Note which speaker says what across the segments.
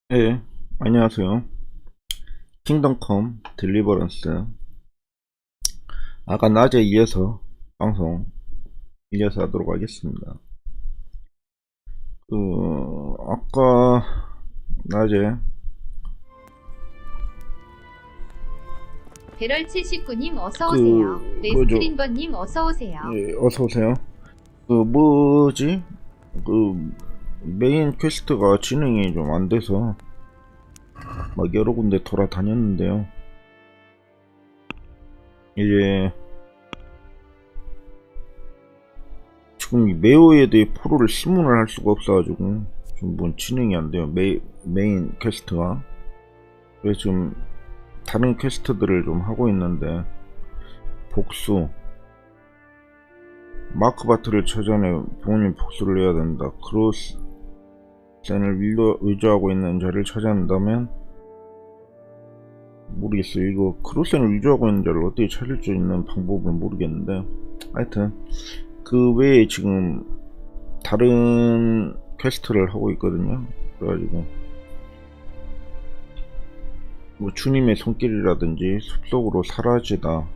Speaker 1: 네, 안녕하세요. 킹덤컴 딜리버런스. 아까 낮에 이어서 방송 이어서 하도록 하겠습니다. 아까 낮에
Speaker 2: 배럴 79님 어서오세요.
Speaker 1: 뭐죠?
Speaker 2: 레스트린버님 어서오세요.
Speaker 1: 예, 어서오세요. 뭐지? 메인 퀘스트가 진행이 좀 안 돼서 막 여러 군데 돌아다녔는데요. 이제 지금 이 메오에 대해 프로를 심문을 할 수가 없어가지고 좀 뭔 진행이 안 돼요. 메인 퀘스트가. 그래서 지금 다른 퀘스트들을 좀 하고 있는데, 복수 마크바트를 찾아내 부모님 복수를 해야 된다. 크로스센을 위조하고 있는 자를 찾아낸다면 모르겠어요. 이거 크로스센을 위조하고 있는 자를 어떻게 찾을 수 있는 방법을 모르겠는데, 하여튼 그 외에 지금 다른 퀘스트를 하고 있거든요. 그래가지고 뭐 주님의 손길이라든지 숲속으로 사라지다,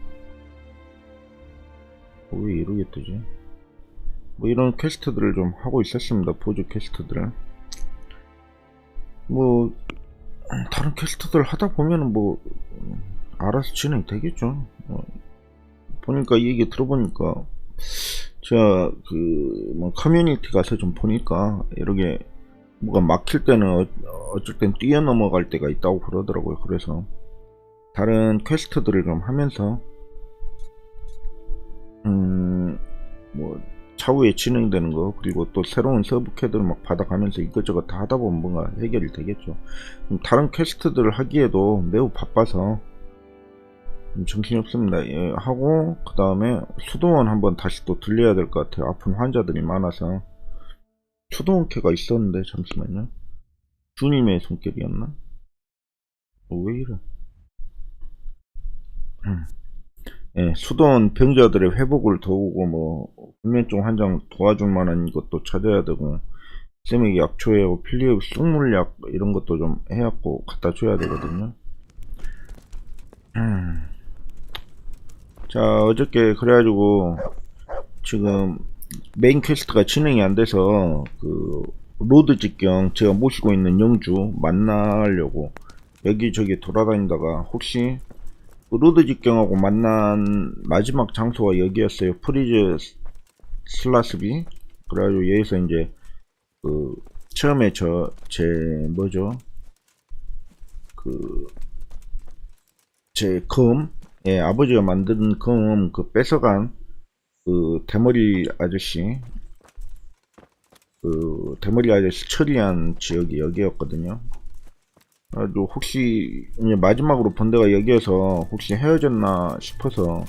Speaker 1: 왜 이러게 뜨지? 뭐 이런 퀘스트들을 좀 하고 있었습니다. 보조 퀘스트들을. 뭐 다른 퀘스트들 하다 보면은 뭐 알아서 진행되겠죠. 보니까 이 얘기 들어보니까 제가 뭐 커뮤니티 가서 좀 보니까 이렇게 뭐가 막힐 때는 어쩔 땐 뛰어넘어갈 때가 있다고 그러더라고요. 그래서 다른 퀘스트들을 좀 하면서 뭐 차후에 진행되는 거, 그리고 또 새로운 서브 캐드를 막 받아가면서 이것저것 다 하다 보면 뭔가 해결이 되겠죠. 다른 퀘스트들을 하기에도 매우 바빠서 정신이 없습니다. 예, 하고 그 다음에 수도원 한번 다시 또 들려야 될 것 같아요. 아픈 환자들이 많아서. 수도원캐가 있었는데 잠시만요. 주님의 손길이었나? 왜 이래? 예, 수도원 병자들의 회복을 도우고 뭐 불면증 환자 도와줄 만한 것도 찾아야 되고, 쌤에게 약초하고 필리업 쑥물약 이런 것도 좀 해갖고 갖다 줘야 되거든요. 자, 어저께 그래가지고 지금 메인 퀘스트가 진행이 안 돼서 로드 직경 제가 모시고 있는 영주 만나려고 여기저기 돌아다니다가 혹시 로드 직경하고 만난 마지막 장소가 여기였어요. 프리즈 슬라스비. 그래가지고 여기서 이제 처음에 제 뭐죠, 제 검, 예, 아버지가 만든 검 뺏어간 대머리 아저씨, 대머리 아저씨 처리한 지역이 여기였거든요. 아주 혹시 이제 마지막으로 본 데가 여기여서 혹시 헤어졌나 싶어서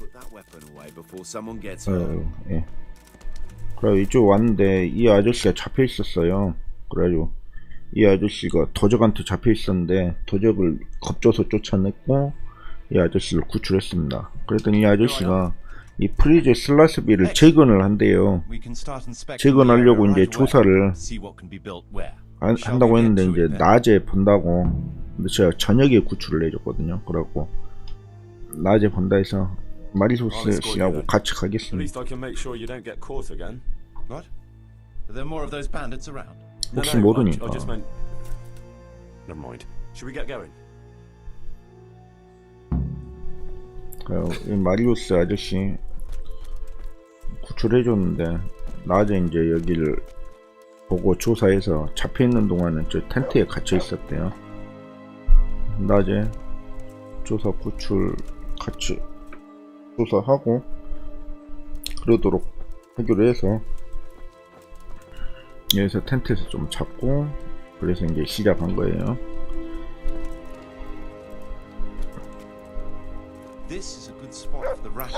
Speaker 1: 예. 그래 이쪽 왔는데 이 아저씨가 잡혀 있었어요. 그래가지고 이 아저씨가 도적한테 잡혀 있었는데 도적을 겁줘서 쫓아냈고 이 아저씨를 구출했습니다. 그랬더니 이 아저씨가 이 프리즈 슬라스비를 재건을 한대요. 재건하려고 이제 조사를 한다고 했는데 이제 낮에 본다고. 근데 제가 저녁에 구출을 해줬거든요. 그래갖고 낮에 본다 해서 마리소스 씨하고 같이 가겠습니다. 혹시 모르니까. 이 마리오스 아저씨 구출해줬는데 낮에 이제 여기를 보고 조사해서 잡혀있는 동안은 저 텐트에 갇혀 있었대요. 낮에 조사 구출 같이 조사하고 그러도록 하기로 해서 여기서 텐트에서 좀 잡고 그래서 이제 시작한 거예요.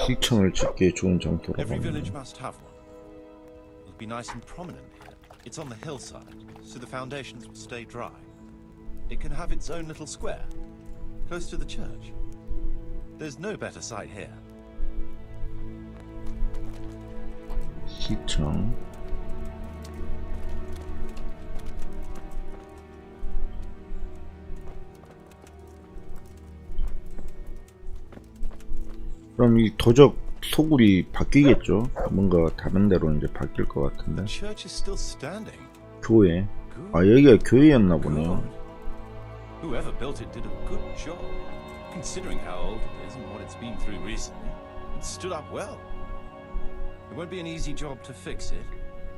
Speaker 1: 시청을 짓기에 좋은 장소라고 합니다.
Speaker 3: It's on the hillside, so the foundations will stay dry. It can have its own little square, close to the church. There's no better site here.
Speaker 1: 시청. 그럼 이 도적 소굴이 바뀌겠죠? 뭔가 다른 데로 이제 바뀔 것
Speaker 3: The
Speaker 1: 같은데.
Speaker 3: church is still standing.
Speaker 1: 교회.
Speaker 3: Good.
Speaker 1: 아, 여기가 교회였나 보네요.
Speaker 3: Good. Whoever built it did a good job. Considering how old it is and what it's been through recently, it stood up well. It won't be an easy job to fix it,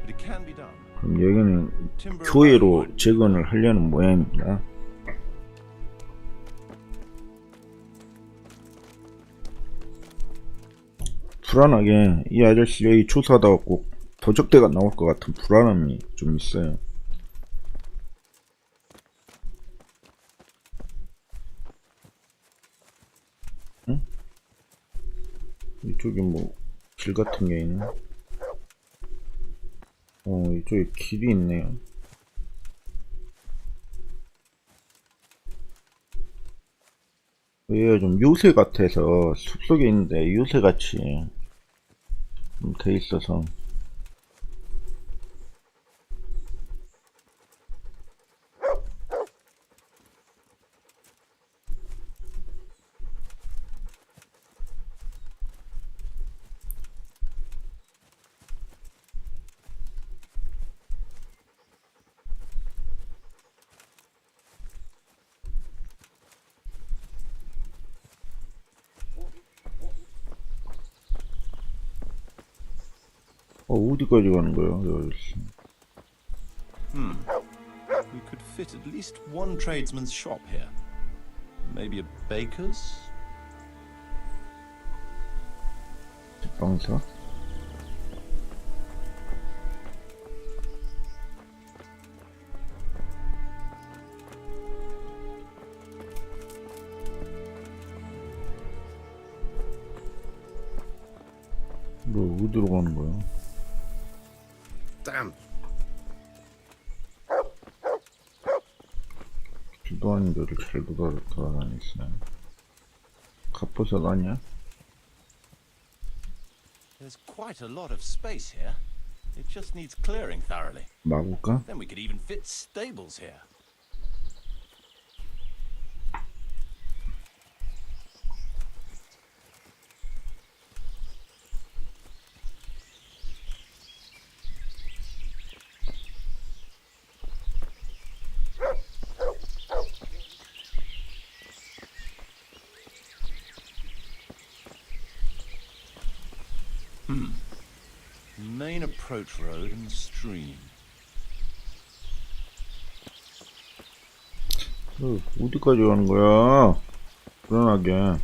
Speaker 3: but it can be done.
Speaker 1: 그럼 여기는
Speaker 3: Timber and
Speaker 1: 교회로
Speaker 3: rosewood.
Speaker 1: 재건을 하려는 모양입니다. 불안하게 이 아저씨 여기 조사하다가 꼭 도적대가 나올 것 같은 불안함이 좀 있어요. 응? 이쪽에 뭐 길 같은 게 있네. 이쪽에 길이 있네요. 얘가 좀 요새 같아서 숲속에 있는데 요새같이 좀 돼 있어서. 어디까지 가는 거야, 여기씨?
Speaker 3: We could fit at least one tradesman's shop here. Maybe a baker's?
Speaker 1: 빵사? 뭐 어디로 가는 거야?
Speaker 3: Damn.
Speaker 1: 길도 아닌 데를 잘 돌아다니시네. 갑보석 아니야?
Speaker 3: There's quite a lot of space here. It just needs clearing thoroughly.
Speaker 1: 마구가?
Speaker 3: Then we could even fit stables here. Main approach road and stream.
Speaker 1: 어디까지 가는 거야? 불안하게.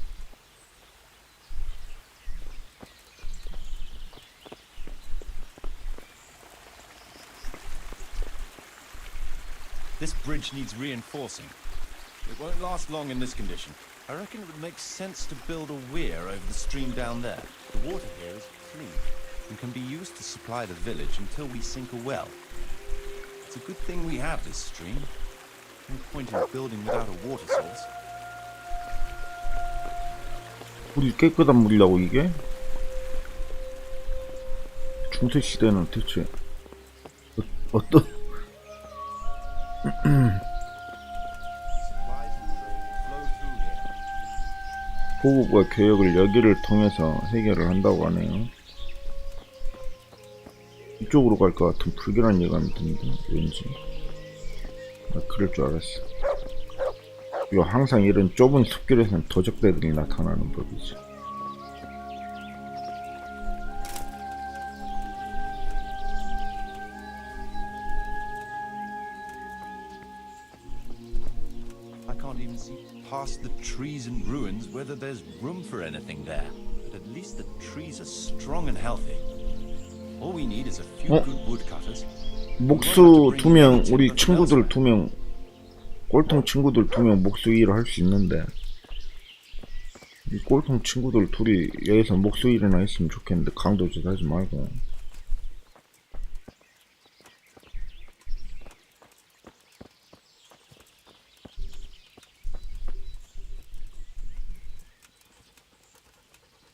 Speaker 3: This bridge needs reinforcing. It won't last long in this condition. I reckon it would make sense to build a weir over the stream down there. The water here is clean and can be used to supply the village until we sink a well. It's a good thing we have this stream. No point in building without a water source.
Speaker 1: 물이 깨끗한 물이라고 이게? 중세 시대는 대체 어떤
Speaker 3: Supplies and trade flow through here.
Speaker 1: 보급과 개혁을 여기를 통해서 해결을 한다고 하네요. 이쪽으로 갈 것 같은 불길한 예감이 듭니다. 왠지. 나 그럴 줄 알았어. 이거 항상 이런 좁은 숲길에서는 도적대들이 나타나는 법이지.
Speaker 3: I can't even see past the trees and ruins whether there's room for anything there. But at least the trees are strong and healthy. All we need is a few good woodcutters.
Speaker 1: 목수 2명, 우리 친구들 2명, 꼴통 친구들 2명 목수 일을 할 수 있는데, 이 꼴통 친구들 둘이 여기서 목수 일이나 했으면 좋겠는데 강도짓 하지 말고.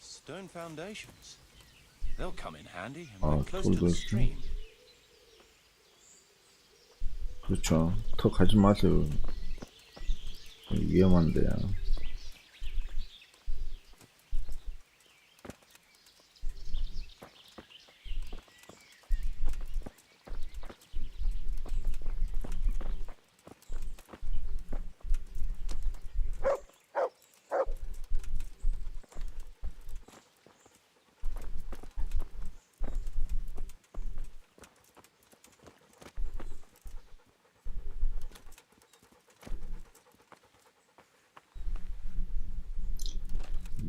Speaker 3: Stone foundations. They'll come in handy and
Speaker 1: Ah,
Speaker 3: we're close to the
Speaker 1: 돌도 있네.
Speaker 3: stream.
Speaker 1: 그렇죠. 더 가지 마세요. 위험한데요.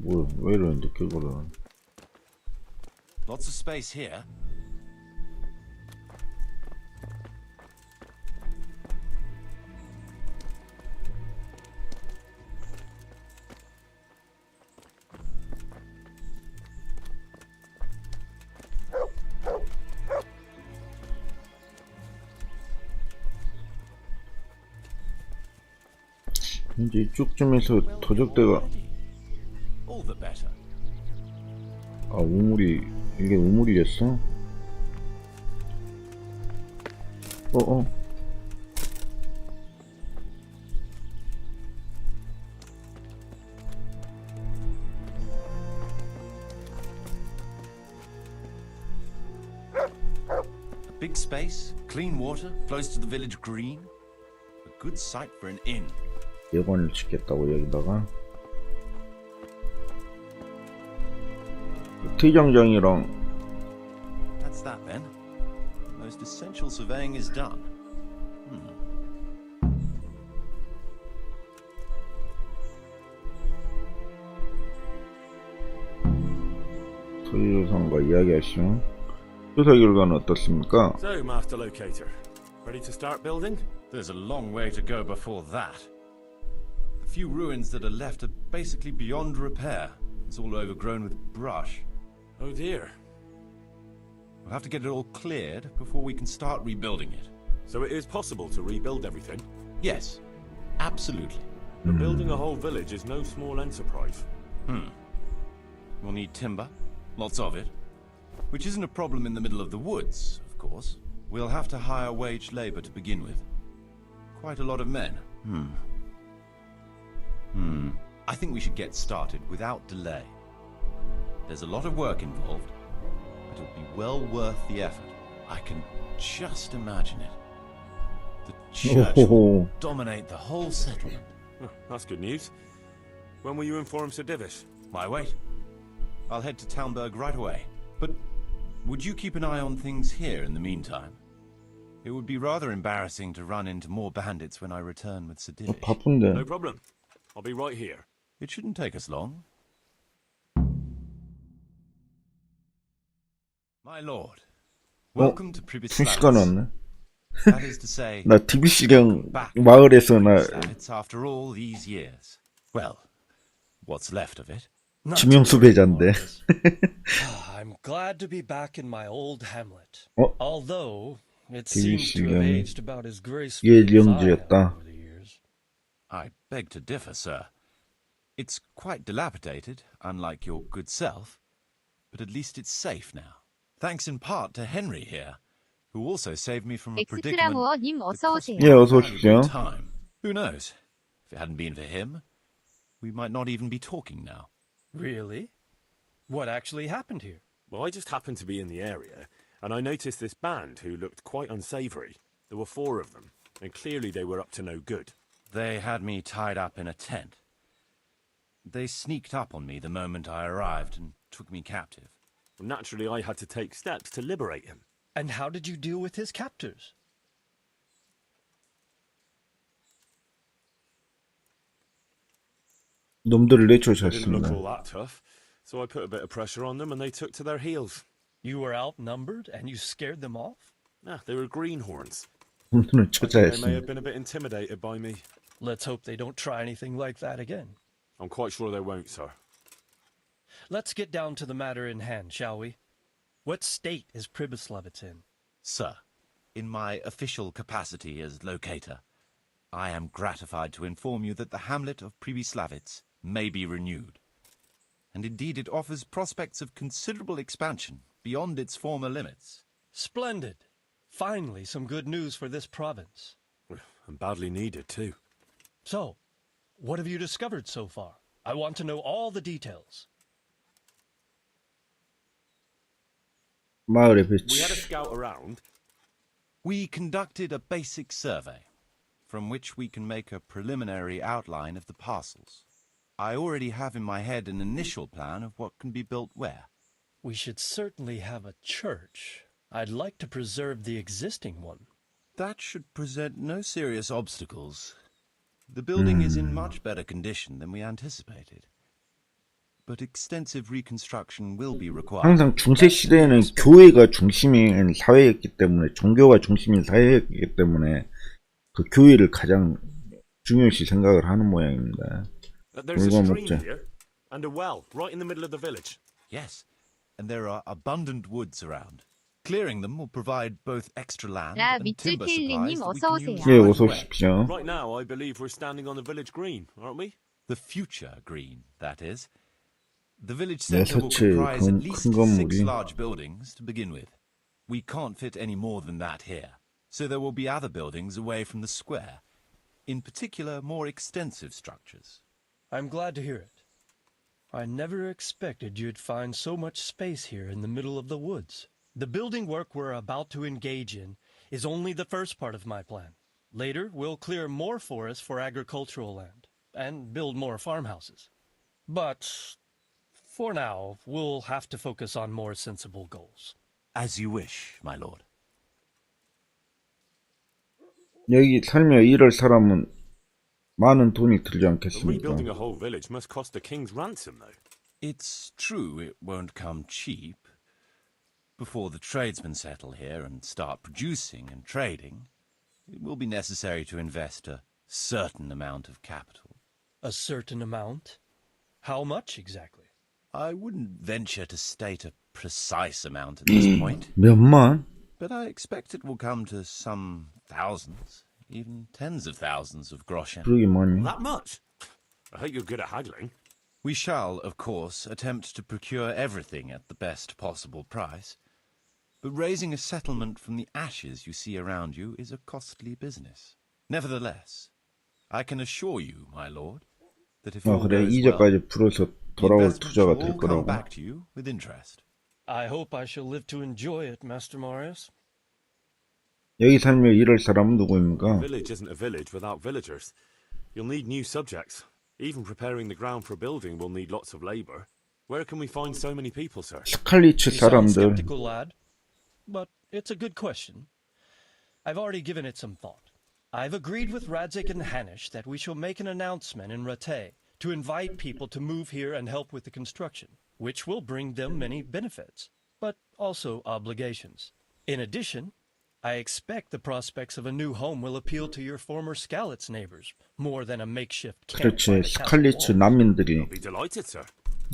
Speaker 1: 왜 이러는데 그거는.
Speaker 3: Lots of space here.
Speaker 1: 이제 이쪽쯤에서 도적대가
Speaker 3: All the better.
Speaker 1: 우물이 이게 우물이 됐어?
Speaker 3: A big space, clean water, close to the village green. A good site for an inn.
Speaker 1: 예관을 짓겠다고 여기다가 T장장이랑
Speaker 3: That's that then. Most essential surveying is done.
Speaker 1: 소유상과 이야기하시오. 조사 결과는 어떻습니까?
Speaker 4: So, Master Locator, ready to start building?
Speaker 3: There's a long way to go before that. The few ruins that are left are basically beyond repair. It's all overgrown with brush.
Speaker 4: Oh dear.
Speaker 3: We'll have to get it all cleared before we can start rebuilding it.
Speaker 4: So it is possible to rebuild everything?
Speaker 3: Yes, absolutely.
Speaker 4: But building a whole village is no small enterprise.
Speaker 3: We'll need timber, lots of it. Which isn't a problem in the middle of the woods, of course. We'll have to hire wage labor to begin with. Quite a lot of men. I think we should get started without delay. There's a lot of work involved, but it'll be well worth the effort. I can just imagine it. The church will dominate the whole settlement.
Speaker 4: Oh, that's good news. When will you inform Sir Divish?
Speaker 3: Why wait? I'll head to Townburg right away. But would you keep an eye on things here in the meantime? It would be rather embarrassing to run into more bandits when I return with Sir Divish.
Speaker 1: 바쁜데.
Speaker 4: No problem. I'll be right here.
Speaker 3: It shouldn't take us long. My lord, welcome to
Speaker 1: 순식간
Speaker 3: Pribyslavitz.
Speaker 1: 왔네.
Speaker 3: That is to say,
Speaker 1: 나 DBC경
Speaker 3: back
Speaker 1: 마을에서 나
Speaker 3: Pribyslavitz after all these years. Well, what's left of it.
Speaker 1: 지명수 배자인데.
Speaker 5: I'm glad to be back in my old hamlet.
Speaker 1: 어?
Speaker 5: Although it seems to have
Speaker 1: DBC경이
Speaker 5: aged about as gracefully as I have
Speaker 1: 예령지였다.
Speaker 5: over the years.
Speaker 3: I beg to differ, sir. It's quite dilapidated, unlike your good self, but at least it's safe now. Thanks in part to Henry here, who also saved me from a predicament.
Speaker 2: 엑스트라모어님 어서 오세요.
Speaker 1: 예, 어서 오십시오.
Speaker 3: Time. Who knows? If it hadn't been for him, we might not even be talking now.
Speaker 5: Really? What actually happened here?
Speaker 4: Well, I just happened to be in the area, and I noticed this band who looked quite unsavoury. There were 4 of them, and clearly they were up to no good.
Speaker 3: They had me tied up in a tent. They sneaked up on me the moment I arrived and took me captive.
Speaker 4: Well, naturally, I had to take steps to liberate him.
Speaker 5: And how did you deal with his captors?
Speaker 1: 놈들을
Speaker 4: They didn't look
Speaker 1: 내쫓았습니다.
Speaker 4: all that tough, so I put a bit of pressure on them, and they took to their heels.
Speaker 5: You were outnumbered and you scared them off?
Speaker 4: They were greenhorns.
Speaker 1: 놈들은
Speaker 4: I think they may have
Speaker 1: 처자였습니다.
Speaker 4: been a bit intimidated by me.
Speaker 5: Let's hope they don't try anything like that again.
Speaker 4: I'm quite sure they won't, sir.
Speaker 5: Let's get down to the matter in hand, shall we? What state is Pribyslavitz in?
Speaker 3: Sir, in my official capacity as locator, I am gratified to inform you that the hamlet of Pribyslavitz may be renewed. And indeed it offers prospects of considerable expansion beyond its former limits.
Speaker 5: Splendid. Finally, some good news for this province.
Speaker 4: And badly needed, too.
Speaker 5: So, what have you discovered so far? I want to know all the details.
Speaker 1: 마을의
Speaker 4: We had a
Speaker 1: 배치.
Speaker 4: scout around.
Speaker 3: We conducted a basic survey, from which we can make a preliminary outline of the parcels. I already have in my head an initial plan of what can be built where.
Speaker 5: We should certainly have a church. I'd like to preserve the existing one.
Speaker 3: That should present no serious obstacles. The building is in much better condition than we anticipated. but extensive reconstruction will be required.
Speaker 1: 항상 중세 시대에는 교회가 중심인 사회였기 때문에, 종교가 중심인 사회였기 때문에 그 교회를 가장 중요시 생각을 하는 모양입니다.
Speaker 4: There's a
Speaker 1: 물건
Speaker 4: stream
Speaker 1: 먹자.
Speaker 4: here and a well right in the middle of the village.
Speaker 3: Yes, and there are abundant woods around. Clearing them will provide both extra land
Speaker 2: 라
Speaker 3: and timber supplies
Speaker 2: 미츠킬리님
Speaker 3: that we
Speaker 2: 어서
Speaker 3: can use
Speaker 2: 오세요.
Speaker 1: 예,
Speaker 3: right
Speaker 1: 어서
Speaker 3: away.
Speaker 1: 오십시오.
Speaker 4: Right now, I believe we're standing on the village green, aren't we?
Speaker 3: The future green, that is. The village
Speaker 1: 네,
Speaker 3: centre will
Speaker 1: 서치
Speaker 3: comprise at least
Speaker 1: 큰
Speaker 3: 6
Speaker 1: 건물이.
Speaker 3: large buildings to begin with. We can't fit any more than that here, so there will be other buildings away from the square. In particular, more extensive structures.
Speaker 5: I'm glad to hear it. I never expected you'd find so much space here in the middle of the woods. The building work we're about to engage in is only the first part of my plan. Later, we'll clear more forests for agricultural land and build more farmhouses. But for now, we'll have to focus on more sensible goals.
Speaker 3: As you wish, my lord.
Speaker 1: 여기 살며 일할 사람은 많은 돈이 들지 않겠습니까?
Speaker 4: Rebuilding a whole village must cost a king's ransom, though.
Speaker 3: It's true it won't come cheap. Before the tradesmen settle here and start producing and trading, it will be necessary to invest a certain amount of capital.
Speaker 5: A certain amount? How much exactly?
Speaker 3: I wouldn't venture to state a precise amount at this point,
Speaker 1: 몇만?
Speaker 3: but I expect it will come to some thousands, even tens of thousands of groschen.
Speaker 1: 그러기만요.
Speaker 4: That much? I hope you're good at haggling.
Speaker 3: We shall, of course, attempt to procure everything at the best possible price, but raising a settlement from the ashes you see around you is a costly business. Nevertheless, I can assure you, my lord, that if all
Speaker 1: 그래,
Speaker 3: goes well,
Speaker 1: 이자까지 풀어서
Speaker 3: the
Speaker 1: 돌아올
Speaker 3: investment
Speaker 1: 투자가
Speaker 3: will
Speaker 1: 될
Speaker 3: all come
Speaker 1: 거라고.
Speaker 3: back to you with interest.
Speaker 5: I hope I shall live to enjoy it, Master Marius.
Speaker 1: 여기 살며 일할 사람은 누구입니까?
Speaker 4: Village isn't a village without villagers. You'll need new subjects. Even preparing the ground for building will need lots of labor. Where can we find so many people, sir?
Speaker 1: 스칼리츠
Speaker 5: You sound
Speaker 1: 사람들.
Speaker 5: skeptical, lad, but it's a good question. I've already given it some thought. I've agreed with Radzik and Hanish that we shall make an announcement in Rattay to invite people to move here and help with the construction, which will bring them many benefits, but also obligations. In addition, I expect the prospects of a new home will appeal to your former Skalitz neighbors more than a makeshift camp
Speaker 1: 그렇지,
Speaker 4: They'll
Speaker 5: by the castle wall.
Speaker 1: 난민들이
Speaker 4: be delighted, sir.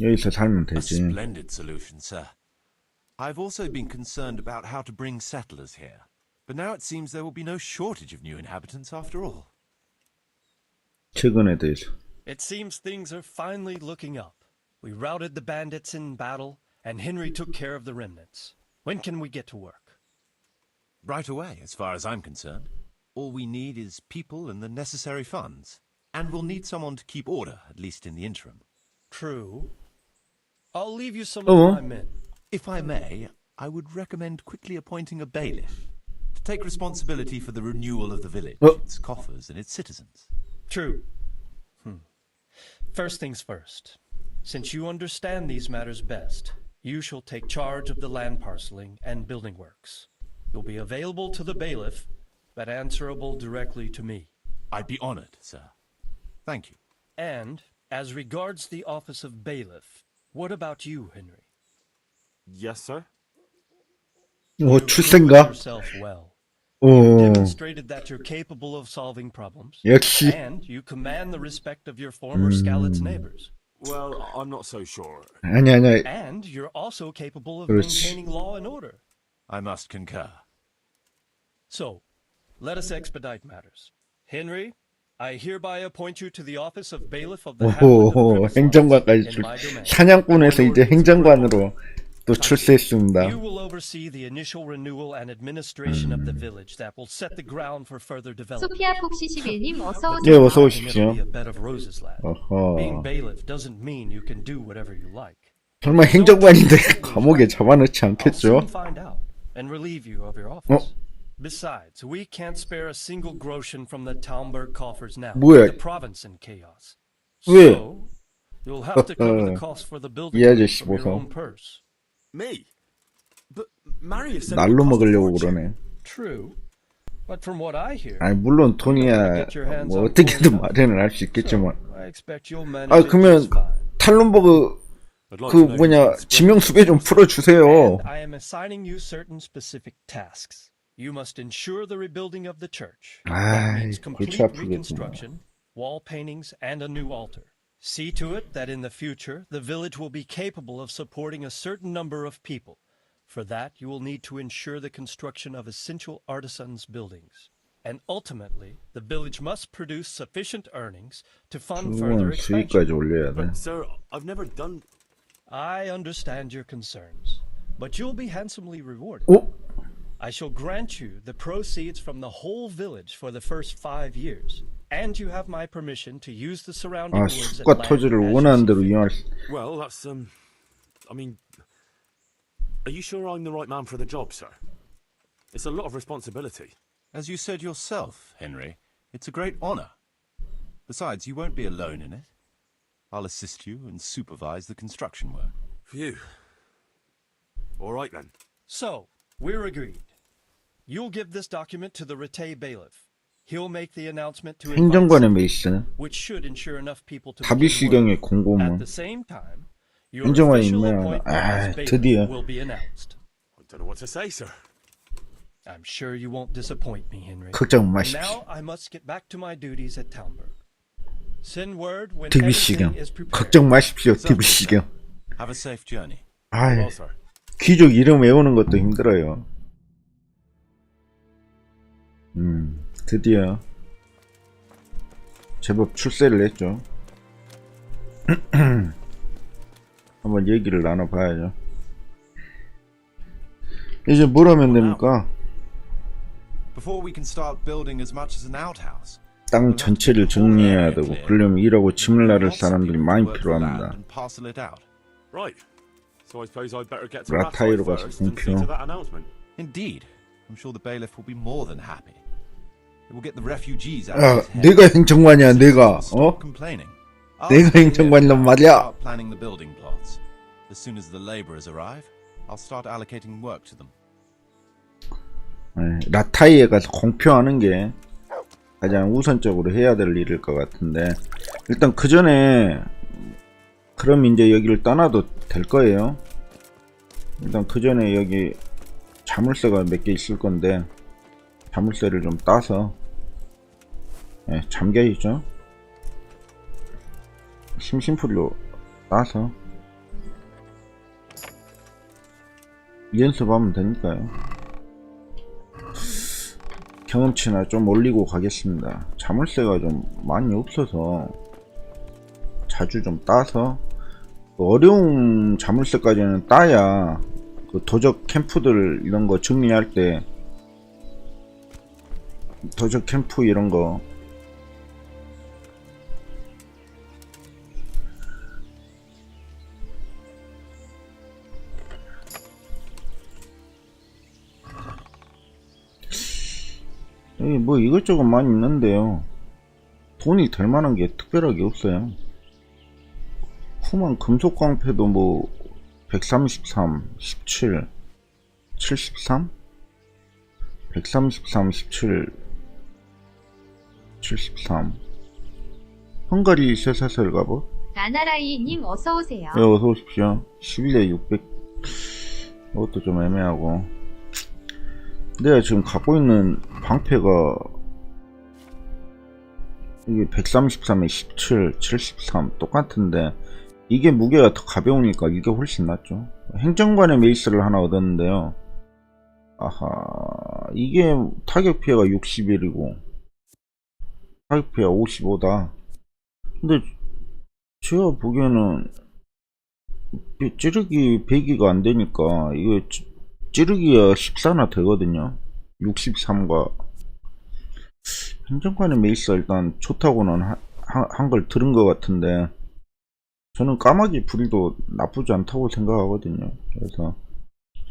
Speaker 1: 여기서 살면
Speaker 3: A
Speaker 1: 되지.
Speaker 3: splendid solution, sir. I've also been concerned about how to bring settlers here, but now it seems there will be no shortage of new inhabitants after all.
Speaker 1: 최근에 대해서.
Speaker 5: It seems things are finally looking up. We routed the bandits in battle, and Henry took care of the remnants. When can we get to work?
Speaker 3: Right away, as far as I'm concerned. All we need is people and the necessary funds. And we'll need someone to keep order, at least in the interim.
Speaker 5: True. I'll leave you some
Speaker 1: Oh.
Speaker 5: of my men.
Speaker 3: If I may, I would recommend quickly appointing a bailiff to take responsibility for the renewal of the village,
Speaker 1: Oh.
Speaker 3: its coffers, and its citizens.
Speaker 5: True. First things first. Since you understand these matters best, you shall take charge of the land parceling and building works. You'll be available to the bailiff, but answerable directly to me.
Speaker 3: I'd be honored, sir. Thank you.
Speaker 5: And, as regards the office of bailiff, what about you, Henry?
Speaker 4: Yes, sir.
Speaker 5: You've
Speaker 1: 출세인가?
Speaker 5: proven yourself well.
Speaker 1: 오,
Speaker 5: Demonstrated that you're capable of solving problems.
Speaker 1: 역시.
Speaker 5: And you command the respect of your former Skalitz neighbors.
Speaker 4: Well, I'm not so sure.
Speaker 1: 아니야.
Speaker 5: And you're also capable of
Speaker 1: 그렇지.
Speaker 5: maintaining law and order.
Speaker 3: I must concur.
Speaker 5: So, let us expedite matters. Henry, I hereby appoint you to the office of bailiff of the hamlet of
Speaker 1: 오호,
Speaker 5: Grimswald
Speaker 1: 행정관까지
Speaker 5: in my domain.
Speaker 1: 사냥꾼에서 이제 행정관으로 또 출세했습니다.
Speaker 5: You will oversee the initial renewal and administration of the village that will set the ground for further development.
Speaker 2: 소피아 폭시시빌님 어서
Speaker 1: 예,
Speaker 2: 오세요.
Speaker 1: 어서
Speaker 5: It'll
Speaker 1: 오십시오.
Speaker 5: be a bed of roses, lad. Being
Speaker 1: 어허.
Speaker 5: bailiff doesn't mean you can do whatever you like.
Speaker 1: 설마 행정관인데 감옥에 잡아넣지
Speaker 5: I'll
Speaker 1: 않겠죠?
Speaker 5: soon find out and relieve you of your office. Besides, we can't spare a single groschen from the Talmberg coffers now.
Speaker 1: 뭐야?
Speaker 5: The province in chaos.
Speaker 1: 왜?
Speaker 5: So, you'll have to cover the cost for the building
Speaker 1: 이 아저씨
Speaker 5: from your
Speaker 1: 보소.
Speaker 5: own purse.
Speaker 4: Me? But Marius said
Speaker 1: 날로
Speaker 4: it would cost a
Speaker 1: 먹으려고
Speaker 4: fortune.
Speaker 1: 그러네.
Speaker 5: True, but from what I hear,
Speaker 1: 아니 물론 돈이야 뭐 어떻게든 마련을 할 수 있겠지만.
Speaker 5: I expect you'll manage
Speaker 1: 아
Speaker 5: it
Speaker 1: 그러면
Speaker 5: just fine.
Speaker 1: 탈론버그
Speaker 4: I'd like
Speaker 1: 그
Speaker 4: to know who's
Speaker 1: 뭐냐
Speaker 4: been spreading
Speaker 1: 지명 수배 좀
Speaker 4: this.
Speaker 1: 풀어주세요.
Speaker 5: And I am assigning you certain specific tasks. You must ensure the rebuilding of the church. That means
Speaker 1: 아이,
Speaker 5: complete
Speaker 1: 골치 아프겠구나.
Speaker 5: reconstruction, wall paintings, and a new altar. See to it that in the future, the village will be capable of supporting a certain number of people. For that, you will need to ensure the construction of essential artisans' buildings. And ultimately, the village must produce sufficient earnings to fund further
Speaker 1: 그건
Speaker 5: expansion.
Speaker 1: 수익까지 올려야 돼.
Speaker 4: But, sir, I've never done...
Speaker 5: I understand your concerns, but you'll be handsomely rewarded.
Speaker 1: 어?
Speaker 5: I shall grant you the proceeds from the whole village for the first 5 years, and you have my permission to use the surrounding
Speaker 1: 아
Speaker 5: woods and
Speaker 1: 숲과
Speaker 5: land
Speaker 1: 토지를
Speaker 5: as you
Speaker 1: 원하는
Speaker 5: see
Speaker 1: 대로
Speaker 5: fit.
Speaker 1: 이용할 수.
Speaker 4: Well, that's, I mean... Are you sure I'm the right man for the job, sir? It's a lot of responsibility.
Speaker 3: As you said yourself, Henry, it's a great honor. Besides, you won't be alone in it. I'll assist you and supervise the construction work.
Speaker 4: Phew. All right, then.
Speaker 5: So, we're agreed. You'll give this document to the Rete bailiff. He'll make the announcement to
Speaker 1: 행정관의
Speaker 5: invite
Speaker 1: 메이스.
Speaker 5: which should ensure enough people to
Speaker 1: 다비시경의
Speaker 5: begin work.
Speaker 1: 공고문.
Speaker 5: At the same time, your
Speaker 1: 행정관이
Speaker 5: official
Speaker 1: 임명하라.
Speaker 5: appointment
Speaker 1: 아,
Speaker 5: as bailiff
Speaker 1: 드디어.
Speaker 5: will be announced.
Speaker 4: I don't know what to say, sir.
Speaker 5: I'm sure you won't disappoint me, Henry.
Speaker 1: 걱정
Speaker 5: And
Speaker 1: 마십시오.
Speaker 5: now I must get back to my duties at Townburg. Send word when
Speaker 1: DB시경.
Speaker 5: everything is prepared.
Speaker 1: 걱정 마십시오. DB시경.
Speaker 3: Have a safe journey.
Speaker 1: 아이,
Speaker 4: Well, sir.
Speaker 1: 귀족 이름 외우는 것도 힘들어요. 드디어 제법 출세를 했죠. 한번 얘기를 나눠봐야죠. 이제 뭘 하면 됩니까?
Speaker 3: Before we can start building as much as an outhouse,
Speaker 1: 땅 전체를 정리해야 되고 그러려면 일하고 짐을 나를 사람들이 많이 필요합니다.
Speaker 3: and parcel it out.
Speaker 4: Right. So I suppose I'd better get to
Speaker 1: 라타이로
Speaker 4: Rathai
Speaker 1: 가서
Speaker 4: first and see
Speaker 1: 공표.
Speaker 4: to that announcement.
Speaker 3: Indeed, I'm sure the bailiff will be more than happy. It will get the refugees out
Speaker 1: 아,
Speaker 3: of his head.
Speaker 1: 내가 행정관이야, 내가.
Speaker 3: Stop
Speaker 1: 어?
Speaker 3: complaining.
Speaker 1: 내가 행정관이란 말이야.
Speaker 3: Start planning the building plots. As soon as the laborers arrive, I'll start allocating work to them.
Speaker 1: 네, 라타이에 가서 공표하는 게 가장 우선적으로 해야 될 일일 것 같은데, 일단 그 전에 그럼 이제 여기를 떠나도 될 거예요. 일단 그 전에 여기 자물쇠가 몇 개 있을 건데 자물쇠를 좀 따서, 네, 잠겨있죠. 심심풀이로 따서 연습하면 되니까요. 경험치나 좀 올리고 가겠습니다. 자물쇠가 좀 많이 없어서 자주 좀 따서, 어려운 자물쇠까지는 따야 그 도적 캠프들 이런 거 정리할 때, 도적 캠프 이런 거 여기 뭐 이것저것 많이 있는데요. 돈이 될 만한 게 특별하게 없어요. 후만 금속 광패도 뭐 133, 17, 73, 133, 17, 73. 헝가리 쇠사슬 갑옷.
Speaker 2: 나나라이님 어서 오세요.
Speaker 1: 네, 어서 오십시오. 11에 600. 이것도 좀 애매하고. 내가 지금 갖고 있는 방패가 이게 133에 17, 73 똑같은데 이게 무게가 더 가벼우니까 이게 훨씬 낫죠. 행정관의 메이스를 하나 얻었는데요. 아하, 이게 타격 피해가 61이고 타격 피해가 55다. 근데 제가 보기에는 찌르기 100이가 안 되니까 이거 찌르기가 14나 되거든요. 63과 행정관의 메이스가 일단 좋다고는 한 걸 들은 것 같은데, 저는 까마귀 불이도 나쁘지 않다고 생각하거든요. 그래서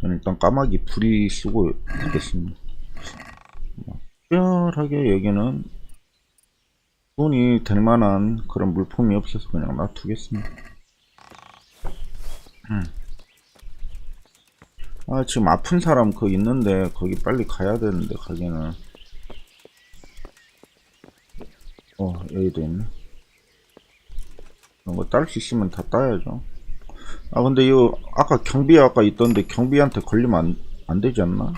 Speaker 1: 저는 일단 까마귀 불이 쓰고 있겠습니다. 특별하게 여기는 돈이 될 만한 그런 물품이 없어서 그냥 놔두겠습니다. 아, 지금 아픈 사람 그거 있는데 거기 빨리 가야 되는데 가기는. 여기도 있네. 이런 거 딸 수 있으면 다 따야죠. 아 근데 이거 아까 경비 아까 있던데 경비한테 걸리면 안 되지 않나?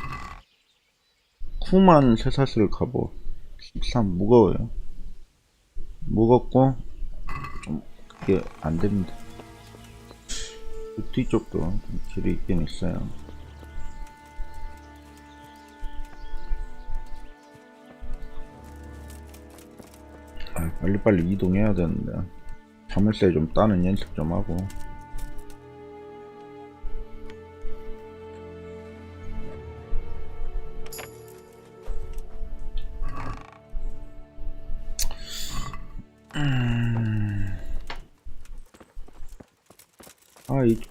Speaker 1: 쿠만 쇠사슬 갑옷 13 무거워요. 무겁고 좀 그게 안 됩니다. 뒤쪽도 좀 길이 있긴 있어요. 아, 빨리빨리 이동해야 되는데 자물쇠 좀 따는 연습 좀 하고.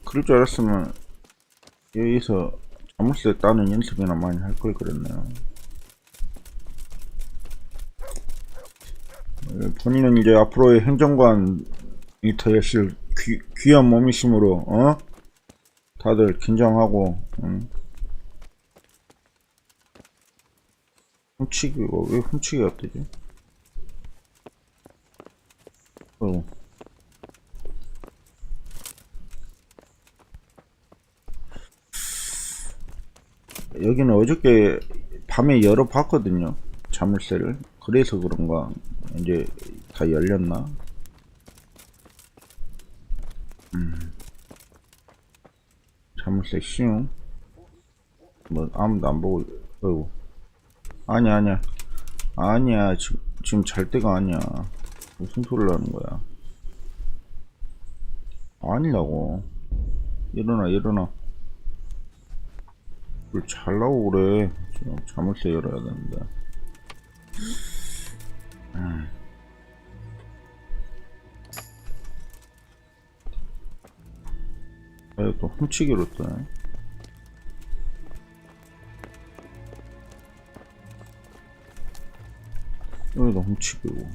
Speaker 1: 그럴 줄 알았으면 여기서 자물쇠 따는 연습이나 많이 할 걸 그랬네요. 본인은 이제 앞으로의 행정관이 되실 귀한 몸이심으로 다들 긴장하고. 훔치기가 왜 훔치기가 뜨지? 여기는 어저께 밤에 열어봤거든요, 자물쇠를. 그래서 그런가 이제 다 열렸나? 자물쇠 시용 뭐 아무도 안 보고. 어이구. 아니야 지금 잘 때가 아니야. 무슨 소리를 하는 거야? 아니라고. 일어나. 뭘 잘라고 그래. 지금 자물쇠 열어야 되는데. 또 훔치기로 뜨네. 여기도 훔치기고.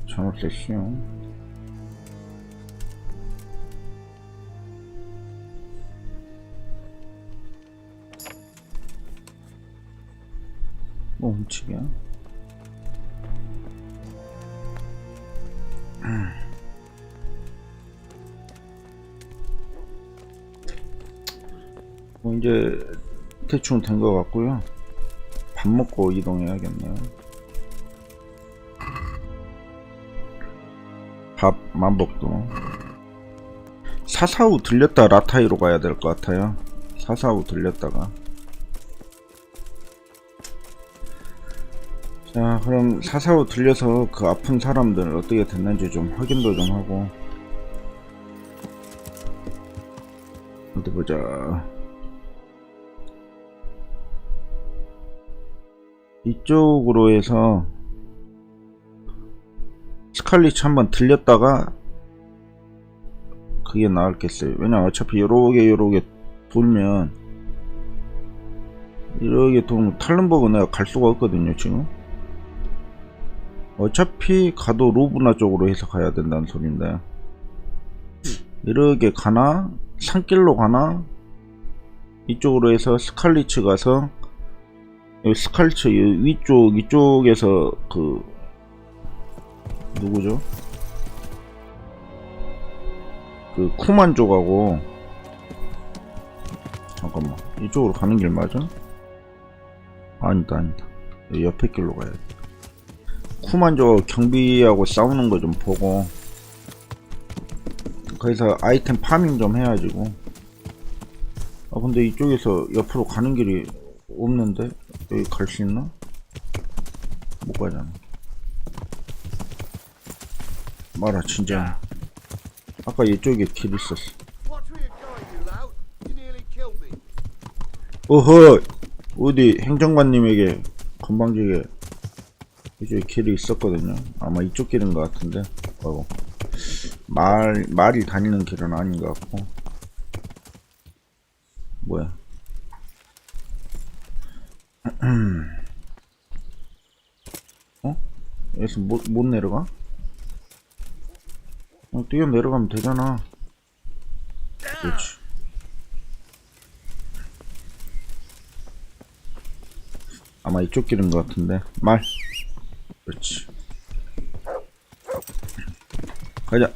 Speaker 1: 자물쇠 시용. 뭐 훔치기야? 뭐 이제 대충 된 것 같고요. 밥 먹고 이동해야겠네요. 밥 만복도 사사후 들렸다 라타이로 가야 될 것 같아요. 사사후 들렸다가. 자, 그럼 사사후 들려서 그 아픈 사람들 어떻게 됐는지 좀 확인도 좀 하고. 어디 보자. 이쪽으로 해서 스칼리츠 한번 들렸다가 그게 나을겠어요. 왜냐면 어차피 요렇게 돌면, 이렇게 돌면 탈른버그 내가 갈 수가 없거든요 지금. 어차피 가도 로브나 쪽으로 해서 가야 된다는 소린데, 이렇게 가나 산길로 가나 이쪽으로 해서 스칼리츠 가서, 여기 스칼리츠 위쪽 이쪽에서 그 누구죠? 그 쿠만 쪽하고, 잠깐만, 이쪽으로 가는 길 맞아? 아니다. 옆에 길로 가야 돼. 쿠만 쪽 경비하고 싸우는 거 좀 보고, 거기서 아이템 파밍 좀 해가지고. 아 근데 이쪽에서 옆으로 가는 길이 없는데? 여기 갈 수 있나? 못 가잖아. 말아 진짜. 아까 이쪽에 길 있었어. 어허, 어디 행정관님에게 건방지게 이쪽에 길이 있었거든요. 아마 이쪽 길인 것 같은데. 말이 다니는 길은 아닌 것 같고. 뭐야? 여기서 못 내려가? 뛰어 내려가면 되잖아. 그렇지. 아마 이쪽 길인 것 같은데. 그렇지. 가자.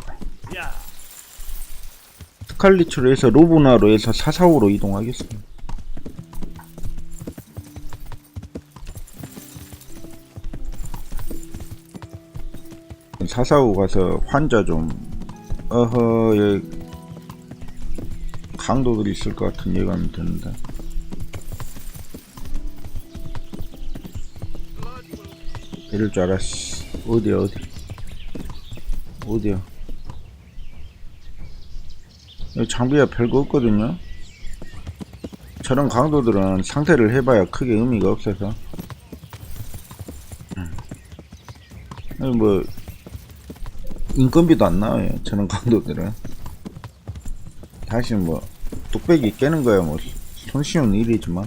Speaker 1: 스칼리츠로 해서 로브나로 해서 사사우로 이동하겠습니다. 사사우 가서 환자 좀 여기 강도들이 있을 것 같은 예감이 드는데. 이럴 줄 알았어. 어디야? 여기 장비가 별거 없거든요. 저런 강도들은 상태를 해봐야 크게 의미가 없어서. 아니 뭐 인건비도 안 나와요. 저런 강도들은. 다시 뭐 뚝배기 깨는 거야 뭐 손쉬운 일이지만,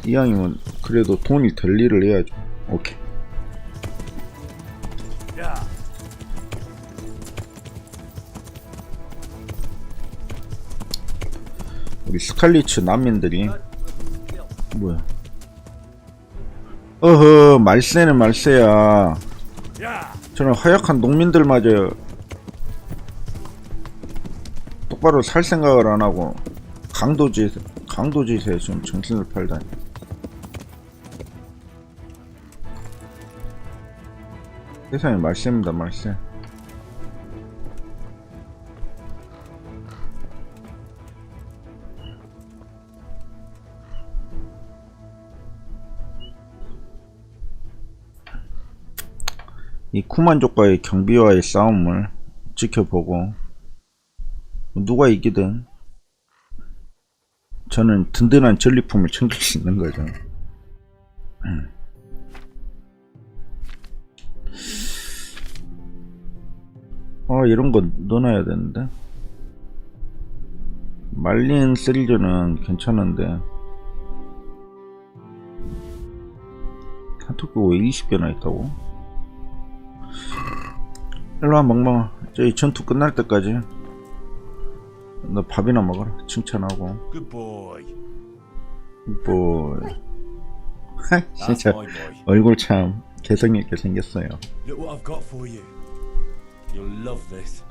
Speaker 1: 이왕이면 그래도 돈이 될 일을 해야죠. 오케이. 우리 스칼리츠 난민들이 뭐야? 어허, 말세는 말세야. 저는 허약한 농민들마저 똑바로 살 생각을 안 하고 강도짓에 지금 정신을 팔다니. 세상에 말세입니다, 말세. 이 쿠만족과의 경비와의 싸움을 지켜보고 누가 이기든 저는 든든한 전리품을 챙길 수 있는 거죠. 이런 거 넣어놔야 되는데. 말린 시리즈는 괜찮은데 한토끼가 왜 20개나 있다고? 일로와 멍멍아, 저기 전투 끝날 때까지 너 밥이나 먹어라. 칭찬하고.
Speaker 4: Good boy.
Speaker 1: 진짜 얼굴 참 개성있게 생겼어요.
Speaker 4: Look what I've got for you. You'll love this.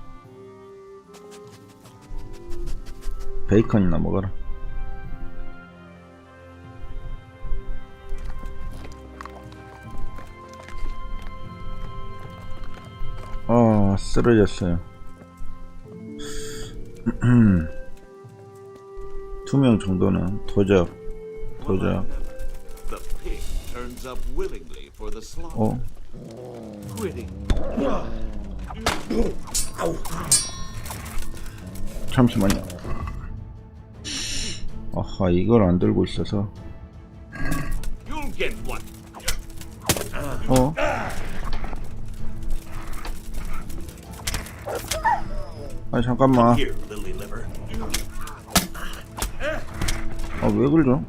Speaker 1: 베이컨이나 먹어라. 쓰러졌어요. 2명 정도는 도적.
Speaker 6: The pig turns up willingly for the slaughter. Quitting.
Speaker 1: 잠시만요. 아하, 이걸 안 들고 있어서.
Speaker 6: You'll get one.
Speaker 1: 잠깐만.
Speaker 6: Here, lily liver.
Speaker 1: 왜 그러죠?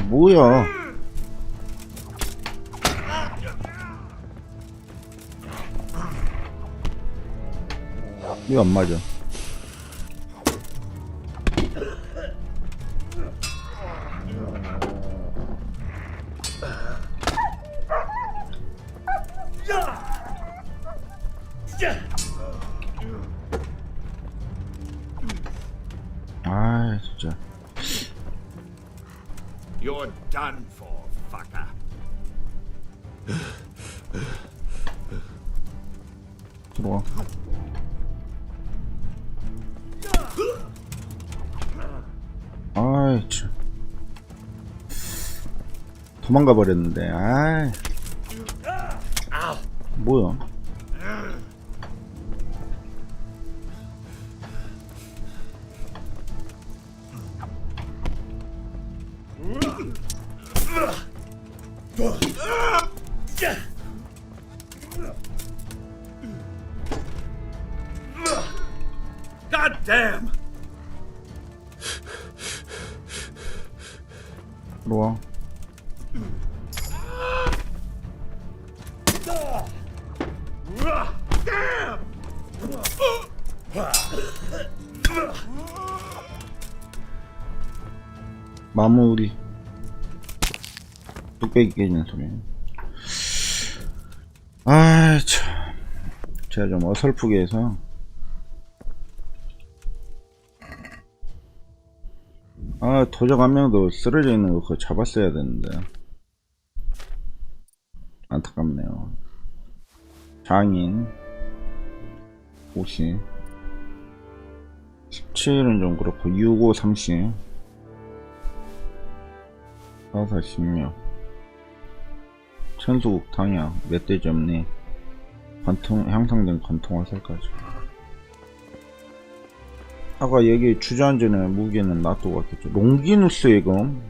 Speaker 1: 뭐야. 왜 안 맞아? 진짜.
Speaker 6: You're done for, fucker.
Speaker 1: 들어와. 참. 도망가 버렸는데. 뭐야?
Speaker 6: God damn!
Speaker 1: 들어와.
Speaker 6: Damn!
Speaker 1: 마무리. 뚝배기 깨지는 소리. 참. 제가 좀 어설프게 해서. 아, 도적 한 명도 쓰러져 있는 거 그거 잡았어야 되는데. 안타깝네요. 장인 50, 17은 좀 그렇고 6, 5, 30, 4, 4, 16. 천수국 당약 멧돼지 없니? 관통, 향상된 관통 화살까지. 아까 여기 주저앉은 무기는 놔두고 갔겠죠. 롱기누스의 검.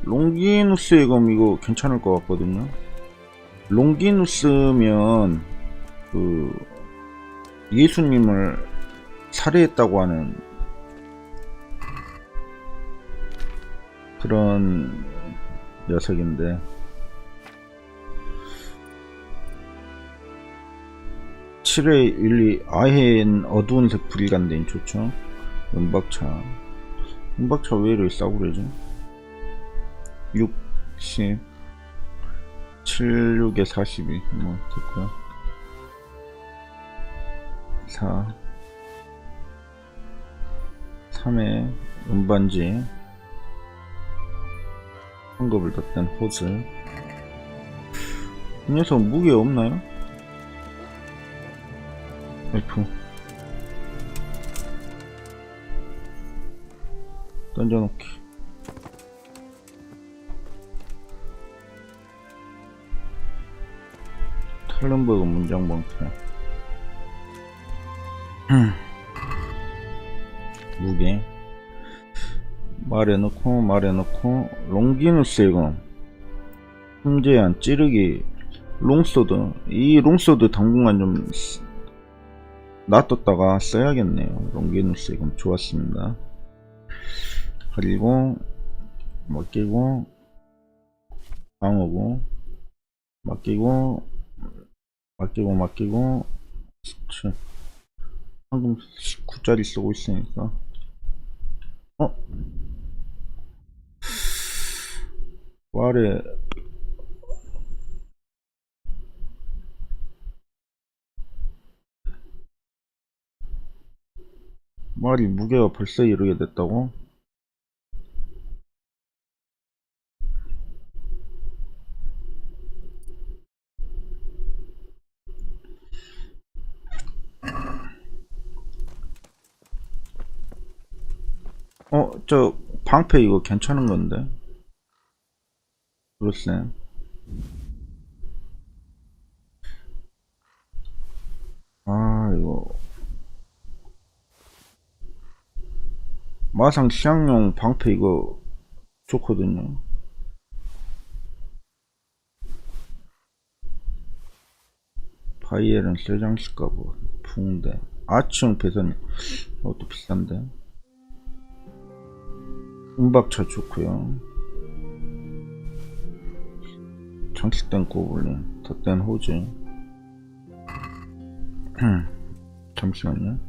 Speaker 1: 롱기누스의 검 이거 괜찮을 것 같거든요. 롱기누스면 그 예수님을 살해했다고 하는 그런 녀석인데, 7회 1, 2 아해엔 어두운색 불일간대인 좋죠. 은박차 왜 이렇게 싸구려지? 6, 10, 7, 6에 42 뭐 됐고요. 4, 3에 음반지, 황급을 덧댄 호슬. 이 녀석 무게 없나요? F 던져놓기. 탈른버그 문장방패. 무게 말에 넣고 롱기누스의 검, 흠제한 찌르기, 롱소드. 이 롱소드 당분간 좀 놔뒀다가 써야겠네요. 롱기누스의 검 좋았습니다. 그리고 맡기고 방어구 맡기고 17. 방금 19짜리 쓰고 있으니까. 말에 말이 무게가 벌써 이르게 됐다고? 저 방패 이거 괜찮은 건데. 글쎄. 아, 이거 마상 시향용 방패 이거 좋거든요. 바이엘은 쇠장식 갑옷, 붕대, 아치용 배선 이것도 비싼데. 은박차 좋고요. 장식된 고블린, 덧댄 호즈. 잠시만요.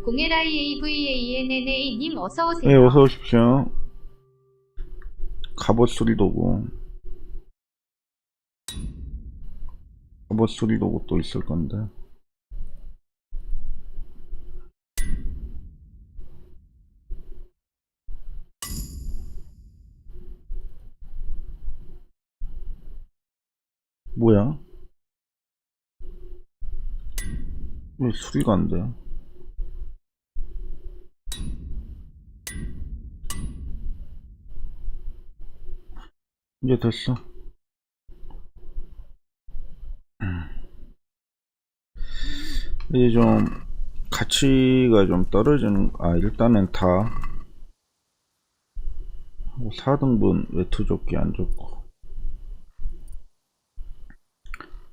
Speaker 2: 공엘IAVANNA님 어서오세요.
Speaker 1: 네, 어서오십시오. 갑옷 수리도구. 갑옷 수리도구 또 있을 건데. 뭐야? 왜 수리가 안 돼? 이제 됐어. 이제 좀 가치가 좀 떨어지는. 일단은 다 4등분 외투조끼 안 좋고,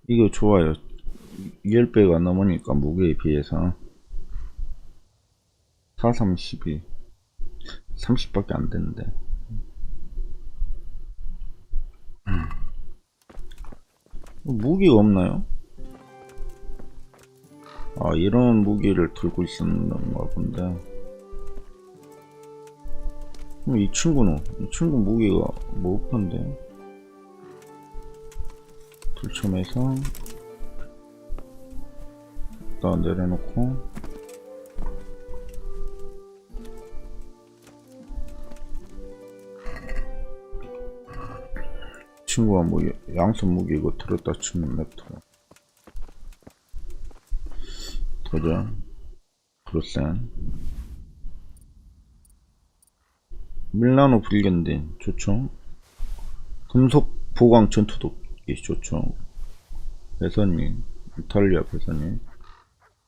Speaker 1: 이거 좋아요. 10배가 넘으니까 무게에 비해서. 4, 3, 12 30밖에 안 되는데. 무기가 없나요? 이런 무기를 들고 있었는가 본데. 이 친구는, 이 친구 무기가 뭐 없던데. 불첨해서 일단 내려놓고, 친구가 뭐 양손 무기 이거 들었다 치면 냅둬. 도전 그로센 밀라노 불견딘 좋죠. 금속 보강 전투도끼 좋죠. 배선님 이탈리아 배선님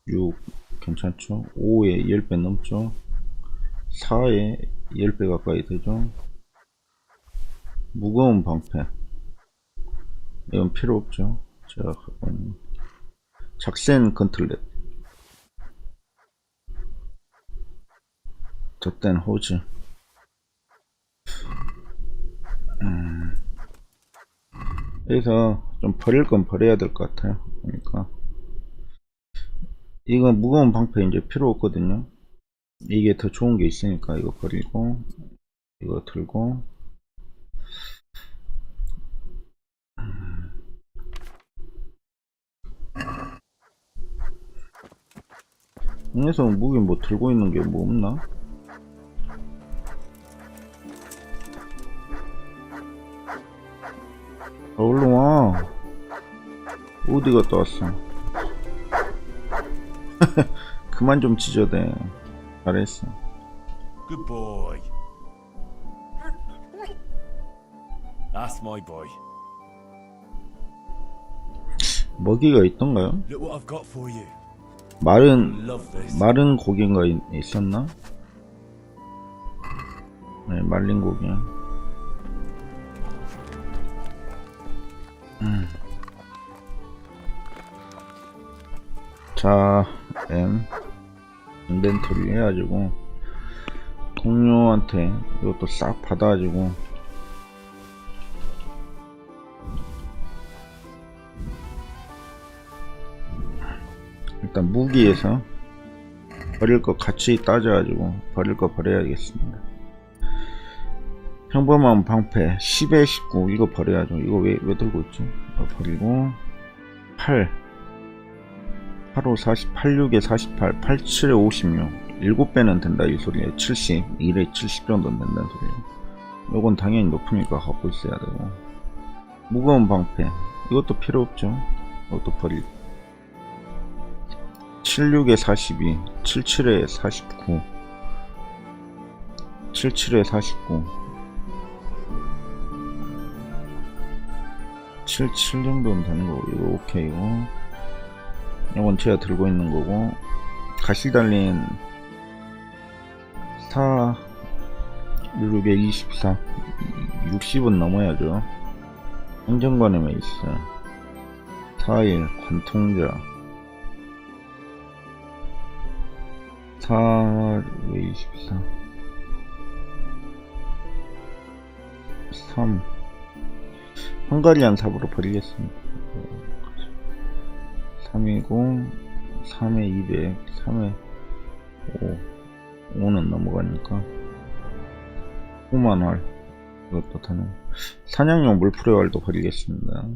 Speaker 1: 6 괜찮죠. 5에 10배 넘죠. 4에 10배 가까이 되죠. 무거운 방패 이건 필요 없죠. 제가 갖고 있는 작센 건틀렛 덧댄 호즈. 그래서 좀 버릴 건 버려야 될 것 같아요. 그러니까 이거 무거운 방패 이제 필요 없거든요. 이게 더 좋은 게 있으니까 이거 버리고 이거 들고 이 녀석 무기 뭐 들고 있는 게 뭐 없나? 얼른 와. 어디 갔다 왔어? 그만 좀 찢어대. 잘했어.
Speaker 4: Good boy. That's my boy.
Speaker 1: 먹이가 있던가요?
Speaker 4: Look what I've got for you. Love this.
Speaker 1: 마른 고기가 있었나? 네, 말린 고기. 자, 인벤토리 해가지고 동료한테 이것도 싹 받아가지고 일단 무기에서 버릴 거 같이 따져가지고 버릴 거 버려야겠습니다. 평범한 방패 10에 19 이거 버려야죠. 이거 왜 들고 있지? 이거 버리고 8호 40, 86에 48, 87에 56 7배는 된다 이 소리에 70, 1에 70 정도는 된다는 소리에요. 요건 당연히 높으니까 갖고 있어야 되고 무거운 방패 이것도 필요 없죠. 이것도 버리고 76에 42, 77에 49 77에 49 77 정도는 되는 거고 이거 오케이고 이건 제가 들고 있는 거고 가시 달린 46에 24 60은 넘어야죠. 행정관에 있어 4일 관통자 4에 24 3 헝가리안 삽으로 버리겠습니다. 3이고 3에 200 3에 5 5는 넘어가니까 5만활 이것도 타는 사냥용 물풀의활도 버리겠습니다.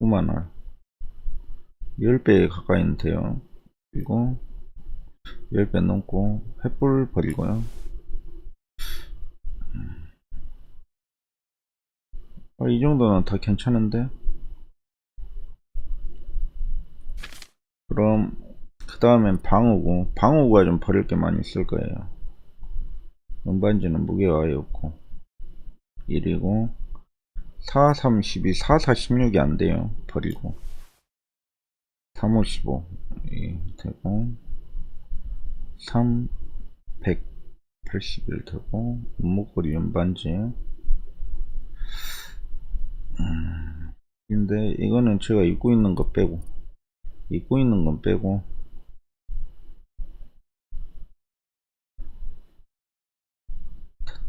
Speaker 1: 5만활 10배 가까이는 돼요. 그리고 10배 넘고 횃불 버리고요. 이 정도는 다 괜찮은데 그럼 그 다음엔 방어구 방어구가 좀 버릴 게 많이 있을 거예요. 은반지는 무게가 아예 없고 1이고 4, 3, 12, 4, 4, 16이 안 돼요. 버리고 3, 5, 15 되고 3, 181 되고 목걸이 은반지 근데 이거는 제가 입고 있는 거 빼고 입고 있는 건 빼고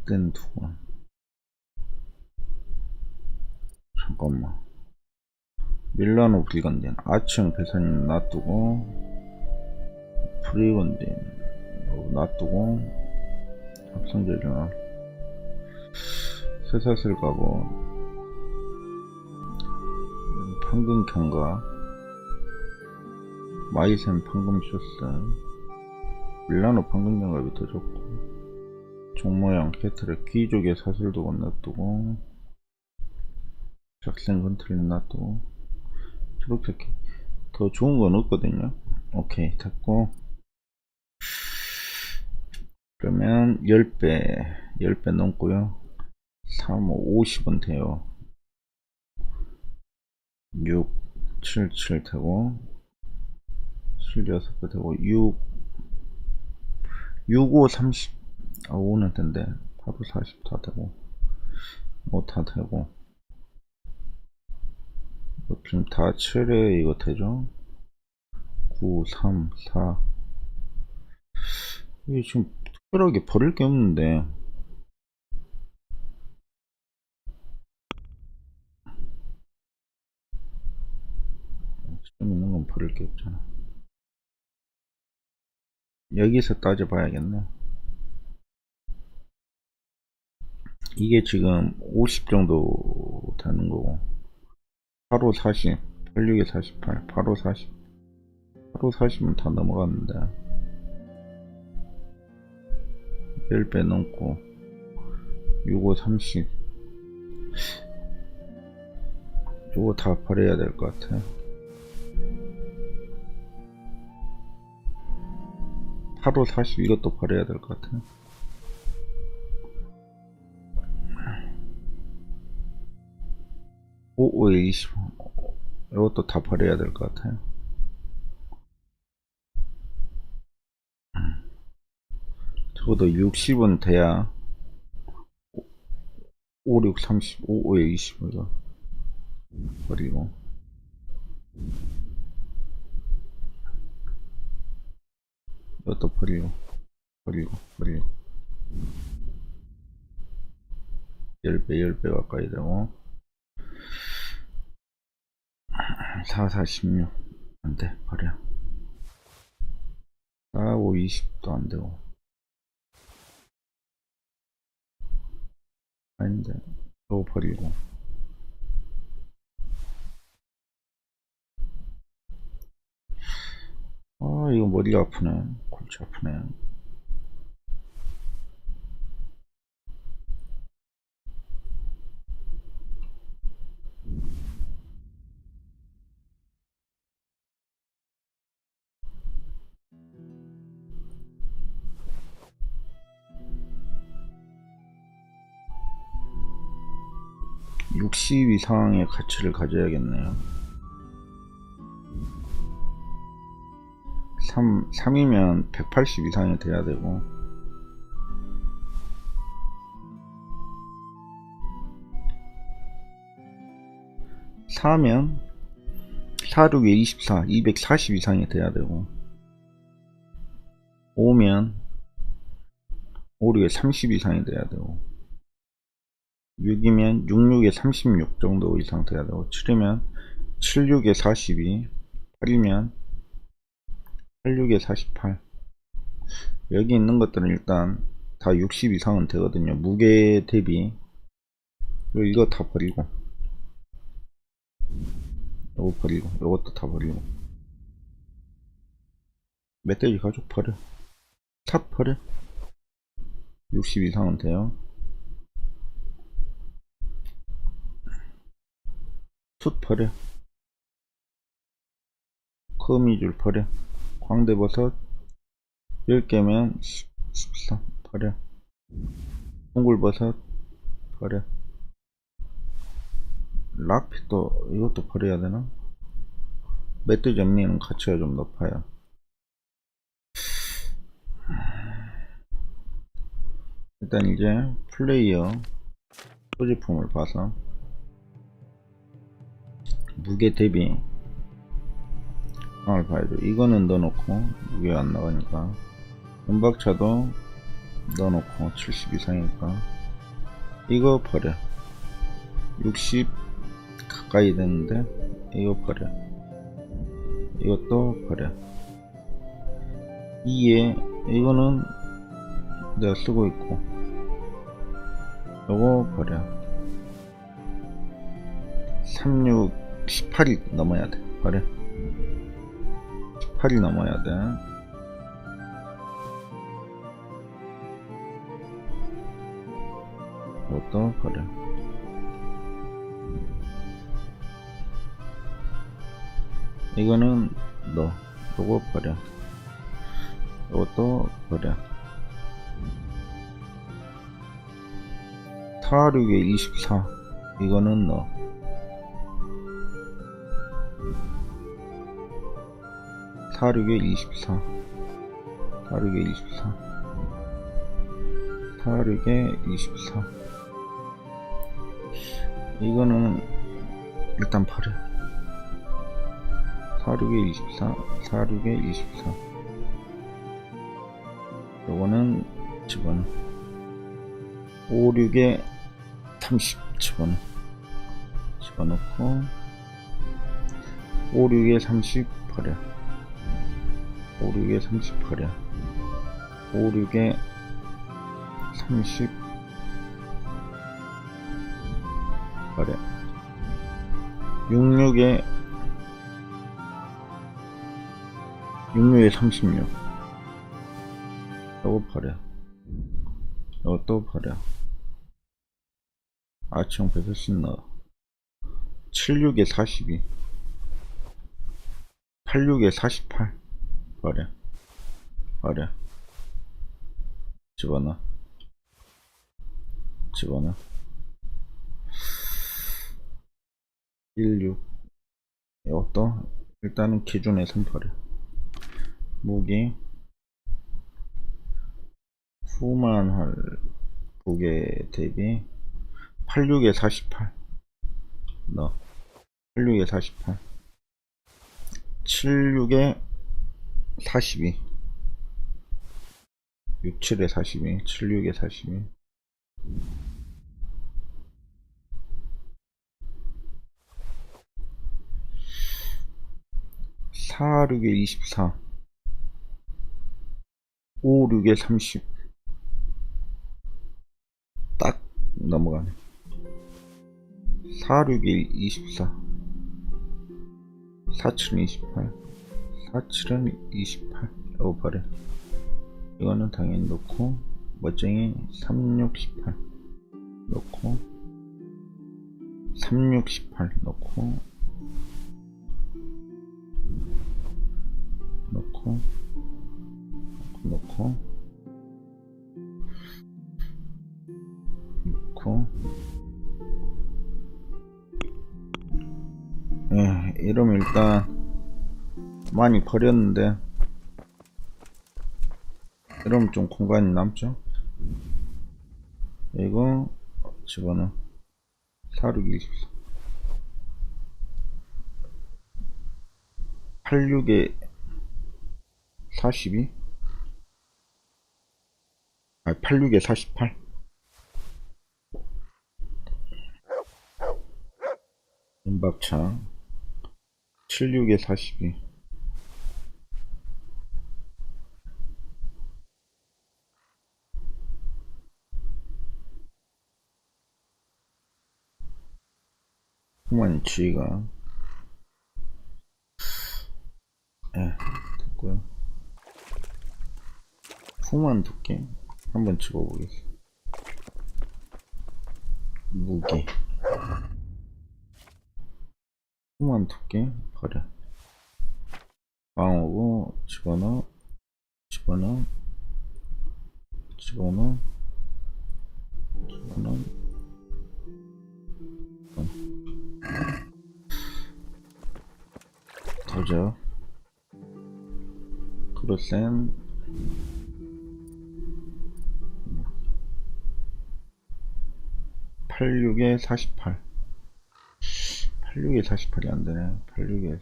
Speaker 1: tat된 두고 잠깐만 밀라노 불건딘 아치형 배선님 놔두고 프리건딘 놔두고 합성재료 쇠사슬 갑옷 황금 경과 마이센 황금 쇼스 밀라노 황금 경갑이 더 좋고 종모양 캐틀에 귀족의 사슬도 건너두고 작생 건틀리 놔두고 저렇게 더 좋은 건 없거든요. 오케이 됐고 그러면 10배 넘고요. 3, 5, 50은 돼요. 6, 7, 7 되고 7, 6배 되고 6, 5, 30 아 5는 된대. 8, 5, 40 다 되고 5 다 되고 지금 다 7에 이거 되죠? 9, 3, 4 이게 지금 특별하게 버릴 게 없는데 지금 있는 건 버릴 게 없잖아. 여기서 따져봐야겠네. 이게 지금 50 정도 되는 거고 8호 40 86에 48 8호 40 8호 40은 다 넘어갔는데 10배 넘고 65 30 이거 다 버려야 될 것 같아. 8호 40 이것도 버려야 될 것 같아. 55에 20 이것도 다 버려야 될 것 같아요. 적어도 60은 돼야 5, 6, 30, 55에 20 이거 버리고 이것도 버리고 10배 가까이 되고 4, 46 안돼 버려. 4, 5, 20도 안되고 아닌데 이거 버리고 아 이거 머리가 아프네. 골치 아프네. (60) 이상의 가치를 가져야겠네요. 3이면 180 이상이 돼야 되고 4면 4, 6에 24 240 이상이 돼야 되고 5면 5, 6에 30 이상이 돼야 되고 6이면 6, 6에 36 정도 이상 돼야 되고 7이면 7, 6에 42 8이면 8, 6에 48 여기 있는 것들은 일단 다 60 이상은 되거든요. 무게 대비. 그리고 이거 다 버리고 이거 버리고 이것도 다 버리고 멧돼지 가죽 버려. 탑 버려. 60 이상은 돼요. 숯 버려. 거미줄 버려. 광대버섯 10개면 13 버려. 동굴버섯 버려. 락핏도 이것도 버려야 되나? 멧돼지 언니는 가치가 좀 높아요. 일단 이제 플레이어 소지품을 봐서 무게 대비 상을 봐야죠. 이거는 넣어놓고 무게가 안 나가니까 은박차도 넣어놓고 70 이상이니까 이거 버려. 60 가까이 되는데 이거 버려. 이것도 버려. 2에 이거는 내가 쓰고 있고, 요거 버려. 36 18이 넘어야 돼. 버려. 18이 넘어야 돼. 이것도 버려. 이거는 너. 요거 버려. 이것도 버려. 46에 24. 이거는 너. 46에 24. 46에 24. 46에 24. 이거는 일단 버려. 46에 24. 46에 24. 요거는 집어넣어. 56에 30 집어넣고 56에 30 버려. 56에 30 버려. 56에 30 버려. 66에 36 요거 버려. 요것도 버려. 아치형 100씩 넣어. 76에 42 86에 48 버려. 버려. 집어넣어. 집어넣어. 16 이것도 일단은 기준에선 버려. 무기 후만할 무게 대비 86에 48 넣어. 86에 48 76에 42 67에 42 76에 42 46에 24 56에 30 딱 넘어가네. 46에 24 47은 28 47은 28 이거 버려. 이거는 당연히 넣고 멋쟁이 36 18 넣고 36 18 넣고 넣고 넣고 넣고 예, 이러면 일단 많이 버렸는데 이러면 좀 공간이 남죠. 이거 집어넣어. 46, 24 86에 42 아 86에 48 은박차 76에 42 후만 지휘가 예 됐고요. 후만 두께 한번 집어보겠습니다. 무게 후만 두께 버려. 방어구 집어넣어. 집어넣어. 집어넣어. 집어넣어. 도저 크로센 86에 48 86에 48이 안되네. 86에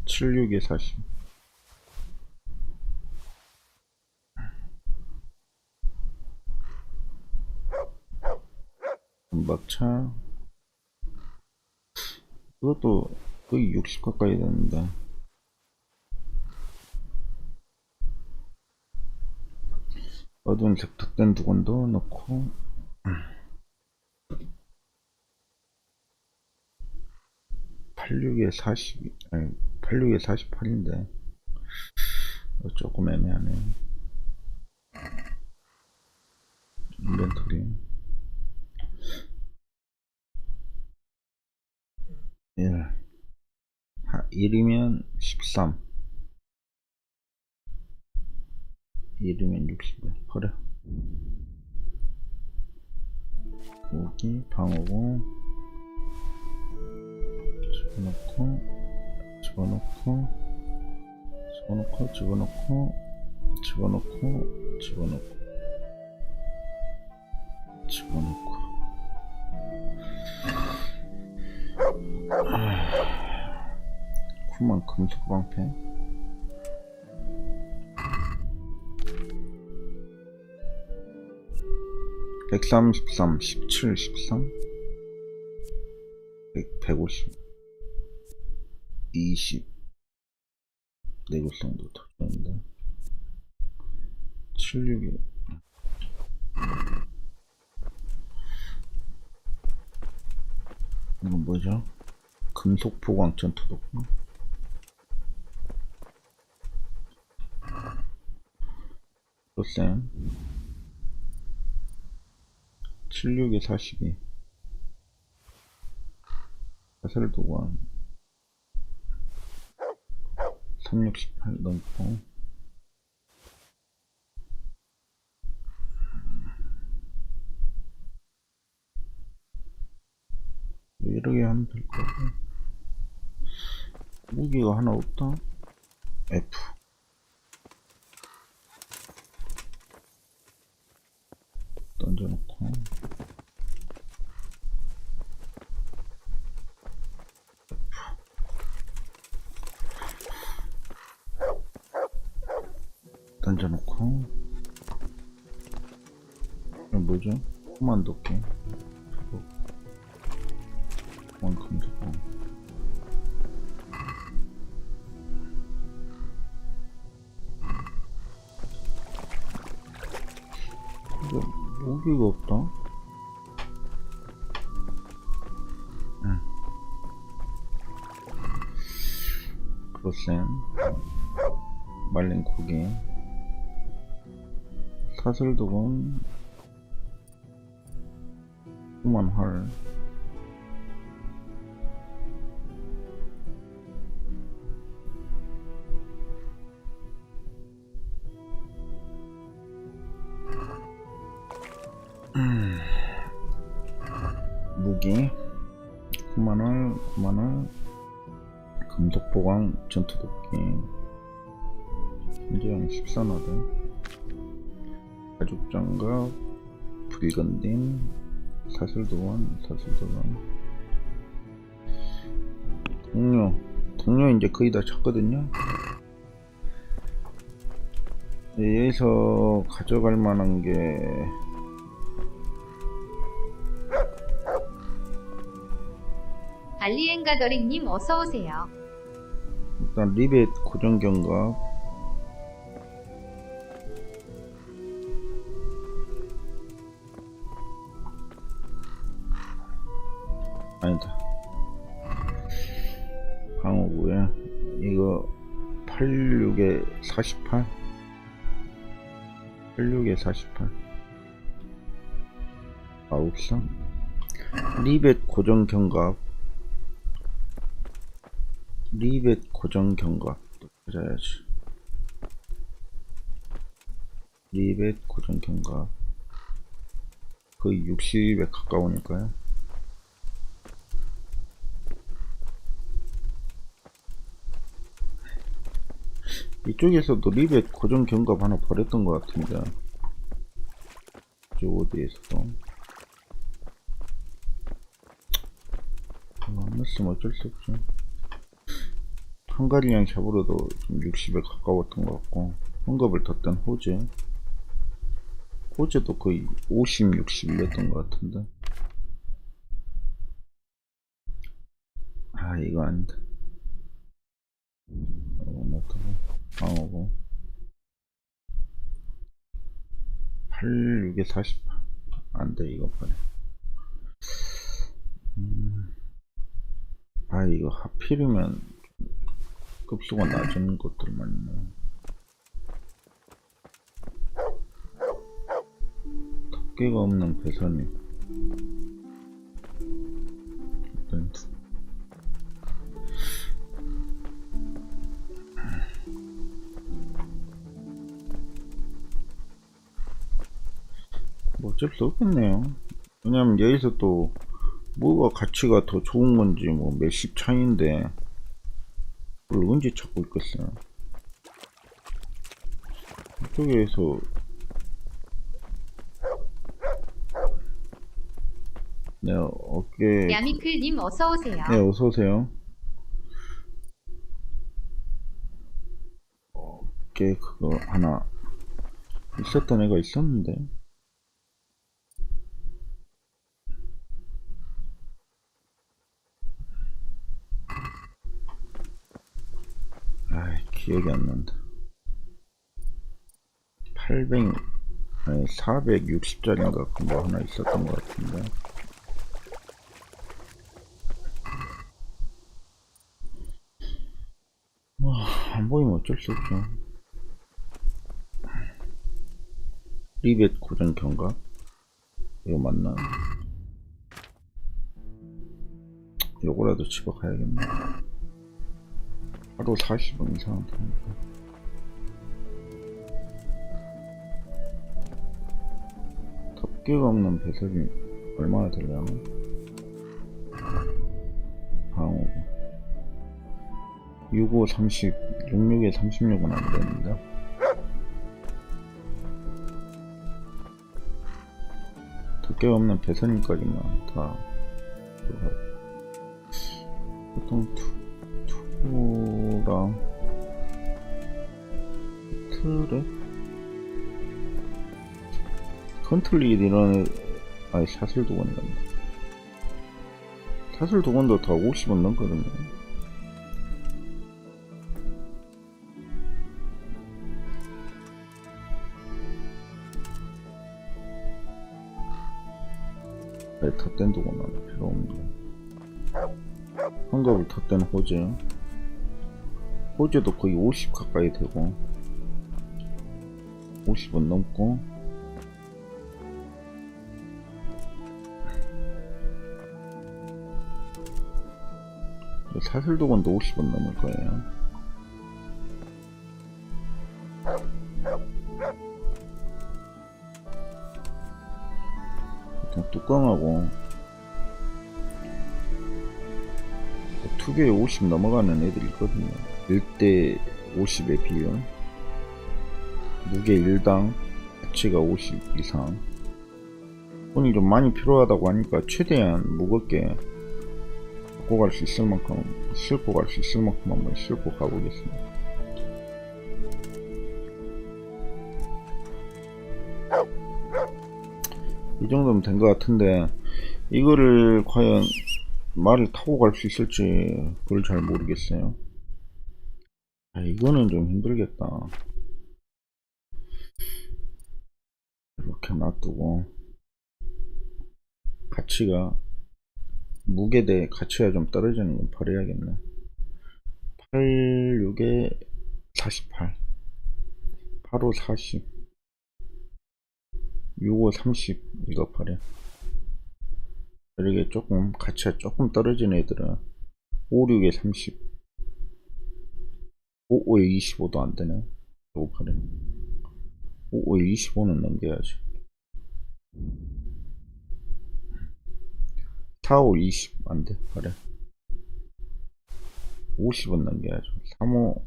Speaker 1: 76에 40 은박차 이것도 거의 60 가까이 되는데 어두운색 덧댄 두건도 넣고 86에 40 아니 86에 48인데 조금 애매하네. 인벤토리 1이면 13 1이면 60 그래. 여기 방어구 집어넣고 집어넣고 집어넣고 집어넣고 집어넣고 집어넣고 집어넣고 쿠만 금속 방패 133 17 13 150 20 내구성도 더 좋은데 76이 이건 뭐죠? 금속 보강 전투독군 로센 76에 42 사설도관 368 넘고 이렇게 하면 될 거고 무기가 하나 없다. F 던져놓고 던져놓고 이거 뭐죠? 코만도끼 그만큼 되고 이거 무기가 없다. 응. 크로센 말린 고기 사슬도건 후만 활 무기 9만원 금속보강 전투도끼 현재형 14나드 가죽장갑 불건딘 사슬도원 동료 이제 거의 다 찼거든요. 여기서 가져갈 만한 게
Speaker 2: 알리엔가더링님 어서오세요.
Speaker 1: 일단 리벳 고정경갑 아니다 방어구에 이거 86에 48 86에 48 아홉상 리벳 고정경갑 리벳 고정경갑 찾아야지. 리벳 고정경갑 거의 60에 가까우니까요. 이쪽에서도 리벳 고정경갑 하나 버렸던 것 같은데 저 어디에서도 안 넣었으면 어쩔 수 없죠. 헝가리랑 샵으로도 좀 60에 가까웠던 것 같고 헝갑을 덧댄 호제도 거의 50, 60이었던 것 같은데 아 이거 아니다. 이거 놔두고 방어고 8, 6에 48. 안돼, 이거 버려. 아, 이거 하필이면 급수가 낮은 것들만 있네. 덮개가 없는 배선이. 일단 뭐 어쩔 수 없겠네요. 왜냐면 여기서 또 뭐가 가치가 더 좋은 건지 뭐 몇십 차이인데 그걸 언제 찾고 있겠어요. 이쪽에서 네, 어깨.
Speaker 2: 야미클님 어서오세요.
Speaker 1: 네, 어서오세요. 어깨 그거 하나 있었던 애가 있었는데. 아이, 기억이 안 난다. 800, 아니 460짜리인가 뭐 하나 있었던 것 같은데. 와, 안 보이면 어쩔 수 없죠. 리벳 고정 경과 이거 맞나? 요거라도 집어가야겠네. 하루 40원 이상 되니까. 덮개가 없는 배설이 얼마나 되려나? 방어구 65, 30, 66에 36은 안 되는데. 덮개가 없는 배선까지만 다 보통 투랑 틀에 컨트리 이런 아니 샷을 두건이란다. 샷을 두건도 다 50원 넘거든요. 덧댄 두건은 필요 없는데. 한갑을 덧댄 호재도 거의 50 가까이 되고 50원 넘고. 사슬도건도 50원 넘을 거예요. 보통 뚜껑하고 두 개에 50 넘어가는 애들이 있거든요. 1대 50의 비율, 무게 1당 가치가 50 이상. 돈이 좀 많이 필요하다고 하니까 최대한 무겁게 갖고 갈 수 있을 만큼, 싣고 갈 수 있을 만큼 한번 싣고 가보겠습니다. 이 정도면 된 것 같은데, 이거를 과연 말을 타고 갈 수 있을지 그걸 잘 모르겠어요. 아, 이거는 좀 힘들겠다. 이렇게 놔두고 가치가 무게 대 가치가 좀 떨어지는 건 버려야겠네. 8, 6에 48, 8, 5, 40, 6, 5, 30 이거 버려. 이렇게 조금 가치가 조금 떨어지는 애들은 5, 6에 30, 5, 5에 25도 안 되네. 이거 버려. 5, 5에 25는 넘겨야지. 4, 5, 20 안 돼. 버려. 50은 넘겨야죠. 3, 5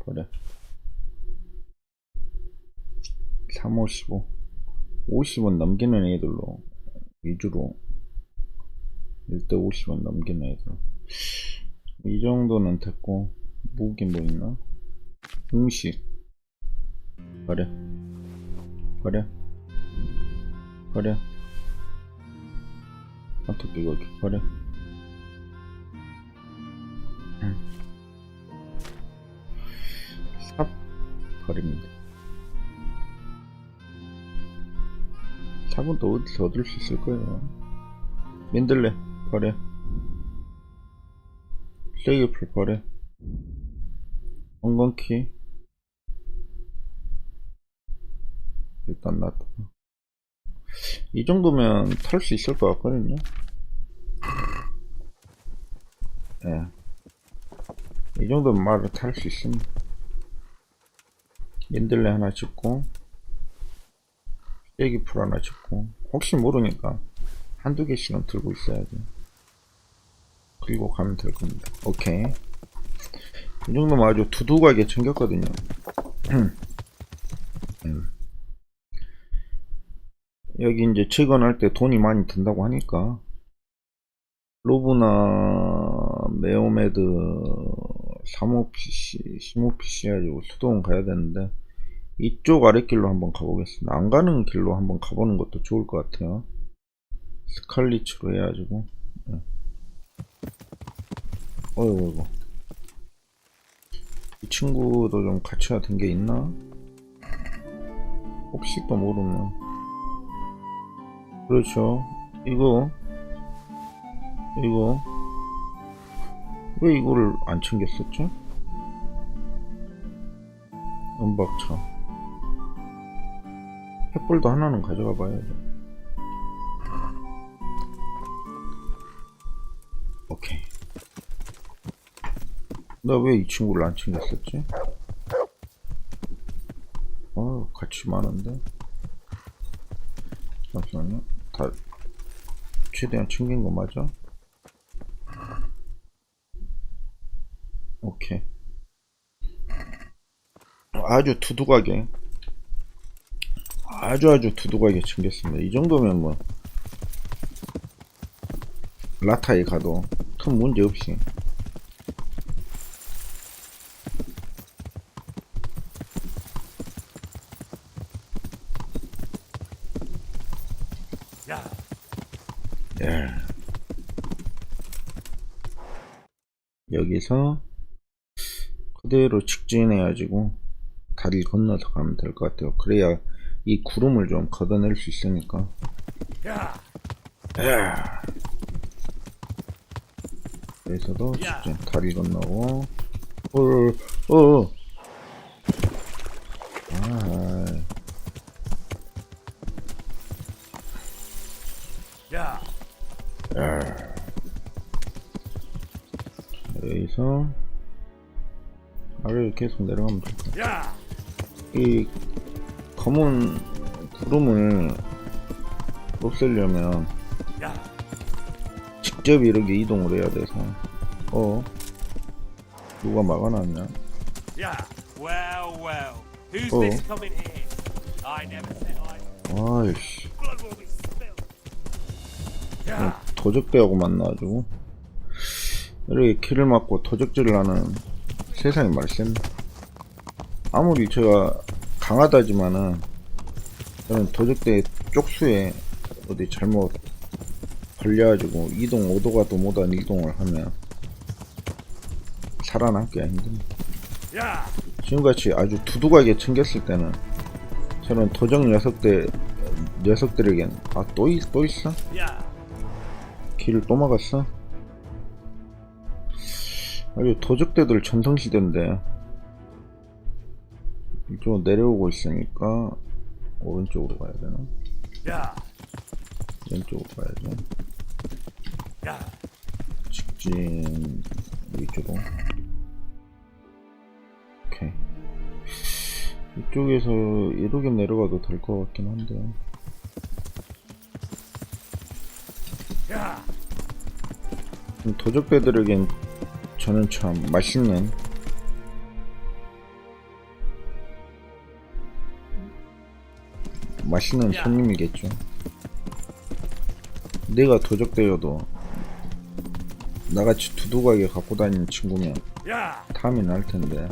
Speaker 1: 버려. 3, 5, 15 50은 넘기는 애들로 위주로 1대 50은 넘기는 애들. 이 정도는 됐고, 무기 뭐 있나? 음식 버려. 버려. 버려. 어떻게 이거 이렇게 버려. 삽 버립니다. 자본도 어디서 얻을 수 있을 거예요. 민들레 버려. 세이프를 버려. 엉겅키 일단 놔둬. 이 정도면 탈 수 있을 것 같거든요. 예. 이 정도면 말을 탈 수 있습니다. 민들레 하나 짓고, 세기풀 하나 짓고, 혹시 모르니까 한두 개씩은 들고 있어야지. 그리고 가면 될 겁니다. 오케이. 이 정도면 아주 두둑하게 챙겼거든요. 여기 이제 재건할 때 돈이 많이 든다고 하니까 로브나 메오메드 3호PC, 10호PC 해가지고 수도원 가야 되는데 이쪽 아랫길로 한번 가보겠습니다. 안 가는 길로 한번 가보는 것도 좋을 것 같아요. 스칼리츠로 해가지고. 어이구, 이 친구도 좀 갖춰야 된 게 있나? 혹시 또 모르면. 그렇죠. 이거 왜 이거를 안 챙겼었죠? 은박차. 횃불도 하나는 가져가 봐야죠. 오케이. 나 왜 이 친구를 안 챙겼었지? 같이 많은데. 잠시만요. 다 최대한 챙긴 거 맞아? 오케이. 아주 두둑하게 아주 두둑하게 챙겼습니다. 이 정도면 뭐 라타에 가도 큰 문제 없이. 예. 여기서 그대로 직진해가지고 다리를 건너서 가면 될 것 같아요. 그래야 이 구름을 좀 걷어낼 수 있으니까. 여기서도 직진 다리 건너고. 여기서 아래로 계속 내려가면 될까. 이 검은 구름을 없애려면 직접 이렇게 이동을 해야 돼서. 누가 막아놨냐? 아이씨, 도적대하고 만나가지고 이렇게 길을 막고 도적질을 하는 세상이 말씀. 아무리 제가 강하다지만은 저는 도적대 쪽수에 어디 잘못 걸려가지고 이동 5도가도 못한 이동을 하면 살아남기가 힘듭니다. 지금같이 아주 두둑하게 챙겼을 때는 저는 도적 녀석들에겐 또 있어? 길을 또 막았어? 아주 도적대들 전성시대인데 이쪽으로 내려오고 있으니까 오른쪽으로 가야 되나? 왼쪽으로 가야죠. 직진 위쪽으로. 오케이. 이쪽에서 이렇게 내려가도 될 것 같긴 한데. 도적배들에겐 저는 참 맛있는 손님이겠죠. 내가 도적대여도 나같이 두둑하게 갖고 다니는 친구면 탐이 날 텐데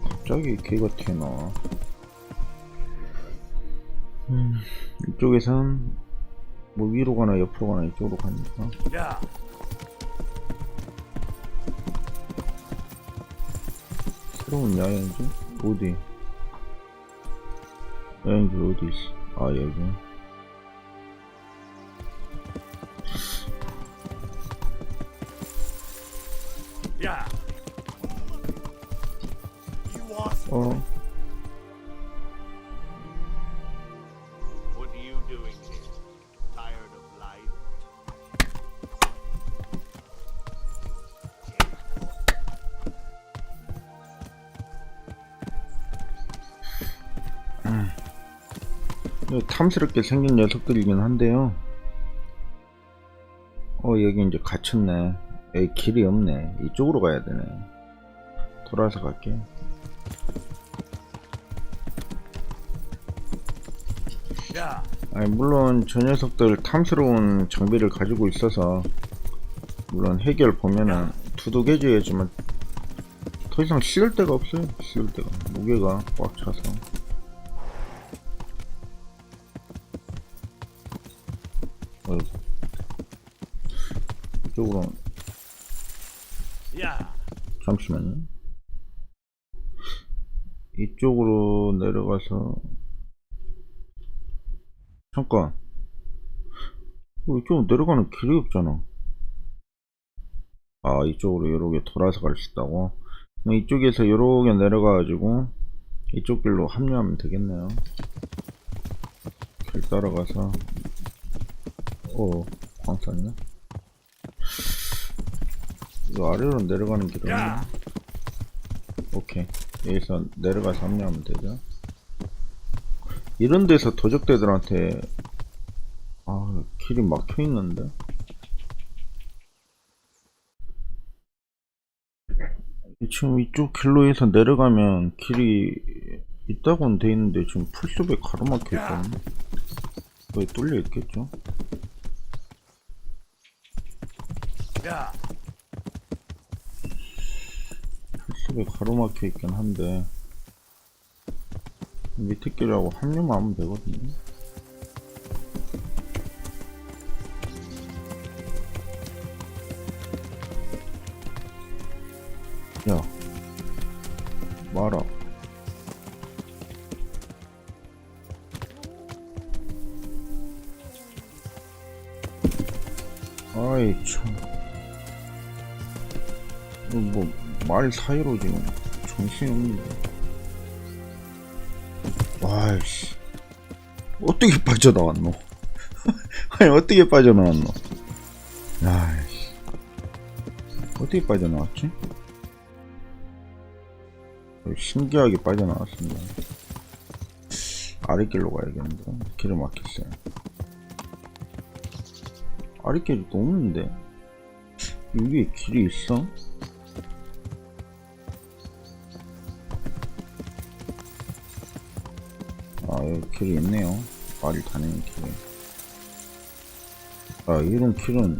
Speaker 1: 갑자기 개가 튀어나와. 이쪽에선 뭐 위로 가나 옆으로 가나 이쪽으로 가니까. 새로운 야영지? 어디? 여행지 어디 있어? 아, 여기.
Speaker 6: Yeah. You awesome.
Speaker 1: 어,
Speaker 6: What are you doing here? Tired of life?
Speaker 1: 탐스럽게 생긴 녀석들이긴 한데요. 여기 이제 갇혔네. 여기 길이 없네. 이쪽으로 가야 되네. 돌아서 갈게.
Speaker 6: Yeah.
Speaker 1: 아니, 물론 저 녀석들 탐스러운 장비를 가지고 있어서 물론 해결 보면은 두둑해져야지만 더 이상 씌울 데가 없어요. 씌울 데가 무게가 꽉 차서. 이쪽으로
Speaker 6: Yeah.
Speaker 1: 잠시만요. 이쪽으로 내려가서 잠깐. 이쪽으로 내려가는 길이 없잖아. 아, 이쪽으로 요렇게 돌아서 갈 수 있다고? 그럼 이쪽에서 요렇게 내려가가지고 이쪽 길로 합류하면 되겠네요. 길 따라가서 광산이야? 이거 아래로 내려가는 길은
Speaker 6: Yeah.
Speaker 1: 오케이. 여기서 내려가서 합류하면 되죠. 이런 데서 도적대들한테 길이 막혀 있는데. 지금 이쪽 길로 해서 내려가면 길이 있다고는 돼 있는데 지금 풀숲에 가로막혀 있거든요. 거기 뚫려 있겠죠?
Speaker 6: Yeah.
Speaker 1: 풀숲에 가로막혀 있긴 한데 밑에 길하고 합류만 하면 되거든요. 야, 마라. 아이 참. 뭐 말 사이로 지금 정신이 없는데. 와이씨, 어떻게 빠져나왔노? 아니 어떻게 빠져나왔노? 아이씨, 어떻게 빠져나왔지? 신기하게 빠져나왔습니다. 아랫길로 가야겠는데 길을 막혔어요. 아랫길이 또 없는데 여기에 길이 있어? 여기 길이 있네요. 말이 다니는 길에. 이런 길은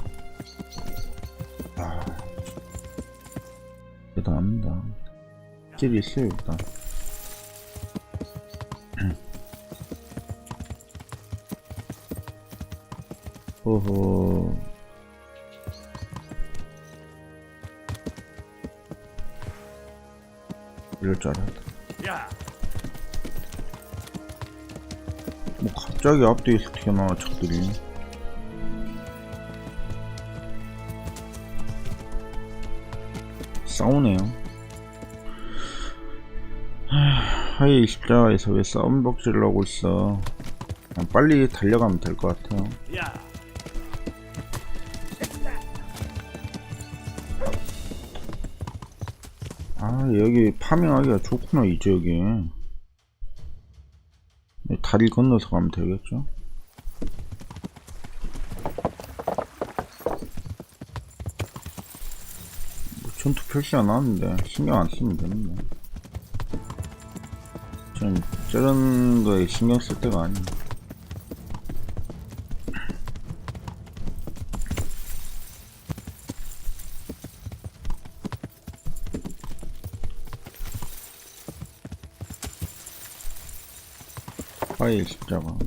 Speaker 1: 대단합니다. 길이 있어요 일단. 어허. 이럴 줄 알았다.
Speaker 6: Yeah.
Speaker 1: 뭐 갑자기 앞뒤에서 튀어나와 적들이. 싸우네요. 하이 십자가에서 왜 싸움 벅질을 하고 있어. 그냥 빨리 달려가면 될 것 같아요.
Speaker 6: Yeah.
Speaker 1: 여기 파밍하기가 좋구나. 이 지역이 다리 건너서 가면 되겠죠. 전투 표시가 나왔는데 신경 안 쓰면 되는데. 전 저런 거에 신경 쓸 때가 아니에요. 파일 십자가.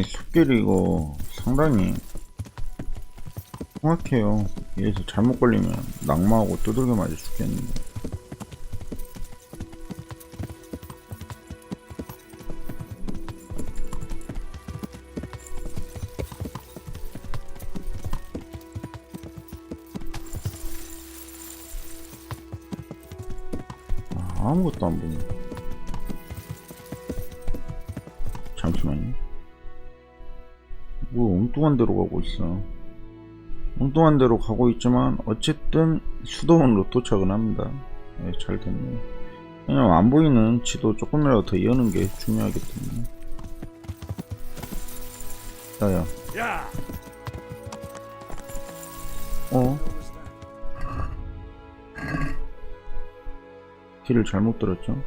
Speaker 1: 숲길이 이거 상당히 정확해요. 여기서 잘못 걸리면 낙마하고 두들겨 맞아 죽겠는데. 아무것도 안 보네. 잠시만요. 뭐 엉뚱한 데로 가고 있어. 엉뚱한 데로 가고 있지만 어쨌든 수도원으로 도착은 합니다. 네, 잘 됐네요. 왜냐면 안 보이는 지도 조금이라도 더 여는 게 중요하기 때문에. 야야.
Speaker 6: Yeah.
Speaker 1: 길을 잘못 들었죠?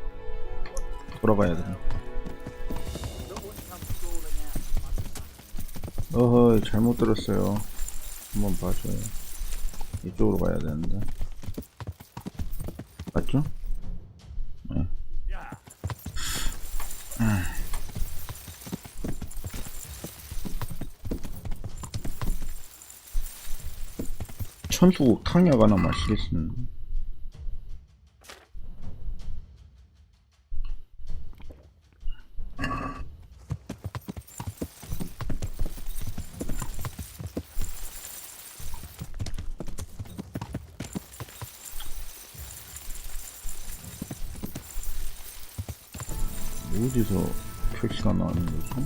Speaker 1: 돌아가야 돼. 어허, 잘못 들었어요. 한번 봐줘요. 이쪽으로 가야 되는데. 맞죠? 네. 천수국 탕약 하나 마시겠습니다. 어디서 표시가 나오는 거죠?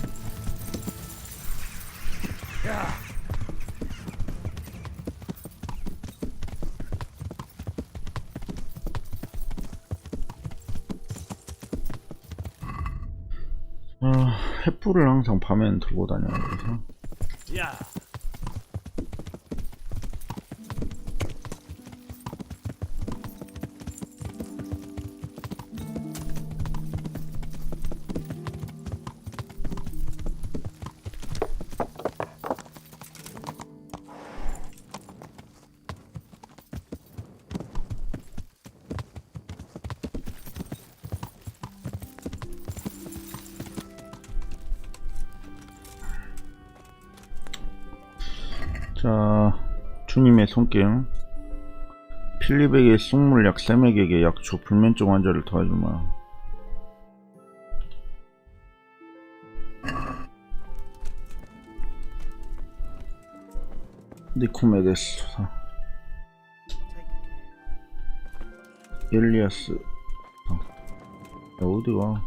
Speaker 1: 횃불을 항상 밤에는 들고 다녀야 돼서.
Speaker 6: Yeah.
Speaker 1: 자, 주님의 손길. 필립에게 쑥물약, 세맥에게 약초, 불면증 환자를 도와주마. 니코메데스 조사. 엘리아스. 야, 어디가?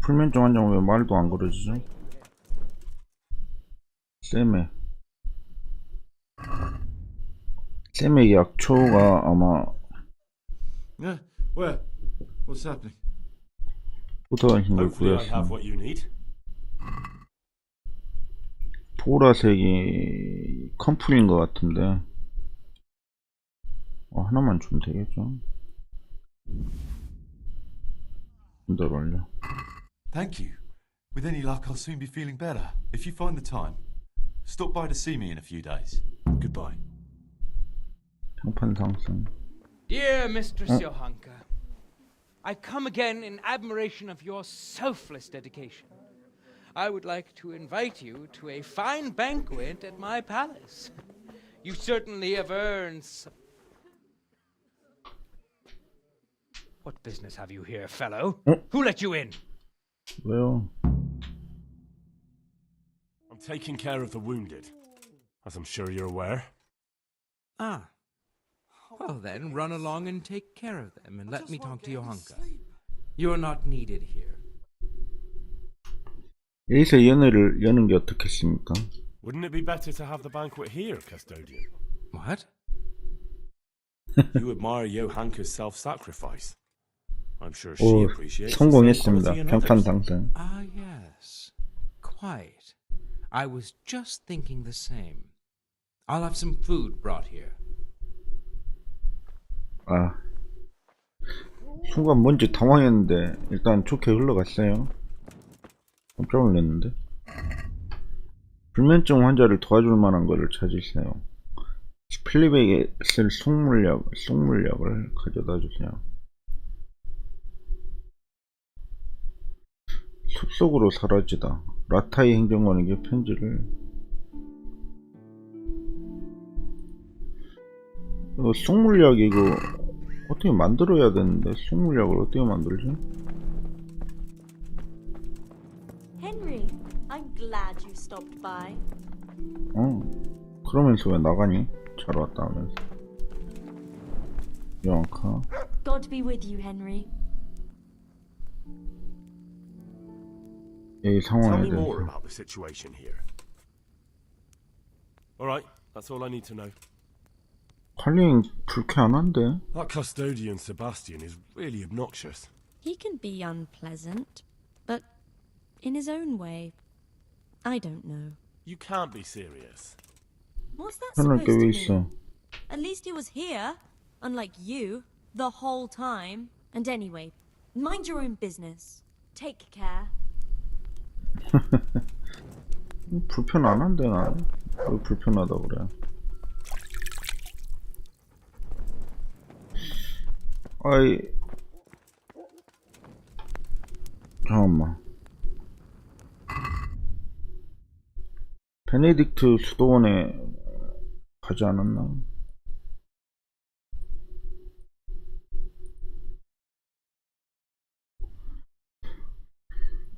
Speaker 1: 풀면증 환자는 왜 말도 안 걸어지죠? 쌤의 약초가 아마
Speaker 4: Yeah, where? What's happening?
Speaker 1: 포도하신 걸
Speaker 4: Hopefully I have
Speaker 1: 구했습니다.
Speaker 4: what you need.
Speaker 1: 보라색이 컴플인 것 같은데 하나만 주면 되겠죠? 좀 더 올려.
Speaker 7: Thank you. With any luck, I'll soon be feeling better. If you find the time, stop by to see me in a few days. Goodbye.
Speaker 1: 평판 상승.
Speaker 8: Dear Mistress Johanka, I come again in admiration of your selfless dedication. I would like to invite you to a fine banquet at my palace. You certainly have earned some... What business have you here, fellow? Who let you in?
Speaker 1: 왜요?
Speaker 4: I'm taking care of the wounded, as I'm sure you're aware.
Speaker 8: Ah. Well then, run along and take care of them, and let me talk to Johanka. You're not needed here.
Speaker 1: 여기서 연회를 여는 게 어떻겠습니까?
Speaker 4: Wouldn't it be better to have the banquet here, custodian?
Speaker 8: What?
Speaker 4: You admire Johanka's self-sacrifice. I'm sure she
Speaker 1: 오,
Speaker 4: appreciates
Speaker 1: 성공했습니다.
Speaker 4: the same quality in
Speaker 1: 평판
Speaker 4: others.
Speaker 1: 상승.
Speaker 8: Ah, yes. Quite. I was just thinking the same. I'll have some food brought here.
Speaker 1: 순간 뭔지 당황했는데 일단 좋게 흘러갔어요. 깜짝 놀랐는데. 불면증 환자를 도와줄 만한 거를 찾으세요. 필립에게 쓸 쑥물약을 가져다 주세요. 숲속으로 사라지다. 라타이 행정관에게 편지를. 이거 쑥물약 이거 어떻게 만들어야 되는데 쑥물약을 어떻게 만들지?
Speaker 9: Henry, I'm glad glad you stopped by.
Speaker 1: 그러면서 왜 나가니? 잘 왔다 하면서. 요한카.
Speaker 9: God be with you, Henry.
Speaker 1: 이
Speaker 4: Tell
Speaker 1: 상황에
Speaker 4: me more
Speaker 1: 대해서.
Speaker 4: about the situation here. All right, that's all I need to know.
Speaker 1: 관리인 불쾌한데?
Speaker 4: That custodian Sebastian is really obnoxious.
Speaker 9: He can be unpleasant, but in his own way. I don't know.
Speaker 4: You can't be serious.
Speaker 9: What's that
Speaker 1: 편할
Speaker 9: supposed
Speaker 1: 게
Speaker 9: to
Speaker 1: 왜
Speaker 9: mean?
Speaker 1: 있어?
Speaker 9: At least he was here, unlike you, the whole time. And anyway, mind your own business. Take care.
Speaker 1: 불편 안 한데 나. 왜 불편하다 그래? 아이, 잠깐만. 베네딕트 수도원에 가지 않았나?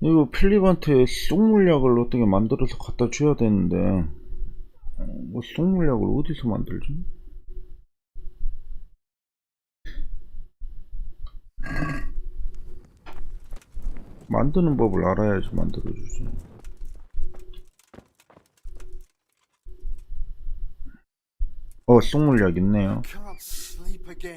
Speaker 1: 이거 필립한테 쏙물약을 어떻게 만들어서 갖다 줘야 되는데, 뭐 쏙물약을 어디서 만들지? 만드는 법을 알아야지 만들어주지. 쏙물약 있네요.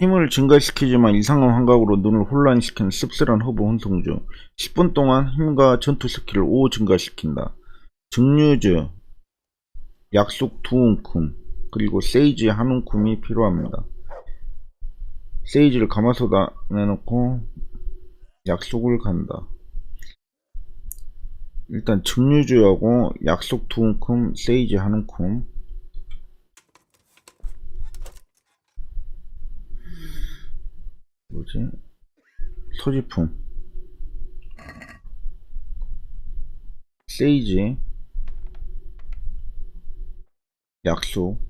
Speaker 1: 힘을 증가시키지만 이상한 환각으로 눈을 혼란시키는 씁쓸한 허브 혼성주. 10분 동안 힘과 전투 스킬을 5 증가시킨다. 증류주, 약속 2움큼, 그리고 세이지 1움큼이 필요합니다. 세이지를 가마솥에 내놓고 약속을 간다. 일단 증류주하고 약속 2움큼, 세이지 1움큼. 뭐지? 소지품, 세이지, 약속,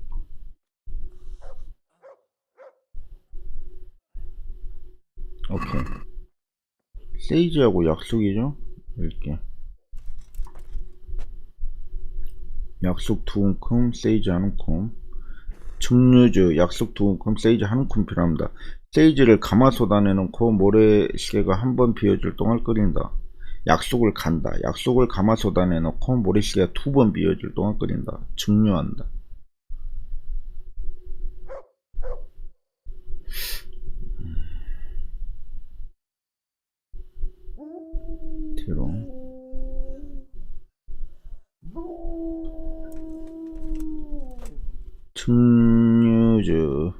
Speaker 1: 오케이. 세이지하고 약속이죠? 이렇게 약속 2움큼, 세이지 1움큼. 증류주, 약속 2움큼, 세이지 1움큼 필요합니다. 세이지를 가마솥 안에 넣고 모래시계가 한 번 비워질 동안 끓인다. 약속을 간다. 약속을 가마솥 안에 넣고 모래시계가 2번 비워질 동안 끓인다. 증류한다. 뒤로 증류주,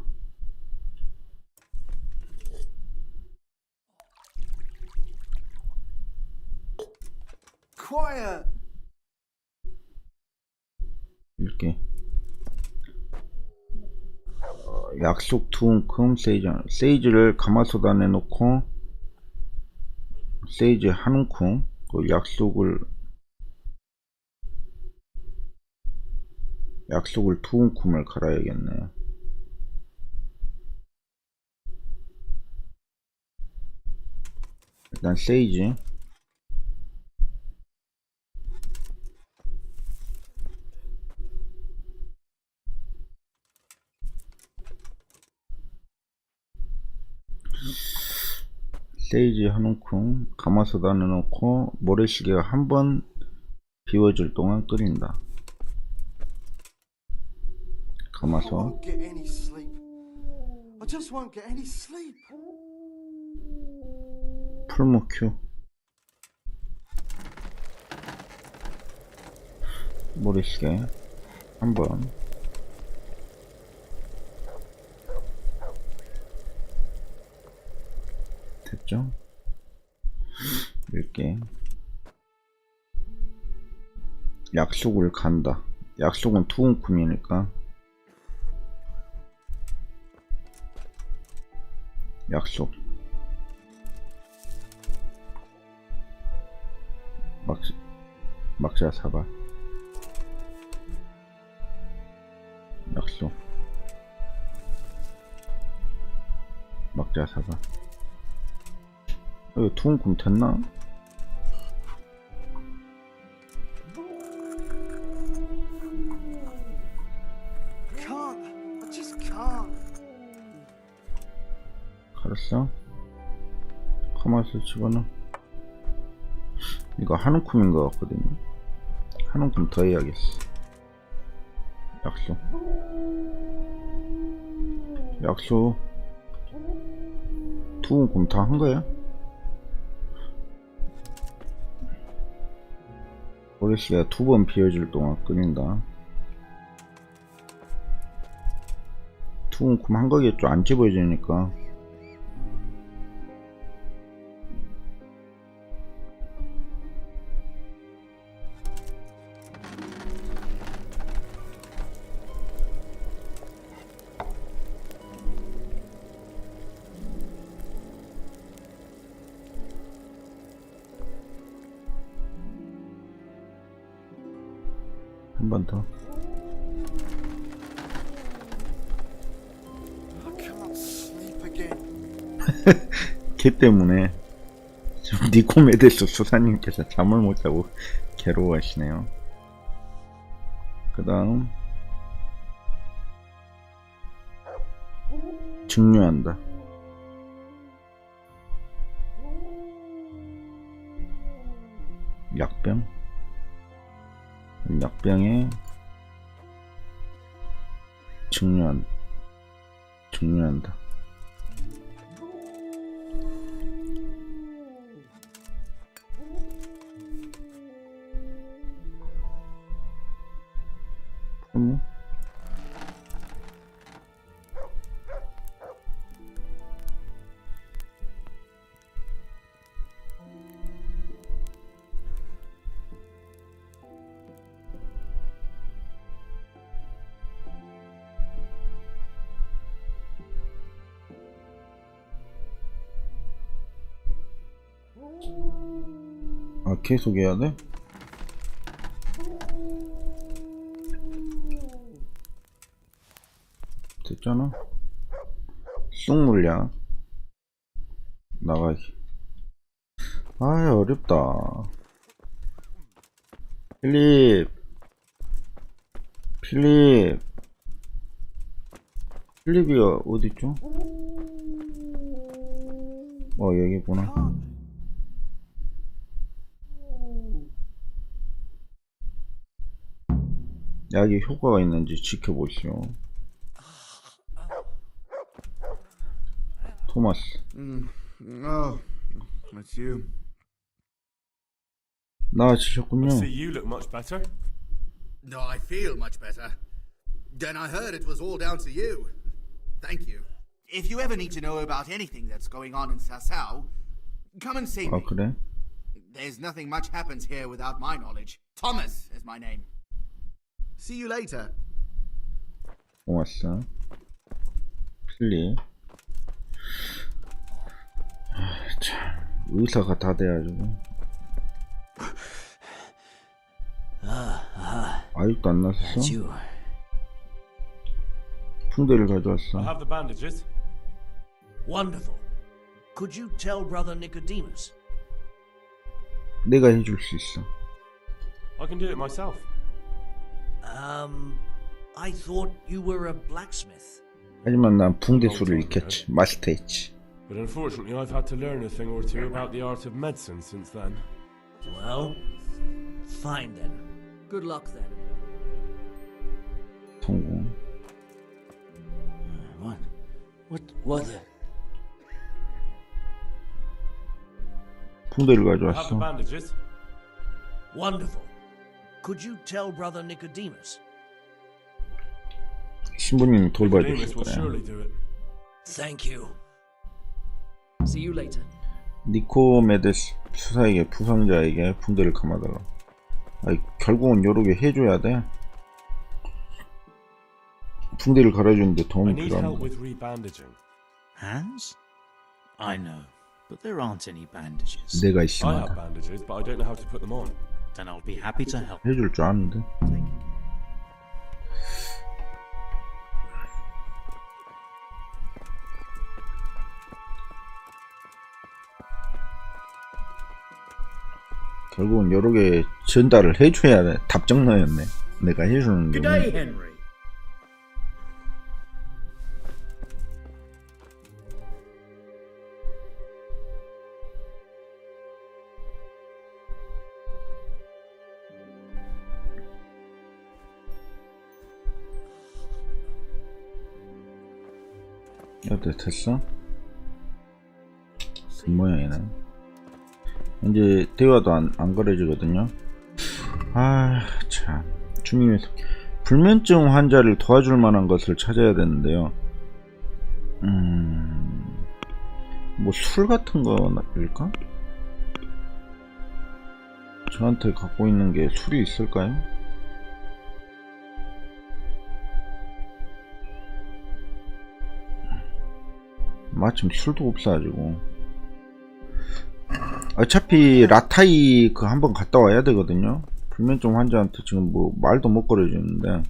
Speaker 6: Quiet.
Speaker 1: 이렇게 약속 2움큼, 세이지를 가마솥 안에 넣고 세이지 1움큼, 그 약속을 2움큼을 갈아야겠네요. 일단 세이지, 세이지 1움큼 가마솥 안에 넣고 모래시계가 한 번 비워질 동안 끓인다.
Speaker 6: I
Speaker 1: 가마솥,
Speaker 6: won't get any sleep. I just won't get any sleep.
Speaker 1: 풀무 큐, 모래시계 한 번, 됐죠? 이렇게 약속을 간다. 약속은 2움큼이니까 약속, 막자 사발, 약속, 막자 사발. 이거 2움큼 됐나? 알았어. 가만있어. 집어넣어. 이거 한 움큼인 것 같거든요. 한 움큼 더 해야겠어. 약속. 약속. 두 움큼 다 한 거야? 오레시가 두 번 비워질 동안 끓인다. 두 움큼 한 거겠죠. 안 집어지니까. 한 번 더.
Speaker 6: I can't sleep again.
Speaker 1: 걔 때문에 지금 니코메데스 수사님께서 잠을 못 자고 괴로워하시네요. 그 다음 증류한다. 약병. 약병에 증류한다. 아, 계속 해야 돼? 됐잖아. 쑥 물량 나가기. 아, 어렵다. 필립이가 어딨죠? 여기구나. 약이 효과가 있는지 지켜보시오. 토마스.
Speaker 6: Oh, that's you.
Speaker 1: 나아지셨군요.
Speaker 4: See, you look much better.
Speaker 10: No, I feel much better. Then I heard it was all down to you. Thank you. If you ever need to know about anything that's going on in Sasau, come and see me.
Speaker 1: 아, 그래?
Speaker 10: There's nothing much happens here without my knowledge. Thomas is my name. See you later.
Speaker 1: 토마스. 필립. 참, 의사가 다 돼가지고. 아직도 안 났었어? 붕대를 가져왔어.
Speaker 4: I have the bandages.
Speaker 11: Wonderful. Could you tell Brother Nicodemus?
Speaker 1: 내가 해줄 수 있어.
Speaker 4: I can do it myself.
Speaker 11: I thought you were a blacksmith.
Speaker 1: 하지만 난 붕대술을 익혔지. 마스터했지.
Speaker 4: But unfortunately, I've had to learn a thing or two about the art of medicine since then.
Speaker 11: Well, fine then. Good luck then.
Speaker 1: 성공.
Speaker 11: What?
Speaker 1: 붕대를
Speaker 4: I have the
Speaker 1: 가져왔어.
Speaker 4: bandages.
Speaker 11: Wonderful. Could you tell Brother Nicodemus?
Speaker 1: 신부님이 돌봐주실
Speaker 4: Nicodemus will
Speaker 1: 거야.
Speaker 4: surely do it.
Speaker 11: Thank you. See you later.
Speaker 1: 니코메데스 수사에게 부상자에게 붕대를 감아달라. 아이, 결국은 요렇게 해줘야 돼. 붕대를 갈아주는데
Speaker 4: I
Speaker 1: 도움이
Speaker 4: need help
Speaker 1: 필요한 거.
Speaker 4: with rebandaging.
Speaker 12: Hands? I know, but there aren't any bandages.
Speaker 1: 내가
Speaker 4: I have
Speaker 1: 있습니다.
Speaker 4: bandages, but I don't know how to put them on.
Speaker 12: Then I'll be happy to help.
Speaker 1: 해줄 줄 아는데. 결국은 여러 개 전달을 해줘야 돼. 답정너였네. 내가 해주는 게.
Speaker 11: Good day, Henry.
Speaker 1: 여태 됐어? 그 모양이네. 이제 대화도 안 걸어지거든요. 아, 참. 주민에서 불면증 환자를 도와줄 만한 것을 찾아야 되는데요. 뭐 술 같은 거일까? 저한테 갖고 있는 게 술이 있을까요? 마침 술도 없어가지고. 어차피 라타이 그 한번 갔다 와야 되거든요. 불면증 환자한테 지금 뭐 말도 못 걸어주는데,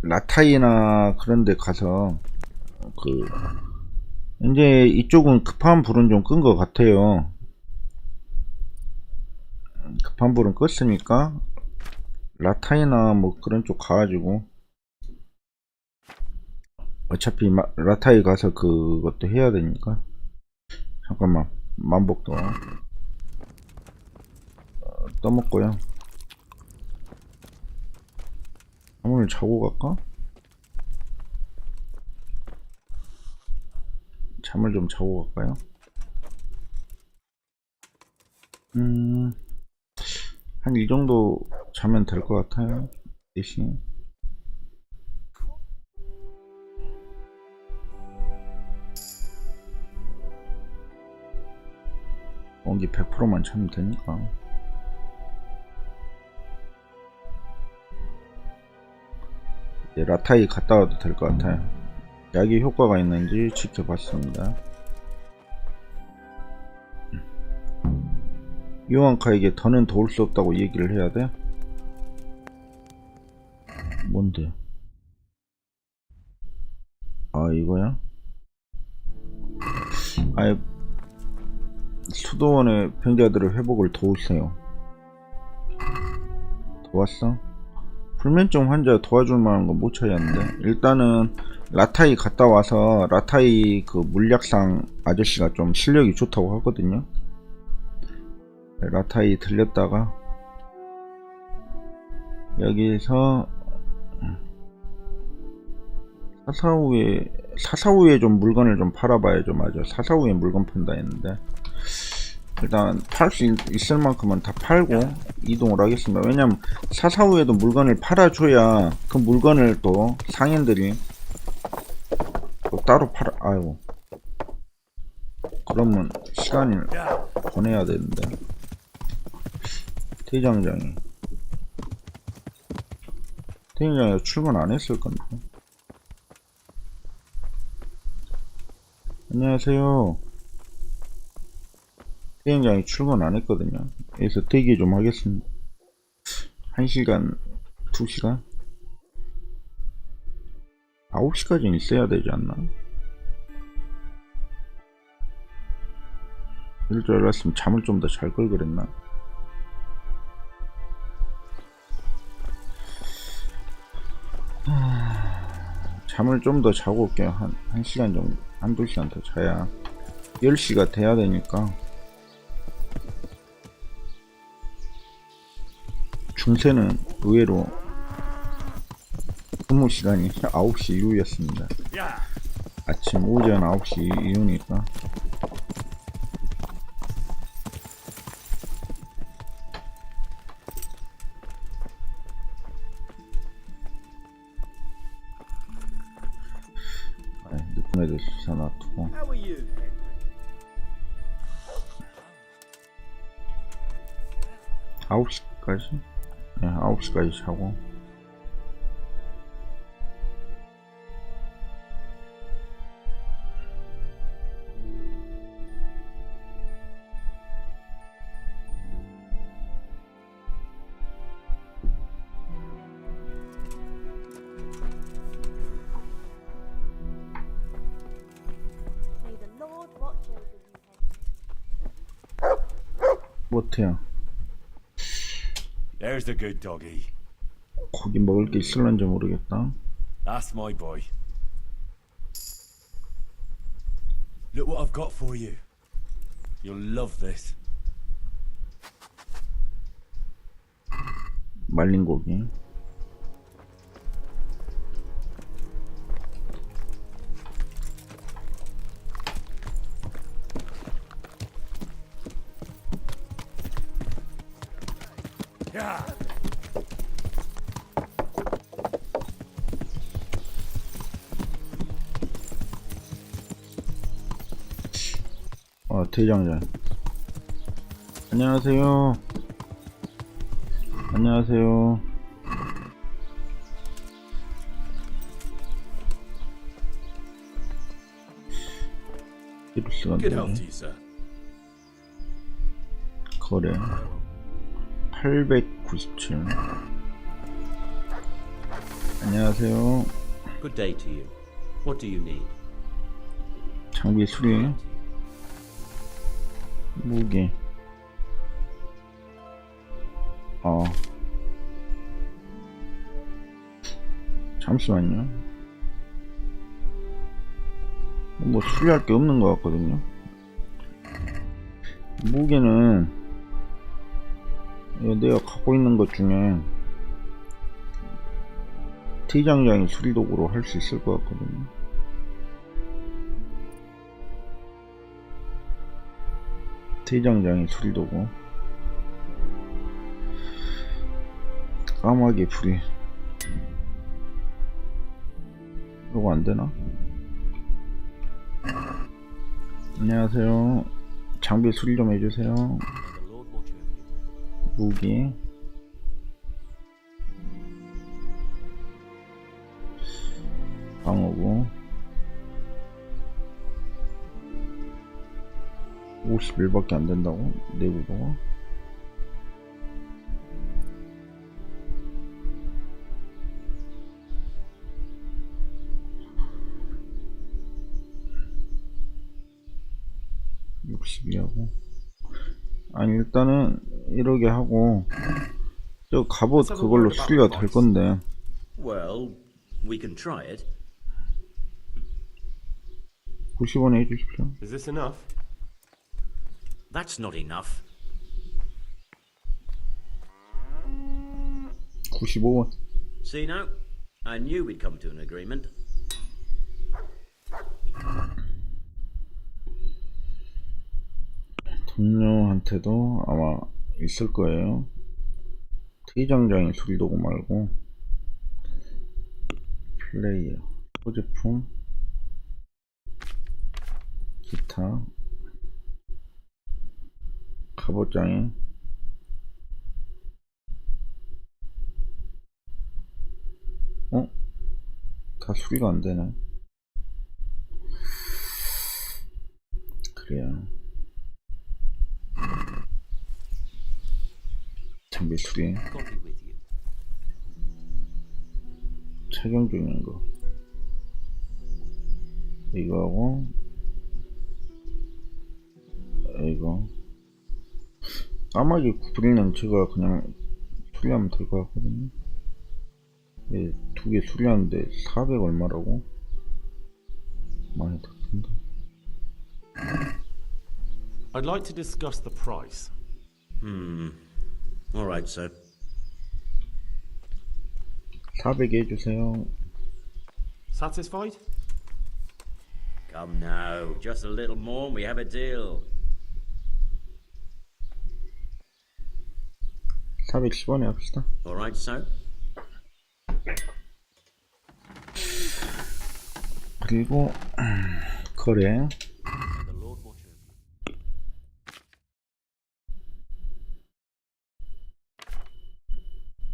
Speaker 1: 라타이나 그런 데 가서 그 이제 이쪽은 급한 불은 좀 끈 것 같아요. 급한 불은 껐으니까 라타이나 뭐 그런 쪽 가가지고, 어차피 라타이 가서 그것도 해야 되니까. 잠깐만, 만복도 떠먹고요. 오늘 자고 갈까? 잠을 좀 자고 갈까요? 한 이 정도 자면 될 것 같아요. 4시. 온기 100%만 차면 되니까. 이제 라타이 갔다 와도 될 것 같아요. 약이 효과가 있는지 지켜봤습니다. 요한카에게 더는 도울 수 없다고 얘기를 해야 돼? 뭔데? 아, 이거야? 아예 수도원의 병자들의 회복을 도우세요. 도왔어? 불면증 환자 도와줄 만한 거 못 찾았는데. 일단은 라타이 갔다 와서 라타이 그 물약상 아저씨가 좀 실력이 좋다고 하거든요. 라타이 들렸다가 여기서 사사후에 좀 물건을 좀 팔아봐야죠. 맞아, 사사후에 물건 판다 했는데, 일단 팔 수 있을 만큼은 다 팔고 이동을 하겠습니다. 왜냐면 사사후에도 물건을 팔아줘야 그 물건을 또 상인들이 또 따로 팔아. 아이고, 그러면 시간을 보내야 되는데. 대장장이 출근 안 했을 건데. 안녕하세요. 대장장이 출근 안 했거든요. 여기서 대기 좀 하겠습니다. 1시간, 2시간? 9시까지는 있어야 되지 않나? 이럴 줄 알았으면 잠을 좀 더 잘 걸 그랬나? 잠을 좀 더 자고 올게요. 한 1시간 정도, 1~2시간 더 자야 10시가 돼야 되니까. 중세는 의외로 근무 시간이 9시 이후였습니다. 아침 오전 9시 이후니까. 늦은 애들 수사 놔두고. 9시까지? 네, 9시까지 자고. 못해요.
Speaker 4: There's the good doggy.
Speaker 1: 고기 먹을 게 있을런지 모르겠다.
Speaker 4: That's my boy. Look what I've got for you. You'll love this.
Speaker 1: 말린 고기. 대장장. 안녕하세요. 안녕하세요.
Speaker 4: Good health to you, sir.
Speaker 1: 거래 897. 안녕하세요.
Speaker 11: Good day to you. What do you need?
Speaker 1: 장비 수리, 무기. 잠시만요. 뭐 수리할 게 없는 것 같거든요. 무기는 내가 갖고 있는 것 중에 T장장이 수리도구로 할 수 있을 것 같거든요. T장장이 수리도구. 까마귀 불이. 이거 안되나? 안녕하세요. 장비 수리 좀 해주세요. 무기. 방어구 51밖에 안 된다고? 내구도가? 하고. 아니 일단은 이러게 하고 저 갑옷 그걸로 수리가 될 건데.
Speaker 11: Well, we can try it.
Speaker 1: 90원에 해주십시오.
Speaker 4: Is this enough?
Speaker 11: That's not enough.
Speaker 1: 95원.
Speaker 11: See now? I knew we'd come to an agreement.
Speaker 1: 동료한테도 아마 있을 거예요. T장장이 수리도구 말고 플레이어, 소지품, 기타, 갑옷장이 다 수리가 안 되네. 그래요. 장비 수리. 착용 중인 거. 이거하고 이거. 까마귀 구부리는 제가 그냥 수리하면 될 것 같거든요. 두 개 수리하는데 400 얼마라고? 많이 든다.
Speaker 4: I'd like to discuss the price.
Speaker 11: All right, sir.
Speaker 1: 400 해주세요.
Speaker 4: Satisfied?
Speaker 11: Come now, just a little more and we have a deal.
Speaker 1: 410원에 합시다.
Speaker 11: All right, sir.
Speaker 1: 그리고 거래.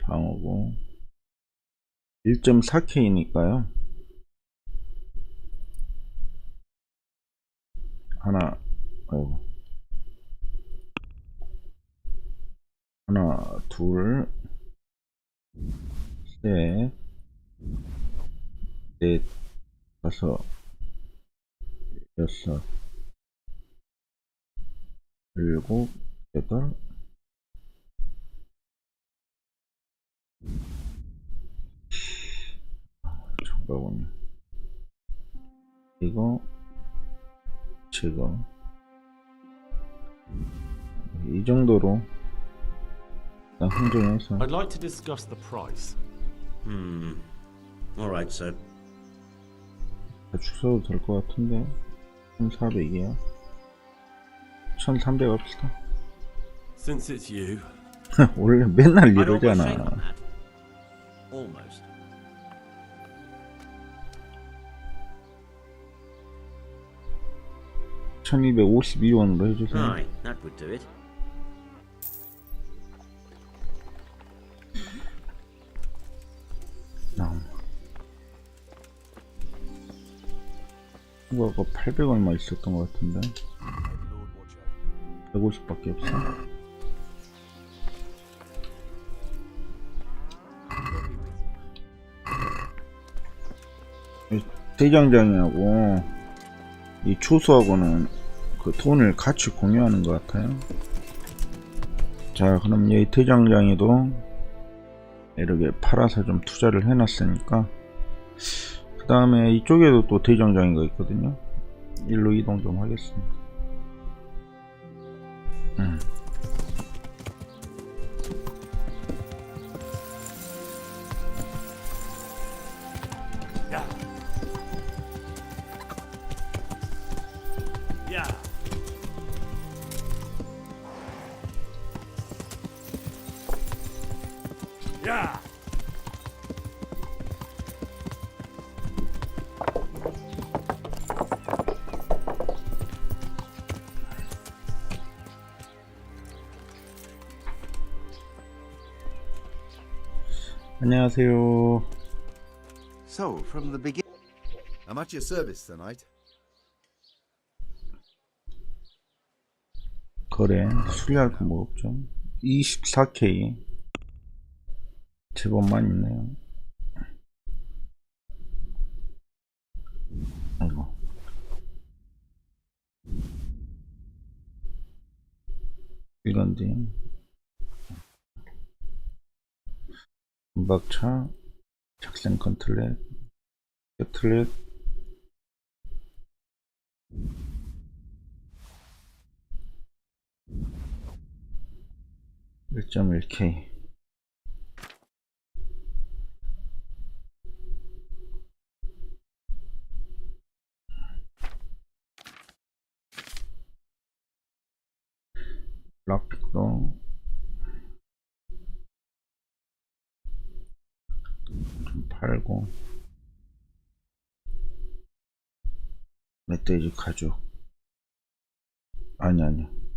Speaker 1: 방어구 1.4K니까요. 하나, 하나, 둘, 셋, 넷, 다섯, 여섯, 일곱, 여덟, 잠깐만요. 이거 제거 이 정도로 일단 흥정해서.
Speaker 4: I'd like to discuss the price.
Speaker 11: All right, sir.
Speaker 1: 주셔도 될 것 같은데 1400이야. 1300 합시다.
Speaker 4: Since it's you,
Speaker 1: 원래 맨날
Speaker 11: I'd almost shake
Speaker 1: 이러잖아.
Speaker 11: on that. Almost.
Speaker 1: 1252원으로 해주세요.
Speaker 11: Right, that would do it.
Speaker 1: 이거 800 얼마 있었던 것 같은데 150밖에 없어. 대장장이하고 이 초수하고는 그 돈을 같이 공유하는 것 같아요. 자, 그럼 이 대장장이도 이렇게 팔아서 좀 투자를 해놨으니까 그 다음에 이쪽에도 또 대장장이가 있거든요. 일로 이동 좀 하겠습니다. 안녕하세요.
Speaker 6: So, from the beginning. I'm at your service tonight.
Speaker 1: 거래 수리할 거 뭐 없죠. 24K 제법 많이 있네요. 아이고. 이건데 은박차 작생 컨틀렛 배틀렛 1.1K 락픽도 좀 팔고 멧돼지 가죽 아니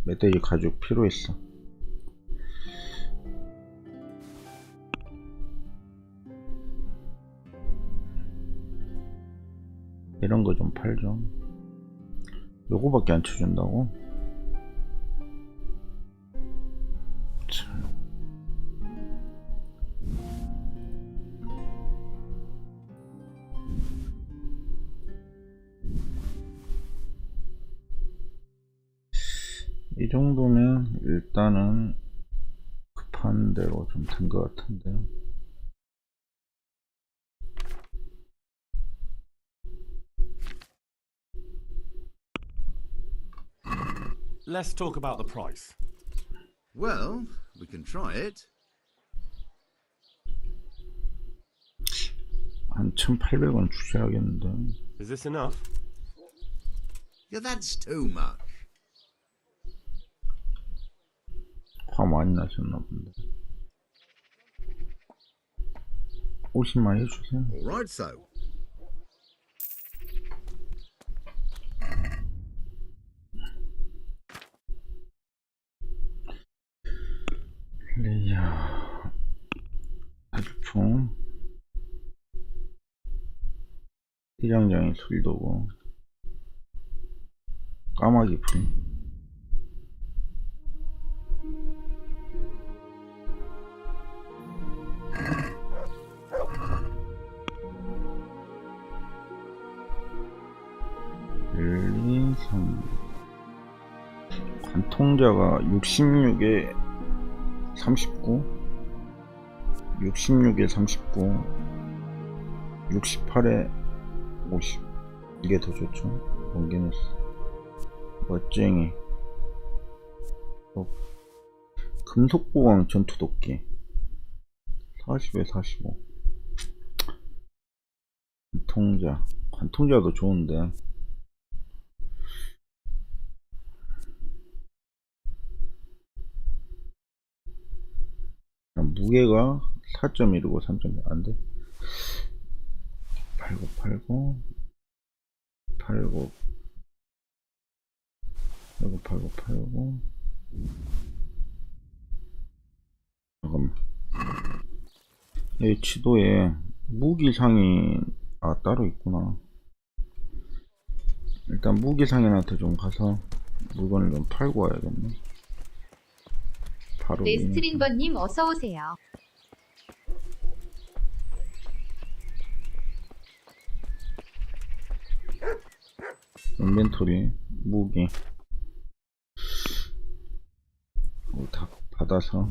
Speaker 1: 멧돼지 가죽 필요했어. 이런 거 좀 팔죠. 요거밖에 안 쳐준다고? 참. 이 정도면 일단은 급한 대로 좀 된 것 같은데요.
Speaker 4: Let's talk about the price.
Speaker 6: Well, we can try it.
Speaker 1: 한 1,800원 주셔야겠는데.
Speaker 4: Is this enough?
Speaker 6: Yeah, that's too much.
Speaker 1: 화 많이 나셨나 본데. 50만 해주세요.
Speaker 6: All right, so.
Speaker 1: 레이어 아주총 대장장이 술도고 까마귀 풀 관통자가 66에 39 66에 39 68에 50 이게 더 좋죠. 원기누스 멋쟁이 금속보강 전투도끼 40에 45 관통자도 좋은데 무게가 4.1이고 3.1 안돼. 89 89 89 89 89 89 잠깐만. 여기 지도에 무기상인 따로 있구나. 일단 무기상인한테 좀 가서 물건을 좀 팔고 와야겠네. 바로
Speaker 2: 레스트린버님 어서오세요.
Speaker 1: 인벤토리 무기 다 받아서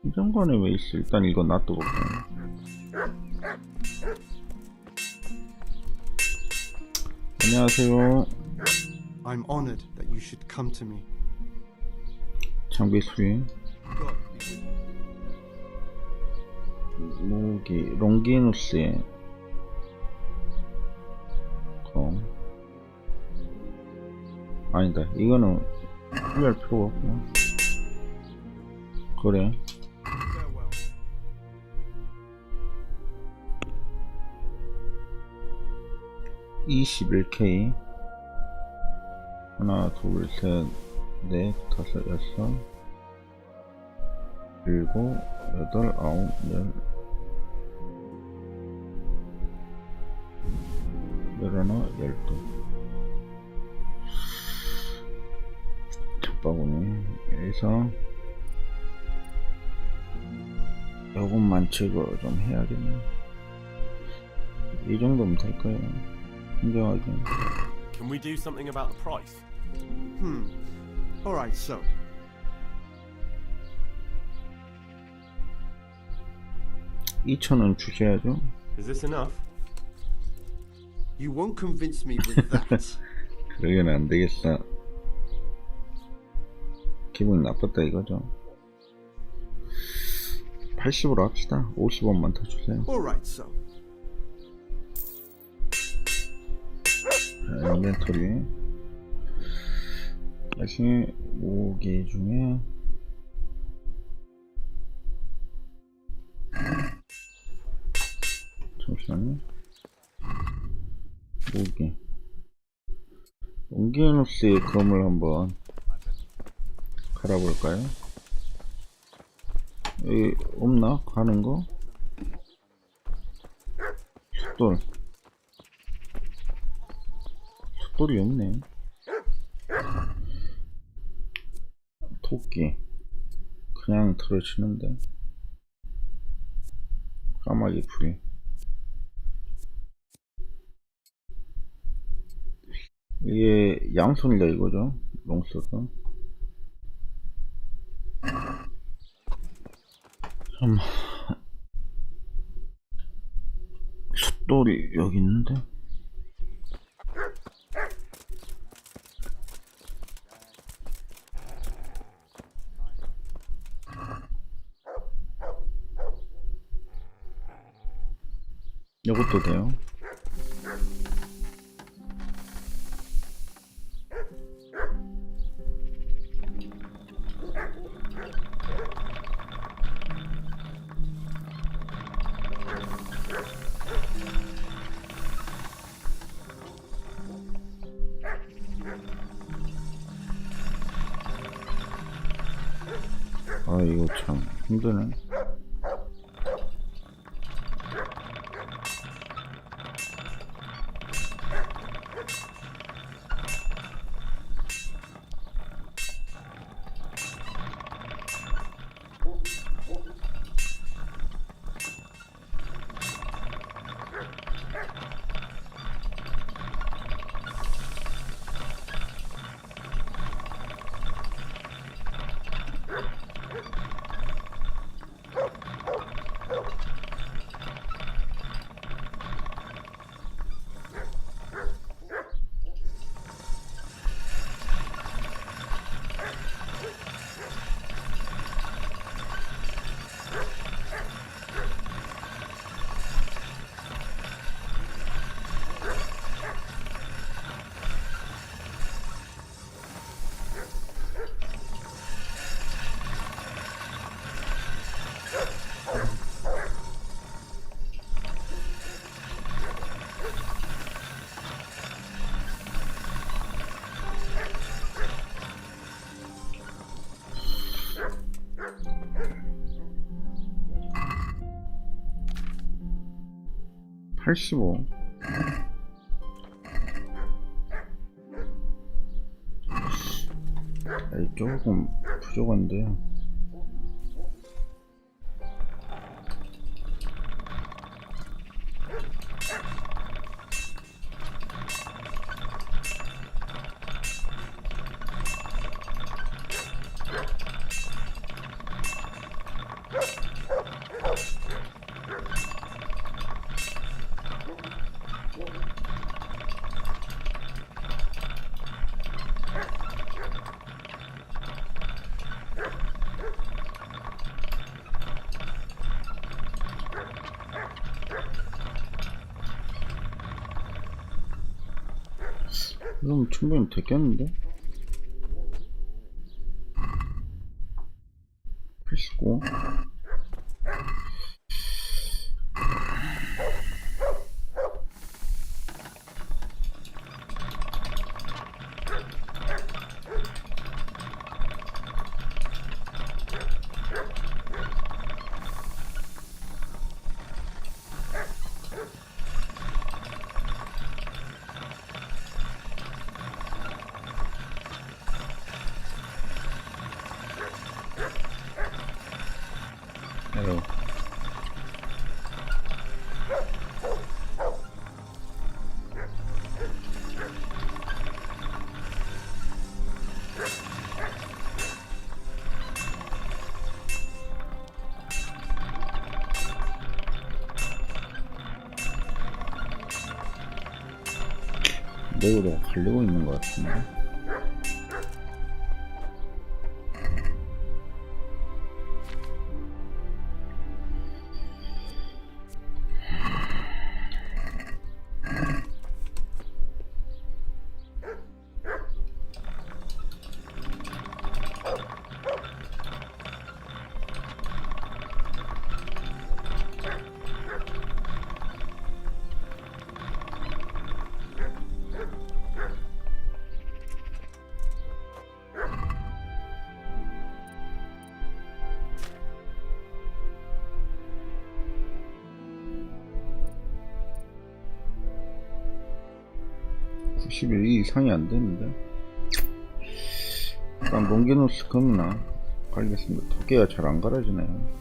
Speaker 1: 이정관에 왜 있어? 일단 이거 놔두고. 안녕하세요.
Speaker 13: I'm honored that you should come to me.
Speaker 1: 장비 수리. 무기 롱기누스의 검. 아니다. 이거는 후회할 필요가 없고. 그래. 21K 하나 둘 셋 넷 다섯 여섯 일곱 여덟 아홉 열 열하나 열둘 장바구니 여기서 요것만 제거 좀 해야겠네. 이 정도면 될 거예요. 인정하게.
Speaker 4: Can we do something about the price?
Speaker 13: Alright, so.
Speaker 1: $2,000원 주셔야죠.
Speaker 4: Is this enough?
Speaker 13: You won't convince me with that.
Speaker 1: 그러게는 안 되겠어. 기분 나빴다 이거죠. 80으로 합시다. 50원만 더 주세요.
Speaker 13: Alright, so.
Speaker 1: 자, 인벤토리. 다시 무기 중에 잠시만요. 무기 옹기누스의 검을 한번 갈아볼까요? 여기 없나? 가는 거? 숫돌이 없네. 토끼 그냥 틀어치는데. 까마귀 풀이. 이게 양손이다 이거죠. 롱서도. 숫돌이 여기 있는데. 이것도 돼요. 아 이거 참 힘드네. 85. 조금 부족한데요. 그럼 충분히 됐겠는데? 89. Hello. 내가 갈리고 있는 것 같은데. 이 이상이 안 되는데. 일단 롱기노스 겁나 갈겠습니다. 토끼가 잘 안 갈아지네요.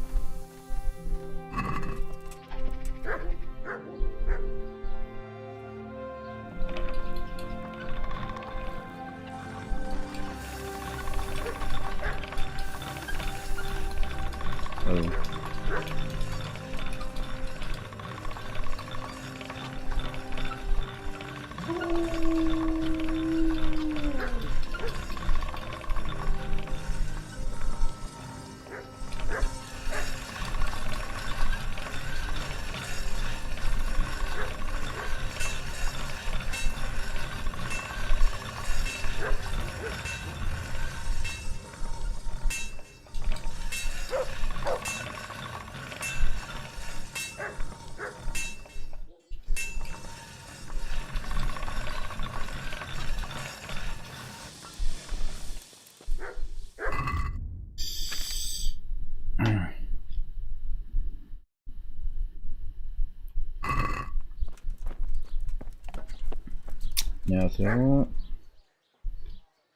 Speaker 1: 안녕하세요.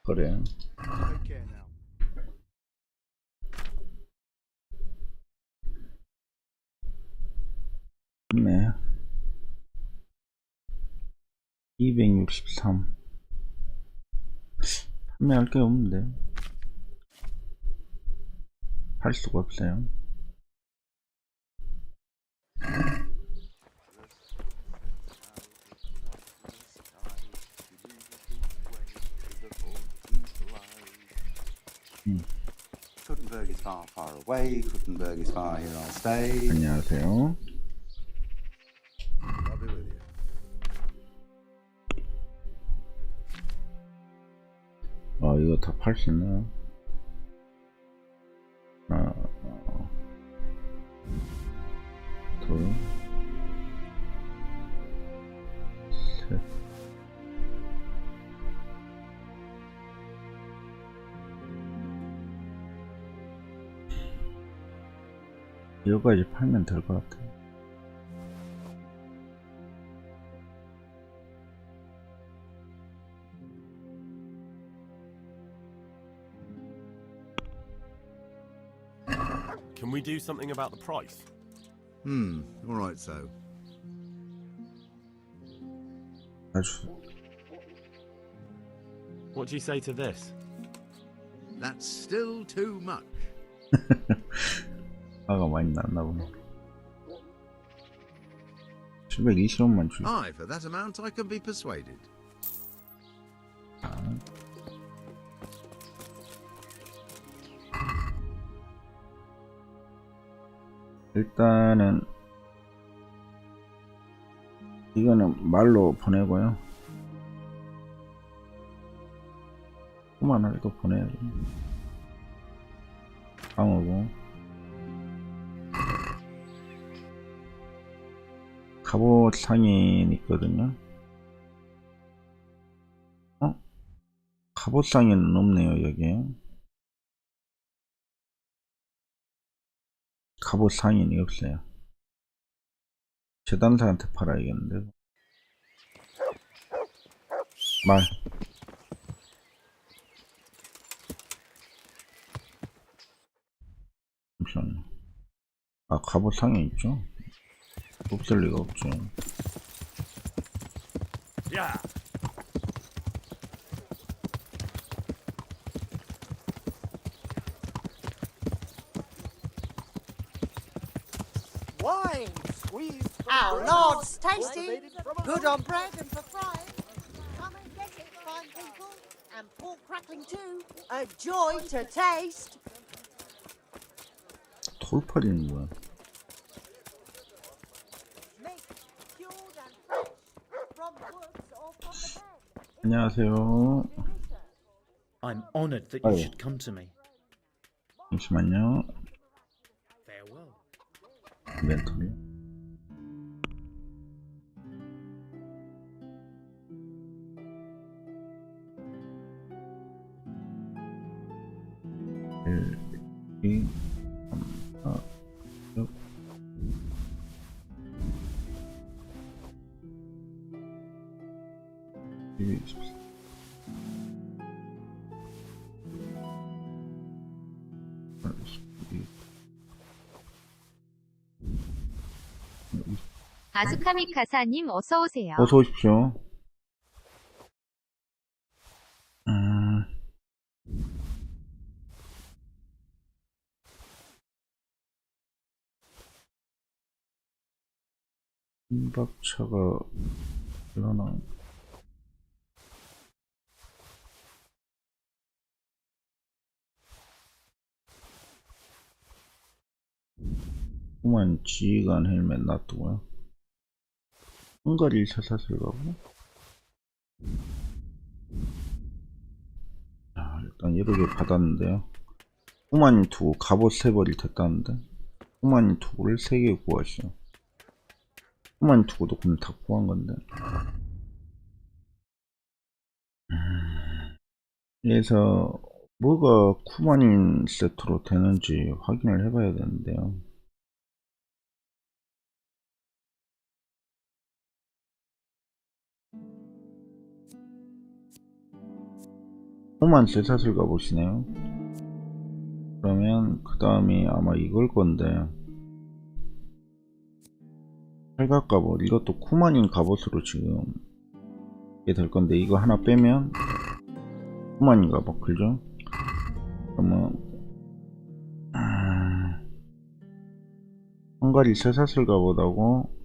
Speaker 1: 그래. 네. 263. 판매할 게 없는데. 할 수가 없어요.
Speaker 6: Kuttenberg is far, far away. Kuttenberg is far, here I'll stay.
Speaker 1: 안녕하세요.
Speaker 6: I'll be with you.
Speaker 1: 이거 다 팔 수 있나요? 하나, 둘, 셋. 이거까지 팔면 될 것 같아요.
Speaker 4: Can we do something about the price?
Speaker 6: All right, so.
Speaker 1: 아주
Speaker 4: What do you say to this?
Speaker 6: That's still too much.
Speaker 1: 화가 많이 났나 보네. 720원만 줄.
Speaker 6: Aye, for that amount I can be persuaded.
Speaker 1: 일단은 이거는 말로 보내고요. 그만하게도 보내야죠. 방어고 갑옷 상인 있거든요. 갑옷 상인은 없네요. 여기에 갑옷 상인이 없어요. 재단사한테 팔아야겠는데. 말. 잠시만요. 아, 갑옷 상인 있죠? 없을 리가 없죠.
Speaker 4: Yeah.
Speaker 14: Wine squeezed from our Lord's tasty, good on bread and for frying. Come and get it, fine people, and pork crackling too. A joy to taste.
Speaker 1: 돌팔이는 뭐야? 안녕하세요.
Speaker 12: I'm honored that you should come to me.
Speaker 1: 잠시만요.
Speaker 12: Farewell.
Speaker 1: 인벤토리. 일, 이, 삼, 사, 육.
Speaker 2: 아수카미카사님 어서 오세요.
Speaker 1: 어서 오십시오. 박차가 일어나. 그만 지휘관 헬멧 놔두고요. 헝가리 사사슬 가고. 자, 일단 이렇게 받았는데요. 후마님 투구 갑옷 3벌이 됐다는데 후마님 투구를 3개 구하시오. 후마님 투구도 그럼 다 구한 건데. 그래서 뭐가 쿠마닌 세트로 되는지 확인을 해봐야 되는데요. 후만 쇠사슬 가보시네요. 그러면 그 다음이 아마 이걸 건데 팔각 갑옷, 이것도 쿠마닌 갑옷으로 지금 이게 될 건데 이거 하나 빼면 쿠마닌 갑옷, 그죠? 그러면 헝가리 쇠사슬 갑옷하고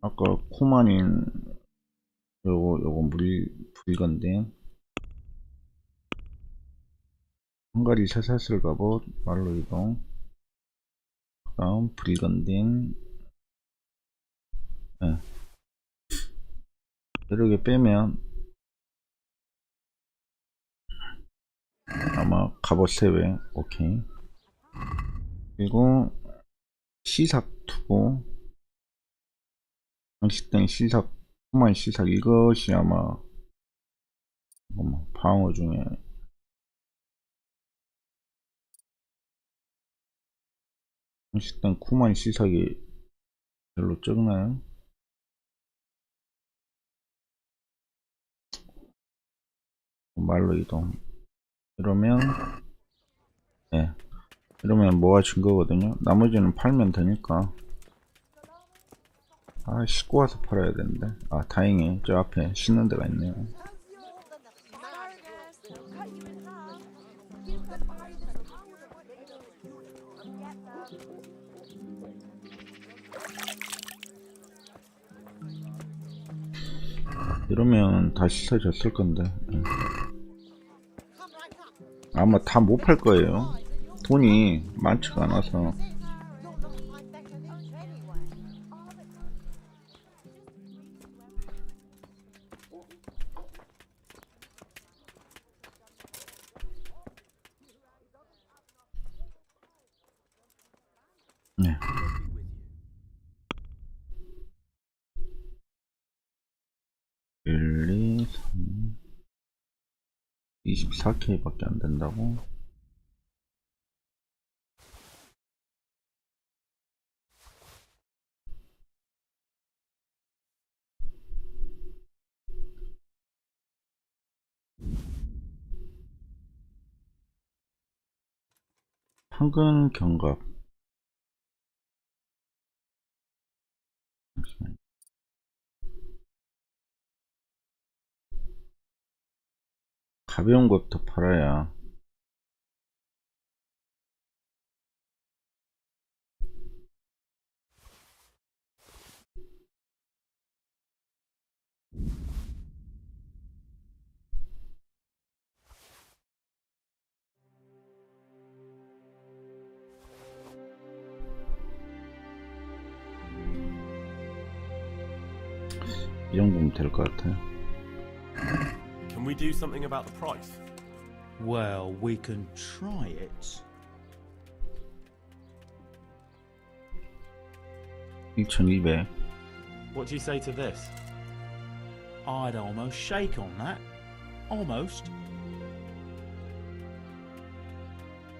Speaker 1: 아까 쿠마닌 요거 불건데 헝가리 쇠사슬 갑옷 말로 이동, 그 다음 브리건딘. 네. 이렇게 빼면 아마 갑옷 3회 오케이. 그리고 시삭 투고 장식된 시삭, 후만 시삭, 이것이 아마 방어 중에 장식된 쿠만 시삭이 별로 적나요? 말로 이동. 이러면 네, 이러면 뭐가 증거거든요. 나머지는 팔면 되니까. 아, 싣고 와서 팔아야 되는데. 아, 다행히 저 앞에 싣는 데가 있네요. 이러면 다 씻어졌을 건데. 아마 다 못 팔 거예요. 돈이 많지가 않아서. 네. 1, 2, 3, 24K 밖에 안 된다고? 황금 견갑. 가벼운 것부터 팔아야. 이 정도면 될 것 같아요.
Speaker 4: Can we do something about the price?
Speaker 12: Well, we can try it.
Speaker 1: 1200.
Speaker 4: What do you say to this?
Speaker 12: I'd almost shake on that. Almost.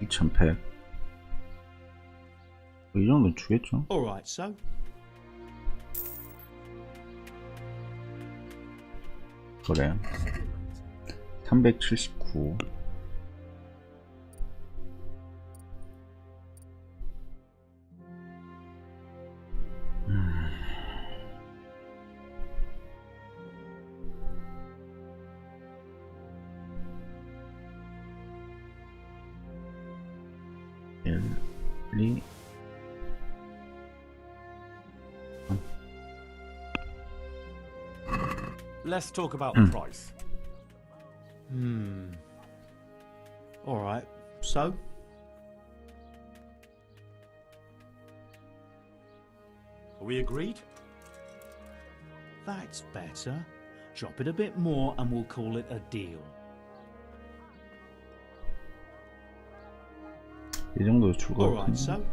Speaker 1: 2100. 이 정도는 주겠죠?
Speaker 12: Alright, so.
Speaker 1: 그래. 379. 엘리.
Speaker 4: Let's talk about the price.
Speaker 12: Alright, so?
Speaker 4: Are we agreed?
Speaker 12: That's better. Drop it a bit more and we'll call it a deal.
Speaker 1: 이 정도 줄 것
Speaker 12: Alright,
Speaker 1: 같은데.
Speaker 12: so?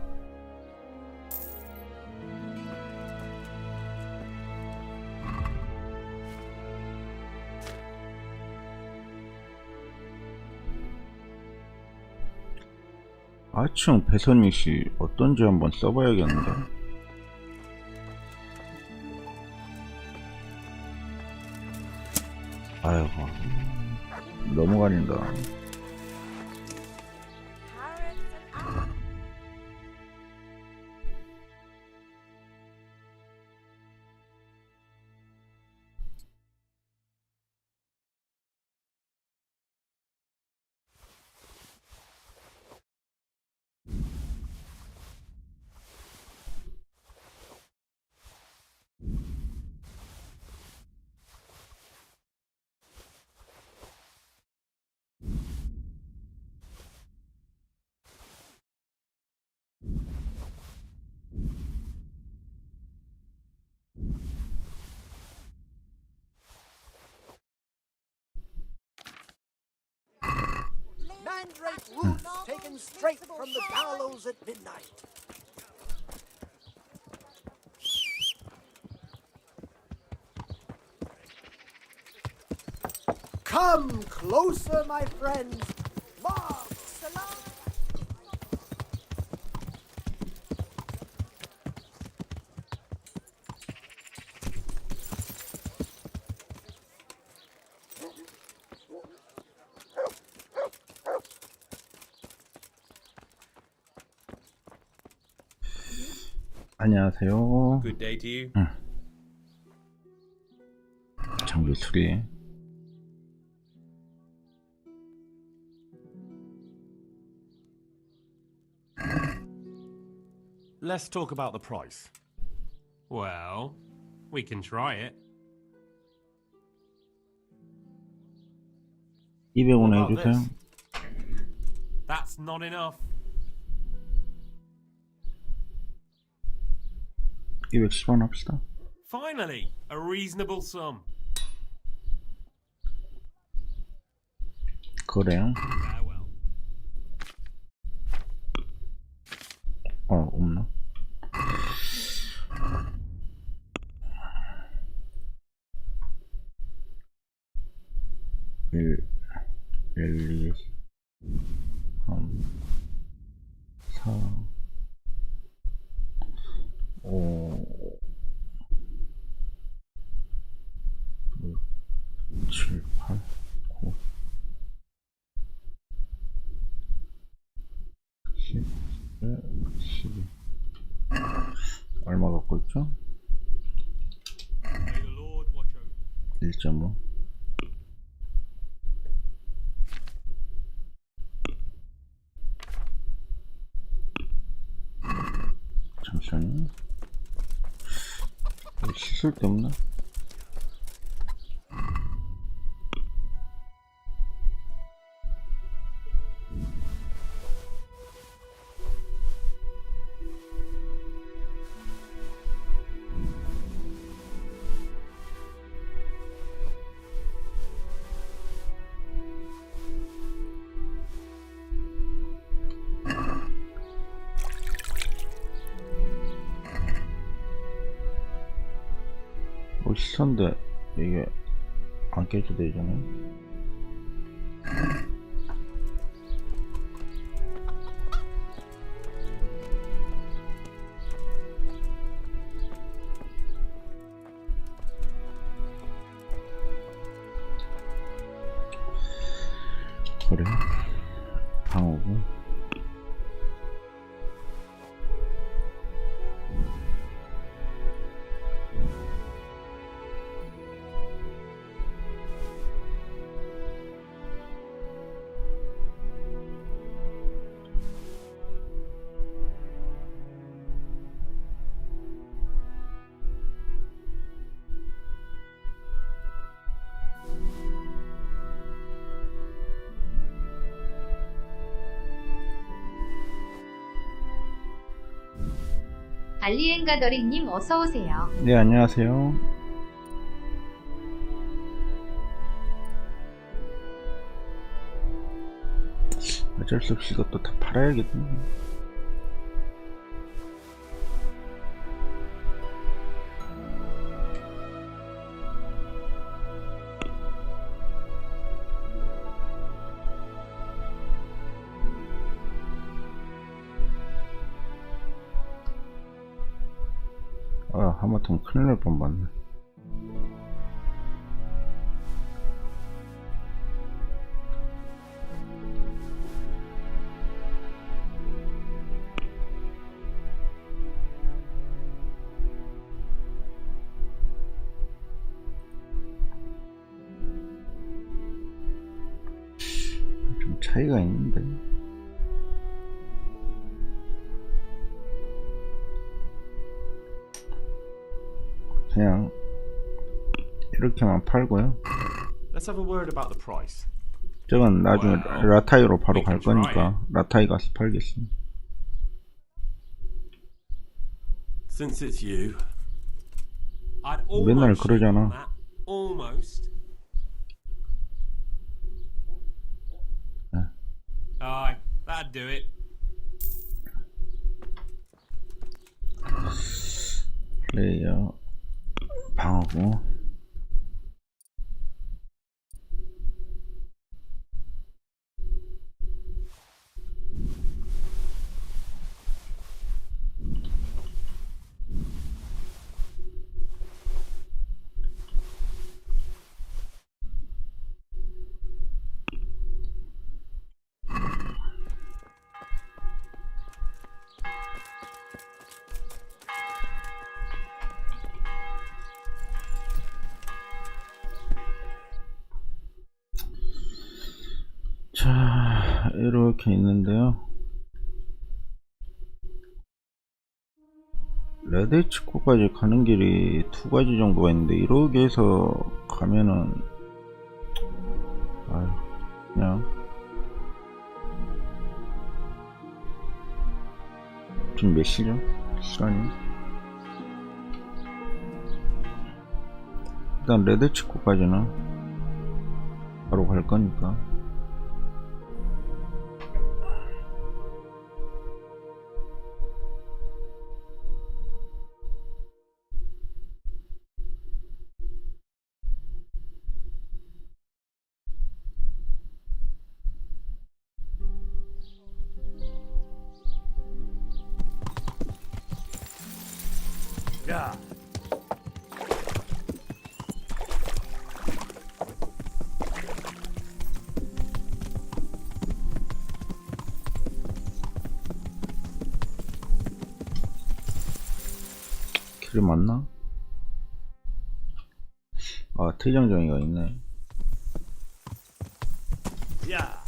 Speaker 1: 아층 배선이씨 어떤지 한번 써봐야겠는데. 아이고, 너무 가린다.
Speaker 14: Mandrake roots taken straight from the gallows at midnight. Come closer, my friends. Mark, salam.
Speaker 1: 안녕하세요.
Speaker 15: Good day to you.
Speaker 1: 장비 수리.
Speaker 4: Let's talk about the price.
Speaker 15: Well, we can try it.
Speaker 1: 200원
Speaker 4: What about
Speaker 1: 해주세요.
Speaker 4: this?
Speaker 15: That's not enough.
Speaker 1: 210원 합시다.
Speaker 15: Finally, a reasonable sum.
Speaker 1: 그래요.
Speaker 15: Farewell.
Speaker 1: 없나? 일, 2, 3, 4, 5, 6, 7, 8, 9, 10, 11, 12. 얼마 갖고 있죠? 1.5. 잠시만요. 씻을 데 없나? 씻었는데 이게 안 깨져 되잖아요. 그래 방어구.
Speaker 2: 알리엔가더링님 어서오세요.
Speaker 1: 네, 안녕하세요. 어쩔 수 없이 이것도 다 팔아야겠네. 하마터면 큰일 날 뻔봤네. 좀 차이가 있는데. 그냥 이렇게만 팔고요.
Speaker 4: Let's have a word about the price.
Speaker 1: 저건 나중에 라타이로 바로 갈 거니까 라타이 가서 팔겠습니다.
Speaker 4: Since it's you,
Speaker 15: I'd
Speaker 1: 맨날
Speaker 15: almost
Speaker 1: 그러잖아.
Speaker 15: that. Almost. Aye, that'd do it.
Speaker 1: 플레이어 방어구. 이렇게 있는데요. 레드치코까지 가는 길이 두 가지 정도가 있는데 이렇게 해서 가면은 아유 그냥 지금 몇 시죠? 시간이 일단 레드치코까지는 바로 갈 거니까.
Speaker 11: 야.
Speaker 1: 길이 맞나? 아 퇴장정이가 있네.
Speaker 11: 야.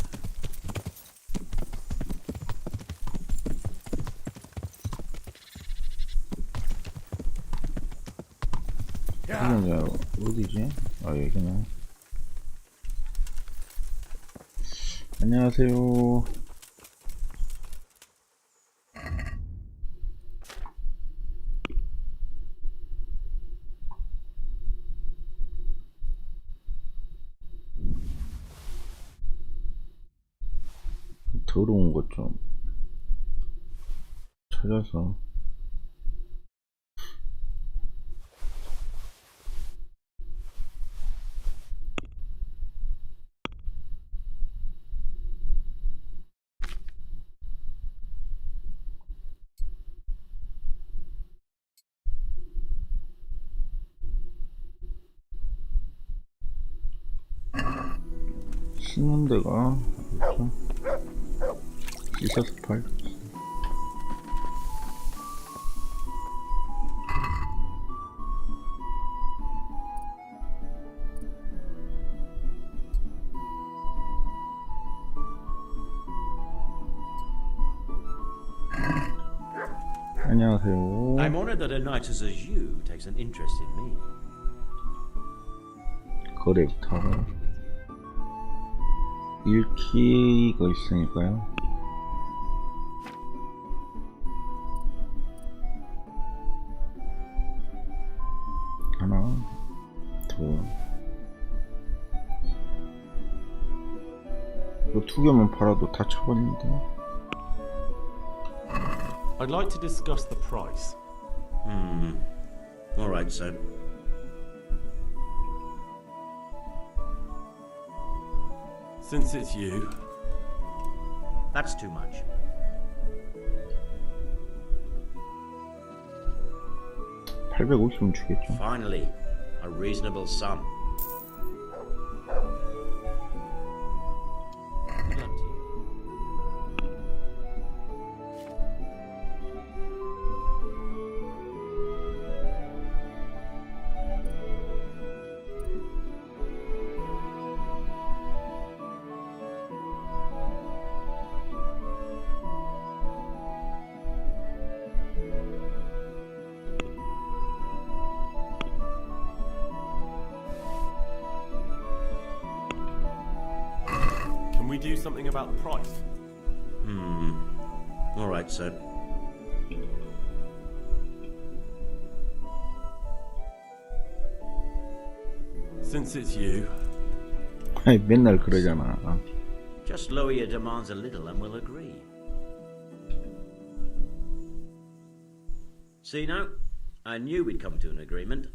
Speaker 1: 퇴장정 어디지? 아 여기네. 안녕하세요. 더러운 것 좀 찾아서. 신는 데가 그렇죠. 있어서 팔. 안녕하세요.
Speaker 11: I'm honored that a knight such as you takes an interest in me.
Speaker 1: 거래부터 읽기가 있으니까요. 하나, 둘. 이거 두 개만 팔아도 다 쳐버리는데.
Speaker 4: I'd like to discuss the price.
Speaker 11: All right, sir.
Speaker 4: Since it's you.
Speaker 11: That's too much.
Speaker 1: $850은 주겠죠.
Speaker 11: Finally, a reasonable sum. Good luck to you.
Speaker 4: Can we do something about the price?
Speaker 11: All right, sir.
Speaker 4: Since it's you.
Speaker 1: 아니 맨날 그러잖아.
Speaker 11: Just lower your demands a little and we'll agree. See now? I knew we'd come to an agreement.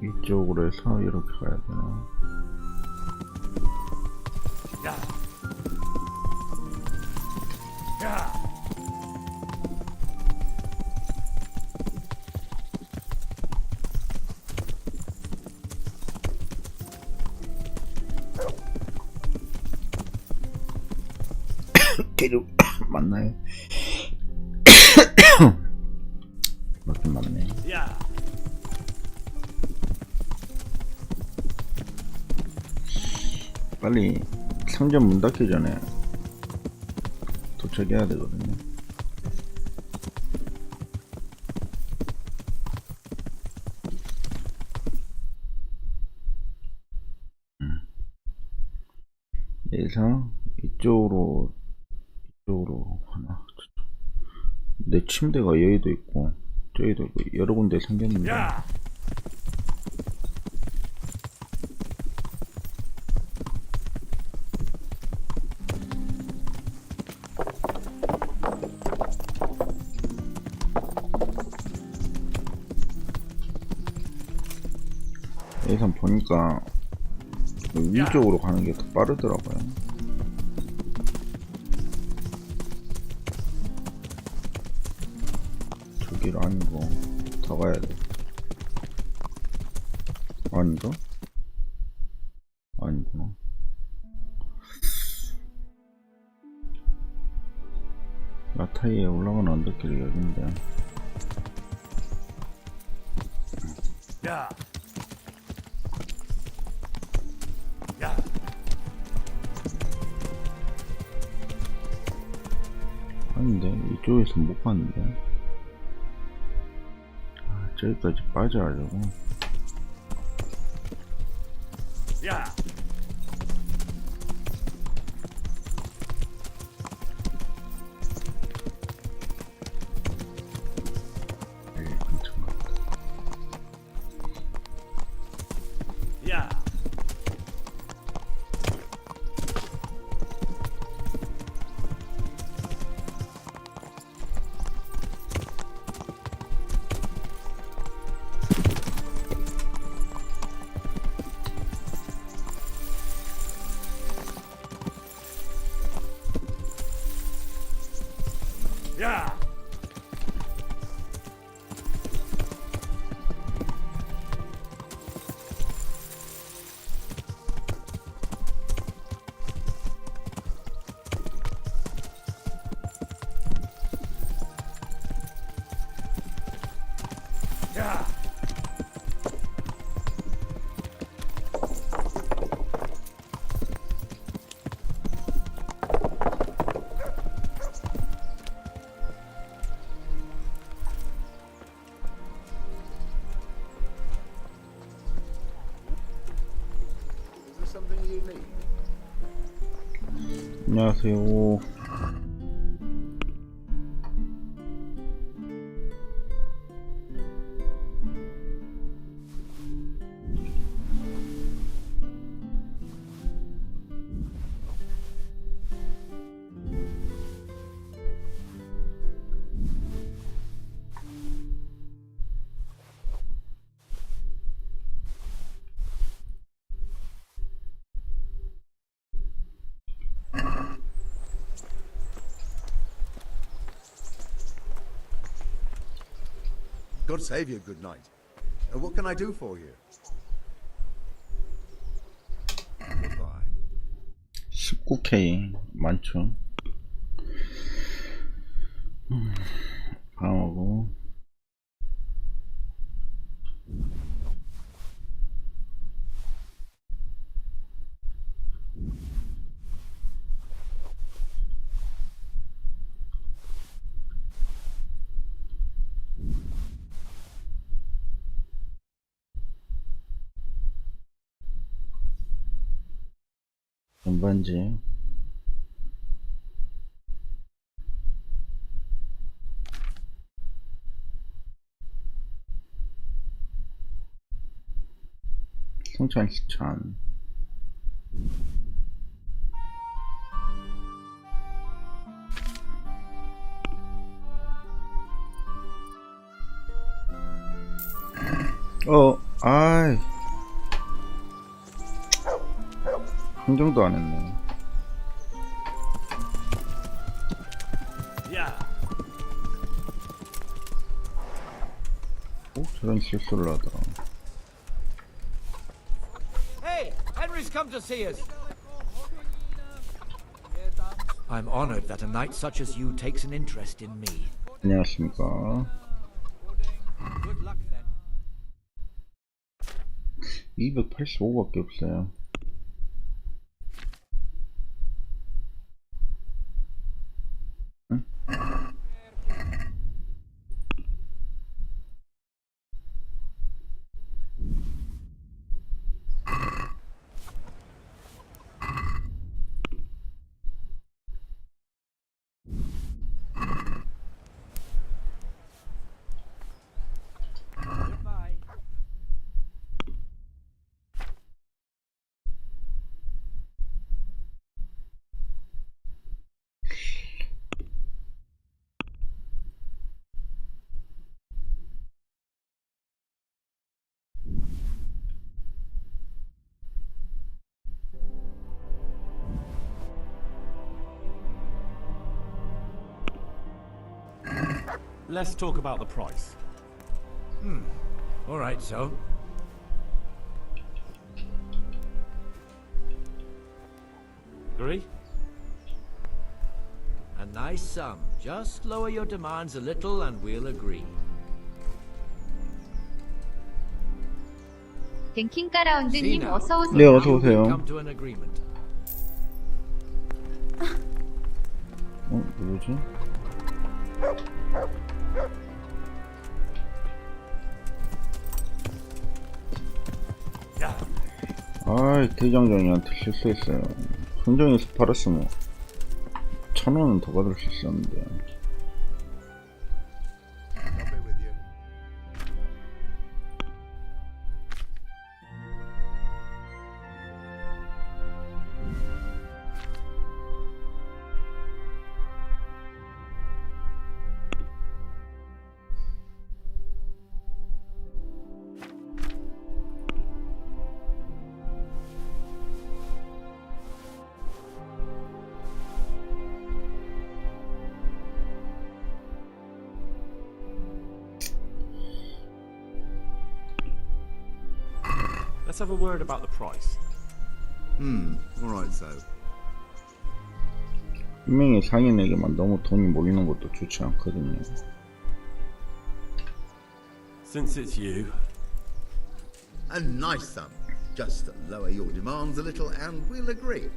Speaker 1: 이쪽으로 해서 이렇게 가야 되나? 계속 맞나요? 맞긴 맞네. 빨리 상점 문 닫기 전에 도착해야 되거든요. 그래서 이쪽으로 하나. 내 침대가 여기도 있고 저기도 있고 여러 군데 생겼는데. 예산 보니까 위쪽으로 가는 게 더 빠르더라고요. 저기로 아니고 더 가야 돼. 아닌가? 아니구나. 라타이에 올라가는 언덕길이 여긴데. 아닌데 이쪽에서 못 봤는데. 아, 저기까지 빠져가지고. 여기 근처인가 보다. 안녕하세요.
Speaker 6: God save you, good night. What can I do for you? Goodbye.
Speaker 1: 19K 많죠. 방어고. 전반지. 성찬시찬. 아이. 상정도 안 했네. 오, 저런 실수를 하더라.
Speaker 16: Hey, Henry's come to see us. I'm honored that a knight such as you takes an interest in me.
Speaker 1: 안녕하십니까. 285밖에 없어요. 응?
Speaker 4: Let's talk about the price.
Speaker 16: All right, so.
Speaker 4: Agree?
Speaker 16: A nice sum. Just lower your demands a little and we'll agree.
Speaker 2: 댕킹가라운드님 어서오세요.
Speaker 1: 네, 어서오세요.
Speaker 16: Come to an agreement.
Speaker 1: 누구지? 아이, 대장정이한테 실수했어요. 흥정에서 팔았으면 1,000원은 더 받을 수 있었는데.
Speaker 4: Let's have a word about the price.
Speaker 6: Alright, so.
Speaker 1: 분명히 상인에게만 너무 돈이 몰리는 것도 좋지 않거든요.
Speaker 4: Since it's you.
Speaker 6: A nice sum. Just lower your demands a little and we'll agree.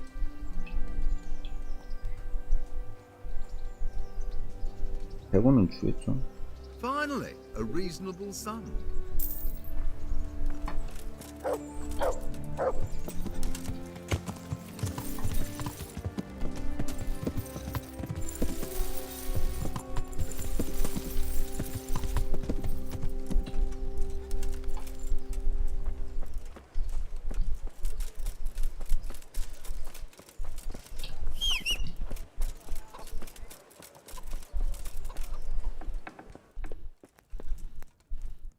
Speaker 1: $100원은 주겠죠.
Speaker 6: Finally, a reasonable sum.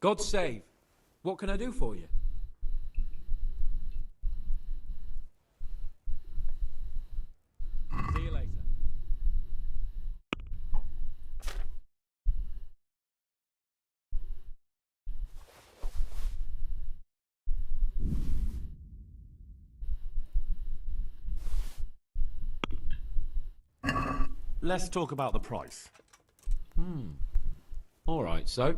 Speaker 16: God save. What can I do for you? See you later.
Speaker 4: Let's talk about the price.
Speaker 16: All right, so.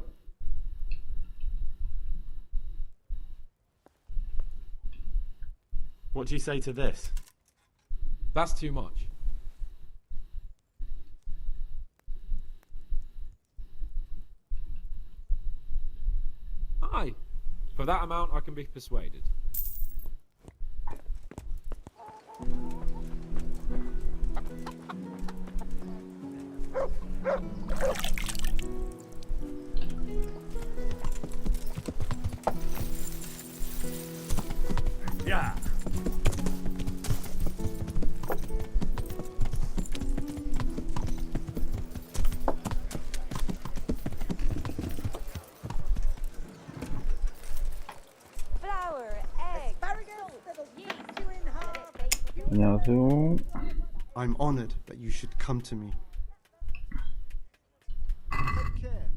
Speaker 4: What do you say to this?
Speaker 16: That's too much. Aye. For that amount, I can be persuaded.
Speaker 4: Yeah.
Speaker 17: Flour
Speaker 1: 안녕하세요.
Speaker 13: I'm honored that you should come to me.
Speaker 6: Take care.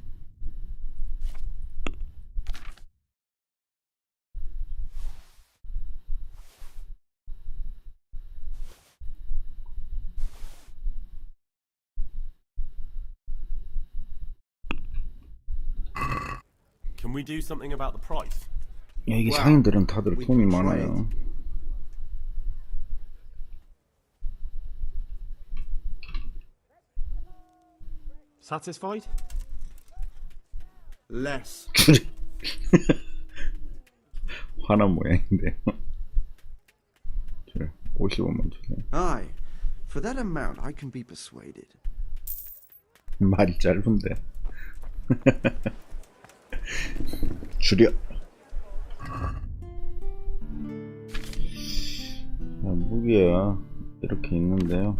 Speaker 4: Can we do something about the price?
Speaker 1: 야, 이게 상인들은 다들 돈이 많아요.
Speaker 4: Satisfied?
Speaker 10: Less.
Speaker 1: 화난 모양인데요. 55만 주세요.
Speaker 13: Aye, for that amount I can be persuaded.
Speaker 1: 말이 짧은데. 줄여. 무기야 이렇게 있는데요.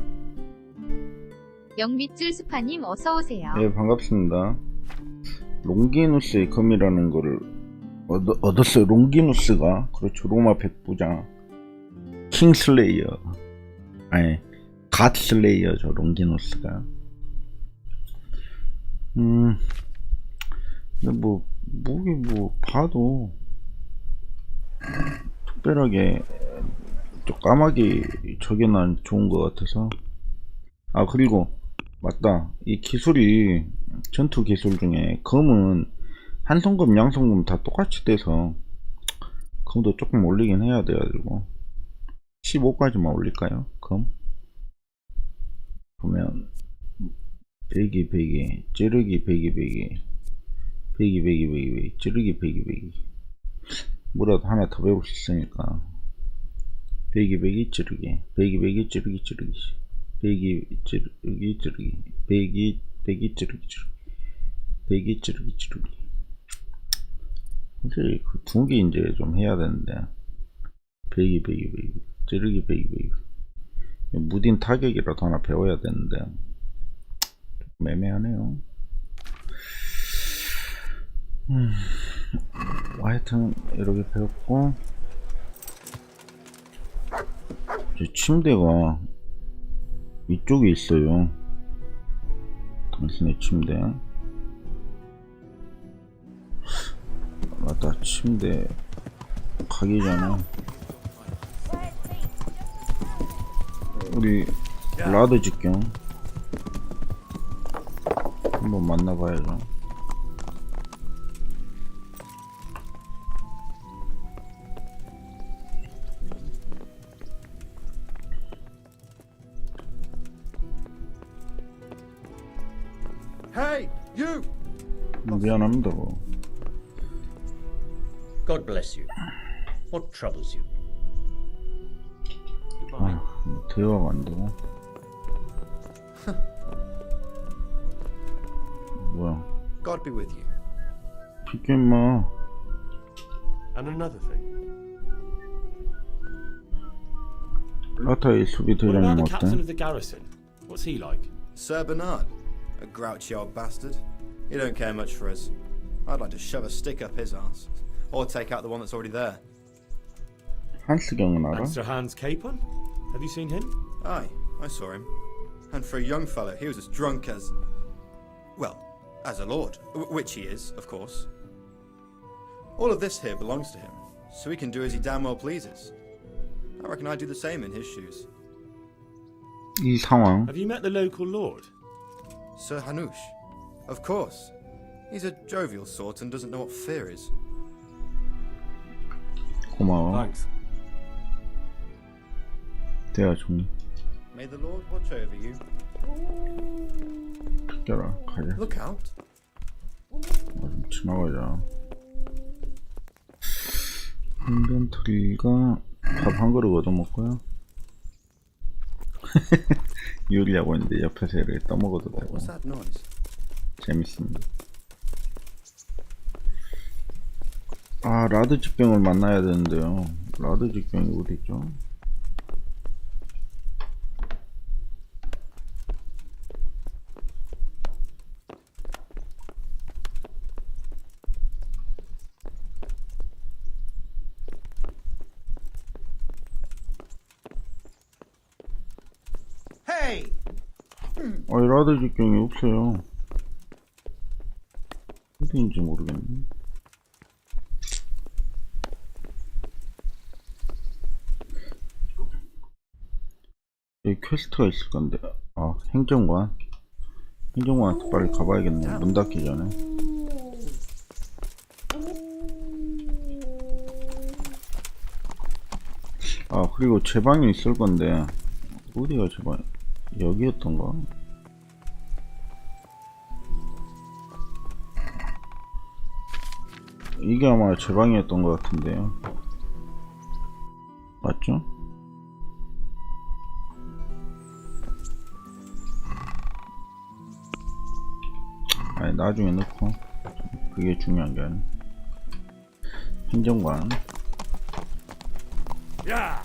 Speaker 2: 영밑줄 수파님 어서오세요.
Speaker 1: 예, 반갑습니다. 롱기누스의 검이라는 거를 얻었어요. 롱기누스가, 그렇죠, 로마 백부장 킹슬레이어, 아니 갓슬레이어죠, 롱기누스가. 근데 뭐 무기 뭐 봐도 특별하게 좀 까마귀 저게 난 좋은 것 같아서. 아, 그리고 맞다, 이 기술이 전투 기술 중에 검은 한성검 양성검 다 똑같이 돼서 검도 조금 올리긴 해야 돼가지고 15까지만 올릴까요? 검 보면 배기 찌르기 배기 찌르기 뭐라도 하나 더 배울 수 있으니까 배기 찌르기 찌르기 사실 그 둥기 이제 좀 해야 되는데, 배기 찌르기 무딘 타격이라도 하나 배워야 되는데 좀 애매하네요. 하여튼 이렇게 배웠고, 침대가 이쪽에 있어요. 당신의 침대. 맞다, 침대 가기 전에 우리 라드 직경 한번 만나봐야죠.
Speaker 13: Hey, you!
Speaker 1: 미안합니다.
Speaker 11: God bless you. What troubles you?
Speaker 1: 아, 대화가 안 되고. 뭐야?
Speaker 13: God be with you.
Speaker 1: 비켜 임마.
Speaker 4: And another thing.
Speaker 1: 라타의 수비
Speaker 4: What about
Speaker 1: 대장님
Speaker 4: the captain
Speaker 1: 어때?
Speaker 4: of the garrison? What's he like?
Speaker 17: Sir Bernard, a grouchy old bastard. He don't care much for us. I'd like to shove a stick up his arse, or take out the one that's already there.
Speaker 1: 한스경은 알아?
Speaker 4: And Sir Hans Capon? Have you seen him?
Speaker 17: Aye, I saw him. And for a young fellow, he was as drunk as... well, as a lord, which he is, of course. All of this here belongs to him, so he can do as he damn well pleases. I reckon I'd do the same in his shoes.
Speaker 1: 이 상황.
Speaker 4: Have you met the local lord?
Speaker 17: Sir Hanush. Of course. He's a jovial sort and doesn't know what fear is.
Speaker 1: 고마워.
Speaker 4: Thanks.
Speaker 1: 대화 중.
Speaker 17: May the Lord watch over you.
Speaker 1: 특별하 가자.
Speaker 17: Look out.
Speaker 1: 좀 지나가자. 인벤토리가 밥 한 그릇 얻어먹고요. 요리하고 있는데 옆에서 이렇게 떠먹어도 되고
Speaker 17: What's that noise?
Speaker 1: 재밌습니다. 아, 라드 직병을 만나야 되는데요. 라드 직병이 어디있죠? 라드 직경이 없어요. 어디인지 모르겠네. 여기 퀘스트가 있을 건데. 행정관. 행정관한테 빨리 가봐야겠네. 문 닫기 전에. 그리고 제 방이 있을 건데. 어디가 제 방? 여기였던가? 이게 아마 제 방이었던 것 같은데요. 맞죠? 아니, 나중에 넣고. 그게 중요한 게 아니야. 행정관.
Speaker 4: 야!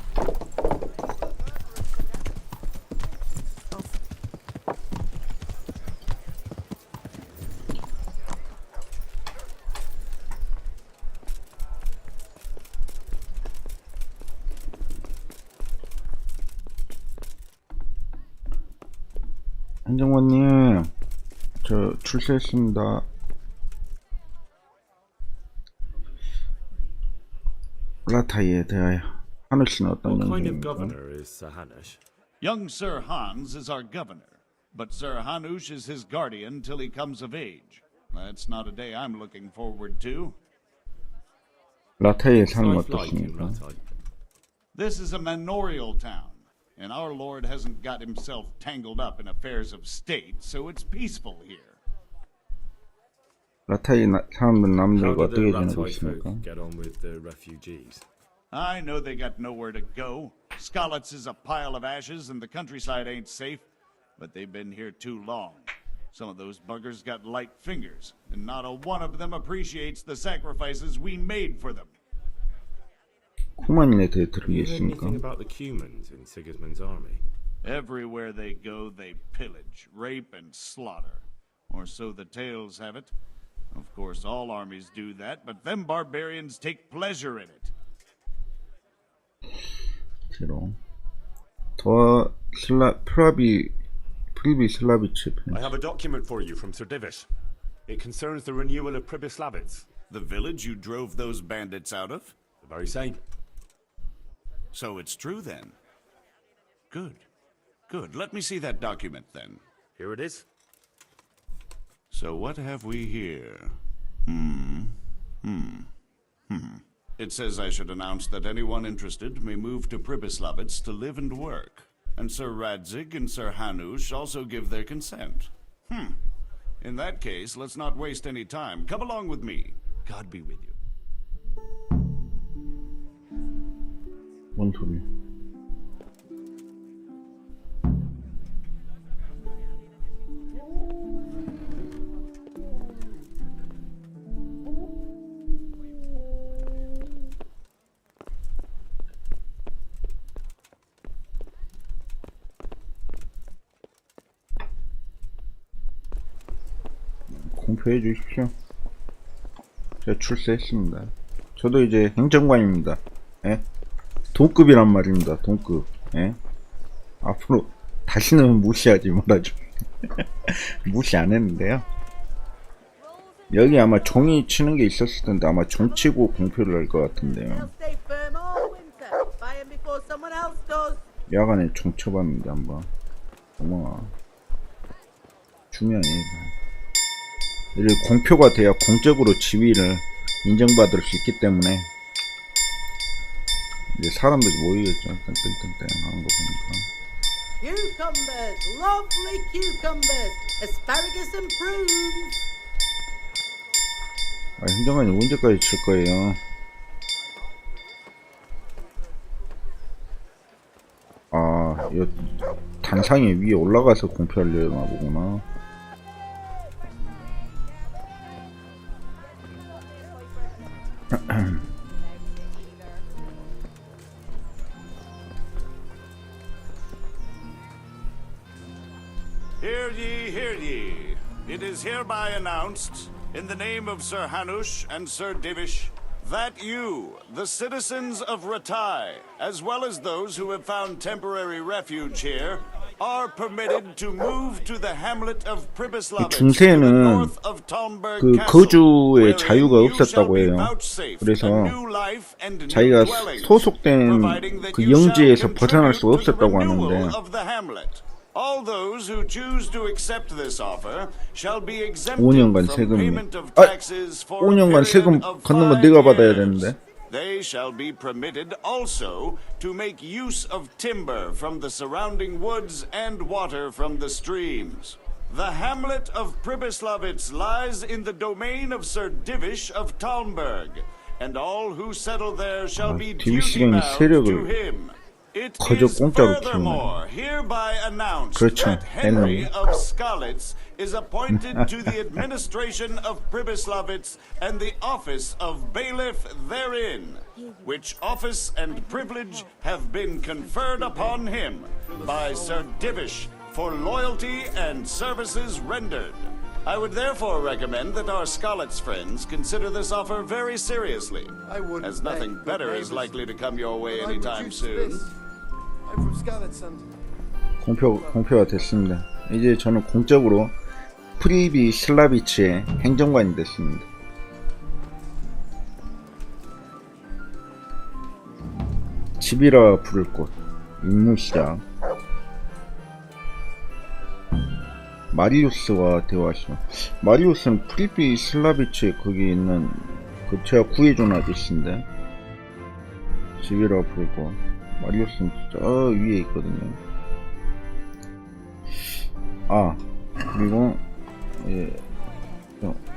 Speaker 1: 행정관님, 저 출세했습니다. 라타이에 대하여 하늘씨는 어떤
Speaker 4: What kind of
Speaker 1: 영상입니까?
Speaker 4: governor is Sir Hanush?
Speaker 18: Young Sir Hans is our governor, but Sir Hanush is his guardian till he comes of age. That's not a day I'm looking forward to.
Speaker 1: 라타이의 삶이
Speaker 4: Life like in
Speaker 1: 어떻습니까?
Speaker 4: Rattay?
Speaker 18: This is a manorial town, and our lord hasn't got himself tangled up in affairs of state, so it's peaceful here.
Speaker 1: 라타이 사람들
Speaker 4: How
Speaker 1: 남들과
Speaker 4: do the
Speaker 1: 어떻게 지내고
Speaker 4: Rattay
Speaker 1: 있습니까?
Speaker 4: folk get on with the refugees?
Speaker 18: I know they got nowhere to go. Skalitz is a pile of ashes, and the countryside ain't safe, but they've been here too long. Some of those buggers got light fingers, and not a one of them appreciates the sacrifices we made for them.
Speaker 1: 쿠만인에 대해
Speaker 4: Have you heard
Speaker 1: 들으셨습니까?
Speaker 4: anything about the Cumans in Sigismund's army?
Speaker 18: Everywhere they go, they pillage, rape, and slaughter. Or so the tales have it. Of course, all armies do that, but them barbarians take pleasure in it.
Speaker 1: 제로. 더 프리비 슬라비치
Speaker 4: I have a document for you from Sir Divish. It concerns the renewal of Pribyslavitz.
Speaker 18: The village you drove those bandits out of?
Speaker 4: The very same.
Speaker 18: So it's true then. Good. Good. Let me see that document then.
Speaker 4: Here it is.
Speaker 18: So what have we here? It says I should announce that anyone interested may move to Pribyslavitz to live and work. And Sir Radzig and Sir Hanush also give their consent. In that case, let's not waste any time. Come along with me. God be with you.
Speaker 1: 뭔 소리? 공표해 주십시오. 제가 출세했습니다. 저도 이제 행정관입니다. 예? 동급이란 말입니다. 동급. 예? 앞으로 다시는 무시하지 말아줘. 무시 안 했는데요. 여기 아마 종이 치는 게 있었을 텐데 아마 종 치고 공표를 할 것 같은데요. 야간에 종 쳐봤는데 한번. 어머. 중요하네. 이렇게 공표가 돼야 공적으로 지위를 인정받을 수 있기 때문에 이제 사람들이 모이겠죠. 땡땡땡땡 하는 거 보니까.
Speaker 14: Cucumbers, lovely cucumbers, asparagus and prunes.
Speaker 1: 행정관이 언제까지 칠 거예요? 이 단상에 위에 올라가서 공표하려나 보구나.
Speaker 18: Hear ye, hear ye. It is hereby announced, in the name of Sir Hanush and Sir Divish, that you, the citizens of Rattay, as well as those who have found temporary refuge here, are permitted to move to the hamlet of
Speaker 1: 이
Speaker 18: Pribyslavitz,
Speaker 1: 중세에는 그 거주의 자유가 없었다고 해요. 그래서 자기가 소속된 그 영지에서 벗어날 수가 없었다고 하는데
Speaker 18: All those who choose to accept this offer shall be exempted
Speaker 1: 5년간
Speaker 18: from
Speaker 1: 세금.
Speaker 18: payment of taxes for a
Speaker 1: 5년간
Speaker 18: period
Speaker 1: 세금
Speaker 18: of
Speaker 1: 걷는 거
Speaker 18: 5
Speaker 1: 내가 받아야
Speaker 18: years.
Speaker 1: 되는데.
Speaker 18: They shall be permitted also to make use of timber from the surrounding woods and water from the streams. The hamlet of Pribyslavitz lies in the domain of Sir Divish of Talmberg, and all who settle there shall be duty-bound to him. It is furthermore hereby announced that Henry of Skalitz is appointed to the administration of Pribyslavitz and the office of bailiff therein, which office and privilege have been conferred upon him by Sir Divish for loyalty and services rendered. I would therefore recommend that our Skalitz friends consider this offer very seriously, as nothing better is likely to come your way anytime soon.
Speaker 1: 공표가 됐습니다. 이제 저는 공적으로 프리비슬라비치의 행정관이 됐습니다. 집이라 부를 곳 임무시작. 마리우스와 대화하시오. 마리우스는 프리비슬라비치에 거기 있는 그 제가 구해준 아저씨인데 집이라 부를 곳. 마리우스는 저 위에 있거든요. 아 그리고 예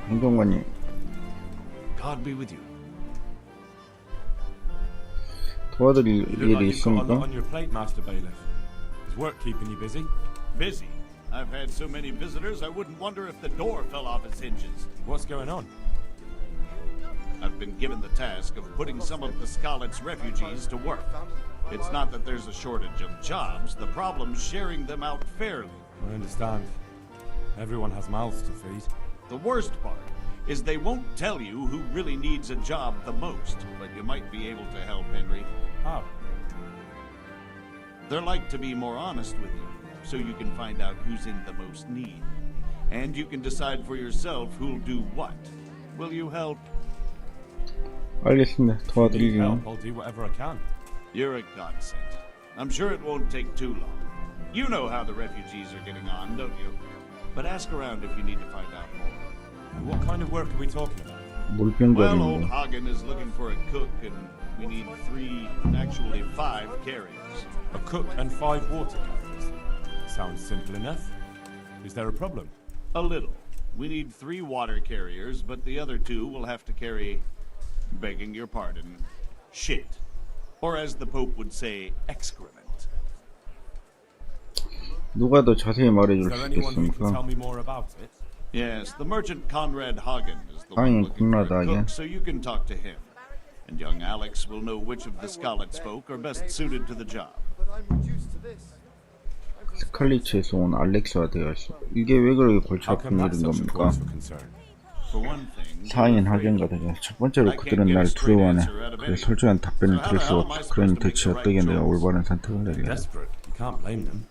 Speaker 1: 행정관님
Speaker 4: God be with you.
Speaker 1: 도와드릴
Speaker 4: You look
Speaker 1: 일이
Speaker 4: like you've got a lot
Speaker 1: 있습니까?
Speaker 4: on your plate, Master Bailiff. Is work keeping you busy?
Speaker 18: Busy? I've had so many visitors I wouldn't wonder if the door fell off its hinges.
Speaker 4: What's going on?
Speaker 18: I've been given the task of putting some of the Skalitz refugees to work. It's not that there's a shortage of jobs, the problem's sharing them out fairly.
Speaker 4: I understand. Everyone has mouths to feed.
Speaker 18: The worst part is they won't tell you who really needs a job the most, but you might be able to help, Henry.
Speaker 4: How?
Speaker 18: They're like to be more honest with you, so you can find out who's in the most need. And you can decide for yourself who'll do what. Will you help?
Speaker 1: 알겠습니다. 도와드릴게요.
Speaker 4: Help, I'll do whatever I can.
Speaker 18: You're a godsend. I'm sure it won't take too long. You know how the refugees are getting on, don't you? But ask around if you need to find out more.
Speaker 4: What kind of work are we talking about?
Speaker 18: Well, old
Speaker 1: 물병거리인데
Speaker 18: Hagen is looking for a cook, and we need 5 carriers.
Speaker 4: A cook and 5 water carriers. Sounds simple enough. Is there a problem?
Speaker 18: A little. We need 3 water carriers, but the other 2 will have to carry, begging your pardon, shit. Or as the Pope would say, excrement.
Speaker 1: 누가 더 자세히
Speaker 4: Is
Speaker 1: 말해줄
Speaker 4: there
Speaker 1: 수
Speaker 4: anyone who can tell
Speaker 1: 있겠습니까?
Speaker 4: me more about it?
Speaker 18: Yes, the merchant Conrad Hagen is the
Speaker 1: Hagen,
Speaker 18: one looking for a
Speaker 1: Conrad Hagen.
Speaker 18: cook, so you can talk to him. And young Alex will know which of the Skalitz folk are best suited to the job.
Speaker 1: 스칼리츠에서 온 알렉스와 대화하시오. 이게 왜 그렇게 골치
Speaker 4: How come
Speaker 1: 아픈
Speaker 4: that's
Speaker 1: 일인
Speaker 4: such a
Speaker 1: 겁니까?
Speaker 4: cause for concern?
Speaker 18: For one thing,
Speaker 1: 사인 하겐과 대화. 첫 번째로 그들은 날 두려워하네. 그래 설정한 답변을 들을 수가 없어. 그럼 대체 어떻게 내가 올바른 선택을 내려야 돼?
Speaker 4: Desperate. You can't blame them.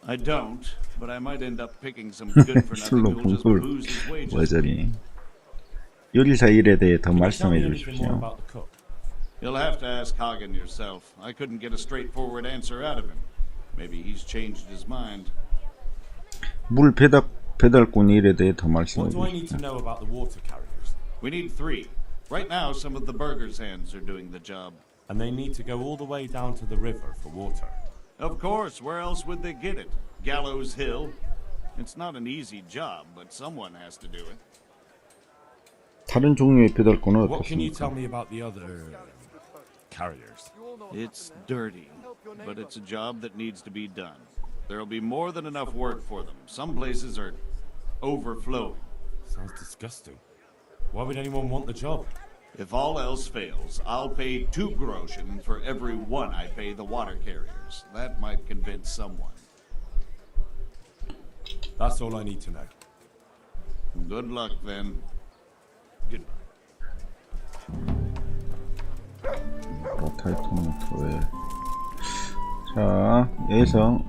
Speaker 18: I don't, but I might end up picking some good for nothing
Speaker 1: 술로
Speaker 18: who'll just
Speaker 1: 공부를
Speaker 18: lose his wages.
Speaker 1: 모자리. 요리사 일에 대해 더
Speaker 4: Can you tell
Speaker 1: 말씀해
Speaker 4: me anything more
Speaker 1: 주십시오.
Speaker 4: about the cook?
Speaker 18: You'll have to ask Hagen yourself. I couldn't get a straightforward answer out of him. Maybe he's changed his mind.
Speaker 1: 물 배달꾼 일에 대해 더 말씀해
Speaker 4: What do I need to
Speaker 1: 주십시오.
Speaker 4: know about the water carriers?
Speaker 18: We need 3. Right now, some of the burgers' hands are doing the job.
Speaker 4: And they need to go all the way down to the river for water.
Speaker 18: Of course, where else would they get it? Gallows Hill? It's not an easy job, but someone has to do it.
Speaker 1: 다른 종류의 배달꾼은
Speaker 4: What can you tell
Speaker 1: 어떻습니까?
Speaker 4: me about the other carriers?
Speaker 18: It's dirty, but it's a job that needs to be done. There'll be more than enough work for them. Some places are overflowing.
Speaker 4: Sounds disgusting. Why would anyone want the job?
Speaker 18: If all else fails, I'll pay 2 groschen for every 1 I pay the water carriers. That might convince someone.
Speaker 4: That's all I need to know.
Speaker 18: Good luck, then.
Speaker 4: Goodbye.
Speaker 1: 타이토마토 왜? 자, 여기서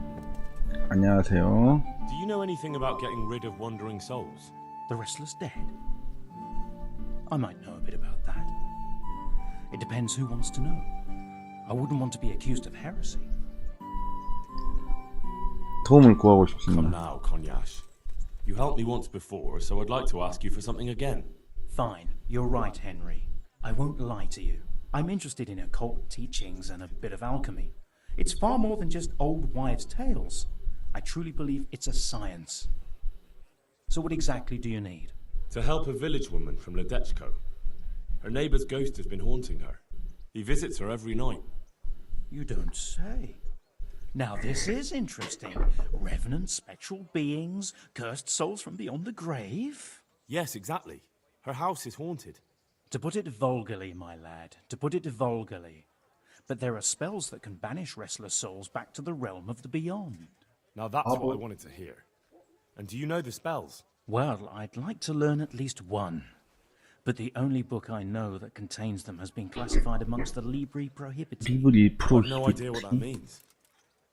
Speaker 1: 안녕하세요.
Speaker 4: Do you know anything about getting rid of wandering souls?
Speaker 12: The restless dead? I might know a bit about that. It depends who wants to know. I wouldn't want to be accused of heresy.
Speaker 1: 도움을 구하고
Speaker 4: Come
Speaker 1: 싶습니다.
Speaker 4: now, Konyash. You helped me once before, so I'd like to ask you for something again.
Speaker 12: Fine, you're right, Henry. I won't lie to you. I'm interested in occult teachings and a bit of alchemy. It's far more than just old wives' tales. I truly believe it's a science. So what exactly do you need?
Speaker 4: To help a village woman from Ledechko. Her neighbour's ghost has been haunting her. He visits her every night.
Speaker 12: You don't say. Now this is interesting. Revenant spectral beings, cursed souls from beyond the grave?
Speaker 4: Yes, exactly. Her house is haunted.
Speaker 12: To put it vulgarly, my lad, to put it vulgarly. But there are spells that can banish restless souls back to the realm of the beyond.
Speaker 4: Now that's what I wanted to hear. And do you know the spells?
Speaker 12: Well, I'd like to learn at least one. But the only book I know that contains them has been classified amongst the Libri Prohibiti.
Speaker 1: 리브리
Speaker 4: I've no idea what that
Speaker 1: 프로히비티.
Speaker 4: means.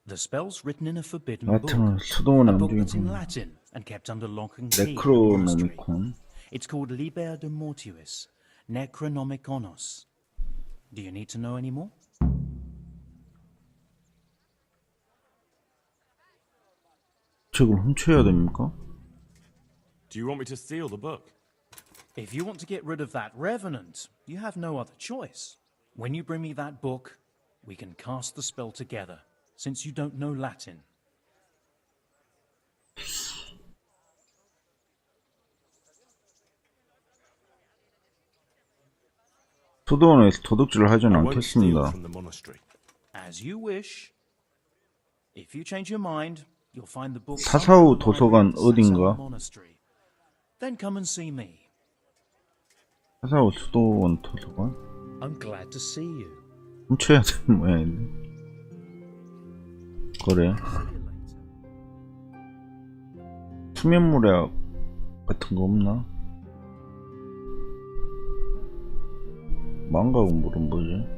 Speaker 12: The spells written in a forbidden
Speaker 1: 라틴어
Speaker 12: book.
Speaker 1: 수도원
Speaker 12: A book that's in
Speaker 1: 암중에서
Speaker 12: Latin and kept under lock and key in the monastery.
Speaker 1: 네크로노미콘.
Speaker 12: It's called Liber de Mortuis, Necronomiconos. Do you need to know any more?
Speaker 1: 책을 훔쳐야 됩니까?
Speaker 4: Do you want me to steal the book?
Speaker 12: If you want to get rid of that revenant, you have no other choice. When you bring me that book, we can cast the spell together, since you don't know Latin.
Speaker 1: 수도원에서 도둑질을 하진
Speaker 4: I won't steal
Speaker 1: 않겠습니다.
Speaker 4: from the monastery.
Speaker 12: As you wish. If you change your mind, you'll find the book
Speaker 1: 사사우 도서관 어딘가?
Speaker 12: monastery. Then come and see me.
Speaker 1: 사사우 수도원 도서관?
Speaker 12: I'm glad to see you.
Speaker 1: 훔쳐야 되는 모양인데. 그래. 수면무략 같은 거 없나? 망가 공부는 뭐지?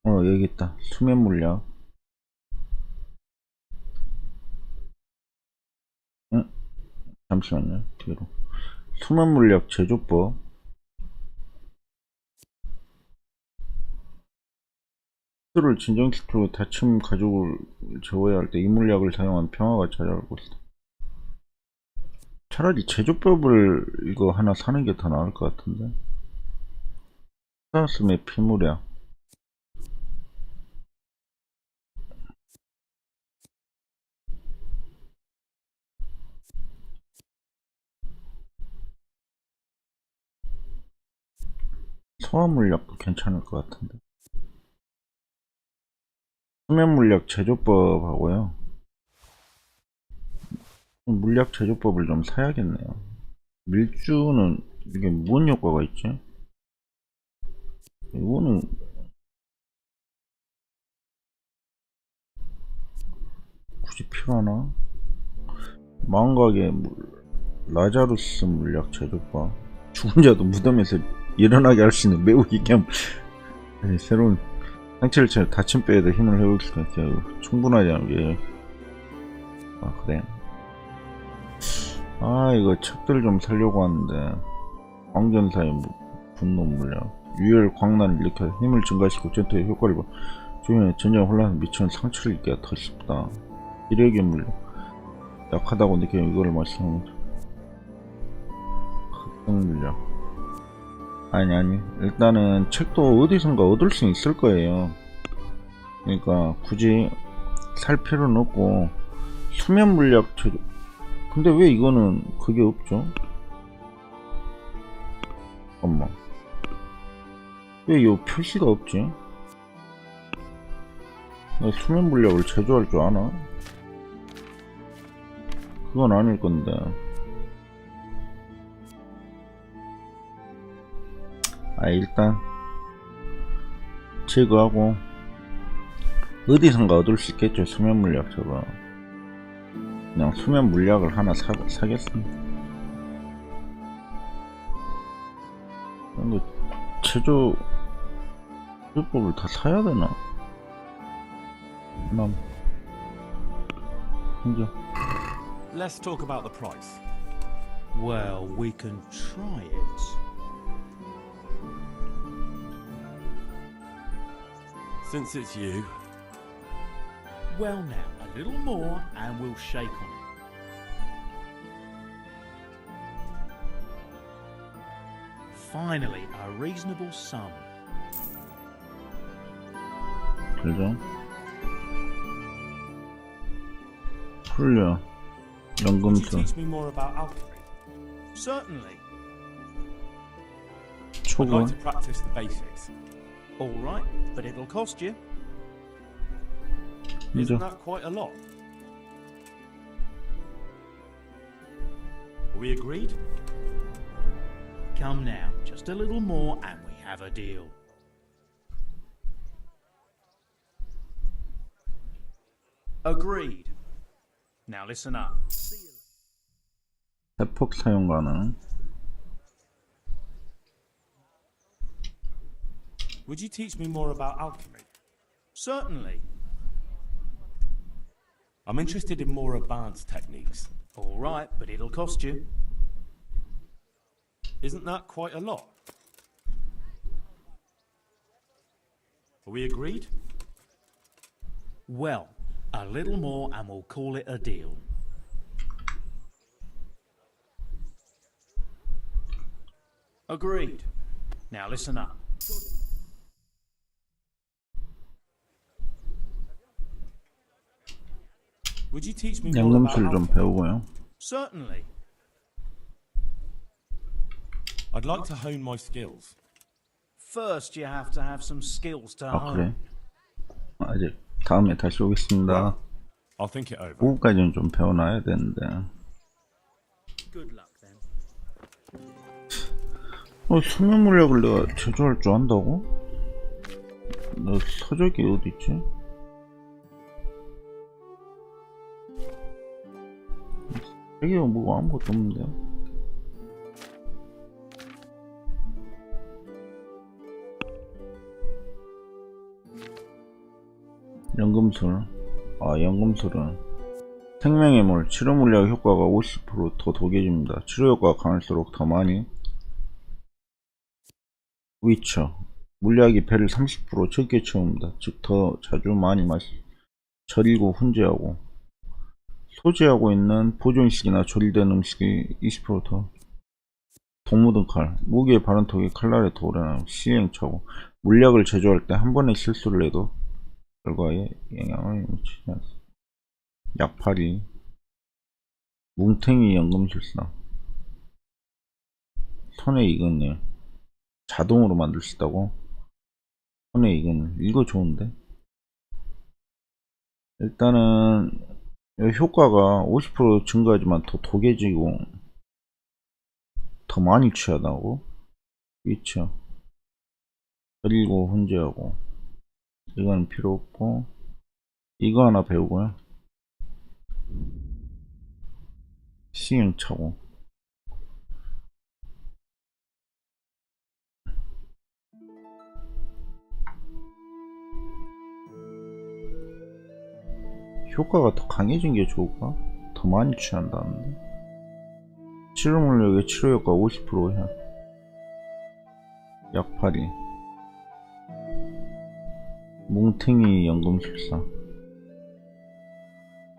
Speaker 1: 여기 있다. 수면물약. 응? 잠시만요. 뒤로. 수면물약 제조법. 스스로를 진정시키고 다친 가족을 재워야 할 때 이 물약을 사용한 평화가 찾아오고 있다. 차라리 제조법을 이거 하나 사는 게 더 나을 것 같은데. 사슴의 피물약. 소화물약도 괜찮을 것 같은데. 수면물약 제조법 하고요. 물약 제조법을 좀 사야겠네요. 밀주는 이게 무슨 효과가 있지? 이거는 굳이 필요하나? 망각의 라자루스 물약 제조법. 죽은 자도 무덤에서 일어나게 할 수 있는 매우 희귀한 새로운 상체를 채워 다친 뼈에다 힘을 회복할 수 있게 충분하지 않은 게. 아 그래. 아 이거 책들 좀 살려고 하는데. 왕전사의 분노 물약. 유혈 광란을 일으켜 힘을 증가시키고 전투의 효과를 봐. 주변에 전쟁 혼란에 미치는 상처를 입기가 더 쉽다. 이력의 물약. 약하다고 느끼면 이거를 마시면 흑성 물약. 아니 일단은 책도 어디선가 얻을 수 있을 거예요. 그러니까 굳이 살 필요는 없고. 수면 물약 제조. 근데 왜 이거는 그게 없죠? 잠깐만. 왜 이 표시가 없지? 내가 수면 물약을 제조할 줄 아나? 그건 아닐 건데. 일단 제거하고. 어디선가 얻을 수 있겠죠. 수면 물약 저거. 그냥 수면 물약을 하나 사겠습니다. 이런 거 제조 제조법을 다 사야 되나? 난 이제
Speaker 4: Let's talk about the price.
Speaker 12: Well, we can try it.
Speaker 4: Since it's you.
Speaker 12: Well now, a little more and we'll shake on it. Finally, a reasonable sum.
Speaker 1: 그죠? 풀려.
Speaker 4: Could you
Speaker 1: 연금술.
Speaker 4: teach me more about alchemy?
Speaker 12: Certainly.
Speaker 4: I'd
Speaker 1: 초보.
Speaker 4: like to practice the basics.
Speaker 12: All right, but it'll cost you.
Speaker 1: 이제
Speaker 4: Isn't that quite a lot? Are we agreed?
Speaker 12: Come now, just a little more and we have a deal. Agreed. Now listen up.
Speaker 1: 대폭 사용 가능.
Speaker 4: Would you teach me more about alchemy?
Speaker 12: Certainly.
Speaker 4: I'm interested in more advanced techniques.
Speaker 12: All right, but it'll cost you.
Speaker 4: Isn't that quite a lot? Are we agreed?
Speaker 12: Well, a little more and we'll call it a deal. Agreed. Now listen up.
Speaker 4: Would you teach me more about
Speaker 1: 연금술 좀
Speaker 4: alchemy?
Speaker 1: 배우고요.
Speaker 12: Certainly.
Speaker 4: I'd like to hone my skills.
Speaker 12: First, you have to have some skills to
Speaker 1: 아 그래?
Speaker 12: hone.
Speaker 1: 아직 다음에 다시 오겠습니다.
Speaker 4: I'll think it over.
Speaker 1: 5까지는 좀 배워놔야 되는데.
Speaker 12: Good luck then.
Speaker 1: 수면 물약을 내가 제조할 줄 안다고? 너 서적이 어디 있지? 여기 뭐 아무것도 없는데. 연금술. 아, 연금술은 생명의 물, 치료 물약 효과가 50%더 독해집니다. 치료 효과가 강할수록 더 많이. 위쳐. 물약이 배를 30% 적게 채웁니다. 즉 더 자주 많이 절이고 훈제하고. 소지하고 있는 보존식이나 조리된 음식이 20%더. 돈 묻은 칼. 무기의 바른턱이 칼날에 더 오래나요. 시행착오. 물약을 제조할 때 한 번의 실수를 해도 결과에 영향을 미치지 않습니다. 약팔이. 뭉탱이 연금술사. 손에 익은 일. 자동으로 만들 수 있다고? 손에 익은 일. 이거 좋은데? 일단은 효과가 50% 증가하지만 더 독해지고 더 많이 취하다고? 그쵸. 그리고 훈제하고. 이건 필요 없고 이거 하나 배우고요. 시행착오. 효과가 더 강해진 게 좋을까? 더 많이 취한다는데. 치료 물약의 치료 효과 50%야. 약팔이. 뭉탱이 연금술사.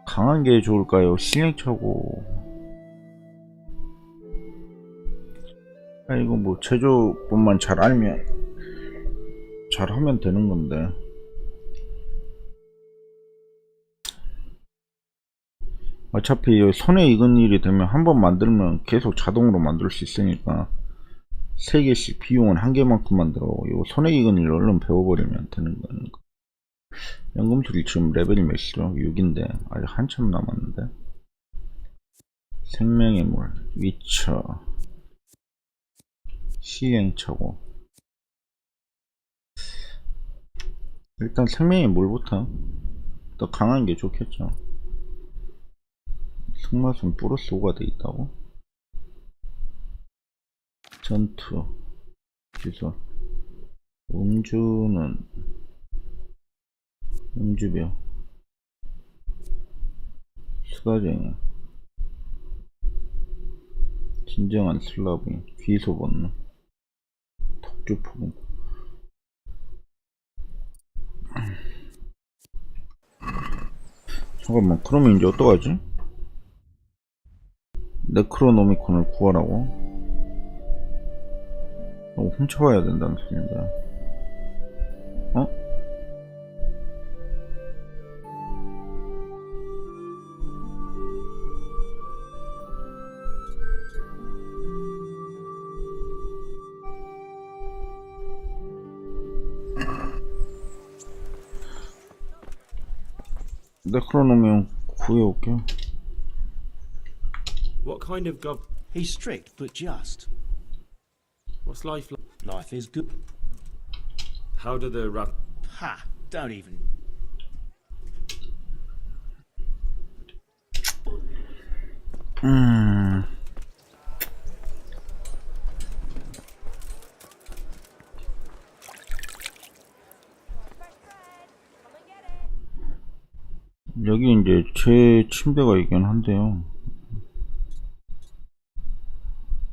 Speaker 1: 강한 게 좋을까요? 시행착오. 아, 이거 뭐 제조법만 잘 알면 잘하면 되는 건데. 어차피 손에 익은 일이 되면 한번 만들면 계속 자동으로 만들 수 있으니까 3개씩 비용은 1개만큼 만들어. 이거 손에 익은 일 얼른 배워버리면 되는 거니까. 연금술이 지금 레벨이 몇이죠? 6인데 아직 한참 남았는데. 생명의 물, 위쳐, 시행착오. 일단 생명의 물부터 더 강한 게 좋겠죠. 승마순 플러스 5가 돼 있다고? 전투, 기술. 음주는 음주병, 스가쟁이, 진정한 슬라브인, 귀소번능, 턱주포군. 잠깐만, 그러면 이제 어떡하지? 네크로노미콘을 구하라고? 훔쳐와야 된다는 소리인데. 어? 네크로노미온 구해올게.
Speaker 4: What kind of gob?
Speaker 12: He's strict, but just.
Speaker 4: What's life like?
Speaker 12: Life is good.
Speaker 4: How do the rat?
Speaker 12: Ha! Don't even.
Speaker 1: 여기 이제 제 침대가 있긴 한데요.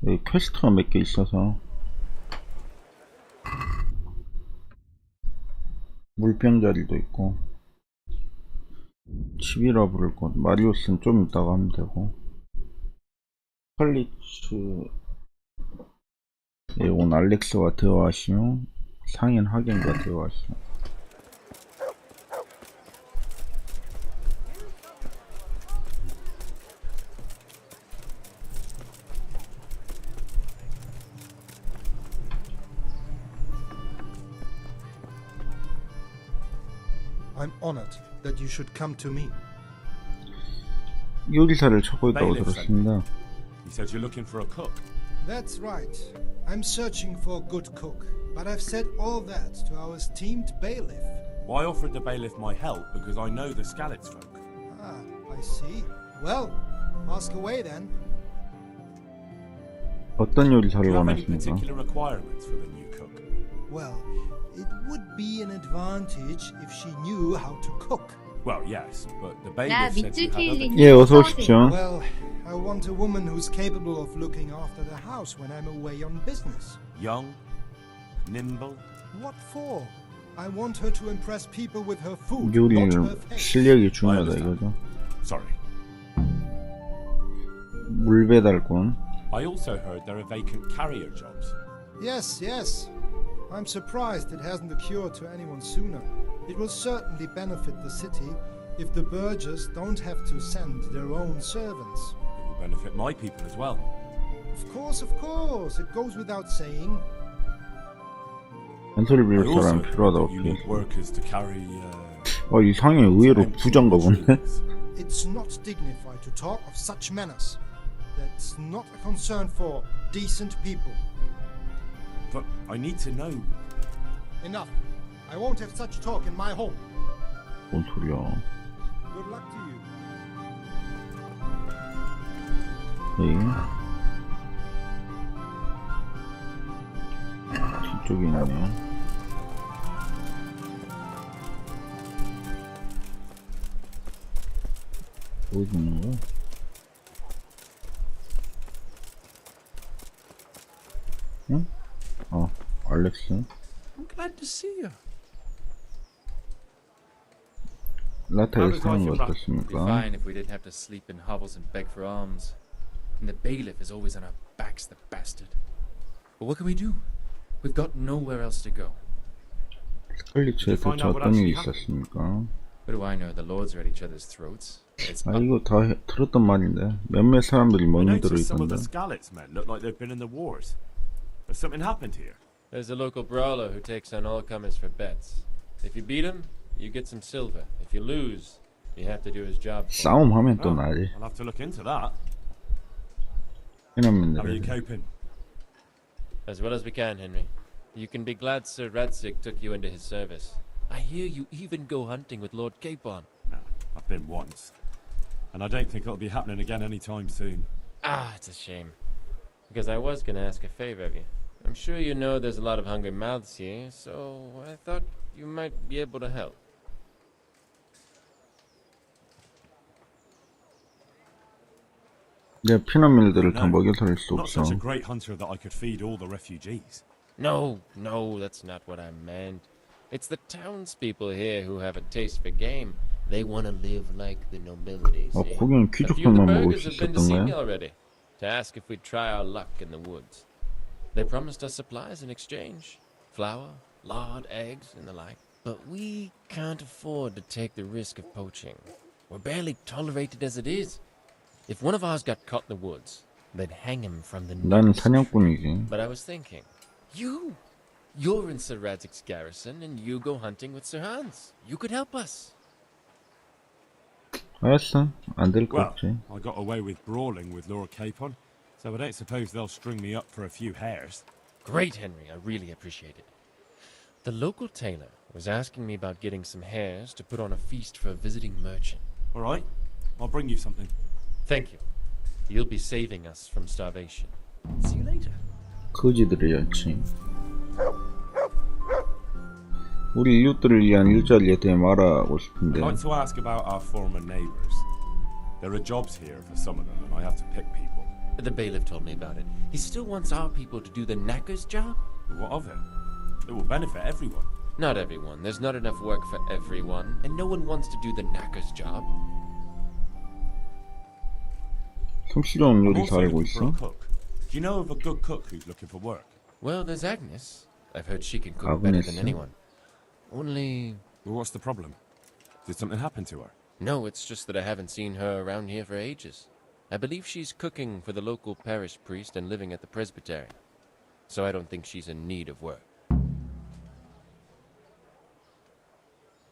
Speaker 1: 여기 퀘스트가 몇 개 있어서 물병 자리도 있고, 집이라 부를 것, 마리오스는 좀 이따가 하면 되고, 칼리츠, 이건 알렉스와 대화하시오, 상인 하겐과 대화하시오.
Speaker 19: I'm honored that you should come to me.
Speaker 1: 요리사를 찾고 있다고 들었습니다.
Speaker 4: He said you're looking for a cook.
Speaker 19: That's right. I'm searching for a good cook, but I've said all that to our esteemed bailiff.
Speaker 4: Well, I offered the bailiff my help because I know the Skalitz folk.
Speaker 19: Ah, I see. Well, ask away then.
Speaker 1: 어떤 요리사를
Speaker 4: Do you have any
Speaker 1: 원하십니까?
Speaker 4: particular requirements for the new cook?
Speaker 19: Well, it would be an advantage if she knew how to cook.
Speaker 4: Well, yes, but the
Speaker 2: 나
Speaker 4: bailiff said you
Speaker 2: 밑줄
Speaker 4: had other...
Speaker 2: 킬링
Speaker 1: 예, 어서 오십시오.
Speaker 19: Well, I want a woman who's capable of looking after the house when I'm away on business.
Speaker 4: Young, nimble.
Speaker 19: What for? I want her to impress people with her food, not
Speaker 1: 요리는
Speaker 19: her face.
Speaker 1: 실력이 중요하다 이거죠.
Speaker 4: Sorry.
Speaker 1: 물배달권.
Speaker 4: I also heard there are vacant carrier jobs.
Speaker 19: Yes, yes. I'm surprised it hasn't occurred to anyone sooner. It will certainly benefit the city if the burghers don't have to send their own servants.
Speaker 4: It will benefit my people as well.
Speaker 19: Of course. It goes without saying.
Speaker 1: 잔소리
Speaker 4: I
Speaker 1: 빌릴
Speaker 4: also
Speaker 1: 사람
Speaker 4: heard
Speaker 1: 필요하다.
Speaker 4: that you need workers to carry.
Speaker 1: 이 상이 의외로 부자인가 보네.
Speaker 19: It's not dignified to talk of such manners. That's not a concern for decent people.
Speaker 4: But I need to know.
Speaker 19: Enough. I won't have such talk in my home.
Speaker 1: 뭔 소리야?
Speaker 19: Good luck to you.
Speaker 1: 네. 뒤쪽에 있네요. 어디 있는 거야? 응? 알렉스.
Speaker 16: I'm glad to see you.
Speaker 1: 라타의 상황이
Speaker 20: It'd be
Speaker 1: 어떻습니까?
Speaker 20: fine if we didn't have to sleep in hovels and beg for alms. And the bailiff is always on our backs, the bastard. But what can we do? We've got nowhere else to go.
Speaker 1: 스칼리츠에 대체 어떤 일이 있었습니까?
Speaker 20: What do I know? The lords are at each other's throats. It's
Speaker 1: 이거 다 들었던 말인데 몇몇 사람들이
Speaker 4: I
Speaker 1: 멍이
Speaker 4: noticed some of
Speaker 1: 들어있던데.
Speaker 4: the Skalitz men look like they've been in the wars. Has something happened here?
Speaker 20: There's a local brawler who takes on all comers for bets. If you beat him, you get some silver. If you lose, you have to do his job.
Speaker 1: 싸움하면 또 나지.
Speaker 4: I'll have to look into that.
Speaker 1: 이놈들.
Speaker 4: How are you coping?
Speaker 20: As well as we can, Henry. You can be glad Sir Radzig took you into his service. I hear you even go hunting with Lord Capon.
Speaker 4: No, I've been once. And I don't think it'll be happening again anytime soon.
Speaker 20: Ah, it's a shame. Because I was going to ask a favor of you. I'm sure you know there's a lot of hungry mouths here, so I thought you might be able to help.
Speaker 1: 내 피난민들을 다
Speaker 4: No,
Speaker 1: 먹여 살릴 수
Speaker 4: not
Speaker 1: 없어.
Speaker 4: such a great hunter that I could feed all the refugees.
Speaker 20: No, that's not what I meant. It's the townspeople here who have a taste for game. They want to live like the nobility. See?
Speaker 1: 거기는
Speaker 20: A few of the
Speaker 1: 귀족들만 먹을
Speaker 20: burghers
Speaker 1: 수
Speaker 20: have been to see
Speaker 1: 있었던
Speaker 20: me
Speaker 1: 거야?
Speaker 20: already to ask if we'd try our luck in the woods. They promised us supplies in exchange. Flour, lard, eggs, and the like. But we can't afford to take the risk of poaching. We're barely tolerated as it is. If one of ours got caught in the woods, they'd hang him from the
Speaker 1: 나는
Speaker 20: nearest
Speaker 1: 사냥꾼이지.
Speaker 20: But I was thinking, you're in Sir Radzig's garrison, and you go hunting with Sir Hans. You could help us.
Speaker 1: 알았어. 안 될 것
Speaker 4: Well,
Speaker 1: 같지.
Speaker 4: I got away with brawling with Laura Capon, so I don't suppose they'll string me up for a few hares.
Speaker 20: Great, Henry. I really appreciate it. The local tailor was asking me about getting some hares to put on a feast for a visiting merchant.
Speaker 4: All right, I'll bring you something.
Speaker 20: Thank you. You'll be saving us from starvation. See you later.
Speaker 1: 거지들이었지. 우리 이웃들을 위한 일자리에 대해 말하고
Speaker 4: I'd
Speaker 1: 싶은데.
Speaker 4: like to ask about our former neighbours. There are jobs here for some of them, and I have to pick people.
Speaker 20: The bailiff told me about it. He still wants our people to do the knacker's job?
Speaker 4: What of it? It will benefit everyone.
Speaker 20: Not everyone. There's not enough work for everyone, and no one wants to do the knacker's job.
Speaker 1: 솜씨로운
Speaker 4: I'm
Speaker 1: 요리사
Speaker 4: also
Speaker 1: 알고
Speaker 4: looking for
Speaker 1: 있어?
Speaker 4: a cook. Do you know of a good cook who's looking for work?
Speaker 20: Well, there's Agnes. I've heard she can cook better than
Speaker 1: Agnes.
Speaker 20: anyone. Only...
Speaker 4: Well, what's the problem? Did something happen to her?
Speaker 20: No, it's just that I haven't seen her around here for ages. I believe she's cooking for the local parish priest and living at the presbytery. So I don't think she's in need of work.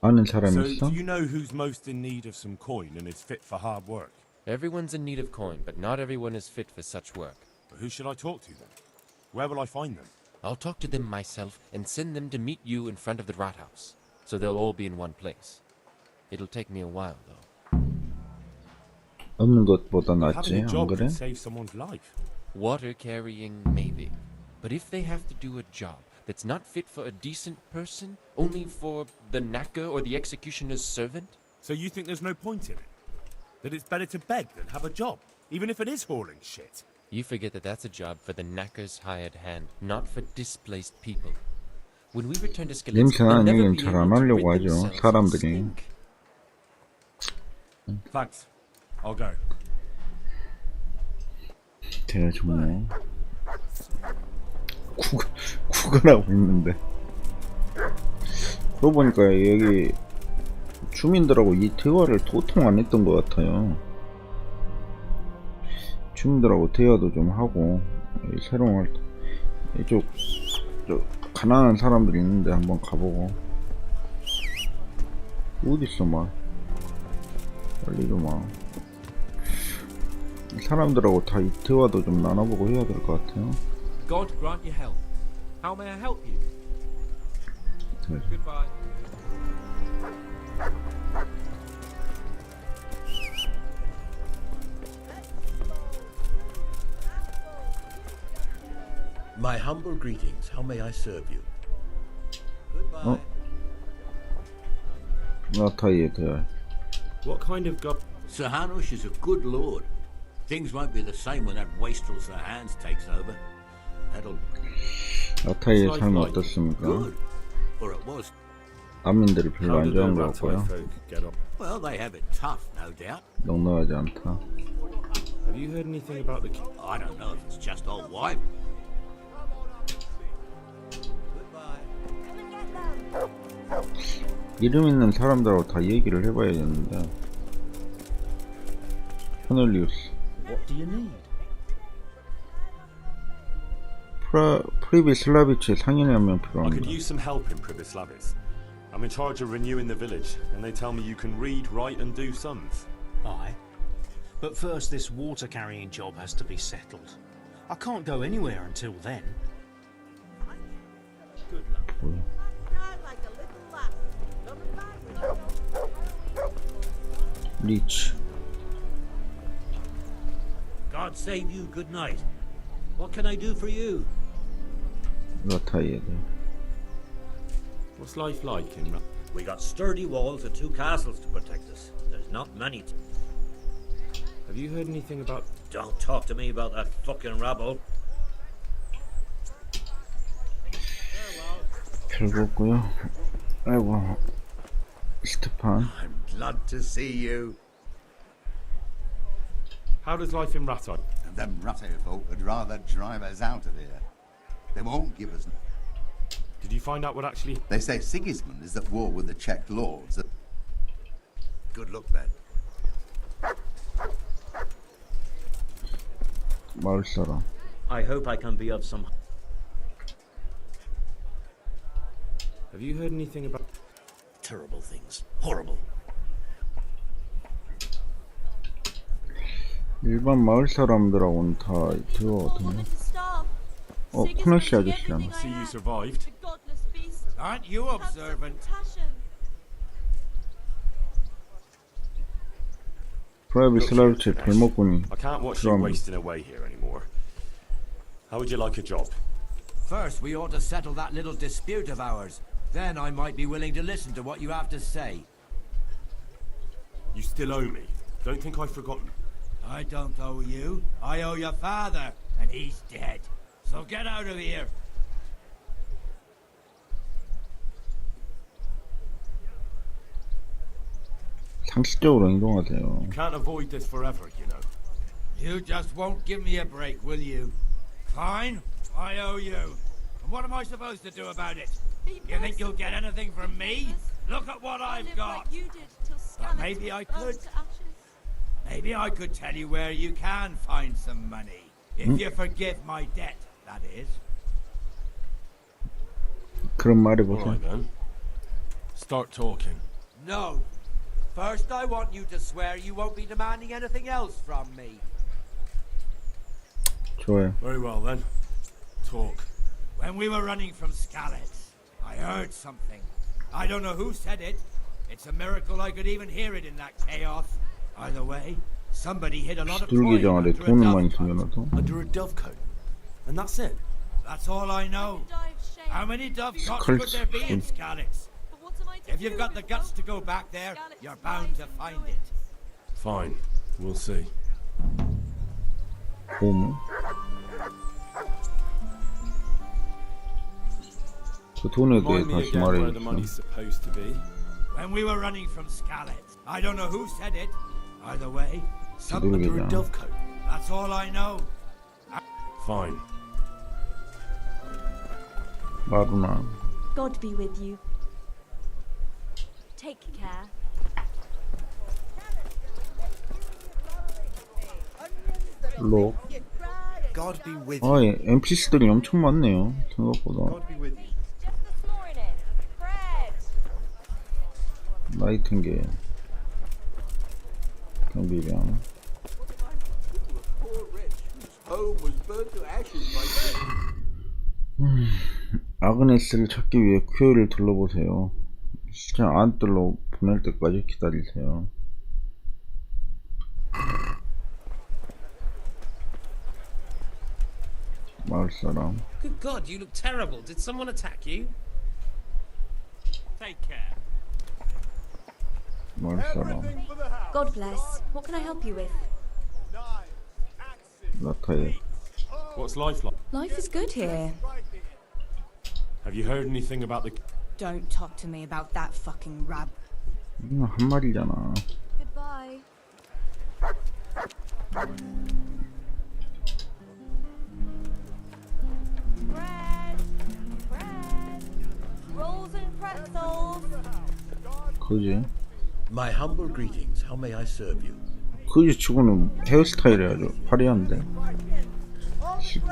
Speaker 1: 아는 사람
Speaker 4: So,
Speaker 1: 있어?
Speaker 4: do you know who's most in need of some coin and is fit for hard work?
Speaker 20: Everyone's in need of coin, but not everyone is fit for such work.
Speaker 4: But who should I talk to then? Where will I find them?
Speaker 20: I'll talk to them myself and send them to meet you in front of the rathouse, so they'll all be in one place. It'll take me a while, though.
Speaker 1: 없는 것보다
Speaker 4: Having
Speaker 1: 낫지,
Speaker 4: a
Speaker 1: 안
Speaker 4: job
Speaker 1: 그래?
Speaker 4: could save someone's life.
Speaker 20: Water carrying, maybe. But if they have to do a job that's not fit for a decent person, only for the knacker or the executioner's servant?
Speaker 4: So you think there's no point in it? That it's better to beg than have a job, even if it is hauling shit?
Speaker 20: You forget that that's a job for the knacker's hired hand, not for displaced people. When we return to Skeleton,
Speaker 1: 냄새
Speaker 20: they'll
Speaker 1: 나는
Speaker 20: never
Speaker 1: 얘기는
Speaker 20: be
Speaker 1: 잘
Speaker 20: able
Speaker 1: 안
Speaker 20: to
Speaker 1: 하려고
Speaker 20: rid
Speaker 1: 하죠,
Speaker 20: themselves of
Speaker 1: 사람들이.
Speaker 20: stink.
Speaker 4: Thanks. I'll go.
Speaker 1: 제가 정말 구걸하고 있는데. 그러고 보니까 여기 주민들하고 이 대화를 도통 안 했던 것 같아요. 주민들하고 대화도 좀 하고, 새로운 활동, 이쪽 가난한 사람들이 있는데 한번 가보고. 어딨어 막 빨리 좀 와. 사람들하고 다 이 대화도 좀 나눠보고 해야 될 것 같아요.
Speaker 16: God grant you health. How may I help you?
Speaker 1: 네.
Speaker 16: Goodbye.
Speaker 21: My humble greetings. How may I serve you?
Speaker 1: 어? 나타이의 대화.
Speaker 16: What kind of god?
Speaker 21: Sir Hanush is a good lord. Things won't be the same when that wastrel Sir Hans takes over. That'll...
Speaker 1: 나타이의 삶이 어떻습니까?
Speaker 21: Good. Or it was.
Speaker 1: 난민들이 별로 안 좋아하는 것 같고요.
Speaker 21: Well, they have it tough, no doubt.
Speaker 1: 넉넉하지 않다.
Speaker 16: Have you heard anything about the...
Speaker 21: I don't know if it's just old wife.
Speaker 1: 이름 있는 사람들하고 다 얘기를 해봐야겠는데. 코넬리우스.
Speaker 12: What do you need?
Speaker 1: 프리비슬라비치의 상인이 한 명
Speaker 4: I could
Speaker 1: 필요합니다.
Speaker 4: use some help in Pribislavis. I'm in charge of renewing the village, and they tell me you can read, write, and do sums.
Speaker 12: Aye. But first this water carrying job has to be settled. I can't go anywhere until then. Good luck.
Speaker 1: 리치.
Speaker 21: God save you, good night. What can I do for you?
Speaker 1: 라타이에도.
Speaker 4: What's life like in
Speaker 21: We got sturdy walls and 2 castles to protect us. There's not many.
Speaker 4: Have you heard anything about...
Speaker 21: Don't talk to me about that fucking rabble.
Speaker 1: 별거 없고요. 아이고, 스테판.
Speaker 6: I'm glad to see you.
Speaker 4: How does life in Rattay?
Speaker 6: Them Rattay folk would rather drive us out of here. They won't give us...
Speaker 4: Did you find out what actually...
Speaker 6: They say Sigismund is at war with the Czech lords. Good luck then.
Speaker 1: 마을 사람.
Speaker 21: I hope I can be of some...
Speaker 4: Have you heard anything about...
Speaker 21: Terrible things. Horrible.
Speaker 1: 일반 마을 사람들하고는 다 들어거든요. 코네시 아저씨잖아.
Speaker 4: See you survived.
Speaker 10: Aren't you observant?
Speaker 1: 프라이빗 슬라비치 별목군이
Speaker 4: I can't watch you
Speaker 1: 들어갑니다.
Speaker 4: wasting away here anymore. How would you like a job?
Speaker 5: First, we ought to settle that little dispute of ours. Then I might be willing to listen to what you have to say.
Speaker 4: You still owe me. Don't think I've forgotten.
Speaker 5: I don't owe you. I owe your father, and he's dead. So get out of here.
Speaker 1: 상식적으로 행동하세요.
Speaker 4: You can't avoid this forever, you know.
Speaker 5: You just won't give me a break, will you? Fine, I owe you. And what am I supposed to do about it? You think you'll get anything from me? Look at what I've got. But maybe I could. Maybe I could tell you where you can find some money. If you forgive my debt, that is.
Speaker 1: 그런 말이 보세요.
Speaker 4: Alright then. Start talking.
Speaker 5: No. First, I want you to swear you won't be demanding anything else from me.
Speaker 1: 좋아요.
Speaker 4: Very well then. Talk.
Speaker 5: When we were running from Skalitz, I heard something. I don't know who said it. It's a miracle I could even hear it in that chaos. Either way, somebody hid a lot of coin
Speaker 1: 시들기장 아래
Speaker 5: under a
Speaker 1: 돈을 많이
Speaker 5: dovecote.
Speaker 1: 숨겨놔서
Speaker 4: Under a dovecote. And that's it?
Speaker 5: That's all I know. How many dovecotes could there be in Skalitz? If you've got the guts to go back there, you're bound to find it.
Speaker 4: Fine. We'll see.
Speaker 1: 보물. 그 돈에 대해
Speaker 4: Remind me
Speaker 1: 다시
Speaker 4: again where the money's
Speaker 1: 말해주세요.
Speaker 4: supposed to be.
Speaker 5: When we were running from Skalitz, I don't know who said it. Either way, something
Speaker 4: Under a
Speaker 1: 시들기장.
Speaker 4: dovecote.
Speaker 5: That's all I know.
Speaker 4: Fine.
Speaker 1: 마루나.
Speaker 9: God be with you. Take care.
Speaker 1: 로.
Speaker 6: God be with
Speaker 1: 아,
Speaker 6: you.
Speaker 1: NPC들이 엄청 많네요. 생각보다.
Speaker 6: God be with you.
Speaker 1: 나이팅게일. 경비병.
Speaker 21: Home was burnt to ashes by
Speaker 1: 아그네스를 찾기 위해 큐어를 둘러보세요. 시장 안뜰로 보낼 때까지 기다리세요. 마을 사람.
Speaker 15: Good God, you look terrible. Did someone attack you?
Speaker 8: Take care.
Speaker 1: 마을 사람.
Speaker 9: God bless. What can I help you with?
Speaker 1: 라타에.
Speaker 4: What's life like?
Speaker 22: Life is good here.
Speaker 4: Have you heard anything about the...
Speaker 22: Don't talk to me about that fucking rab.
Speaker 1: 한 마리잖아.
Speaker 9: Goodbye.
Speaker 14: Rolls and pretzels.
Speaker 1: 그지?
Speaker 21: My humble greetings. How may I serve you?
Speaker 1: 그지 치고는 헤어스타일이 아주 화려한데. 쉽고.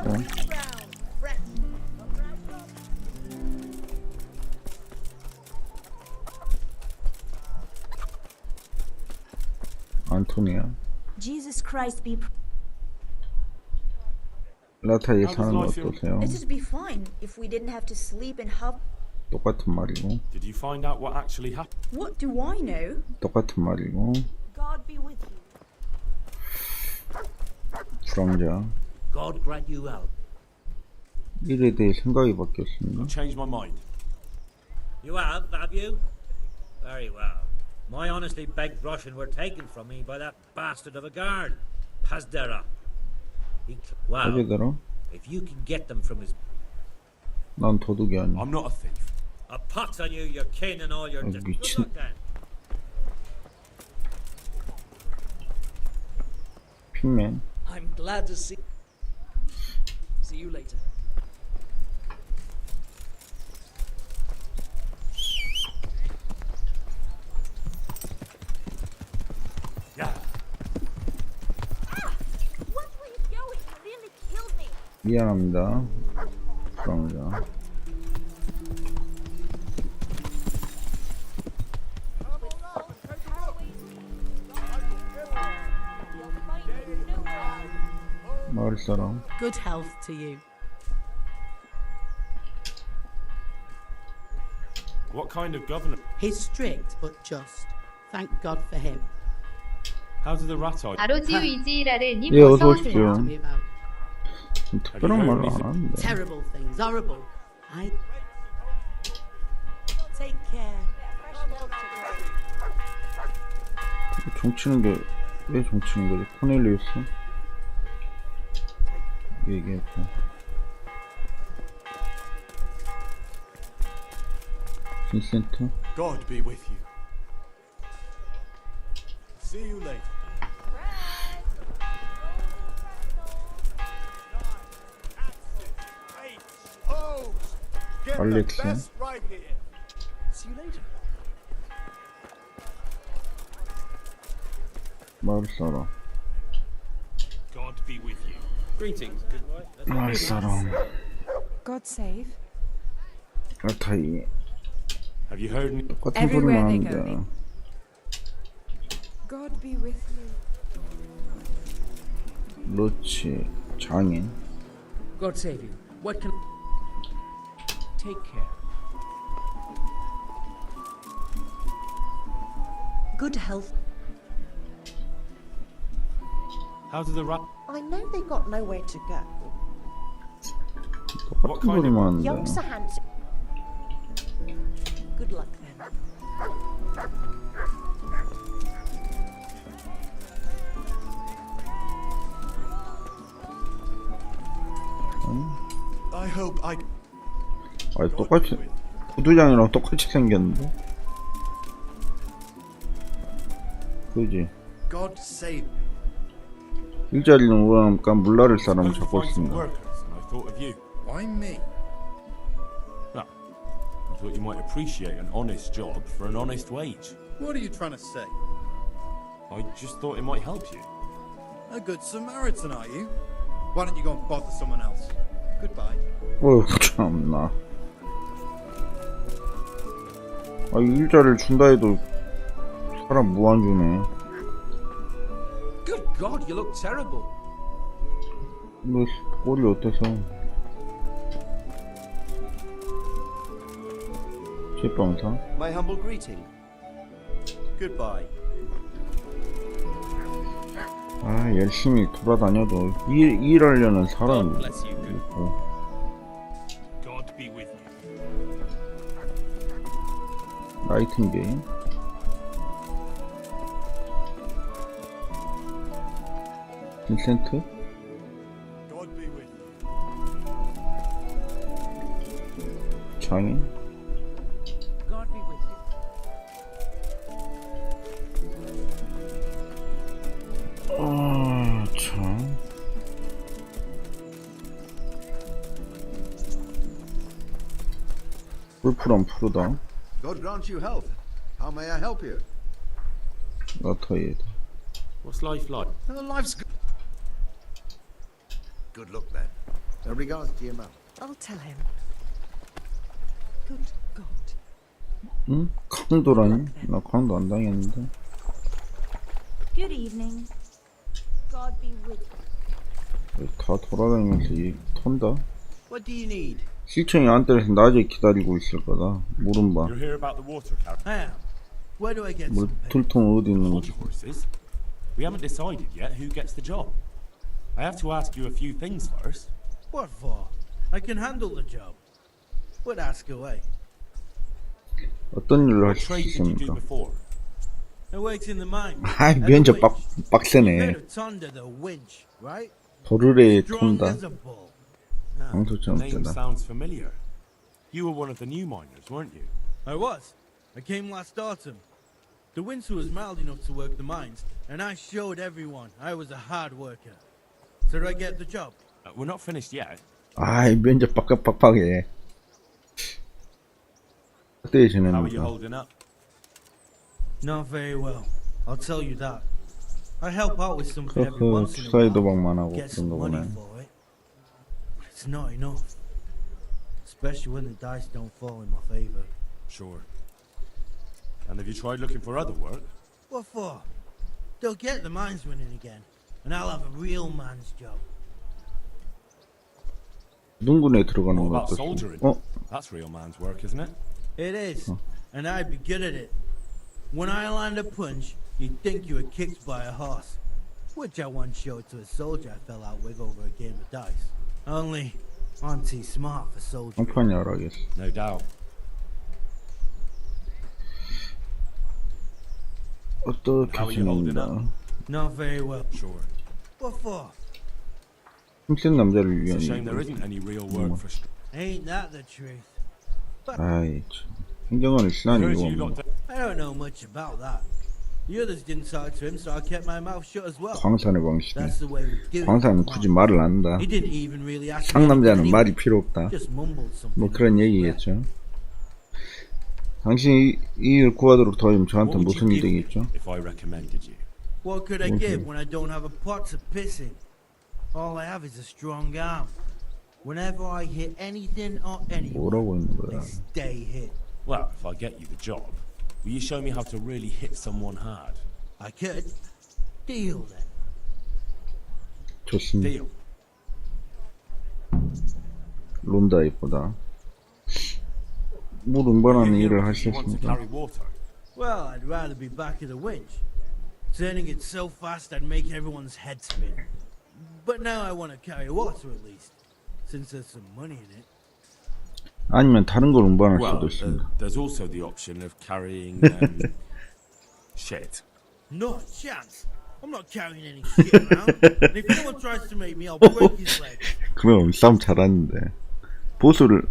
Speaker 1: 안토니아.
Speaker 9: Jesus Christ be.
Speaker 1: 라타에 사는 거 어떠세요?
Speaker 22: It'd be fine if we didn't have to sleep in hub.
Speaker 1: 똑같은 말이고.
Speaker 4: Did you find out what actually happened?
Speaker 22: What do I know?
Speaker 1: 똑같은 말이고.
Speaker 14: God be with you.
Speaker 1: 불황자.
Speaker 21: God grant you help.
Speaker 1: 일에 대해 생각이 바뀌었습니다.
Speaker 4: I've changed my mind.
Speaker 3: You have you? Very well. My honestly begged Russian were taken from me by that bastard of a guard, Pazdera. Well,
Speaker 1: 어제더라?
Speaker 3: if you can get them from his...
Speaker 1: 난 도둑이 아니야.
Speaker 4: I'm not a thief.
Speaker 3: A pox on you, your kin and all your... Good luck then.
Speaker 1: 핑맨.
Speaker 7: I'm glad to see you later.
Speaker 1: 미안합니다. 불안합니다. 마을 사람.
Speaker 23: Good health to you.
Speaker 4: What kind of governor?
Speaker 23: He's strict but just. Thank God for him.
Speaker 4: How do the rat eye?
Speaker 2: 아로지 위지라르님
Speaker 1: 예, 어서
Speaker 2: 오세요.
Speaker 1: 오십시오. 특별한 말을 안 하는데.
Speaker 23: Terrible things, horrible. I take care.
Speaker 1: 종치는 게 왜 종치는 거지? 코넬리우스 얘기했고. 빈센트.
Speaker 4: God be with you. See you later.
Speaker 1: 알렉스.
Speaker 7: See you later.
Speaker 1: 마을 사람.
Speaker 4: God be with you. Greetings, good wife.
Speaker 1: 마을 사람.
Speaker 24: God save.
Speaker 1: 알타이.
Speaker 4: Have you heard?
Speaker 1: 똑같은 소리만 하는데.
Speaker 24: God be with you.
Speaker 1: 로치 장인.
Speaker 7: God save you. What can... Take care.
Speaker 23: Good health.
Speaker 4: How do the rat?
Speaker 14: I know they got nowhere to go.
Speaker 1: 똑같은 소리만 하는데.
Speaker 14: Young Sir Hans.
Speaker 23: Good luck then.
Speaker 17: I hope I.
Speaker 1: 아, 똑같이 구두장이랑 똑같이 생겼는데. 그지?
Speaker 17: God save.
Speaker 1: 일자리는 우람과 물나를 사람을 잡고 있습니다.
Speaker 4: I thought of you.
Speaker 17: Why me?
Speaker 4: Well, I thought you might appreciate an honest job for an honest wage.
Speaker 17: What are you trying to say?
Speaker 4: I just thought it might help you.
Speaker 17: A good Samaritan, are you? Why don't you go and bother someone else? Goodbye.
Speaker 1: 어휴, 참나. 아, 일자리를 준다 해도 사람 무한 주네.
Speaker 7: Good God, you look terrible.
Speaker 1: 너 꼴이 어때서? 제빵사?
Speaker 25: My humble greeting. Goodbye.
Speaker 1: 아, 열심히 돌아다녀도 일하려는 사람이 있고.
Speaker 4: God be with you.
Speaker 1: 나이팅게일. 빈센트.
Speaker 4: God be with you.
Speaker 1: 장인.
Speaker 7: God be with you.
Speaker 1: 아, 참. 풀프랑 푸르다.
Speaker 6: God grant you health. How may I help you?
Speaker 1: 나타이에다.
Speaker 4: What's life like?
Speaker 6: Life's good. Good luck then. Regards to your mum.
Speaker 24: I'll tell him. Good God.
Speaker 1: 응? 강도라니? 나 강도 안 당했는데.
Speaker 9: Good evening. God be with you.
Speaker 1: 다 돌아다니면서 이 턴다.
Speaker 25: What do you need?
Speaker 1: 실청이 안 때려서 낮에 기다리고 있을 거다. 물은 봐.
Speaker 4: You're here about the water carrier.
Speaker 25: How? Where do I get some?
Speaker 1: 물통은 어디 있는 거지?
Speaker 4: Horses. We haven't decided yet who gets the job. I have to ask you a few things first.
Speaker 25: What for? I can handle the job. But ask away.
Speaker 1: 어떤 일을
Speaker 4: What
Speaker 1: 하실 수
Speaker 4: trade did you do
Speaker 1: 있습니까?
Speaker 4: before?
Speaker 25: I worked in the mine.
Speaker 1: 아이, 면접 빡세네.
Speaker 25: Heard of Tonda the winch, right?
Speaker 1: 도르래
Speaker 25: Strong
Speaker 1: 톤다.
Speaker 25: as a bull.
Speaker 4: Ah, the
Speaker 1: 방소처럼
Speaker 4: name
Speaker 1: 쓰다.
Speaker 4: sounds familiar. You were one of the new miners, weren't you?
Speaker 25: I was. I came last autumn. The winter was mild enough to work the mines, and I showed everyone I was a hard worker. So did I get the job?
Speaker 4: We're not finished yet.
Speaker 1: 아이, 면접 빡빡빡빡해. 어떻게
Speaker 4: How are you
Speaker 1: 지내는가?
Speaker 4: holding up?
Speaker 25: Not very well. I'll tell you that. I help out with something every
Speaker 1: 그
Speaker 25: once in a
Speaker 1: 주사위
Speaker 25: while.
Speaker 1: 도박만 하고
Speaker 25: Get
Speaker 1: 그런
Speaker 25: some
Speaker 1: 거
Speaker 25: money
Speaker 1: 보네.
Speaker 25: for it. But it's not enough. Especially when the dice don't fall in my favor.
Speaker 4: Sure. And have you tried looking for other work?
Speaker 25: What for? They'll get the mines running again, and I'll have a real man's job.
Speaker 1: 눈군에 들어가는
Speaker 4: What
Speaker 1: 거
Speaker 4: about
Speaker 1: 어떻게?
Speaker 4: soldiering?
Speaker 1: 어?
Speaker 4: That's real man's work, isn't it?
Speaker 25: It is, and I'd be good at it. When I land a punch, you'd think you were kicked by a horse, which I once showed to a soldier I fell out with over a game of dice. Only, I'm too smart for soldiering.
Speaker 1: 형편이 알아겠어.
Speaker 4: No doubt.
Speaker 1: 어떻게
Speaker 4: How are you holding up?
Speaker 1: 지낸다?
Speaker 25: Not very well.
Speaker 4: Sure.
Speaker 25: What for?
Speaker 1: 힘센 남자를
Speaker 4: It's
Speaker 1: 위한
Speaker 4: a shame there
Speaker 1: 일이고.
Speaker 4: isn't any real work for.
Speaker 25: Ain't that the truth?
Speaker 1: 아이, 참. 행정관을 신하니
Speaker 4: Heard
Speaker 1: 이거
Speaker 4: you
Speaker 1: 뭐.
Speaker 4: lot
Speaker 25: I don't know much about that. The others didn't talk to him, so I kept my mouth shut as well.
Speaker 1: 광산의 방식이네.
Speaker 25: That's the way we do it.
Speaker 1: 광산은 굳이 말을 안 한다.
Speaker 25: He didn't even really ask me
Speaker 1: 상남자는
Speaker 25: anything
Speaker 1: 말이
Speaker 25: anyway.
Speaker 1: 필요 없다.
Speaker 25: Just mumbled something.
Speaker 1: 뭐 그런 얘기겠죠. 당신이 이 일 구하도록 도와주면 저한테
Speaker 4: What would
Speaker 1: 무슨
Speaker 4: you give me
Speaker 1: 이득이 있죠?
Speaker 4: if I recommended you?
Speaker 25: What could I give when I don't have a pot to piss in? All I have is a strong arm. Whenever I hit anything or anyone,
Speaker 1: 뭐라고 있는 거야?
Speaker 25: they stay hit.
Speaker 4: Well, if I get you the job, will you show me how to really hit someone hard?
Speaker 25: I could. Deal then.
Speaker 1: 좋습니다.
Speaker 4: Deal.
Speaker 1: 론다 이쁘다. 물 운반하는 일을
Speaker 4: You
Speaker 1: 하실 수
Speaker 4: want to
Speaker 1: 있습니까?
Speaker 4: carry water?
Speaker 25: Well, I'd rather be back at the winch. Turning it so fast I'd make everyone's head spin. But now I want to carry water at least, since there's some money in it.
Speaker 1: 아니면 다른 걸 운반할
Speaker 4: Well,
Speaker 1: 수도 있습니다.
Speaker 4: there's also the option of carrying shit.
Speaker 25: Not a chance. I'm not carrying any shit around. And if anyone tries to make me, I'll break his leg.
Speaker 1: 그럼 싸움 잘하는데 보수를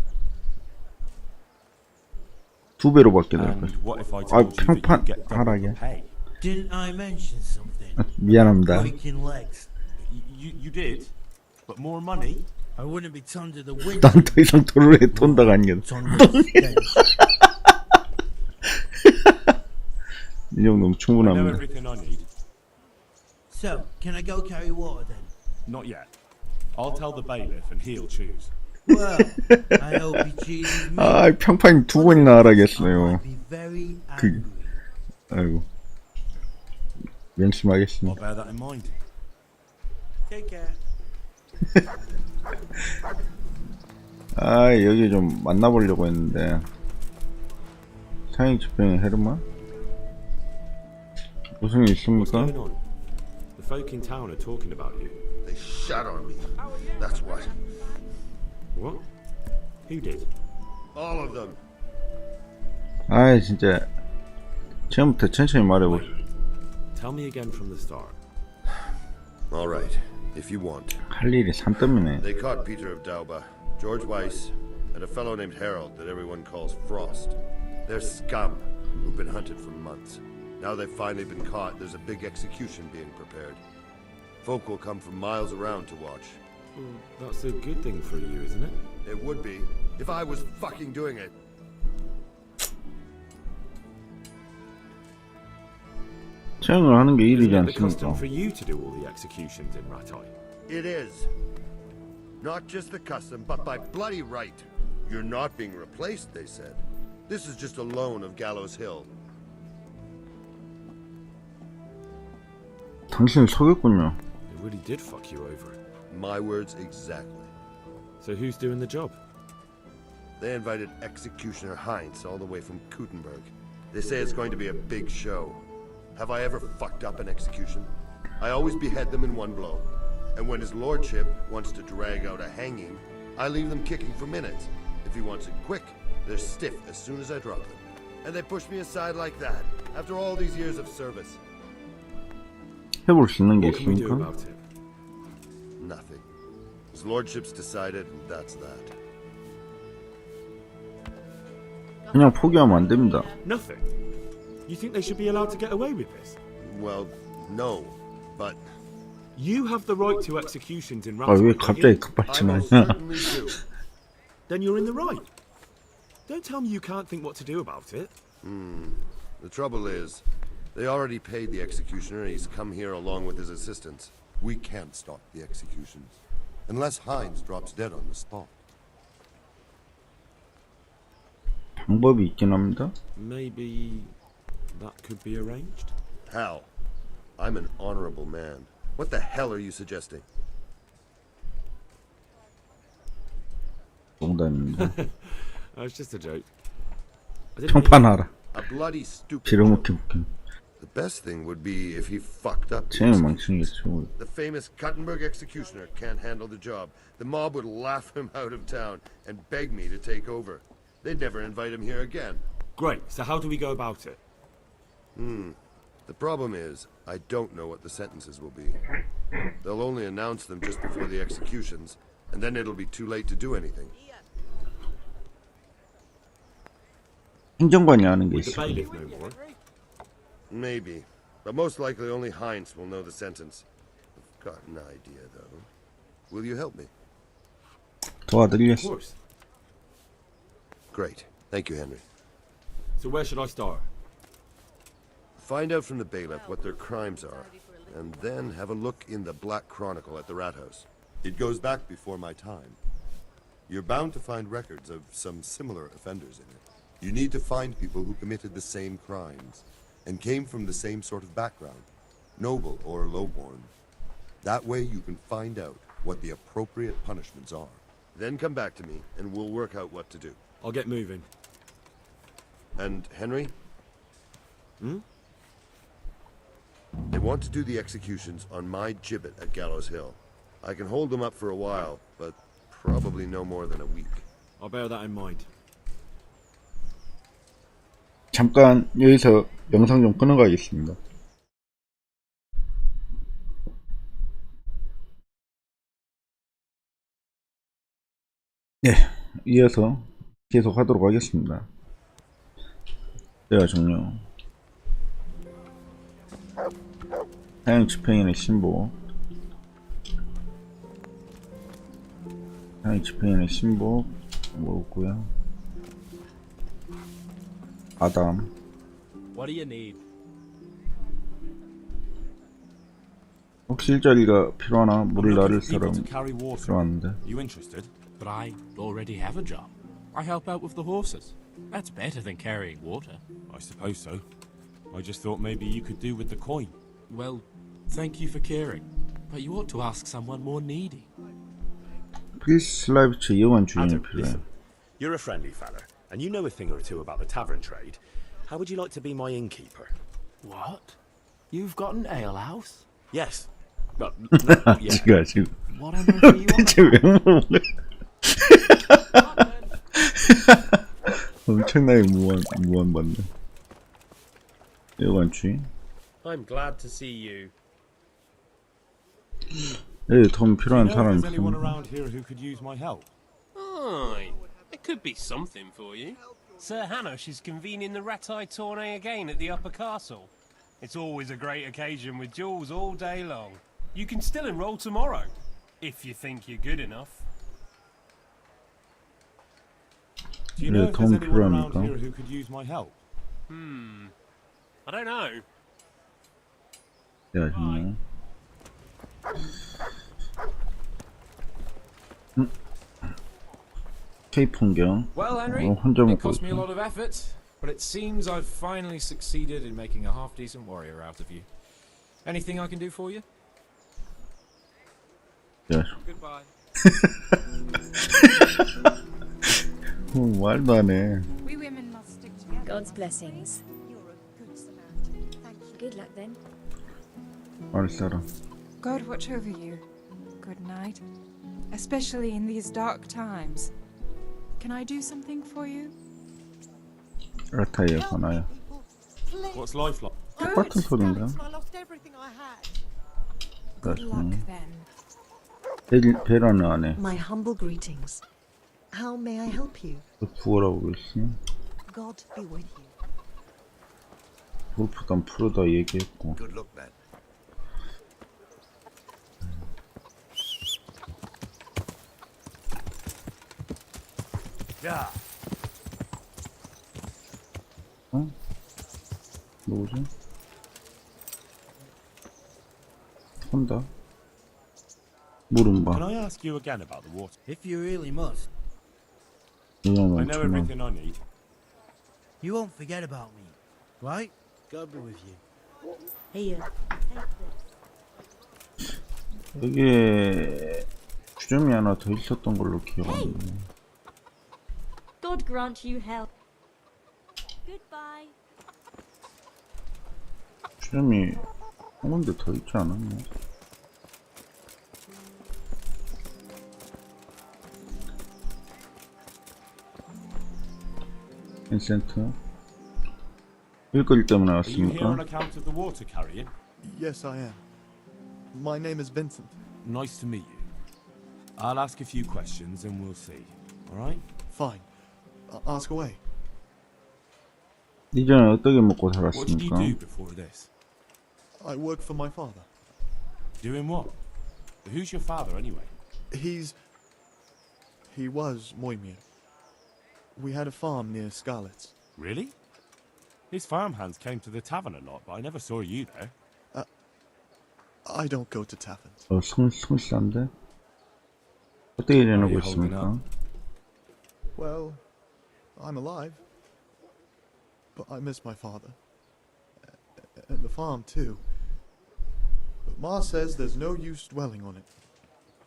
Speaker 1: 2배로 받게 될 거야.
Speaker 4: And what if I
Speaker 1: 아,
Speaker 4: told you that you
Speaker 1: 평판
Speaker 4: get double
Speaker 1: 하라게.
Speaker 4: the pay?
Speaker 25: Didn't I mention something?
Speaker 1: 미안합니다.
Speaker 25: Breaking legs.
Speaker 4: You did, but more money.
Speaker 25: I wouldn't be turned to the wind.
Speaker 1: 난 더 이상 도로에 돈다가 아니겠어. 이 정도면
Speaker 4: I know
Speaker 1: 충분합니다.
Speaker 4: everything I need.
Speaker 25: So, can I go carry water then?
Speaker 4: Not yet. I'll tell the bailiff and he'll choose.
Speaker 25: Well, I hope he chooses me.
Speaker 1: 아, 평판이 2번이나 하라겠어요.
Speaker 25: Be very
Speaker 1: 그,
Speaker 25: angry.
Speaker 1: 아이고.
Speaker 4: I'll
Speaker 1: 명심하겠습니다.
Speaker 4: bear that in mind.
Speaker 25: Take care.
Speaker 1: 아, 여기 좀 만나보려고 했는데. 사형 집행의 헤르만? 무슨 일
Speaker 4: What's
Speaker 1: 있습니까?
Speaker 4: going on? The folk in town are talking about you.
Speaker 6: They shot on me. That's what.
Speaker 4: What? Who did?
Speaker 6: All of them.
Speaker 1: 아, 진짜 처음부터 천천히 말해보시.
Speaker 4: Tell me again from the start.
Speaker 6: All right, if you want.
Speaker 1: 할 일이 산더미네.
Speaker 6: They caught Peter of Dauba, George Weiss, and a fellow named Harold that everyone calls Frost. They're scum who've been hunted for months. Now they've finally been caught, there's a big execution being prepared. Folk will come from miles around to watch.
Speaker 4: Well, that's a good thing for you, isn't it?
Speaker 6: It would be, if I was fucking doing it.
Speaker 1: 처형을 하는 게 일이지
Speaker 4: Isn't it the custom
Speaker 1: 않습니까?
Speaker 4: for you to do all the executions in Ratai?
Speaker 6: It is. Not just the custom, but by bloody right. You're not being replaced, they said. This is just a loan of Gallows Hill.
Speaker 1: 당신을 속였군요.
Speaker 4: It really did fuck you over.
Speaker 6: My words exactly.
Speaker 4: So who's doing the job?
Speaker 6: They invited Executioner Heinz all the way from Kuttenberg. They say it's going to be a big show. Have I ever fucked up an execution? I always behead them in one blow. And when his lordship wants to drag out a hanging, I leave them kicking for minutes. If he wants it quick, they're stiff as soon as I drop them. And they push me aside like that, after all these years of service.
Speaker 1: 해볼 수 있는 게
Speaker 4: What can we do
Speaker 1: 있습니까?
Speaker 4: about it?
Speaker 6: Nothing. His lordship's decided, and that's that.
Speaker 1: 그냥 포기하면 안 됩니다.
Speaker 4: Nothing? You think they should be allowed to get away with this?
Speaker 6: Well, no, but...
Speaker 4: You have the right to executions in
Speaker 1: 아, 왜
Speaker 4: Rattlesnake.
Speaker 1: 갑자기 급발진하냐?
Speaker 6: certainly do.
Speaker 4: Then you're in the right. Don't tell me you can't think what to do about it.
Speaker 6: The trouble is, they already paid the executioner and he's come here along with his assistants. We can't stop the executions. Unless Hines drops dead on the spot.
Speaker 1: 방법이 있긴 합니다.
Speaker 4: Maybe that could be arranged?
Speaker 6: How? I'm an honorable man. What the hell are you suggesting?
Speaker 1: 농담입니다.
Speaker 4: It's just a joke.
Speaker 1: 평판하라.
Speaker 6: A bloody stupid.
Speaker 1: 빌어먹기 웃긴.
Speaker 6: The best thing would be if he fucked up.
Speaker 1: 재미 망치겠죠.
Speaker 6: The famous Cuttenberg executioner can't handle the job. The mob would laugh him out of town and beg me to take over. They'd never invite him here again.
Speaker 4: Great, so how do we go about it?
Speaker 6: The problem is, I don't know what the sentences will be. They'll only announce them just before the executions, and then it'll be too late to do anything.
Speaker 1: 행정관이 하는 게
Speaker 4: Would the
Speaker 1: 있어요.
Speaker 4: bailiff know more?
Speaker 6: Maybe, but most likely only Heinz will know the sentence. I've got an idea, though. Will you help me?
Speaker 4: Of
Speaker 1: 도와드리겠습니다.
Speaker 4: course.
Speaker 6: Great. Thank you, Henry.
Speaker 4: So where should I start?
Speaker 6: Find out from the bailiff what their crimes are, and then have a look in the Black Chronicle at the Rat House. It goes back before my time. You're bound to find records of some similar offenders in it. You need to find people who committed the same crimes, and came from the same sort of background, noble or lowborn. That way you can find out what the appropriate punishments are. Then come back to me, and we'll work out what to do.
Speaker 4: I'll get moving.
Speaker 6: And Henry? They want to do the executions on my gibbet at Gallows Hill. I can hold them up for a while, but probably no more than a week.
Speaker 4: I'll bear that in mind.
Speaker 1: 잠깐 여기서 영상 좀 끊어가겠습니다. 네, 이어서 계속 하도록 하겠습니다. 대화 종료. 사형 집행인의 신복. 사형 집행인의 신복 뭐고요? 아담.
Speaker 11: What do you need?
Speaker 1: 혹시 일자리가 필요하나? 물을
Speaker 4: I'm
Speaker 1: 나를
Speaker 4: looking for people
Speaker 1: 사람
Speaker 4: to carry water.
Speaker 1: 필요한데.
Speaker 11: You interested? But I already have a job. I help out with the horses. That's better than carrying water.
Speaker 4: I suppose so. I just thought maybe you could do with the coin.
Speaker 11: Well, thank you for caring. But you ought to ask someone more needy.
Speaker 1: 프리슬라이브츠 이용한 주인이
Speaker 4: Adam,
Speaker 1: 필요해.
Speaker 4: listen. You're a friendly fella, and you know a thing or two about the tavern trade. How would you like to be my innkeeper?
Speaker 11: What? You've got an alehouse?
Speaker 4: Yes. Well, not yet.
Speaker 1: 지금
Speaker 11: What on earth are you on
Speaker 1: 대체 왜 물어보래? 엄청나게 무한 받네. 이용한 주인.
Speaker 15: I'm glad to see you.
Speaker 1: 여기 도움 필요한
Speaker 4: Do you know
Speaker 1: 사람이
Speaker 4: if there's anyone
Speaker 1: 있습니다.
Speaker 4: around here who could use my help?
Speaker 15: Aye, it could be something for you. Sir Hanush is convening the Rat-Eye tourney again at the Upper Castle. It's always a great occasion with duels all day long. You can still enroll tomorrow, if you think you're good enough.
Speaker 4: Do you know if there's
Speaker 1: 도움
Speaker 4: anyone around
Speaker 1: 필요합니까?
Speaker 4: here who could use my help?
Speaker 15: I don't know.
Speaker 1: 대화 종료. 케이프 풍경.
Speaker 16: Well, Henry,
Speaker 1: 혼자
Speaker 16: it
Speaker 1: 먹고
Speaker 16: cost me a
Speaker 1: 있어.
Speaker 16: lot of effort, but it seems I've finally succeeded in making a half-decent warrior out of you. Anything I can do for you?
Speaker 1: 대화.
Speaker 16: Goodbye.
Speaker 1: 말도 안 해.
Speaker 2: We women must stick together.
Speaker 22: God's blessings.
Speaker 14: You're a good Samaritan. Thank you.
Speaker 22: Good luck then.
Speaker 1: 말 살아.
Speaker 24: God watch over you. Good night. especially in these dark times. Can I do something for you?
Speaker 1: 라타이에 관하여.
Speaker 4: What's life like?
Speaker 1: 똑같은 소린가?
Speaker 14: I lost everything I had.
Speaker 24: Good luck
Speaker 1: then. 베라는 안 해.
Speaker 14: My humble greetings. How may I help you?
Speaker 1: 구월하고 있지.
Speaker 14: God be with you.
Speaker 1: 골프단 프로다 얘기했고.
Speaker 6: Good luck, man.
Speaker 5: 자,
Speaker 1: 어? 누구지? 혼다. 물은 봐.
Speaker 4: Can I ask you again about the water?
Speaker 25: If you really must.
Speaker 1: 인형
Speaker 4: I know
Speaker 1: 엄청나.
Speaker 4: everything I need.
Speaker 25: You won't forget about me, right? God be with you.
Speaker 9: Here.
Speaker 1: 여기에 주점이 하나 더 있었던 걸로 기억하는데.
Speaker 9: God grant you health. Goodbye.
Speaker 1: 주점이 한 군데 더 있지 않았나? 인센트 일거리 때문에
Speaker 4: Are you here on
Speaker 1: 왔습니까?
Speaker 4: account of the water carrying?
Speaker 12: Yes, I am. My name is Vincent.
Speaker 4: Nice to meet you. I'll ask a few questions and we'll see. Alright?
Speaker 12: Fine. Ask away.
Speaker 1: 이전에 어떻게 먹고
Speaker 4: What did you
Speaker 1: 살았습니까?
Speaker 4: do before this?
Speaker 12: I work for my father.
Speaker 4: Doing what? Who's your father anyway?
Speaker 12: He was Moimir. We had a farm near Scarlet's.
Speaker 4: Really? His farmhands came to the tavern a lot, but I never saw you there.
Speaker 12: I don't go to taverns.
Speaker 1: 성실한데? 어떻게 지내고 있습니까?
Speaker 12: Well, I'm alive. But I miss my father. And the farm, too. But Ma says there's no use dwelling on it.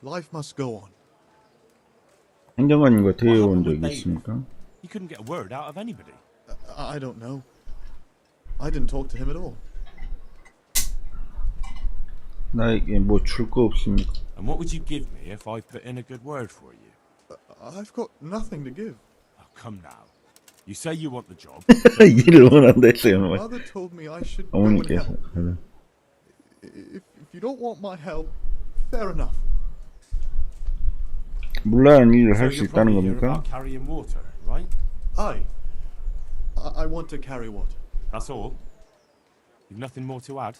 Speaker 12: Life must go on.
Speaker 1: 행정관님과 대화해본 적이 있습니까?
Speaker 4: You couldn't get a word out of anybody.
Speaker 12: I don't know. I didn't talk to him at all.
Speaker 1: 나에게 뭐 줄 거 없습니까?
Speaker 4: And what would you give me if I put in a good word for you?
Speaker 12: I've got nothing to give.
Speaker 4: Oh, come now. You say you want the job.
Speaker 1: 일을 원한다 했어요.
Speaker 12: Mother told me I should go and
Speaker 1: 어머니께서.
Speaker 12: help. If you don't want my help, fair enough.
Speaker 1: 몰라는 일을
Speaker 4: So
Speaker 1: 할 수
Speaker 4: you're
Speaker 1: 있다는
Speaker 4: probably here
Speaker 1: 겁니까?
Speaker 4: about carrying water, right?
Speaker 12: I want to carry water.
Speaker 4: That's all? You've nothing more to add?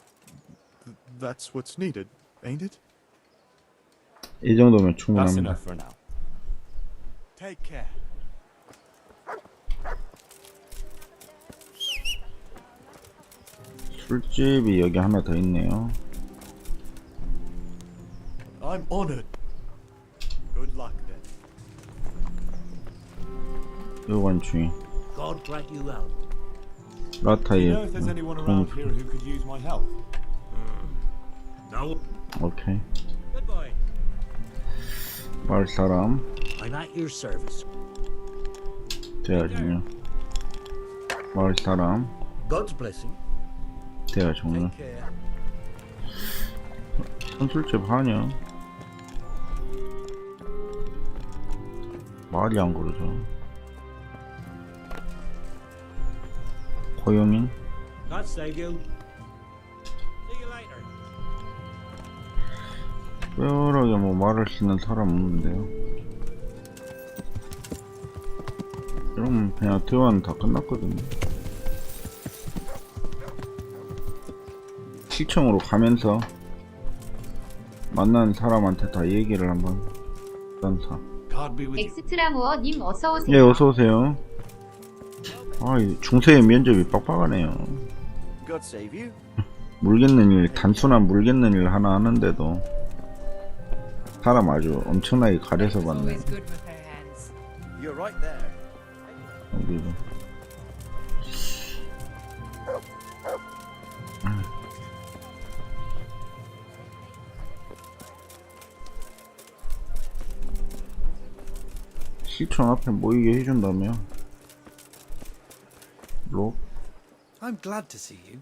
Speaker 12: That's what's needed, ain't it?
Speaker 1: 이 정도면
Speaker 4: That's
Speaker 1: 충분합니다.
Speaker 4: enough for now.
Speaker 12: Take care.
Speaker 1: 술집이 여기 하나 더 있네요.
Speaker 12: I'm honored. Good luck then.
Speaker 1: 요관 주인.
Speaker 3: God grant you help.
Speaker 4: Do you
Speaker 1: 라타이에
Speaker 4: know if there's anyone around here who could use my help?
Speaker 3: No.
Speaker 1: 오케이.
Speaker 3: Good boy.
Speaker 1: 마을 사람
Speaker 3: I'm at your service.
Speaker 1: 대화 중요. 마을 사람
Speaker 3: God's blessing.
Speaker 1: 대화 종료.
Speaker 3: Take care.
Speaker 1: 선술집 하냐? 말이 안 그러죠. 고용인
Speaker 3: God save you. See you later.
Speaker 1: 특별하게 뭐 말할 수 있는 사람 없는데요. 이러면 그냥 대화는 다 끝났거든요. 시청으로 가면서 만난 사람한테 다 얘기를 한번 던사.
Speaker 13: 엑스트라무어님 어서오세요.
Speaker 1: 예, 어서오세요. 아, 이 중세의 면접이 빡빡하네요.
Speaker 18: God save you.
Speaker 1: 물겠는 일, 단순한 물겠는 일 하나 하는데도 사람 아주 엄청나게 가려서 봤네.
Speaker 18: You're right there.
Speaker 1: 여기도. 시청 앞에 모이게 해준다며. 로
Speaker 18: I'm glad to see you.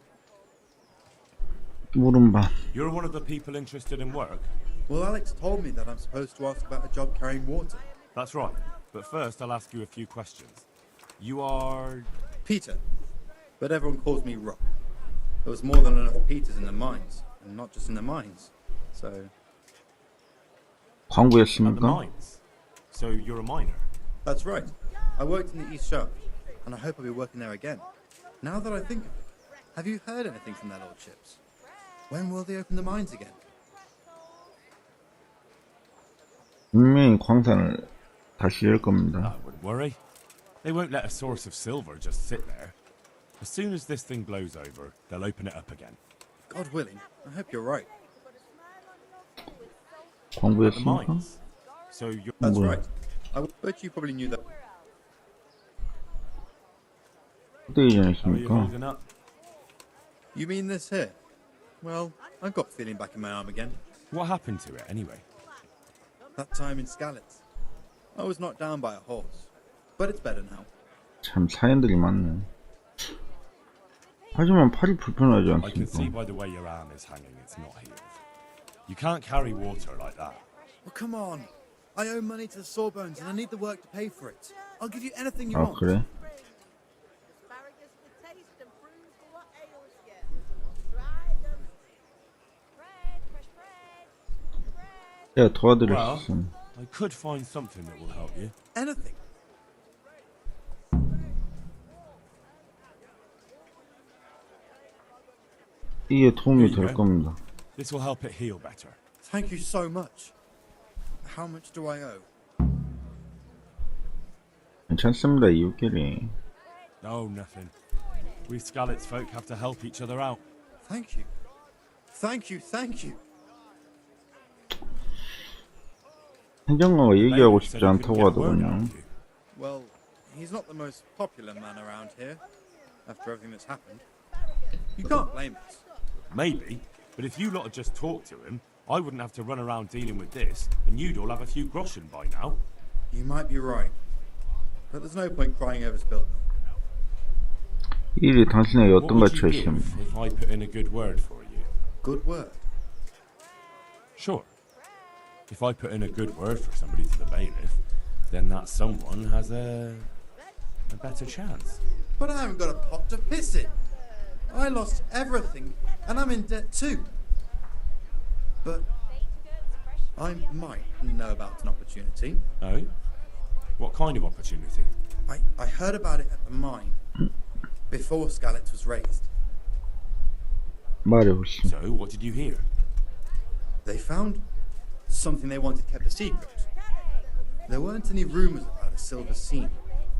Speaker 1: 물은 반.
Speaker 4: You're one of the people interested in work?
Speaker 17: Well, Alex told me that I'm supposed to ask about a job carrying water.
Speaker 4: That's right. But first, I'll ask you a few questions. You are...
Speaker 17: Peter. But everyone calls me Rock. There was more than enough Peters in the mines. And not just in the mines. So...
Speaker 4: At the
Speaker 1: 광부였습니까?
Speaker 4: mines. So you're a miner?
Speaker 17: That's right. I worked in the East Shaft, and I hope I'll be working there again. Now that I think of it, have you heard anything from their lordships? When will they open the mines again?
Speaker 1: 분명히 광산을 다시 열 겁니다.
Speaker 4: I wouldn't worry. They won't let a source of silver just sit there. As soon as this thing blows over, they'll open it up again.
Speaker 17: God willing, I hope you're right.
Speaker 4: At the
Speaker 1: 광부였습니까?
Speaker 4: mines. So you're...
Speaker 17: That's right. I bet you probably knew that.
Speaker 1: 어떻게
Speaker 4: How are you
Speaker 1: 지내십니까?
Speaker 4: holding up?
Speaker 17: You mean this here? Well, I've got feeling back in my arm again.
Speaker 4: What happened to it, anyway?
Speaker 17: That time in Skalitz. I was knocked down by a horse. But it's better now.
Speaker 1: 참 사연들이 많네. 하지만 팔이 불편하지
Speaker 4: I can see
Speaker 1: 않습니까?
Speaker 4: by the way your arm is hanging, it's not healed. You can't carry water like that.
Speaker 17: Well, come on. I owe money to the Sawbones and I need the work to pay for it. I'll give you anything you
Speaker 1: 아
Speaker 17: want.
Speaker 1: 그래? 야 도와드릴
Speaker 4: Well,
Speaker 1: 수 있음.
Speaker 4: I could find something that will help you.
Speaker 17: Anything.
Speaker 1: 이게 도움이
Speaker 4: Here you
Speaker 1: 될
Speaker 4: go.
Speaker 1: 겁니다.
Speaker 4: This will help it heal better.
Speaker 17: Thank you so much. How much do I owe?
Speaker 1: 괜찮습니다 이웃끼리.
Speaker 4: No, nothing. We Skalitz folk have to help each other out.
Speaker 17: Thank you. Thank you, thank you.
Speaker 1: 행정관과 얘기하고
Speaker 4: Lady said
Speaker 1: 싶지
Speaker 4: he
Speaker 1: 않다고
Speaker 4: couldn't get word
Speaker 1: 하더군요.
Speaker 4: out of you.
Speaker 17: Well, he's not the most popular man around here, after everything that's happened. You can't blame us.
Speaker 4: Maybe, but if you lot had just talked to him, I wouldn't have to run around dealing with this, and you'd all have a few groschen by now.
Speaker 17: You might be right. But there's no point crying over spilled milk.
Speaker 1: 이 일이 당신에게
Speaker 4: What
Speaker 1: 어떤
Speaker 4: would
Speaker 1: 가치가
Speaker 4: you give
Speaker 1: 있습니까?
Speaker 4: if I put in a good word for you?
Speaker 17: Good word.
Speaker 4: Sure. If I put in a good word for somebody to the bailiff, then that someone has a better chance.
Speaker 17: But I haven't got a pot to piss in. I lost everything, and I'm in debt too. But I might know about an opportunity.
Speaker 4: Oh? What kind of opportunity?
Speaker 17: I heard about it at the mine, before Skalitz was raised.
Speaker 1: 말해보시오.
Speaker 4: So, what did you hear?
Speaker 17: They found something they wanted kept a secret. There weren't any rumors about a silver scene,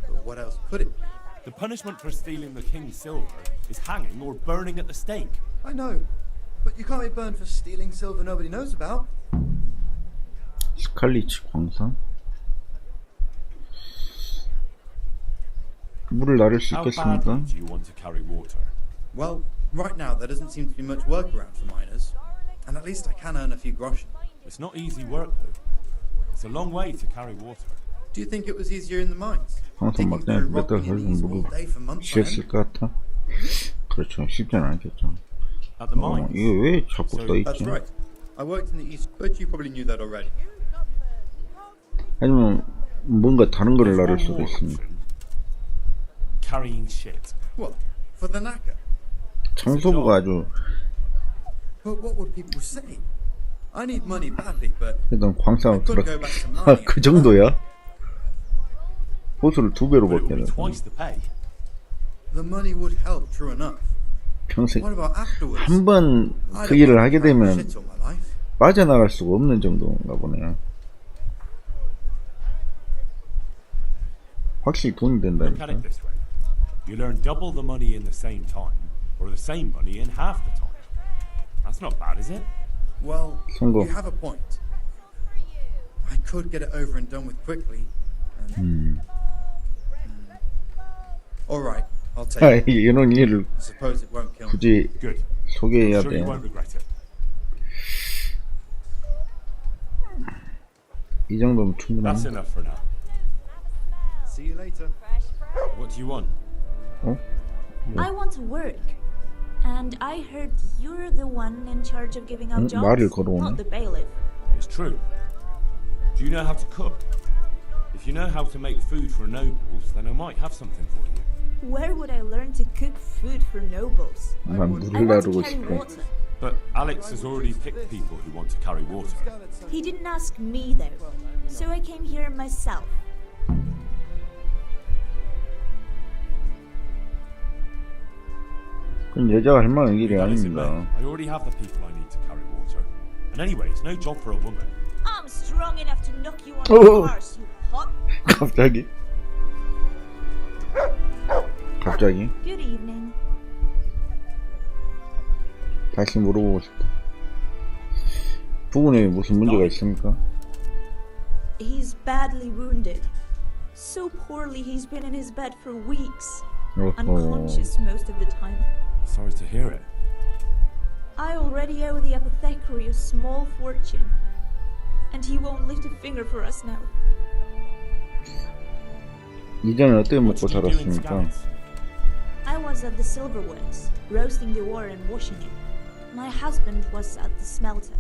Speaker 17: but what else could it be?
Speaker 4: The punishment for stealing the king's silver is hanging or burning at the stake.
Speaker 17: I know, but you can't be burned for stealing silver nobody knows about.
Speaker 1: 스칼리치 광산? 물을 나를 수
Speaker 4: How
Speaker 1: 있겠습니까?
Speaker 4: badly do you want to carry water?
Speaker 17: Well, right now there doesn't seem to be much work around for miners, and at least I can earn a few groschen.
Speaker 4: It's not easy work, though. It's a long way to carry water.
Speaker 17: Do you think it was easier in the mines?
Speaker 1: 항상 막 그냥 몇 달 살면
Speaker 17: all
Speaker 1: 물을
Speaker 17: day for months on end?
Speaker 1: 쉬었을 것 같아? 그렇죠. 쉽지는 않겠죠.
Speaker 4: At the mines.
Speaker 1: 이게 왜 자꾸
Speaker 4: So,
Speaker 17: That's
Speaker 1: 써있지?
Speaker 17: right. I worked in the east, but you probably knew that already.
Speaker 1: 아니면 뭔가 다른 거를
Speaker 4: There's
Speaker 1: 나를
Speaker 4: one
Speaker 1: 수도
Speaker 4: more
Speaker 1: 있습니다.
Speaker 4: option. Carrying shit.
Speaker 17: What? For the knacker?
Speaker 1: 장소부가 아주
Speaker 17: But what would people say? I need money badly, but
Speaker 1: 일단
Speaker 17: I
Speaker 1: 광산으로
Speaker 17: couldn't
Speaker 1: 들어.
Speaker 17: go back to mining.
Speaker 1: 그 정도야? 보수를 2배로
Speaker 4: But it
Speaker 1: 받게
Speaker 4: would be
Speaker 1: 되는
Speaker 4: twice the pay.
Speaker 17: The money would help, true enough.
Speaker 1: 평생
Speaker 17: What about afterwards?
Speaker 1: 한 번
Speaker 17: I
Speaker 1: 그
Speaker 17: don't
Speaker 1: 일을
Speaker 17: want
Speaker 1: 하게
Speaker 17: to carry
Speaker 1: 되면
Speaker 17: shit all my life.
Speaker 1: 빠져나갈 수가 없는 정도인가 보네요. 확실히 돈이
Speaker 4: Look at
Speaker 1: 된다니까.
Speaker 4: it this way. You'll earn double the money in the same time, or the same money in half the time. That's not bad, is it?
Speaker 17: Well,
Speaker 1: 성공.
Speaker 17: you have a point. I could get it over and done with quickly. And... All right, I'll take
Speaker 1: 아,
Speaker 17: it.
Speaker 1: 이런 일을
Speaker 17: I suppose it won't kill me.
Speaker 1: 굳이
Speaker 4: Good.
Speaker 1: 소개해야
Speaker 4: Sure
Speaker 1: 돼.
Speaker 4: you won't regret it.
Speaker 1: 이 정도면
Speaker 4: That's
Speaker 1: 충분합니다.
Speaker 4: enough for now.
Speaker 17: See you later.
Speaker 4: What do you want?
Speaker 1: 어?
Speaker 9: I want to work. And I heard you're the one in charge of giving out jobs,
Speaker 1: 말을 걸어오네.
Speaker 9: not the bailiff.
Speaker 4: It's true. Do you know how to cook? If you know how to make food for nobles, then I might have something for you.
Speaker 22: Where would I learn to cook food for nobles?
Speaker 1: 난
Speaker 22: I
Speaker 1: 물을
Speaker 22: want to
Speaker 1: 나르고
Speaker 22: carry
Speaker 1: 싶어.
Speaker 22: water.
Speaker 4: But Alex has already picked people who want to carry water.
Speaker 22: He didn't ask me though, so I came here myself.
Speaker 1: 그건 여자가 할 만한 일이
Speaker 4: Listen,
Speaker 1: 아닙니다.
Speaker 4: mate, I already have the people I need to carry water. And anyway, it's no job for a woman.
Speaker 9: I'm strong enough to knock you on
Speaker 1: Oh.
Speaker 9: the arse, you pup.
Speaker 1: 갑자기? 갑자기?
Speaker 22: Good evening.
Speaker 1: 다시 물어보고 싶다. 부근에 무슨 문제가 있습니까?
Speaker 22: He's badly wounded. So poorly he's been in his bed for weeks.
Speaker 1: 어허.
Speaker 22: Unconscious most of the time.
Speaker 4: Sorry to hear it.
Speaker 22: I already owe the apothecary a small fortune. And he won't lift a finger for us now.
Speaker 1: 이전에 어떻게 먹고 살았습니까?
Speaker 22: I was at the silverworks, roasting the ore and washing it. My husband was at the smelter.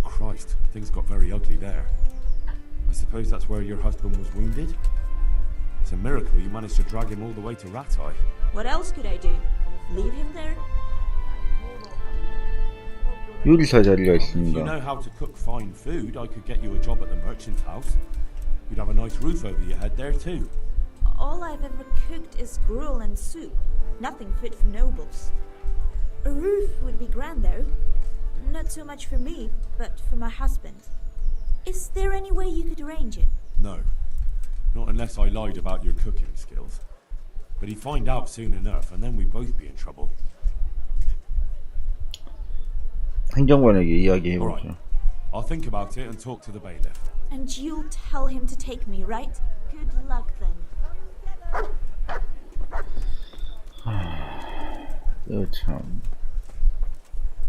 Speaker 4: Christ, things got very ugly there. I suppose that's where your husband was wounded? It's a miracle you managed to drag him all the way to Rattay.
Speaker 22: What else could I do? Leave him there?
Speaker 1: 요리사 자리가
Speaker 4: If you
Speaker 1: 있습니다.
Speaker 4: know how to cook fine food, I could get you a job at the merchant's house. You'd have a nice roof over your head there too.
Speaker 22: All I've ever cooked is gruel and soup. Nothing fit for nobles. A roof would be grand though. Not so much for me, but for my husband. Is there any way you could arrange it?
Speaker 4: No, not unless I lied about your cooking skills. But he'd find out soon enough, and then we'd both be in trouble.
Speaker 1: 행정관에게 이야기해보죠.
Speaker 4: I'll think about it and talk to the bailiff.
Speaker 22: And you'll tell him to take me, right? Good luck then.
Speaker 1: 이거 참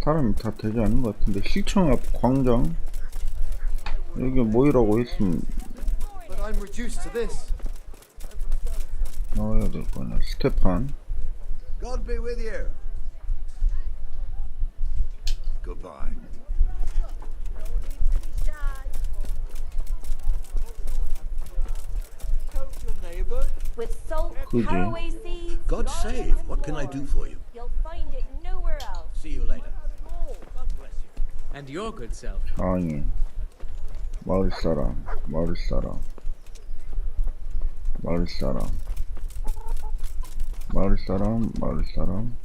Speaker 1: 사람이 다 되지 않는 것 같은데. 시청 앞 광장 여기 모이라고 했으면
Speaker 12: But I'm reduced to this.
Speaker 1: 나와야 될 거냐. 스테판.
Speaker 18: God be with you.
Speaker 6: Goodbye.
Speaker 9: With salt,
Speaker 1: 그지.
Speaker 9: caraway seeds,
Speaker 18: God save. What can I do for you?
Speaker 9: you'll find it nowhere else.
Speaker 18: See you later.
Speaker 7: And your good self.
Speaker 1: 상황이 마을 사람, 마을 사람, 마을 사람, 마을 사람, 마을 사람.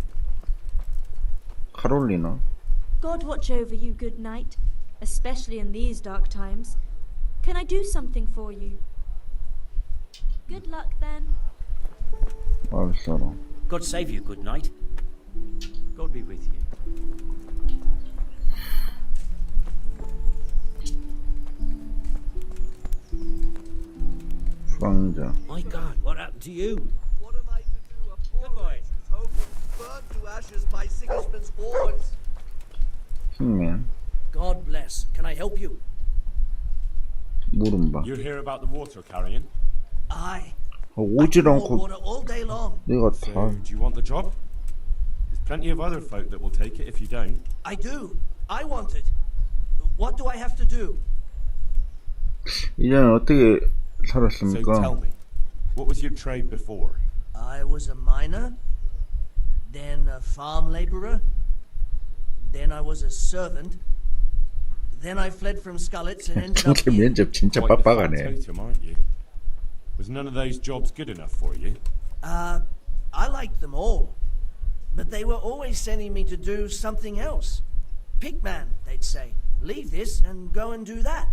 Speaker 1: 카롤리나.
Speaker 9: God watch over you, good knight, especially in these dark times. Can I do something for you? Good luck then.
Speaker 1: 마을 사람.
Speaker 18: God save you, good night. God be with you.
Speaker 1: 황자.
Speaker 3: My God, what happened to you?
Speaker 18: What am I to do? A poor
Speaker 3: Goodbye.
Speaker 18: home burned to ashes by Sigismund's hordes.
Speaker 1: 킹맨.
Speaker 18: God bless. Can I help you?
Speaker 1: 물음바.
Speaker 4: You hear about the water carrying?
Speaker 18: Aye.
Speaker 1: 오질 않고
Speaker 18: Water all day long.
Speaker 1: 내가
Speaker 4: So,
Speaker 1: 다.
Speaker 4: do you want the job? There's plenty of other folk that will take it if you don't.
Speaker 18: I do. I want it. What do I have to do?
Speaker 1: 이제는 어떻게
Speaker 4: So tell
Speaker 1: 살았습니까?
Speaker 4: me, what was your trade before?
Speaker 18: I was a miner, then a farm laborer, then I was a servant, then I fled from Scullets and ended up
Speaker 1: 진짜
Speaker 18: here.
Speaker 1: 면접 진짜
Speaker 4: Quite the
Speaker 1: 빡빡하네.
Speaker 4: factotum, aren't you? Was none of those jobs good enough for you?
Speaker 18: I liked them all, but they were always sending me to do something else. Pigman, they'd say. Leave this and go and do that.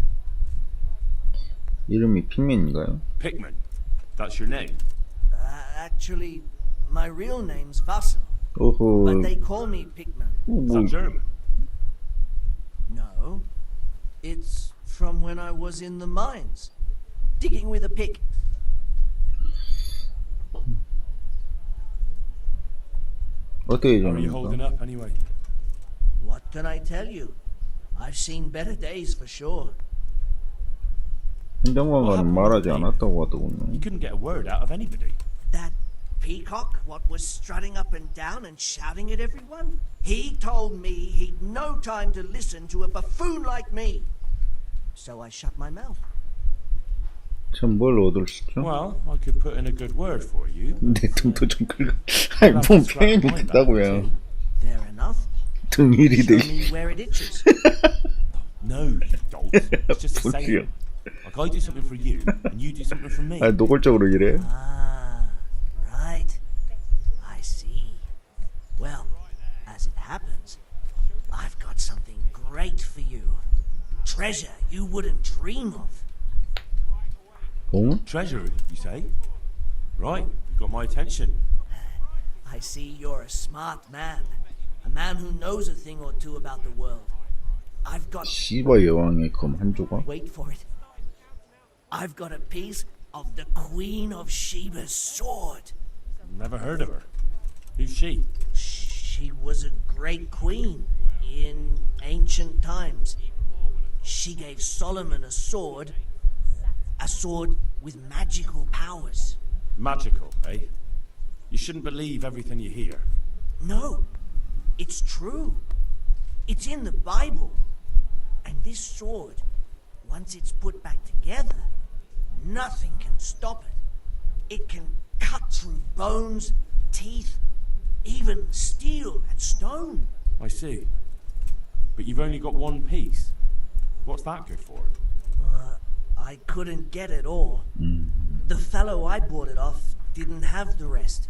Speaker 1: 이름이 핑맨인가요?
Speaker 4: Pickman. That's your name?
Speaker 18: Actually, my real name's Vassal,
Speaker 1: 오호.
Speaker 18: but they call me Pigman.
Speaker 4: Is that German?
Speaker 18: No, it's from when I was in the mines, digging with a pick.
Speaker 1: 어떻게
Speaker 4: How are you holding
Speaker 1: 되는가?
Speaker 4: up anyway?
Speaker 18: What can I tell you? I've seen better days for sure.
Speaker 1: 행정관과는 말하지 않았다고 하더군요.
Speaker 4: You couldn't get a word out of anybody.
Speaker 18: That peacock, what was strutting up and down and shouting at everyone? He told me he'd no time to listen to a buffoon like me. so I shut my mouth.
Speaker 1: 전 뭘 얻을 수 있죠?
Speaker 4: Well, I could put in a good word for you.
Speaker 1: 내 등도 좀 긁어. 아니 뭔 표현이 됐다고요.
Speaker 18: Fair enough.
Speaker 1: 등 일이
Speaker 18: Show
Speaker 1: 돼.
Speaker 18: me where it itches.
Speaker 4: No, you don't. It's just the
Speaker 1: 볼게요.
Speaker 4: same. Like I do something for you, and you do something for me.
Speaker 1: 아 노골적으로 이래.
Speaker 18: Ah, right. I see. Well, as it happens, I've got something great for you. Treasure you wouldn't dream of.
Speaker 1: 어?
Speaker 4: Treasure, you say? Right, you got my attention.
Speaker 18: I see you're a smart man. A man who knows a thing or two about the world. I've got...
Speaker 1: 시바 여왕의 검 한 조각?
Speaker 18: Wait for it. I've got a piece of the Queen of Sheba's sword.
Speaker 4: Never heard of her. Who's she?
Speaker 18: She was a great queen in ancient times. She gave Solomon a sword with magical powers.
Speaker 4: Magical, eh? You shouldn't believe everything you hear.
Speaker 18: No, it's true. It's in the Bible. And this sword, once it's put back together, nothing can stop it. It can cut through bones, teeth, even steel and stone.
Speaker 4: I see. But you've only got one piece. What's that good for?
Speaker 18: I couldn't get it all. The fellow I bought it off didn't have the rest.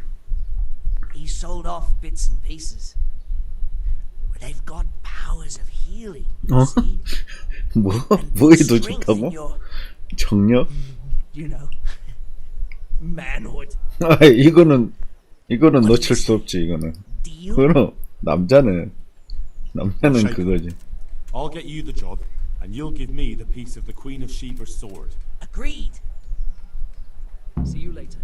Speaker 18: He sold off bits and pieces. They've got powers of healing, you see?
Speaker 1: 뭐에 더 좋다고? 정력?
Speaker 18: You know, manhood.
Speaker 1: 아 이거는 놓칠 수 없지 이거는. 그럼 남자는 그거지.
Speaker 4: I'll get you the job, and you'll give me the piece of the Queen of Sheba's sword.
Speaker 18: Agreed.
Speaker 7: See you later.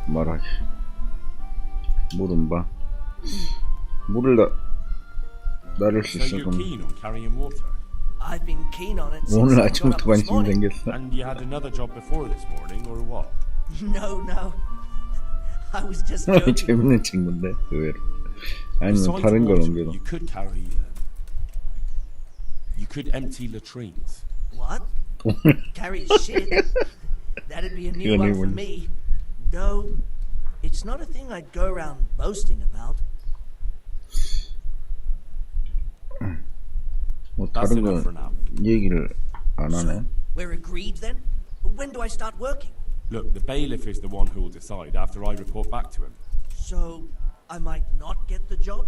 Speaker 1: 말하지. 물은 봐. 물을 나를 수
Speaker 4: So
Speaker 1: 있어.
Speaker 4: you're keen on carrying water?
Speaker 18: I've been keen on it
Speaker 1: 오늘
Speaker 18: since I got
Speaker 1: 아침부터
Speaker 18: up this
Speaker 1: 관심이
Speaker 18: morning.
Speaker 1: 생겼어.
Speaker 4: And you had another job before this morning, or what?
Speaker 18: No. I was just joking.
Speaker 1: 재밌는 친구인데 의외로. 아니면
Speaker 4: Besides
Speaker 1: 다른 걸
Speaker 4: water,
Speaker 1: 옮겨도.
Speaker 4: you could carry. You could empty latrines.
Speaker 18: What? Carry shit? That'd be a new one for me. Though, it's not a thing I'd go around boasting about.
Speaker 1: 뭐 다른 건 얘기를 안 하네.
Speaker 18: We're agreed then? When do I start working?
Speaker 4: Look, the bailiff is the one who will decide after I report back to him.
Speaker 18: So, I might not get the job?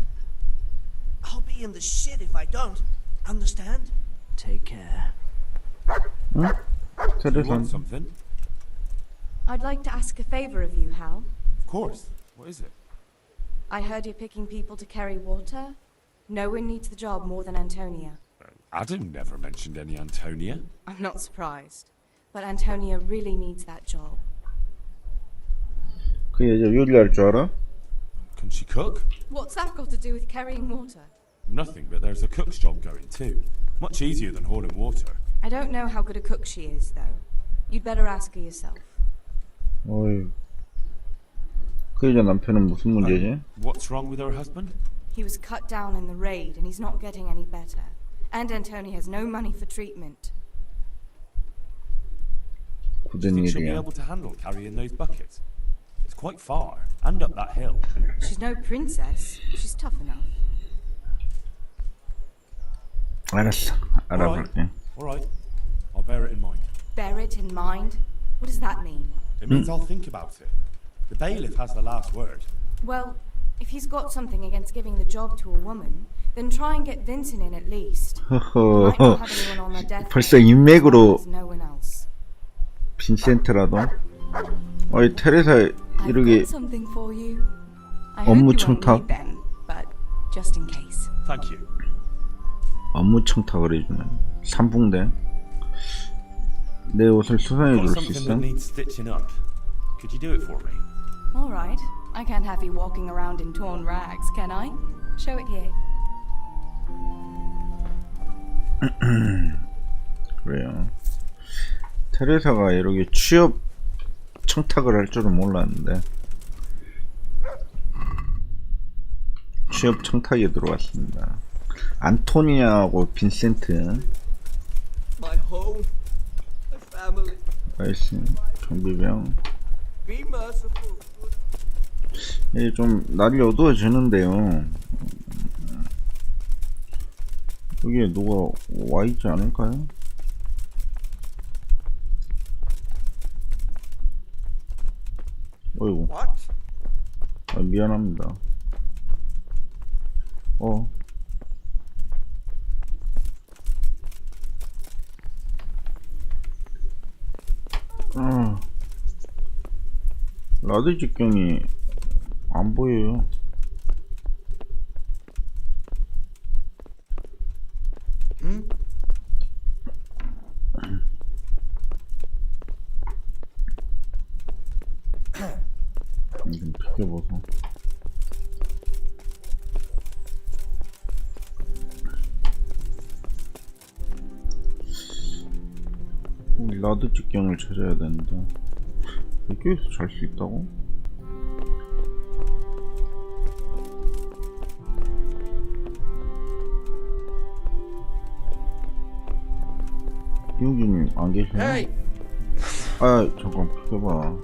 Speaker 18: I'll be in the shit if I don't. Understand? Take care.
Speaker 1: 응?
Speaker 4: You want something?
Speaker 2: I'd like to ask a favor of you, Hal.
Speaker 4: Of course. What is it?
Speaker 2: I heard you're picking people to carry water. No one needs the job more than Antonia.
Speaker 4: Adam never mentioned any Antonia.
Speaker 2: I'm not surprised. But Antonia really needs that job.
Speaker 1: 그 여자 요리할 줄 알아?
Speaker 4: Can she cook?
Speaker 2: What's that got to do with carrying water?
Speaker 4: Nothing, but there's a cook's job going too. Much easier than hauling water.
Speaker 2: I don't know how good a cook she is, though. You'd better ask her yourself.
Speaker 1: 어이. 그 여자 남편은 무슨 문제지?
Speaker 4: What's wrong with her husband?
Speaker 2: He was cut down in the raid, and he's not getting any better. And Antonia has no money for treatment.
Speaker 4: Do you think she'll be able to handle carrying those buckets? It's quite far, and up that hill.
Speaker 2: She's no princess. She's tough enough.
Speaker 1: 알았어. 알아볼게.
Speaker 4: All right. I'll bear it in mind.
Speaker 2: Bear it in mind? What does that mean?
Speaker 4: It means I'll think about it. The bailiff has the last word.
Speaker 2: Well, if he's got something against giving the job to a woman, then try and get Vincent in at least.
Speaker 1: 허허.
Speaker 2: Might not have anyone on their death
Speaker 1: 벌써
Speaker 2: row,
Speaker 1: 인맥으로
Speaker 2: as no one else.
Speaker 1: 빈센트라도. 어이 테레사
Speaker 2: I've
Speaker 1: 이렇게
Speaker 2: got something for you. I hope
Speaker 1: 업무
Speaker 2: you won't
Speaker 1: 청탁.
Speaker 2: need them, but just in case.
Speaker 4: Thank you.
Speaker 1: 업무 청탁을 해주는 삼풍대. 내 옷을 수선해
Speaker 4: Got
Speaker 1: 줄 수
Speaker 4: something
Speaker 1: 있어?
Speaker 4: that needs stitching up. Could you do it for me?
Speaker 2: All right. I can't have you walking around in torn rags, can I? Show it here.
Speaker 1: 그래요. 테레사가 이렇게 취업 청탁을 할 줄은 몰랐는데 취업 청탁이 들어왔습니다. 안토니아하고 빈센트.
Speaker 8: My home, my family.
Speaker 1: 나이스. 경비병.
Speaker 8: Be merciful.
Speaker 1: 이제 좀 날이 어두워지는데요. 여기에 누가 와 있지 않을까요? 어이구. 아, 미안합니다. 라드 직경이 안 보여요.
Speaker 17: 응?
Speaker 1: 좀 비켜보소. 라드 직경을 찾아야 되는데 여기에서 잘 수 있다고? 이용주님 안 계세요? 아 잠깐 비켜봐.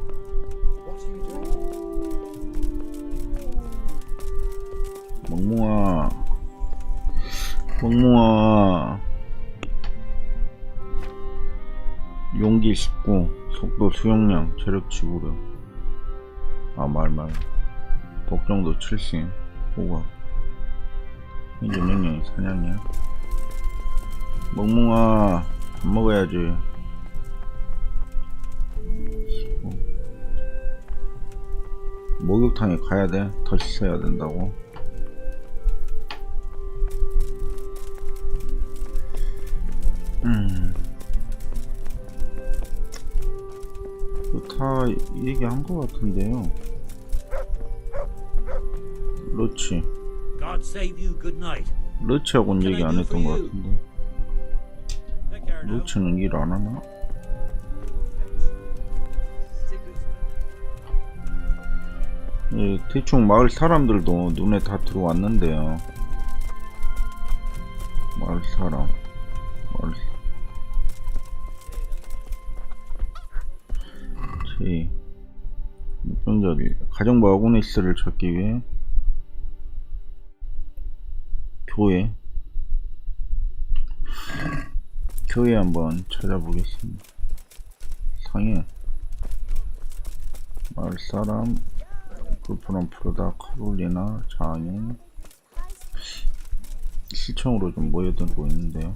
Speaker 1: 멍멍아 용기 19 속도 수용량 체력 지구력 말 복정도 70 호각 현재 명령이 사냥이야. 멍멍아 밥 먹어야지. 목욕탕에 가야 돼. 더 씻어야 된다고. 다 얘기한 것 같은데요. 러치. 러치하고는 얘기 안 했던 것 같은데. 러치는 일 안 하나? 예, 대충 마을 사람들도 눈에 다 들어왔는데요. 마을 사람. 제 묵병자리 가정부 아고니스를 찾기 위해 교회 한번 찾아보겠습니다. 상해 마을 사람 불프람 프로다 카롤리나 장인 시청으로 좀 모여들고 있는데요.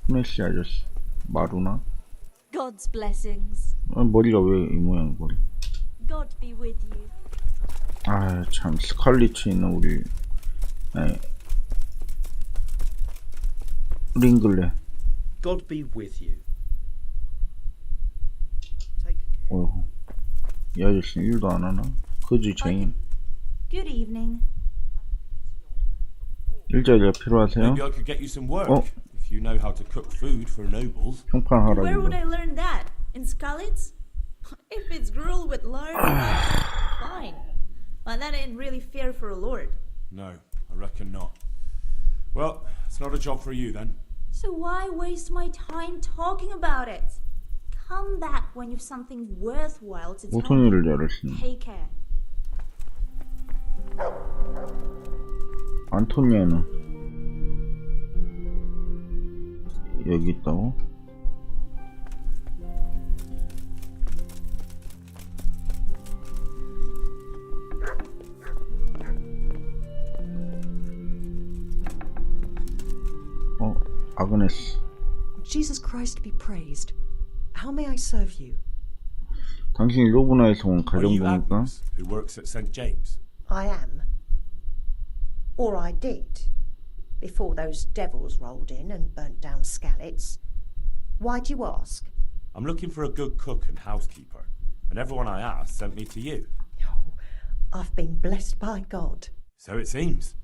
Speaker 1: 후네시 아저씨 마루나?
Speaker 9: God's blessings.
Speaker 1: 머리가 왜 이 모양 머리?
Speaker 9: God be with you.
Speaker 1: 아 참 스칼리치 있는 우리 링글레.
Speaker 10: God be with you.
Speaker 1: 어휴, 이 아저씨 일도 안 하나? 거지 죄인.
Speaker 22: Good evening.
Speaker 1: 일자리가 필요하세요?
Speaker 4: Maybe I could get you some work if you know how to cook food for nobles.
Speaker 1: 평판하라고.
Speaker 22: Where would I learn that? In Scarlet's? If it's gruel with lard, fine. But that ain't really fair for a lord.
Speaker 4: No, I reckon not. Well, it's not a job for you then.
Speaker 22: So why waste my time talking about it? Come back when you've something worthwhile to tell
Speaker 1: 어떤 일을
Speaker 22: me.
Speaker 1: 잘하시니?
Speaker 22: Take care.
Speaker 1: 안토니아는 여기 있다고? 아그네스.
Speaker 19: Jesus Christ be praised. How may I serve you?
Speaker 1: 당신이 로브나에서 온
Speaker 4: Are you
Speaker 1: 가정부니까?
Speaker 4: Agnes, who works at St. James?
Speaker 14: I am. Or I did. Before those devils rolled in and burnt down Skalitz. Why'd you ask?
Speaker 4: I'm looking for a good cook and housekeeper, and everyone I asked sent me to you.
Speaker 14: Oh, I've been blessed by God.
Speaker 4: So it seems.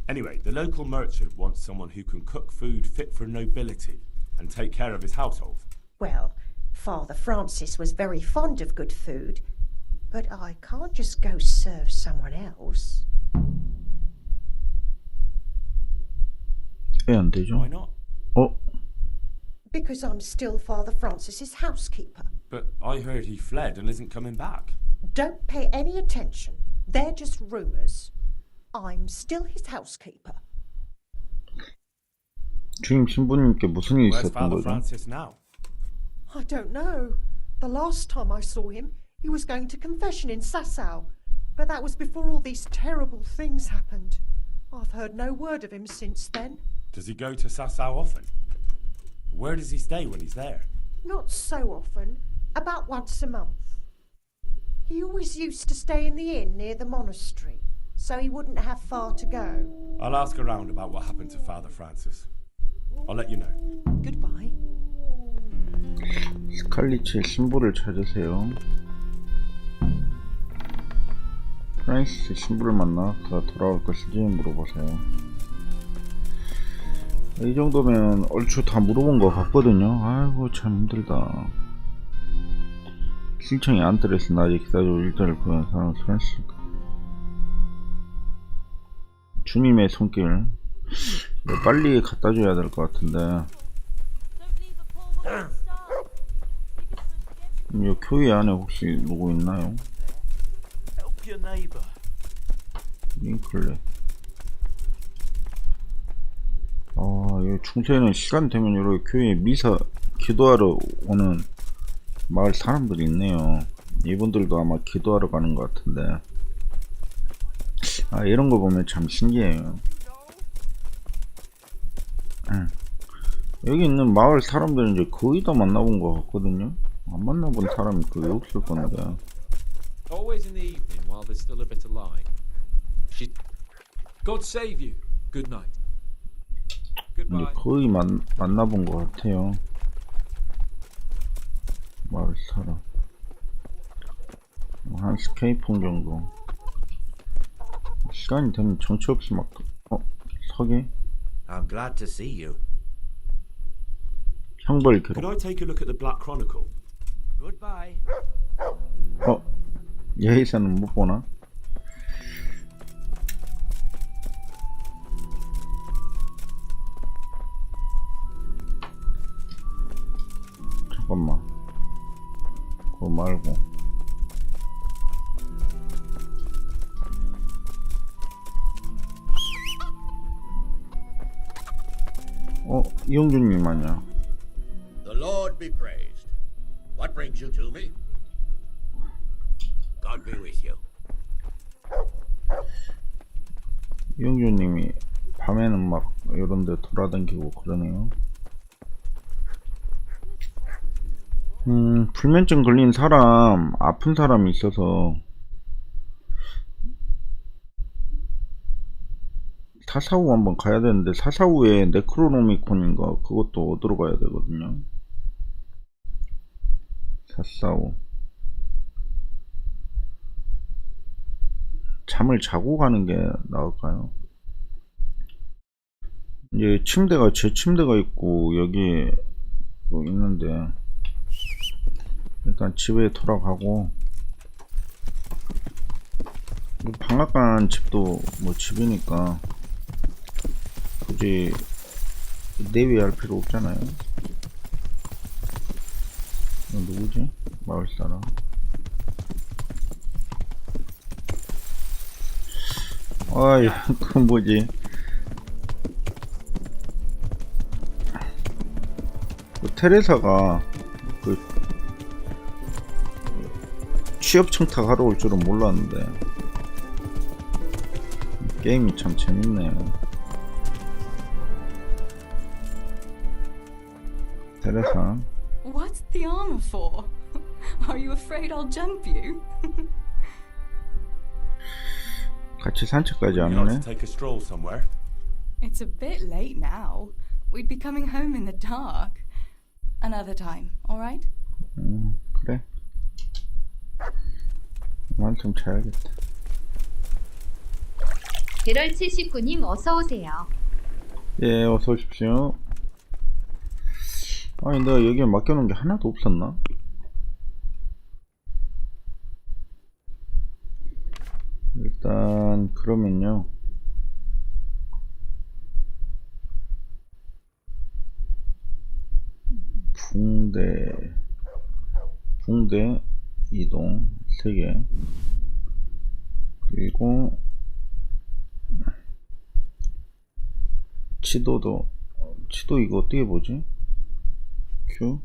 Speaker 4: Anyway, the local merchant wants someone who can cook food fit for nobility and take care of his household.
Speaker 14: Well, Father Francis was very fond of good food, but I can't just go serve someone else.
Speaker 1: 왜 안 되죠?
Speaker 4: Why not?
Speaker 14: Because I'm still Father Francis's housekeeper.
Speaker 4: But I heard he fled and isn't coming back.
Speaker 14: Don't pay any attention. They're just rumors. I'm still his housekeeper.
Speaker 1: 주임 신부님께 무슨 일이
Speaker 4: Where's
Speaker 1: 있었던
Speaker 4: Father
Speaker 1: 거죠?
Speaker 4: Francis now?
Speaker 14: I don't know. The last time I saw him, he was going to confession in Sasau. But that was before all these terrible things happened. I've heard no word of him since then.
Speaker 4: Does he go to Sasau often? Where does he stay when he's there?
Speaker 14: Not so often. About once a month. He always used to stay in the inn near the monastery, so he wouldn't have far to go.
Speaker 4: I'll ask around about what happened to Father Francis. I'll let you know.
Speaker 14: Goodbye.
Speaker 1: 스칼리츠의 신부를 찾으세요. 프란시스의 신부를 만나 그가 돌아올 것인지 물어보세요. 이 정도면 얼추 다 물어본 것 같거든요. 아이고 참 힘들다. 신청이 안 들어서 낮에 기다리고 일자를 구한 사람 프란시스. 주님의 손길 빨리 갖다 줘야 될 것 같은데. 이 교회 안에 혹시 누구 있나요? 링클레. 이 중세는 시간 되면 이렇게 교회에 미사 기도하러 오는 마을 사람들이 있네요. 이분들도 아마 기도하러 가는 것 같은데. 이런 거 보면 참 신기해요. 여기 있는 마을 사람들은 이제 거의 다 만나본 것 같거든요. 안 만나본 사람이 거의 없을 건데.
Speaker 16: Always in the evening while there's still a bit of light. God save you. Good night.
Speaker 1: 이제 거의 만나본 것 같아요. 마을 사람. 한 스케이폰 정도. 시간이 되면 정처 없이 막 서게.
Speaker 3: I'm glad to see you.
Speaker 1: 형벌 기록.
Speaker 4: Could I take a look at the Black Chronicle?
Speaker 3: Goodbye.
Speaker 1: 여기서는 못 보나? 잠깐만. 그거 말고. 이용준님 아니야.
Speaker 11: The Lord be praised. What brings you to me? God be with you.
Speaker 1: 이용준님이 밤에는 막 이런데 돌아다니고 그러네요. 불면증 걸린 사람, 아픈 사람이 있어서 사사우 한번 가야 되는데, 사사우에 네크로노미콘인가 그것도 얻으러 가야 되거든요. 사사우. 잠을 자고 가는 게 나을까요? 이제 침대가 제 침대가 있고 여기 뭐 있는데, 일단 집에 돌아가고, 방앗간 집도 뭐 집이니까 굳이 내외할 필요 없잖아요. 누구지? 마을 사람. 그건 뭐지? 테레사가 취업 청탁하러 올 줄은 몰랐는데 게임이 참 재밌네요. 테레사.
Speaker 24: What's the armor for? Are you afraid I'll jump you?
Speaker 1: 같이 산책까지 안 오네.
Speaker 4: Take a stroll somewhere.
Speaker 24: It's a bit late now. We'd be coming home in the dark. Another time, all right?
Speaker 1: 그래. 한참 자야겠다.
Speaker 13: 게럴트 19님 어서 오세요.
Speaker 1: 예, 어서 오십시오. 아니, 내가 여기에 맡겨놓은 게 하나도 없었나? 일단 그러면요, 붕대 이동 3개, 그리고 지도 이거 어떻게 보지? Q?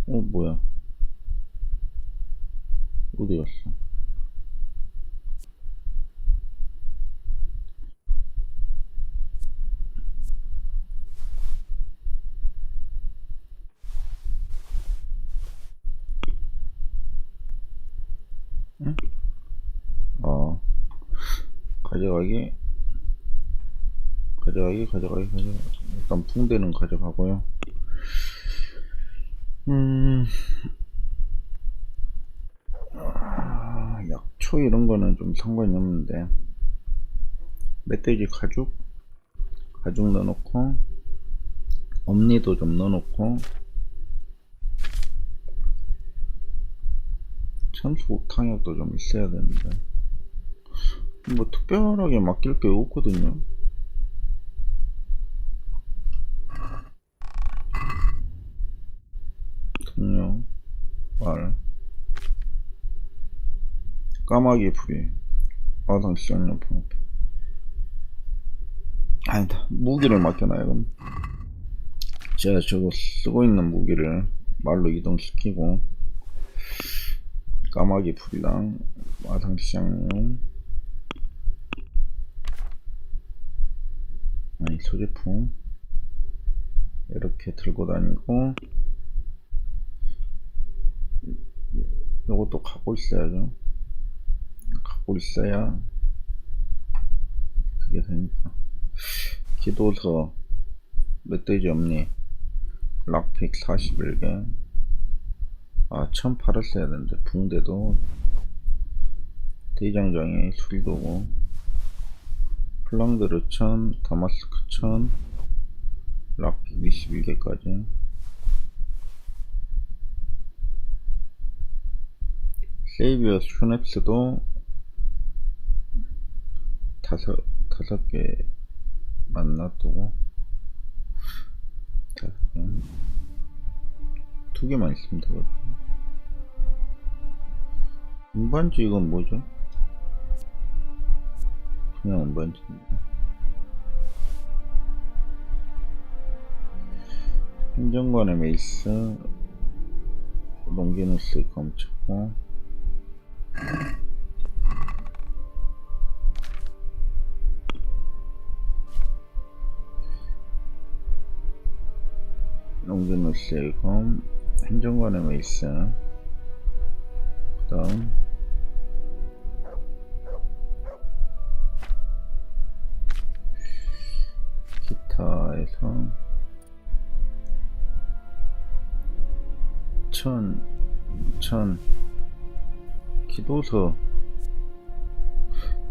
Speaker 1: 뭐야, 어디 갔어? 응? 가져가기. 일단 붕대는 가져가고요. 약초 이런 거는 좀 상관이 없는데, 멧돼지 가죽 넣어놓고, 엄니도 좀 넣어놓고, 천수국 탕약도 좀 있어야 되는데, 뭐 특별하게 맡길 게 없거든요. 통영 말 까마귀 풀이 마상 시장용품. 아니다, 무기를 맡겨놔요. 그럼 제가 저거 쓰고 있는 무기를 말로 이동시키고, 까마귀 풀이랑 마상 시장용, 소지품 이렇게 들고 다니고, 요것도 갖고 있어야죠. 갖고 있어야 그게 되니까. 기도서, 멧돼지 없니, 락픽 41개. 천 팔았어야 되는데, 붕대도, 대장장이 술도고, 플랑드르 1000, 다마스크 1000, 락픽 21개까지. 세이비어 슈넵스도 5개 놔두고, 5개, 2개만 있으면 되거든요. 운반지 이건 뭐죠? 그냥 운반지인데. 행정관의 메이스, 롱기누스 검차고, 롱기누스의 검, 행정관의 메이스, 그 다음 기타에서 1000 기도서,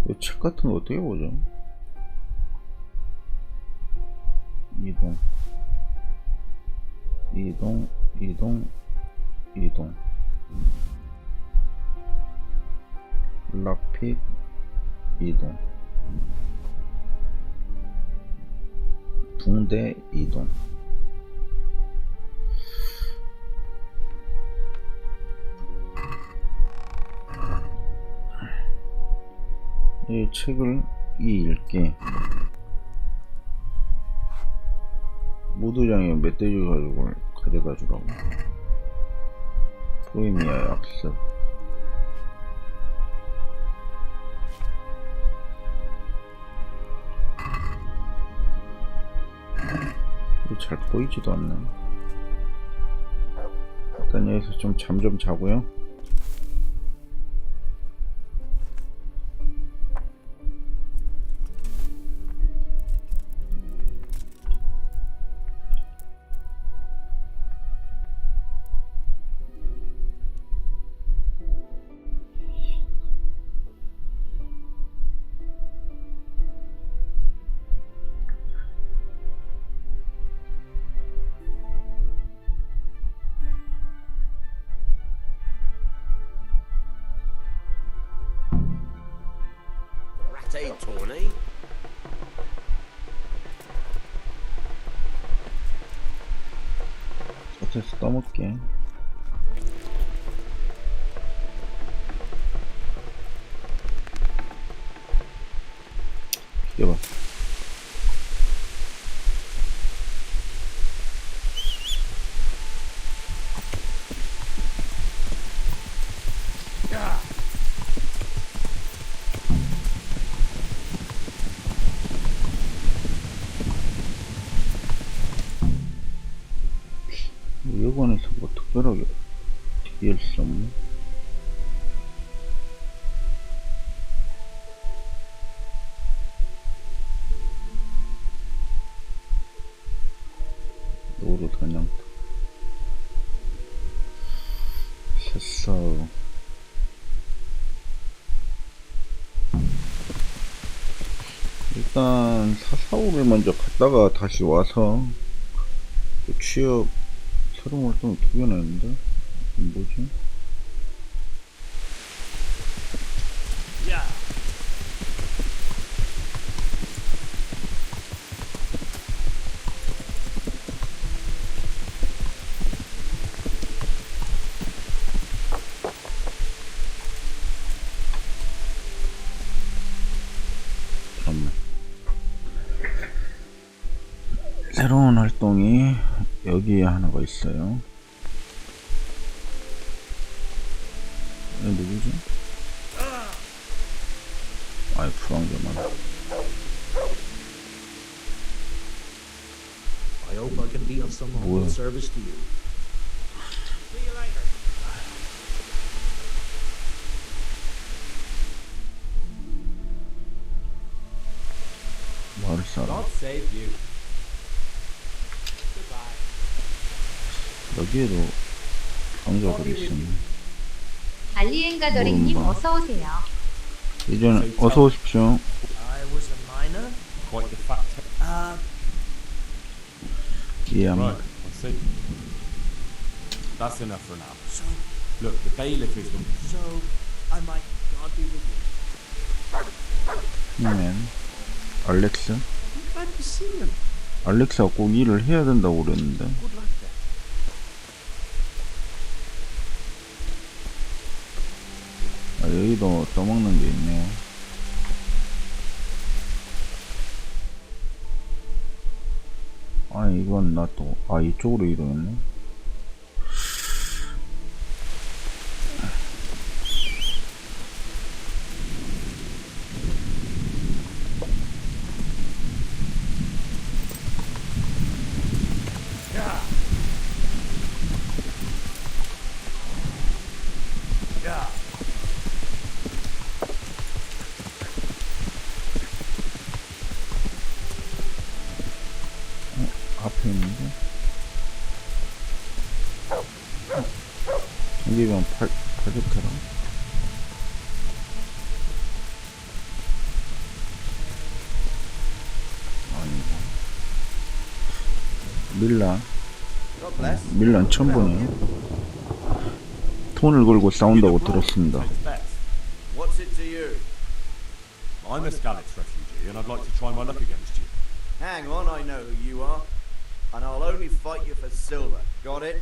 Speaker 1: 이 책 같은 거 어떻게 보죠? 이동 락픽 이동, 붕대 이동. 이 책을 읽기. 무도장에 멧돼지 가죽을 가져다 주라고. 보헤미아 약습. 잘 보이지도 않네. 일단 여기서 좀 잠 좀 자고요.
Speaker 11: Stay tawny.
Speaker 1: 겉에서 떠먹게. 비켜봐. 여관에서 뭐 특별하게 특이할 수 없네. 노루 단양타 새싸우. 일단 사사오를 먼저 갔다가 다시 와서 또 취업 새로운 활동이 2개나 있는데 뭐지?
Speaker 11: 야.
Speaker 1: 잠깐만. 새로운 활동이 여기에 하나가 있어요. 누구지? 아이 불안개만.
Speaker 7: I hope I can be of some
Speaker 1: 뭐야?
Speaker 7: service to you.
Speaker 1: 말을 싸라.
Speaker 16: God save you.
Speaker 1: 여기에도 강자들이 있었네.
Speaker 13: 알리엔가더링님
Speaker 1: 모른다.
Speaker 13: 어서오세요.
Speaker 1: 이제는 어서 오십시오.
Speaker 18: I was a minor.
Speaker 4: Quite the fact.
Speaker 1: 이해합니다.
Speaker 4: Right, I see. That's enough for now. Look, the bailiff is the...
Speaker 18: So, I might God be with you.
Speaker 1: 힘맨 알렉스?
Speaker 7: Glad to see you.
Speaker 1: 알렉스가 꼭 일을 해야 된다고 그랬는데.
Speaker 18: Good luck then.
Speaker 1: 아, 여기도 떠먹는 게 있네요. 아, 이건 나 또, 아, 이쪽으로 이동했네. 앞에 있는데? 여기면 팔겠더라. 아니고. 밀란 처음 보네요. 돈을 걸고 싸운다고 들었습니다.
Speaker 11: What's it to you?
Speaker 4: I'm a Scalix refugee, and I'd like to try my luck against you.
Speaker 11: Hang on, I know who you are. And I'll only fight you for silver. Got it?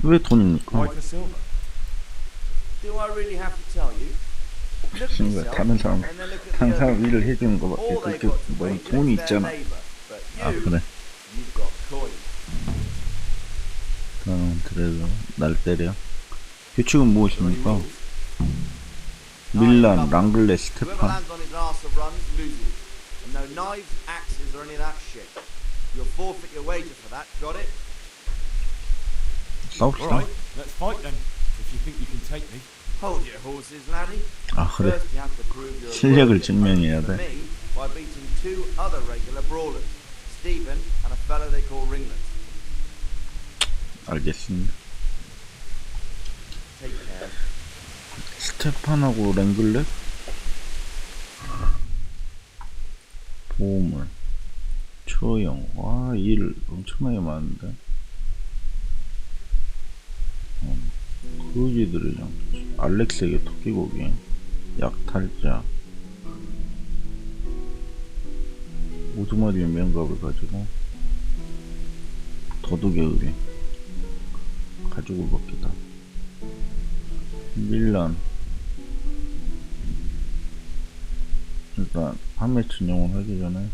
Speaker 1: 왜 돈입니까?
Speaker 4: Why for silver?
Speaker 11: Do I really have to tell you? Look at yourself,
Speaker 1: 다른 사람,
Speaker 11: and then look at
Speaker 1: 다른
Speaker 11: the
Speaker 1: 사람
Speaker 11: other.
Speaker 1: 일을 해주는 거밖에
Speaker 11: All they've
Speaker 1: 그렇게
Speaker 11: got to
Speaker 1: 뭐
Speaker 11: bring
Speaker 1: 돈이
Speaker 11: is their
Speaker 1: 있잖아.
Speaker 11: neighbour. But
Speaker 1: 아
Speaker 11: you,
Speaker 1: 그래.
Speaker 11: you've got coin.
Speaker 1: 그래도 날 때려. 규칙은 무엇입니까? 밀란, 랑글레,
Speaker 11: Whoever
Speaker 1: 스테판.
Speaker 11: lands on his arse or runs loses. And no knives, axes, or any of that shit. You'll forfeit your wager for that. Got it?
Speaker 1: 싸웁시다.
Speaker 4: Alright, let's fight then, if you think you can take me.
Speaker 11: Hold your horses, laddie.
Speaker 1: 아 그래.
Speaker 11: First, you have to prove you're a
Speaker 1: 실력을
Speaker 11: worthy
Speaker 1: 증명해야
Speaker 11: opponent for
Speaker 1: 돼.
Speaker 11: me by beating 2 other regular brawlers, Stephen and a fellow they call Ringlet.
Speaker 1: 알겠습니다.
Speaker 11: Take care.
Speaker 1: 스테판하고 랭글렛? 보물, 처형. 와, 일 엄청나게 많은데. 거지들이랑 알렉스에게 토끼고기, 약탈자, 우두머리 면갑을 가지고 도둑의 의뢰 가죽을 벗기다 밀란 일단 판매 진영을 하기 전에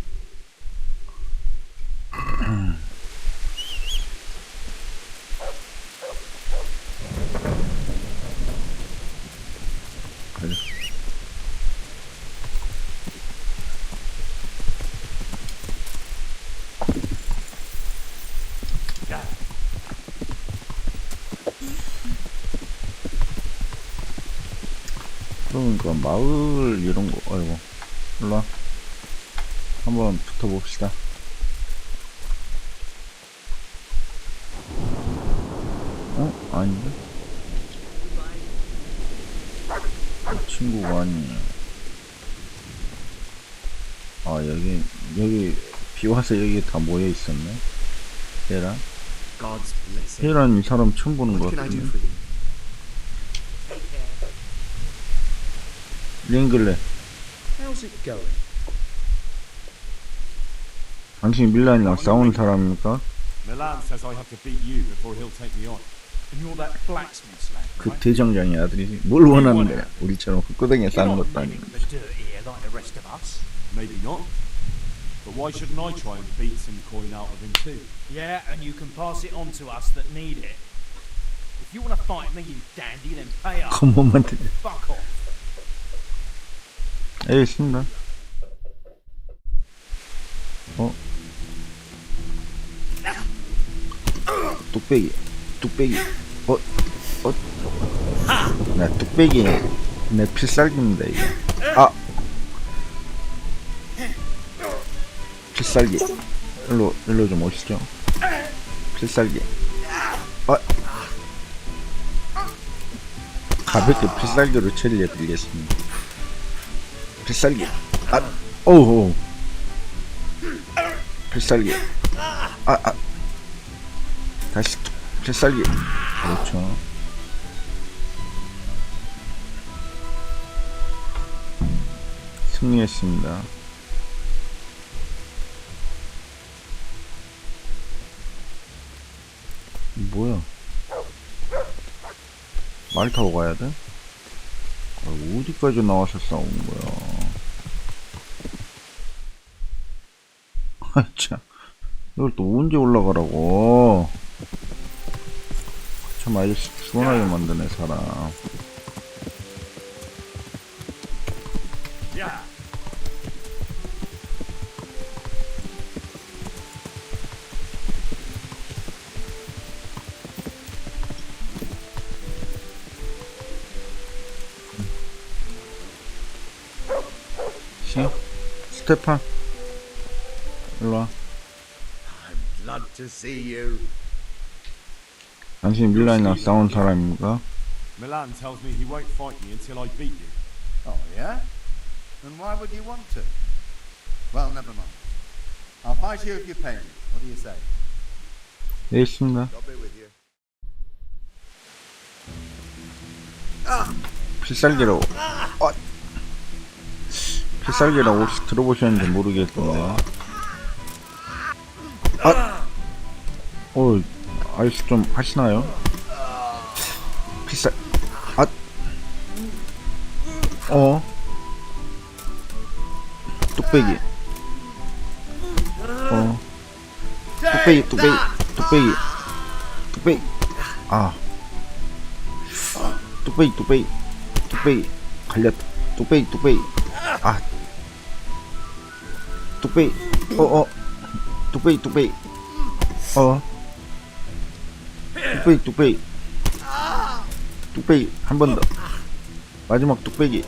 Speaker 1: 가자. 그러니까 마을 이런 거 아이고 일로와 한번 붙어봅시다. 어? 아닌데? 친구가 아니에요. 아 여기 비와서 여기 다 모여 있었네. 얘랑 얘랑 이 사람 처음 보는 것 같은데. 링글레.
Speaker 10: How's it going?
Speaker 1: 당신이 밀란이랑 싸우는 사람입니까?
Speaker 4: Milan says I have to beat you before he'll take me on.
Speaker 10: And you're that blacksmith slag,
Speaker 1: 그
Speaker 10: right?
Speaker 1: 대장장의 아들이 뭘 원하는데 우리처럼 흙고댕이에 사는 것도 아니고.
Speaker 10: The dirt here like the rest of us.
Speaker 4: Maybe not. But why shouldn't I try and beat some coin out of him too?
Speaker 10: Yeah, and you can pass it on to us that need it. If you want to fight me, you dandy, then pay up.
Speaker 1: 겉멋만 들려.
Speaker 10: Fuck off.
Speaker 1: 알겠습니다. 뚝배기 나 뚝배기 내 필살기입니다 이게. 필살기 일로 좀 오시죠. 필살기 가볍게 필살기로 처리해 드리겠습니다. 필살기 오우 필살기 다시 필살기 그렇죠. 승리했습니다. 뭐야 말 타고 가야 돼? 어디까지 나와서 싸우는 거야. 참 이걸 또 언제 올라가라고. 참 아저씨 시원하게 만드네 사람. 스테판 일로와.
Speaker 6: I'm glad to see you.
Speaker 1: 당신 밀란이랑 싸운 사람입니까?
Speaker 4: Milan tells me he won't fight me until I beat you.
Speaker 11: Oh, yeah? Then why would you want to? Well, never mind. I'll fight you if you pay me. What do you say?
Speaker 1: 네, 있습니다.
Speaker 6: I'll be with you.
Speaker 1: 필살기로 필살기라고 혹시 들어보셨는지 모르겠던데. 아이스 좀 하시나요? 필살 뚝배기 뚝배기 뚝배기 갈렸다. 뚝배기 뚝배기 한 번 더. 마지막 뚝배기.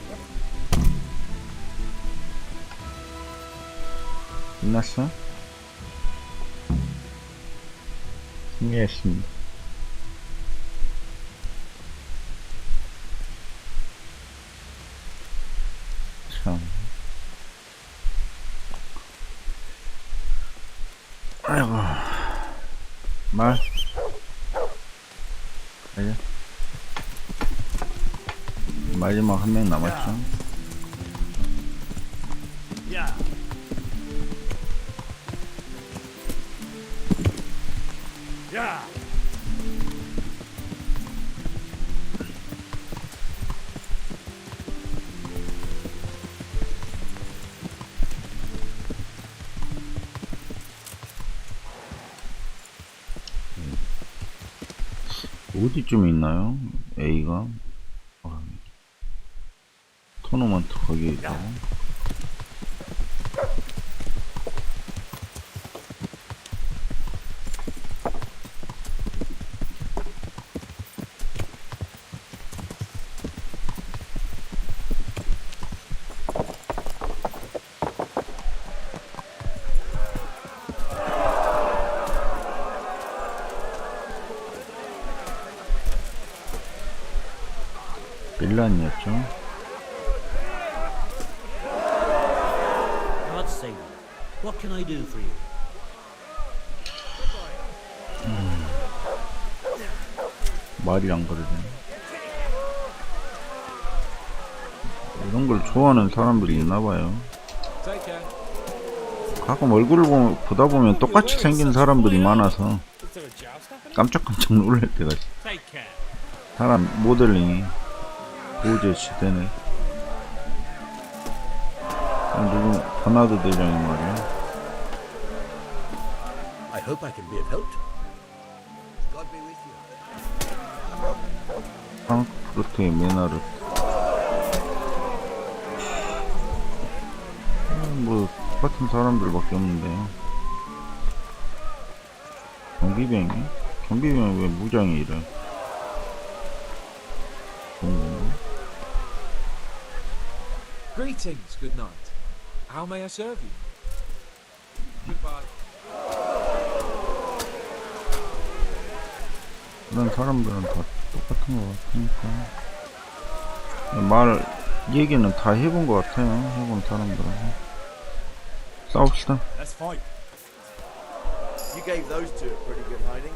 Speaker 1: 끝났어? 승리했습니다. 참. 아이고. 말. 가자. 마지막 한 명 남았죠. 어디쯤에 있나요? A가 토너먼트 거기에 있고. 빌란이었죠.
Speaker 3: God save you. What can I do for you?
Speaker 1: 말이 안 그러네. 이런 걸 좋아하는 사람들이 있나봐요. 가끔 얼굴을 보다 보면 똑같이 생긴 사람들이 많아서 깜짝깜짝 놀랄 때가 있어. 사람 모델링이 도저히 시대네. 누구 버나드 대장이 말이야.
Speaker 5: I hope I can be of help. God be with you.
Speaker 1: 프랑크푸르트의 메나르. 뭐 똑같은 사람들밖에 없는데. 경비병이? 경비병이 왜 무장이 이래?
Speaker 16: Greetings, good night. How may I serve you? Goodbye.
Speaker 1: 그런 사람들은 다 똑같은 것 같으니까 얘기는 다 해본 것 같아요. 해본 사람들하고 싸웁시다.
Speaker 5: Let's fight. You gave those two a pretty good hiding,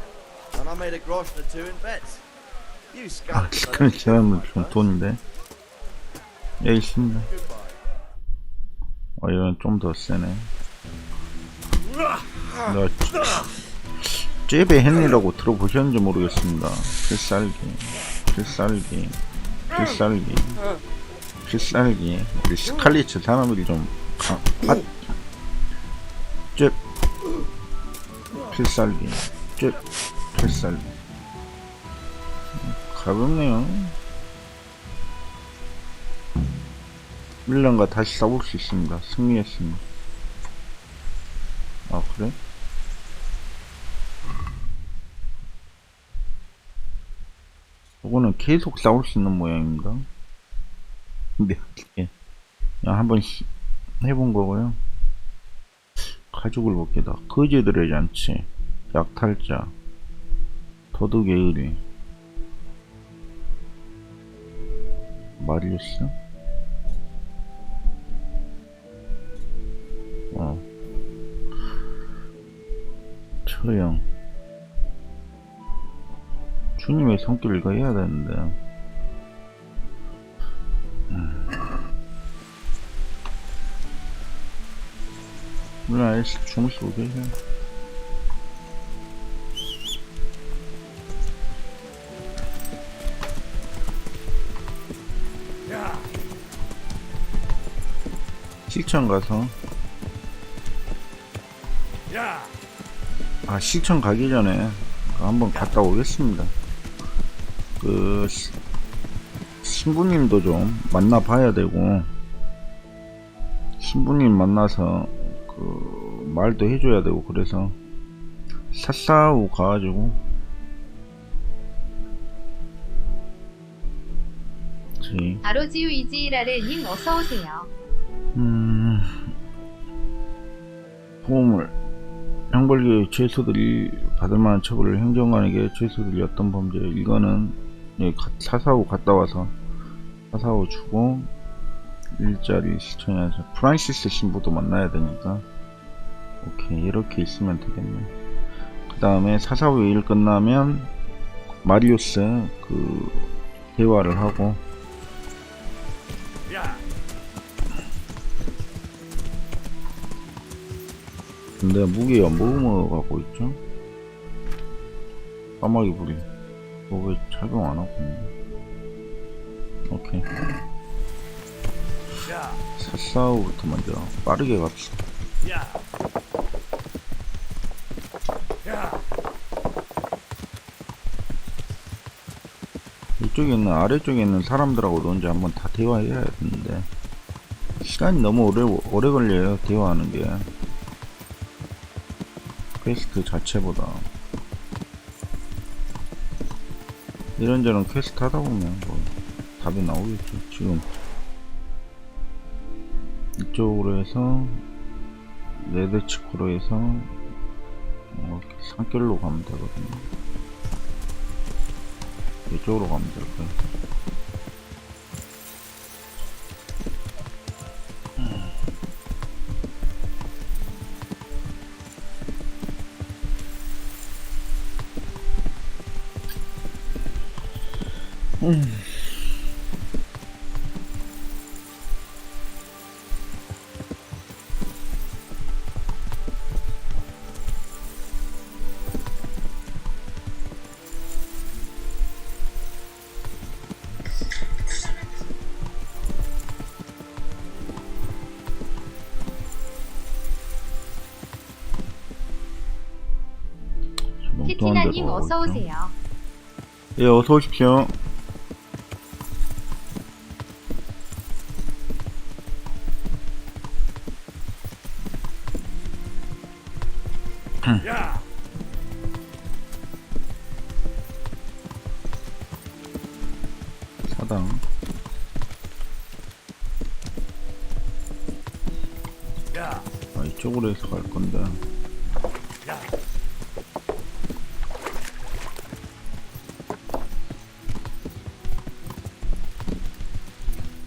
Speaker 5: and I made a grosh or two in bets. You skunks.
Speaker 1: 그런 사람은 좀 돈인데. 여기 있습니다. 이건 좀 더 세네. 잽의 헨리라고 들어보셨는지 모르겠습니다. 필살기. 우리 스칼리츠 사람들이 좀 잽 필살기. 가볍네요. 밀런과 다시 싸울 수 있습니다. 승리했습니다. 아, 그래? 이거는 계속 싸울 수 있는 모양입니다. 근데 어떻게 그냥 한번 해본 거고요. 가죽을 벗기다. 거지들의 잔치, 약탈자, 도둑의 의리, 마리우스, 처형. 주님의 손길 읽어야 되는데. 물론 아저씨 주무시고 계세요. 실천 가서 실천 가기 전에 한번 갔다 오겠습니다. 그 신부님도 좀 만나 봐야 되고, 신부님 만나서 그 말도 해줘야 되고, 그래서 사싸우 가가지고
Speaker 13: 아로지우 이지라르님 어서오세요.
Speaker 1: 보험을 형벌기의 죄수들이 받을 만한 처벌을 행정관에게 죄수들이 어떤 범죄, 이거는 사사후 갔다 와서 사사후 주고 일자리 시청해야죠. 프란시스 신부도 만나야 되니까 오케이, 이렇게 있으면 되겠네. 그 다음에 사사후 일 끝나면 마리우스 그 대화를 하고, 근데 무기가 뭐 갖고 있죠? 까마귀 부리. 왜 착용 안 하고 있네. 오케이. 사싸우부터 먼저 빠르게 갑시다. 이쪽에 있는 아래쪽에 있는 사람들하고도 언제 한번 다 대화해야 되는데 시간이 너무 오래 걸려요. 대화하는 게 퀘스트 자체보다. 이런저런 퀘스트 하다 보면 뭐 답이 나오겠죠. 지금 이쪽으로 해서 레드치코로 해서 산길로 가면 되거든요. 이쪽으로 가면 될 거예요.
Speaker 13: 티티나님 어서오세요.
Speaker 1: 예, 어서 오십시오. 사당. 아, 이쪽으로 해서 갈 건데.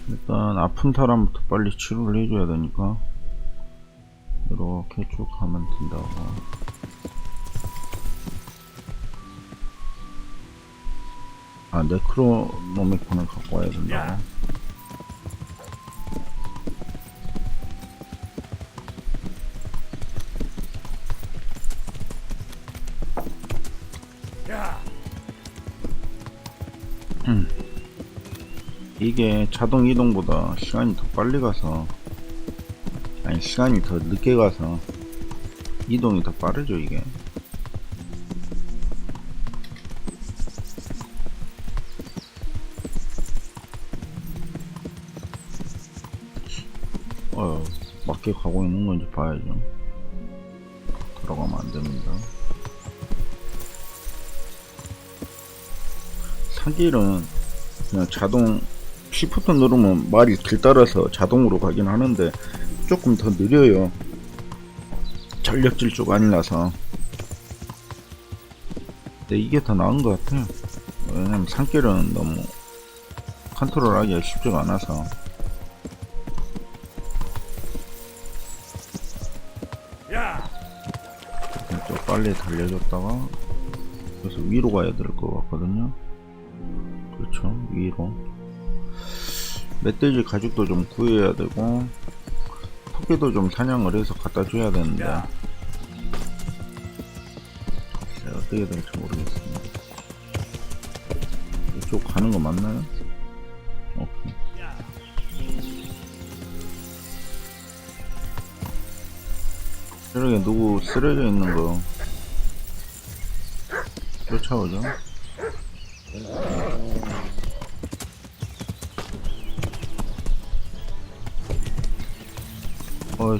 Speaker 1: 일단 아픈 사람부터 빨리 치료를 해줘야 되니까 이렇게 쭉 가면 된다고. 아, 네크로노미콘을 갖고 와야 된다고. 이게 자동 이동보다 시간이 더 빨리 가서, 아니 시간이 더 늦게 가서 이동이 더 빠르죠 이게. 맞게 가고 있는 건지 봐야죠. 들어가면 안 됩니다. 산길은 그냥 자동 시프트 누르면 말이 길 따라서 자동으로 가긴 하는데 조금 더 느려요. 전력 질주가 아니라서. 근데 이게 더 나은 것 같아요. 왜냐면 산길은 너무 컨트롤하기가 쉽지가 않아서. 좀 빨리 달려줬다가 그래서 위로 가야 될 것 같거든요. 그렇죠, 위로. 멧돼지 가죽도 좀 구해야 되고 토끼도 좀 사냥을 해서 갖다 줘야 되는데 어떻게 될지 모르겠습니다. 이쪽 가는 거 맞나요? 오케이. 저렇게 누구 쓰러져 있는 거 쫓아오죠?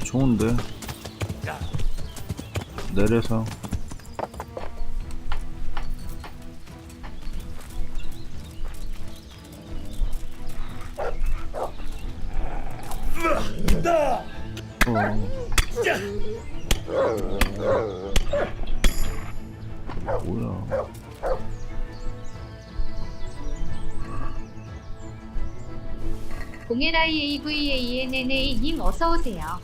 Speaker 1: 좋은데 내려서 뭐야.
Speaker 13: 공엘IAVANNA님 어서오세요.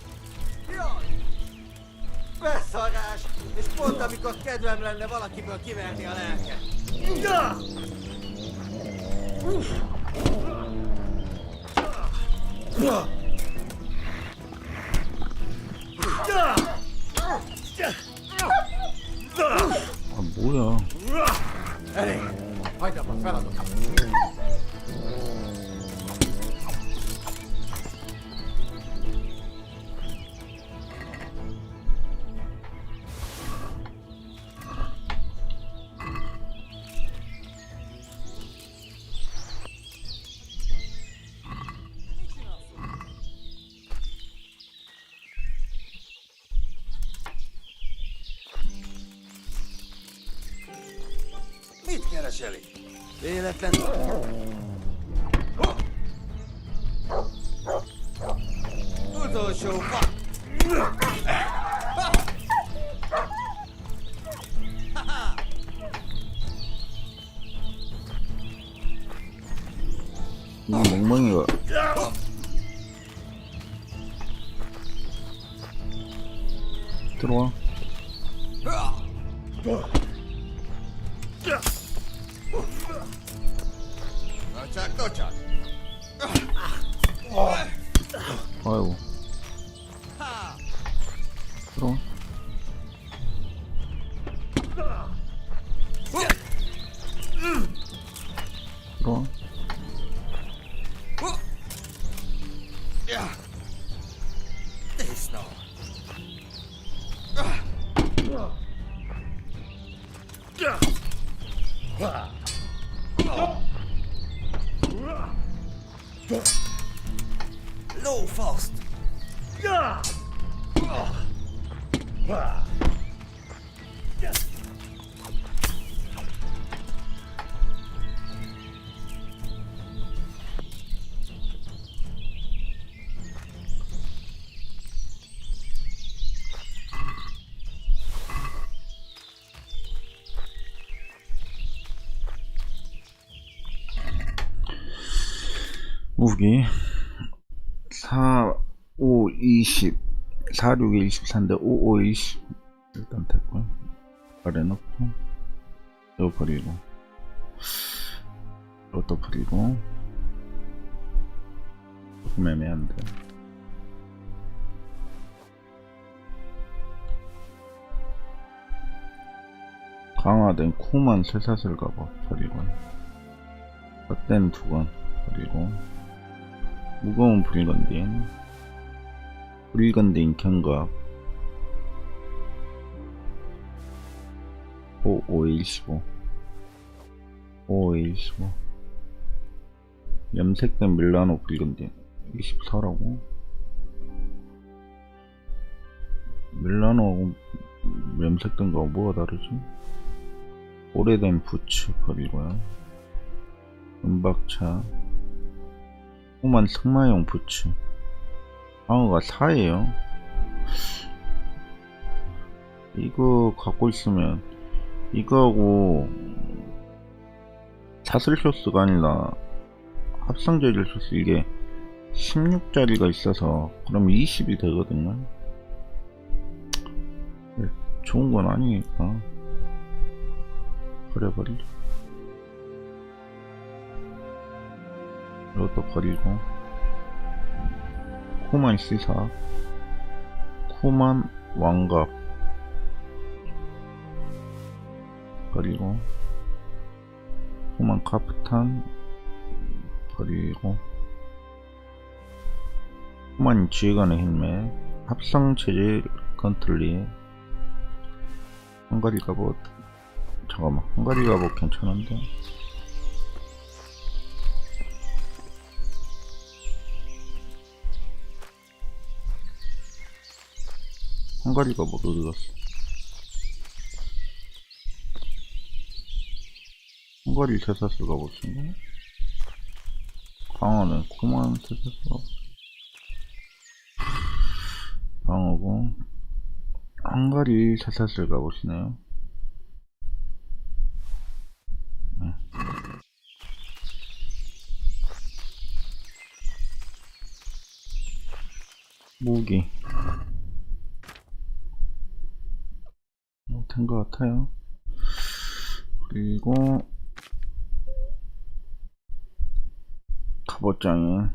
Speaker 5: Beszarás! És pont amikor kedvem lenne valakiből kiverni a lelket.
Speaker 1: 아 뭐야.
Speaker 5: Shelly. Be left hand. Udo shofa.
Speaker 1: 이 멍멍이가 들어와. 아이고. 들어와. 들어와.
Speaker 5: This no. Low fast.
Speaker 1: 무기 4, 5, 20 4, 6, 24인데 5, 5, 20 일단 됐고요. 아래 넣고 이거 버리고 이것도 버리고 조금 애매한데 강화된 쿠만 쇠사슬 가봐 버리고 헛된 2건 버리고 무거운 불건딘 견갑 5, 5, 15 5, 15 염색된 밀라노 불건딘 24라고? 밀라노하고 염색된 거하고 뭐가 다르지? 오래된 부츠 버리고요. 은박차 후만 승마용 부츠 방어가 4예요 이거 갖고 있으면 이거하고 사슬쇼스가 아니라 합성재질 쇼스 이게 16짜리가 있어서 그럼 20이 되거든요. 좋은 건 아니니까 버려버리죠. 이것도 버리고 쿠만 시사 쿠만 왕갑 버리고 쿠만 카프탄 버리고 쿠만 지휘관의 헬멧 합성체질 건틀리 헝가리 갑옷 잠깐만 헝가리 갑옷 괜찮은데 헝가리가 못 어디갔어? 헝가리 쇠사슬가 못쓴거? 강화는 코만 쇠사슬가 방어고 헝가리 쇠사슬 가보시네요. 네. 무기 된 것 같아요. 그리고 갑옷장에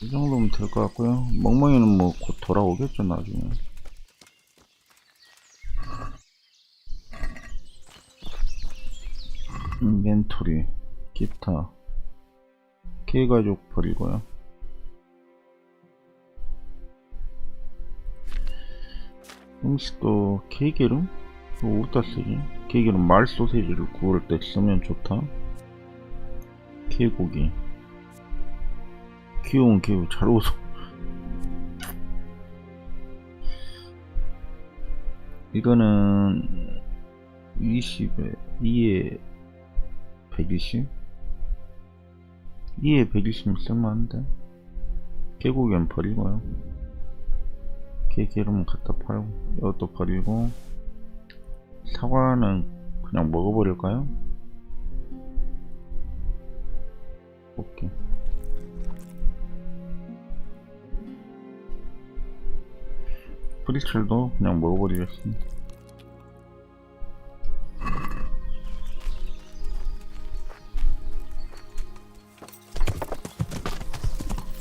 Speaker 1: 이 정도면 될 것 같고요. 멍멍이는 뭐 곧 돌아오겠죠 나중에. 인벤토리 기타 K가죽 버리고요. 음식도 K기름? 이거 어디다 쓰지? 계기는 말 소세지를 구울 때 쓰면 좋다. 개고기. 귀여운 개고 잘 웃어. 이거는 20에 2에 120? 2에 120은 쓸만한데. 개고기는 버리고요. 개기름 갖다 팔고 이것도 버리고. 사과는 그냥 먹어버릴까요? 오케이. 프리첼도 그냥 먹어버리겠습니다.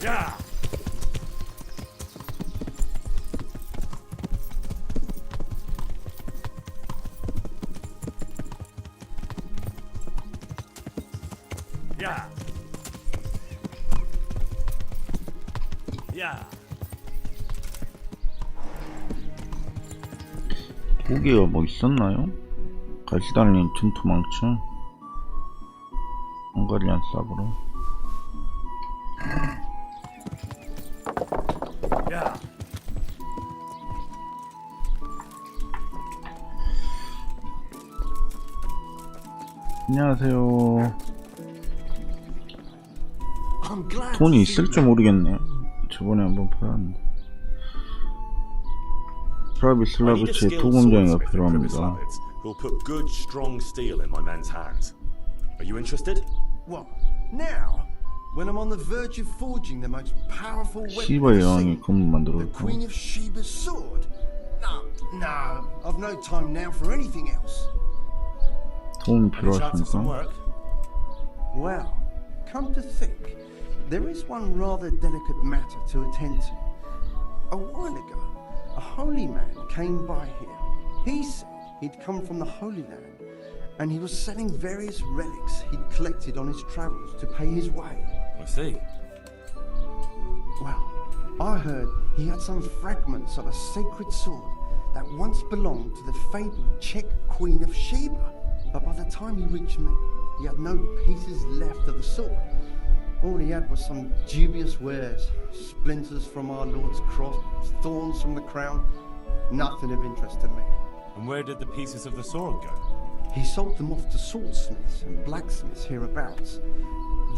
Speaker 4: 야! 야! 야!
Speaker 1: 고기가 뭐 있었나요? 가시 달린 전투망치, 헝가리안 쌉으로.
Speaker 4: 야!
Speaker 1: 안녕하세요. 돈이 있을지 모르겠네. 저번에 한번 팔았는데. 프라비 슬라브치의 도공장이가 필요합니다.
Speaker 4: Who'll put good, strong steel in my men's hands. Are you interested?
Speaker 15: What? Now? When I'm on the verge of forging the most powerful weapon
Speaker 1: 시바의 여왕이 검을
Speaker 15: the
Speaker 1: 만들었고.
Speaker 15: Queen of Sheba's sword? No, I've no time now for anything else.
Speaker 1: 도움이 필요하십니까?
Speaker 15: Well, come to think, there is one rather delicate matter to attend to. A while ago, a holy man came by here. He said he'd come from the Holy Land, and he was selling various relics he'd collected on his travels to pay his way.
Speaker 4: I see.
Speaker 15: Well, I heard he had some fragments of a sacred sword that once belonged to the fabled Czech Queen of Sheba. But by the time he reached me, he had no pieces left of the sword. All he had was some dubious wares, splinters from our Lord's cross, thorns from the crown, nothing of interest to me.
Speaker 4: And where did the pieces of the sword go?
Speaker 15: He sold them off to swordsmiths and blacksmiths hereabouts.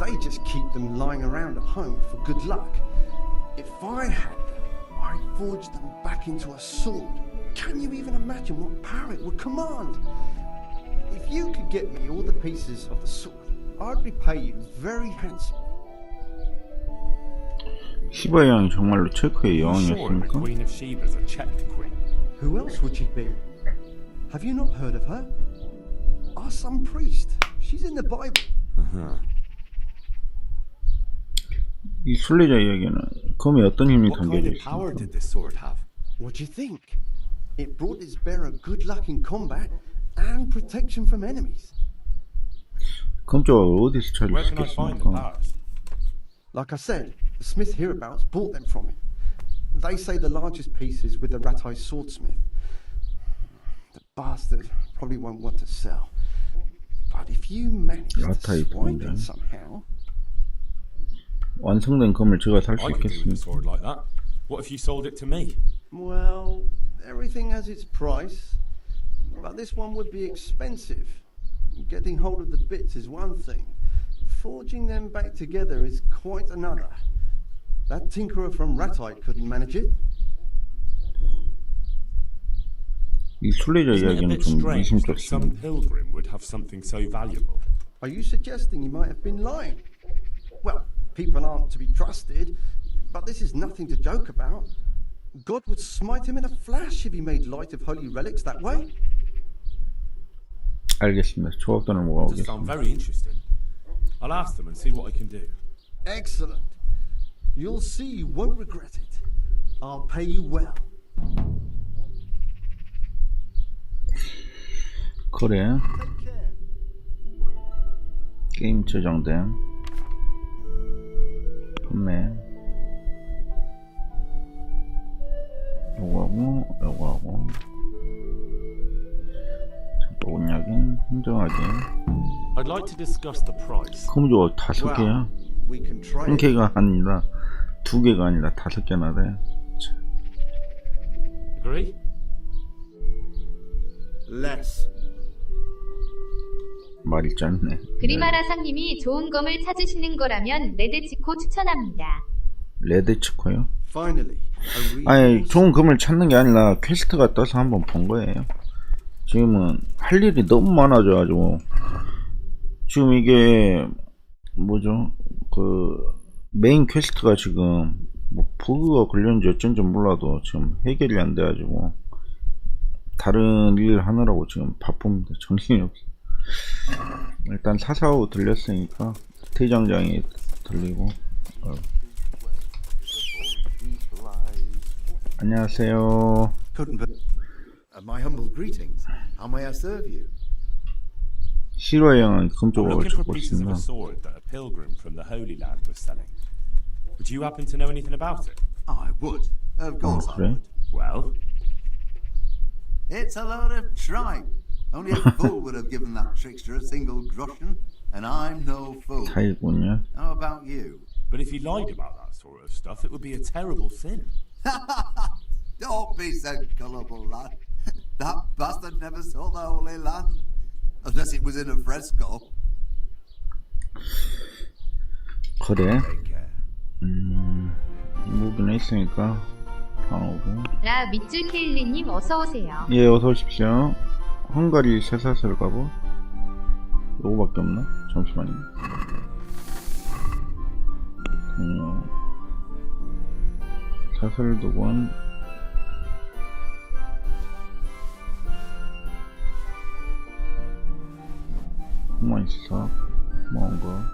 Speaker 15: They just keep them lying around at home for good luck. If I had them, I'd forge them back into a sword. Can you even imagine what power it would command? If you could get me all the pieces of the sword, I'd repay you very handsomely.
Speaker 1: 시바의 여왕이 정말로 체크의
Speaker 4: Sure, the
Speaker 1: 여왕이었습니까?
Speaker 4: Queen of Sheba's a Czech queen.
Speaker 15: Who else would she be? Have you not heard of her? Our some priest. She's in the Bible.
Speaker 1: 이 순례자 이야기는 검에 어떤 힘이
Speaker 4: What
Speaker 1: 담겨져
Speaker 4: kind of power
Speaker 1: 있습니까?
Speaker 4: did this sword have?
Speaker 15: What do you think? It brought its bearer good luck in combat and protection from enemies.
Speaker 1: 검조각을 어디서 찾을
Speaker 4: Where
Speaker 1: 수
Speaker 4: can I find the
Speaker 1: 있겠습니까?
Speaker 4: powers?
Speaker 15: Like I said, the smith hereabouts bought them from him. They say the largest piece is with the Ratai swordsmith. The bastard probably won't want to sell. But if you manage to
Speaker 1: 라타이
Speaker 15: swipe
Speaker 1: 공장.
Speaker 15: it somehow,
Speaker 1: 완성된 검을 제가 살 수
Speaker 4: I could do with a
Speaker 1: 있겠습니다.
Speaker 4: sword like that. What if you sold it to me?
Speaker 15: well, everything has its price. But this one would be expensive. Getting hold of the bits is one thing. Forging them back together is quite another. That tinkerer from Ratai couldn't manage it.
Speaker 1: 이 순례자
Speaker 4: Isn't it a
Speaker 1: 이야기는
Speaker 4: bit
Speaker 1: 좀
Speaker 4: strange that
Speaker 1: 의심스럽습니다.
Speaker 4: some pilgrim would have something so valuable?
Speaker 15: Are you suggesting he might have been lying? Well, people aren't to be trusted, but this is nothing to joke about. God would smite him in a flash if he made light of holy relics that way.
Speaker 1: 알겠습니다. 조합돈을
Speaker 4: It does sound
Speaker 1: 모아오겠습니다.
Speaker 4: very interesting. I'll ask them and see what I can do.
Speaker 15: Excellent. You'll see you won't regret it. I'll pay you well.
Speaker 1: 거래. 게임 저장됨. 판매. 요거하고 요거하고
Speaker 4: to discuss the price.
Speaker 1: 금조 5개야.
Speaker 11: We can try
Speaker 1: 한
Speaker 11: it.
Speaker 1: 개가 아니라 2개가 아니라 5개나 돼.
Speaker 4: Agree?
Speaker 11: Less.
Speaker 1: 말이 짧네.
Speaker 13: 그리마라상님이 좋은 검을 찾으시는 거라면 레드치코 추천합니다.
Speaker 1: 레드치코요?
Speaker 11: Finally, a
Speaker 1: 아니 좋은 금을 찾는 게 아니라 퀘스트가 떠서 한번 본 거예요. 지금은 할 일이 너무 많아져가지고 지금 이게 뭐죠? 그 메인 퀘스트가 지금 뭐 버그가 걸렸는지 어쩐지 몰라도 지금 해결이 안 돼가지고 다른 일 하느라고 지금 바쁩니다. 정신이 없어. 일단 445 들렸으니까 대장장이 들리고. 안녕하세요.
Speaker 11: My humble greetings. How may I serve you?
Speaker 1: 실화 형은
Speaker 4: I'm
Speaker 1: 금쪽으로
Speaker 4: looking for
Speaker 1: 찾고
Speaker 4: pieces of a
Speaker 1: 있습니다.
Speaker 4: sword that a pilgrim from the Holy Land was selling. Would you happen to know anything about it?
Speaker 11: I would. Of course I
Speaker 1: 그래?
Speaker 11: would.
Speaker 4: Well,
Speaker 11: It's a load of tripe. Only a fool would have given that trickster a single groschen, and I'm no fool.
Speaker 1: 다이군요.
Speaker 11: How about you?
Speaker 4: but if he lied about that sort of stuff, it would be a terrible sin.
Speaker 11: Don't be so gullible, lad. That bastard never saw the Holy Land. Unless it was in a fresco.
Speaker 1: 그래. 무기는 있으니까 방어고.
Speaker 13: 라 밑줄 켈리님 어서 오세요.
Speaker 1: 예, 어서 오십시오. 헝가리 쇠사슬 가보. 요거밖에 없나? 잠시만요. 사슬 두건. 가만히 있어. 뭔가.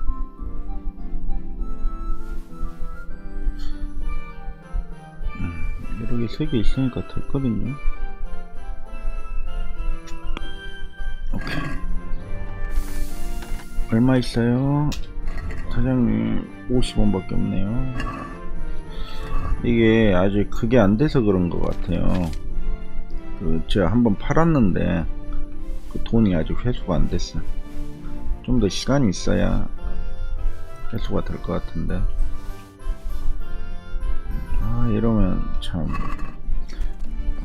Speaker 1: 여러 개 3개 있으니까 됐거든요. 오케이. 얼마 있어요? 사장님 50원밖에 없네요. 이게 아직 그게 안 돼서 그런 것 같아요. 그 제가 한번 팔았는데 그 돈이 아직 회수가 안 됐어. 좀 더 시간이 있어야 회수가 될 것 같은데. 아, 이러면 참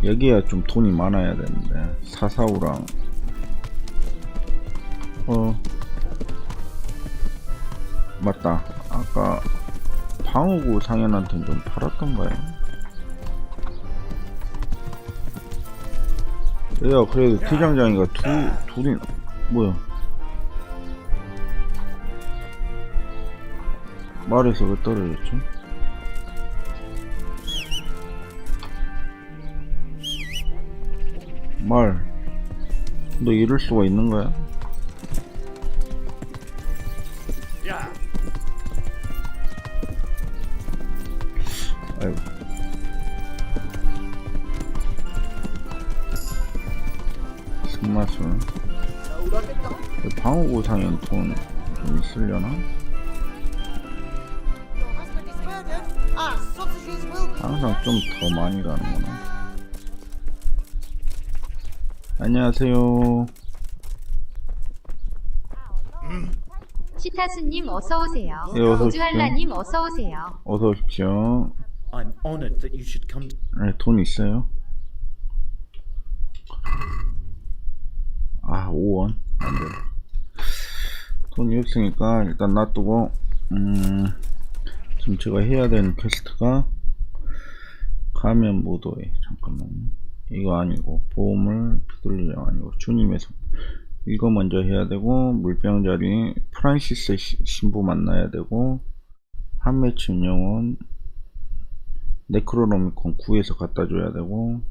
Speaker 1: 여기야 좀 돈이 많아야 되는데 445랑 맞다, 아까 방어구 상현한테는 좀 팔았던가요? 야, 그래도 대장장이가 둘이 뭐야? 말에서 왜 떨어졌지? 말, 너 이럴 수가 있는 거야? 아이고. 승마술. 방어구 상현 돈 좀 있으려나? 항상 좀 더 많이 가는구나. 안녕하세요.
Speaker 13: 시타수님 어서 오세요.
Speaker 1: 예, 어서 오십시오.
Speaker 13: 우주한라님 어서 오세요.
Speaker 1: 어서 오십시오.
Speaker 10: I'm honored that you should come.
Speaker 1: 네, 돈 있어요? 아, 5원. 안 돼. 돈이 없으니까 일단 놔두고, 지금 제가 해야 되는 퀘스트가 가면 무도회. 잠깐만요. 이거 아니고, 보험을 비둘리장 아니고, 주님의 성. 이거 먼저 해야 되고, 물병자리 프란시스 신부 만나야 되고, 한매춘 영혼, 네크로노미콘 구해서 갖다 줘야 되고,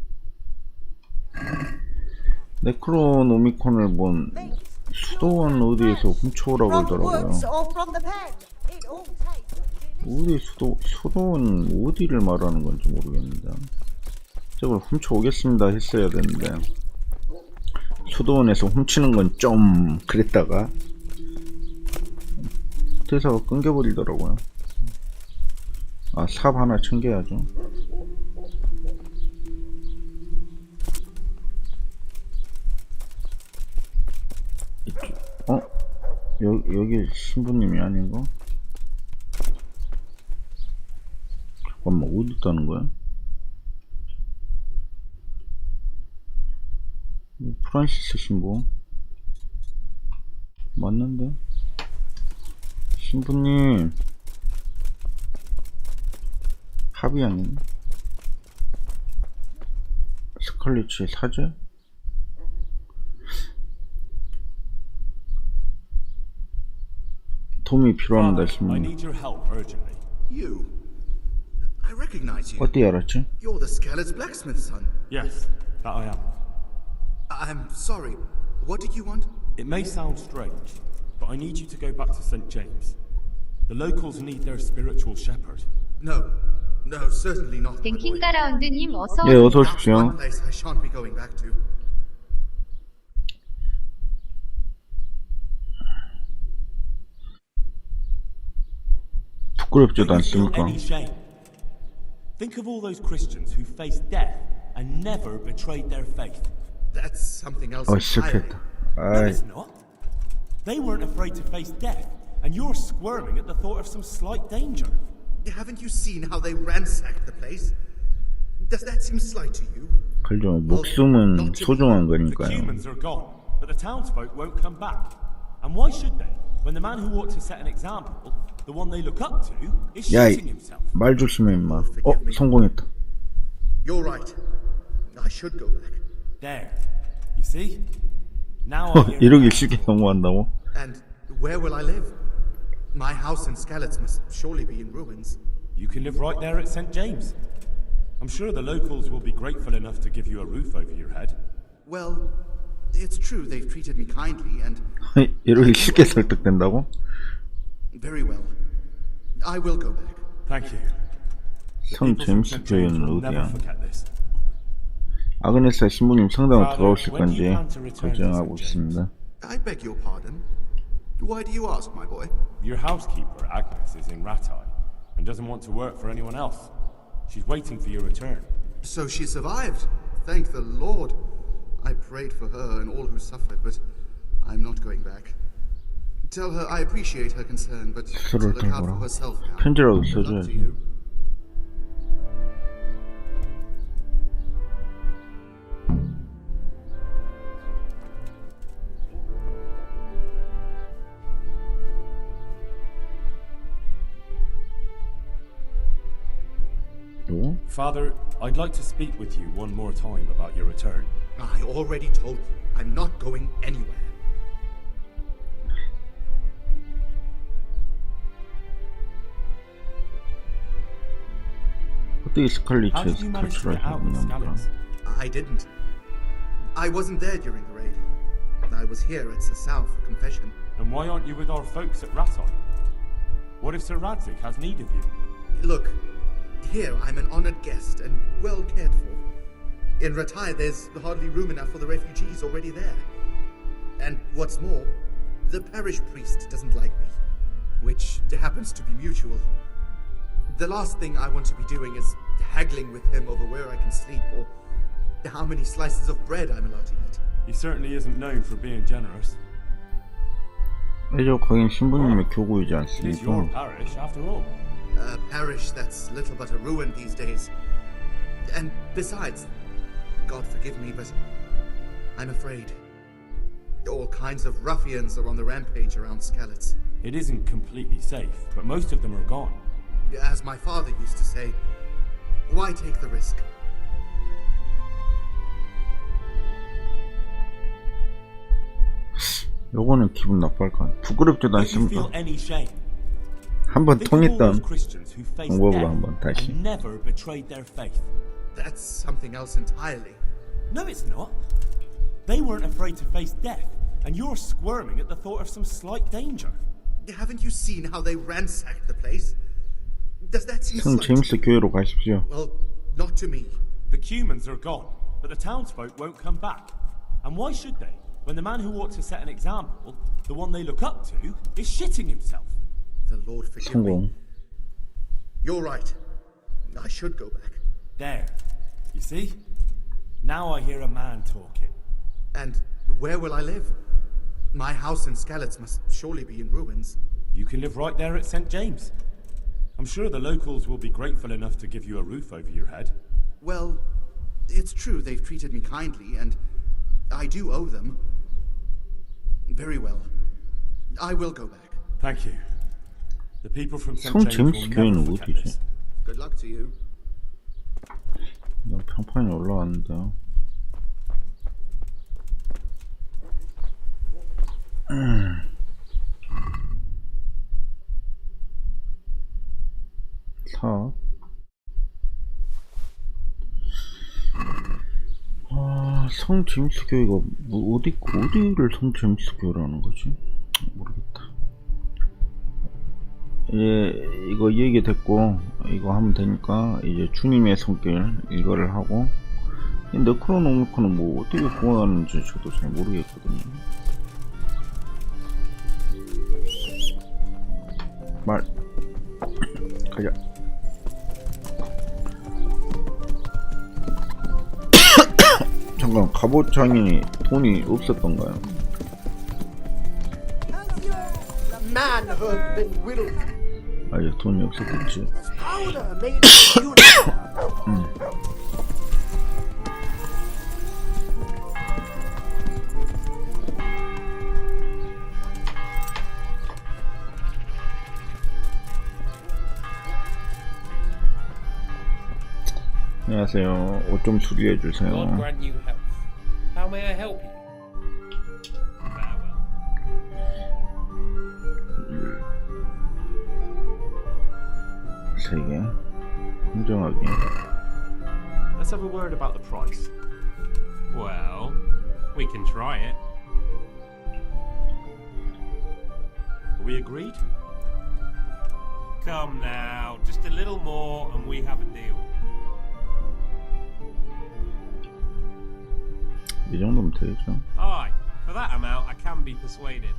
Speaker 1: 네크로노미콘을 뭔 수도원 어디에서 훔쳐오라고 하더라고요. 어디 수도원 어디를 말하는 건지 모르겠는데, 저걸 훔쳐오겠습니다 했어야 되는데, 수도원에서 훔치는 건 좀 그랬다가 대사가 끊겨버리더라고요. 아, 삽 하나 챙겨야죠. 여기 신부님이 아닌가? 잠깐만, 어디 있다는 거야? 프란시스 신부 맞는데? 신부님 합의 아니네. 스칼리츠의 사제? 도움이 필요합니다, 신부님.
Speaker 11: You? I recognize you.
Speaker 1: 어떻게 알았지?
Speaker 11: You're the Skelett's blacksmith, son.
Speaker 4: Yes, that I am.
Speaker 11: I'm sorry. What did you want?
Speaker 4: It may sound strange, but I need you to go back to St. James. The locals need their spiritual shepherd.
Speaker 11: No, certainly not.
Speaker 13: 댕킹가 라운드님 어서
Speaker 1: 네, 어서 오십시오.
Speaker 11: One place I shan't be going back to.
Speaker 1: 부끄럽지도 않습니까?
Speaker 4: Think of all those Christians who faced death and never betrayed their faith.
Speaker 11: That's something else.
Speaker 1: 시작했다.
Speaker 4: No, it's not. They weren't afraid to face death, and you're squirming at the thought of some slight danger.
Speaker 11: Haven't you seen how they ransacked the place? Does that seem slight to you?
Speaker 1: 그죠. 목숨은 소중한
Speaker 4: The
Speaker 1: 거니까요.
Speaker 4: humans are gone, but the townsfolk won't come back. And why should they? When the man who ought to set an example, the one they look up to, is
Speaker 1: 야,
Speaker 4: shooting himself.
Speaker 1: 말 조심해 임마. 성공했다.
Speaker 11: You're right. I should go back.
Speaker 4: There. You see? Now I hear
Speaker 1: 이러기 쉽게 성공한다고?
Speaker 11: And where will I live? My house in Skalitz must surely be in ruins.
Speaker 4: You can live right there at St. James. I'm sure the locals will be grateful enough to give you a roof over your head.
Speaker 11: Well, it's true they've treated me kindly and...
Speaker 1: 이러기 쉽게 설득된다고?
Speaker 11: Very well. I will go back.
Speaker 4: Thank you.
Speaker 1: 성 제임스 교회는 어디야? 아그네스 신부님 성당으로 돌아오실 건지 결정하고 있습니다.
Speaker 11: I beg your pardon. Why do you ask, my boy?
Speaker 4: Your housekeeper, Agnes, is in Ratai and doesn't want to work for anyone else. She's waiting for your return.
Speaker 11: So she survived. Thank the Lord. I prayed for her and all who suffered, but I'm not going back. Tell her I appreciate her concern, but to look out for herself now.
Speaker 1: 편지라도 써줘야지.
Speaker 4: Father, I'd like to speak with you one more time about your return.
Speaker 11: I already told you, I'm not going anywhere.
Speaker 1: 어떻게 스칼리츠에서 탈출할 수 있는가?
Speaker 11: I didn't. I wasn't there during the raid. I was here at Sasau for confession.
Speaker 4: And why aren't you with our folks at Ratai? What if Sir Radzik has need of you?
Speaker 11: Look, here I'm an honored guest and well cared for. In Ratai there's hardly room enough for the refugees already there. And what's more, the parish priest doesn't like me, which happens to be mutual. The last thing I want to be doing is haggling with him over where I can sleep or how many slices of bread I'm allowed to eat.
Speaker 4: He certainly isn't known for being generous.
Speaker 1: 거긴 신부님의 교구이지
Speaker 4: It is your
Speaker 1: 않습니까?
Speaker 4: parish, after all.
Speaker 11: A parish that's little but a ruin these days. And besides, God forgive me, but I'm afraid all kinds of ruffians are on the rampage around Skalitz.
Speaker 4: It isn't completely safe, but most of them are gone.
Speaker 11: As my father used to say, why take the risk?
Speaker 1: 요거는 기분 나빠할 것 같아. 부끄럽지도
Speaker 4: Don't you
Speaker 1: 않습니까?
Speaker 4: feel any shame?
Speaker 1: 한번
Speaker 4: Think of all those
Speaker 1: 통했던
Speaker 4: Christians who faced
Speaker 1: 방법으로
Speaker 4: death
Speaker 1: 한번 다시.
Speaker 4: and never betrayed their faith.
Speaker 11: That's something else entirely.
Speaker 4: No, it's not. They weren't afraid to face death, and you're squirming at the thought of some slight danger.
Speaker 11: Haven't you seen how they ransacked the place? Does that seem
Speaker 1: 성
Speaker 11: slight?
Speaker 1: 제임스 교회로 가십시오.
Speaker 11: Well, not to me.
Speaker 4: The Cumans are gone, but the townsfolk won't come back. And why should they? When the man who ought to set an example, the one they look up to, is shitting himself.
Speaker 11: The Lord forgive me.
Speaker 1: 성공.
Speaker 11: You're right. I should go back.
Speaker 4: There. You see? Now I hear a man talking.
Speaker 11: And where will I live? My house in Skalitz must surely be in ruins.
Speaker 4: You can live right there at St. James. I'm sure the locals will be grateful enough to give you a roof over your head.
Speaker 11: Well, it's true they've treated me kindly, and I do owe them. Very well. I will go back.
Speaker 4: Thank you. The people from St.
Speaker 1: 성
Speaker 4: James
Speaker 1: 제임스
Speaker 4: will
Speaker 1: 교회는
Speaker 4: never forget
Speaker 1: 어디지?
Speaker 4: this.
Speaker 11: Good luck to you.
Speaker 1: 평판이 올라왔는데요. 사업. 성 제임스 교회가 뭐 어디를 성 제임스 교회라는 거지? 모르겠다. 예, 이거 얘기 됐고 이거 하면 되니까 이제 주님의 손길 이거를 하고 네크로노미컨은 뭐 어떻게 구원하는지 저도 잘 모르겠거든요. 말 가자. 잠깐, 갑옷 장인이 돈이 없었던가요?
Speaker 8: Manhood been whittled.
Speaker 1: 아예 돈이 없었겠지.
Speaker 8: Powder made of unicorn.
Speaker 1: 안녕하세요. 옷 좀 수리해 주세요.
Speaker 10: God grant you health. How may I help you?
Speaker 1: 세 개. 공정하게.
Speaker 12: Let's have a word about the price.
Speaker 20: Well, we can try it.
Speaker 12: Are we agreed?
Speaker 20: Come now, just a little more and we have a deal.
Speaker 1: 이 정도면 되겠죠.
Speaker 20: Aye, for that amount I can be persuaded.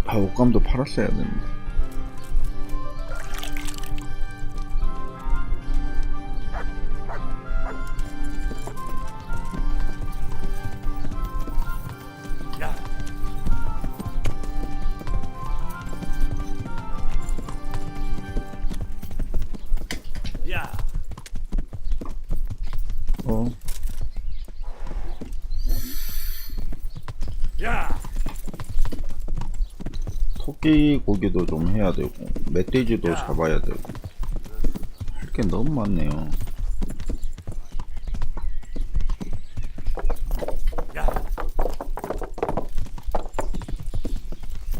Speaker 1: 옷감도 팔았어야 되는데. 토끼 고기도 좀 해야 되고 멧돼지도 잡아야 되고 할 게 너무 많네요.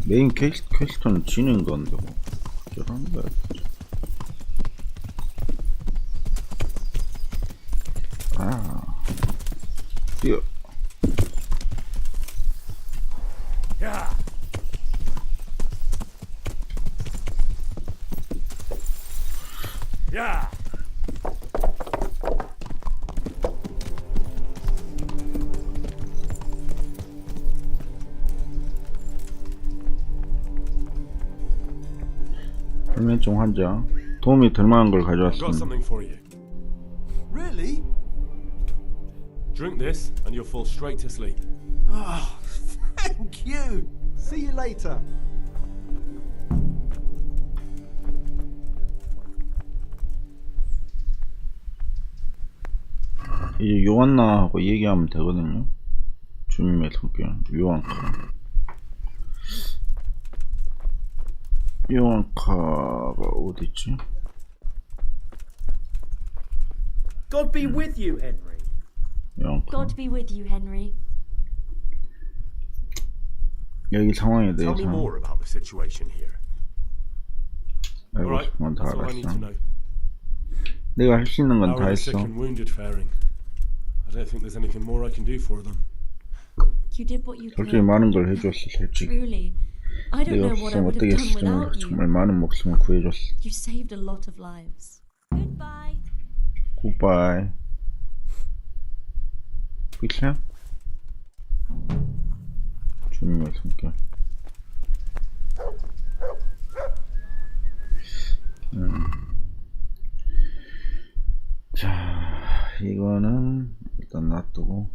Speaker 1: 메인 퀘스트는 지는 건데 뭐 어쩌라는 거야. 뛰어. 불면증 환자 도움이 될 만한 걸
Speaker 4: I've got
Speaker 1: 가져왔습니다.
Speaker 4: something for you.
Speaker 15: Really?
Speaker 4: Drink this and you'll fall straight to sleep.
Speaker 15: Oh, thank you. See you later.
Speaker 1: 이제 요한나하고 얘기하면 되거든요. 주님의 손길 요한카. 요한카가 어디있지?
Speaker 10: God be with you, Henry.
Speaker 1: 요한카.
Speaker 9: God be with you, Henry.
Speaker 1: 여기 상황에
Speaker 4: Tell
Speaker 1: 대해서
Speaker 4: me more about the situation here.
Speaker 1: 알고
Speaker 4: Alright,
Speaker 1: 싶은 건 다
Speaker 4: that's all I need to
Speaker 1: 알았어.
Speaker 4: know.
Speaker 1: 내가 할 수 있는 건
Speaker 4: How
Speaker 1: 다
Speaker 4: are the sick
Speaker 1: 했어.
Speaker 4: and wounded faring? I don't think there's anything more I can do for them.
Speaker 9: You did what you
Speaker 1: 솔직히
Speaker 9: could.
Speaker 1: 많은 걸 해줬어. 솔직히
Speaker 9: Truly. I don't
Speaker 1: 내가
Speaker 9: know what I
Speaker 1: 없으면
Speaker 9: would have
Speaker 1: 어떻게
Speaker 9: done
Speaker 1: 했을지
Speaker 9: without you.
Speaker 1: 정말 많은 목숨을 구해줬어.
Speaker 9: You saved a lot of lives. Goodbye.
Speaker 1: 굿바이. 끝이야? 주님의 손길. 자, 이거는 일단 놔두고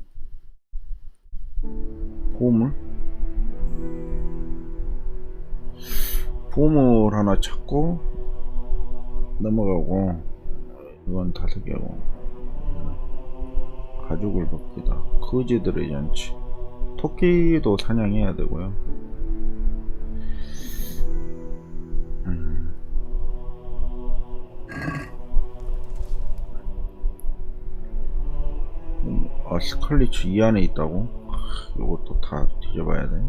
Speaker 1: 보물 하나 찾고 넘어가고, 이건 5개고, 가죽을 벗기다, 거지들의 잔치, 토끼도 사냥해야 되고요. 스칼리츠 이 안에 있다고? 이것도 다 뒤져봐야 돼.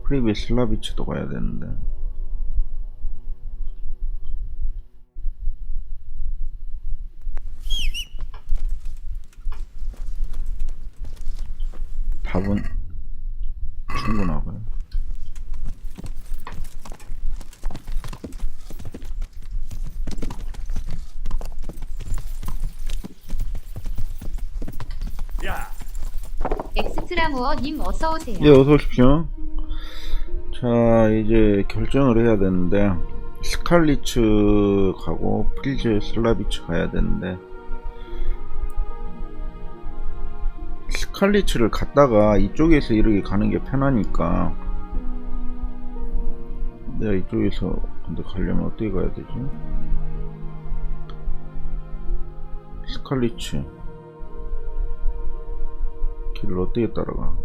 Speaker 1: 프리비 슬라비츠도 가야 되는데. 답은 충분하고요.
Speaker 13: 엑스트라모어님 어서오세요.
Speaker 1: 예, 어서오십시오. 자, 이제 결정을 해야 되는데, 스칼리츠 가고 프리즈 슬라비츠 가야 되는데, 스칼리츠를 갔다가 이쪽에서 이렇게 가는 게 편하니까, 내가 이쪽에서 근데 가려면 어떻게 가야 되지? 스칼리츠 길을 어떻게 따라가?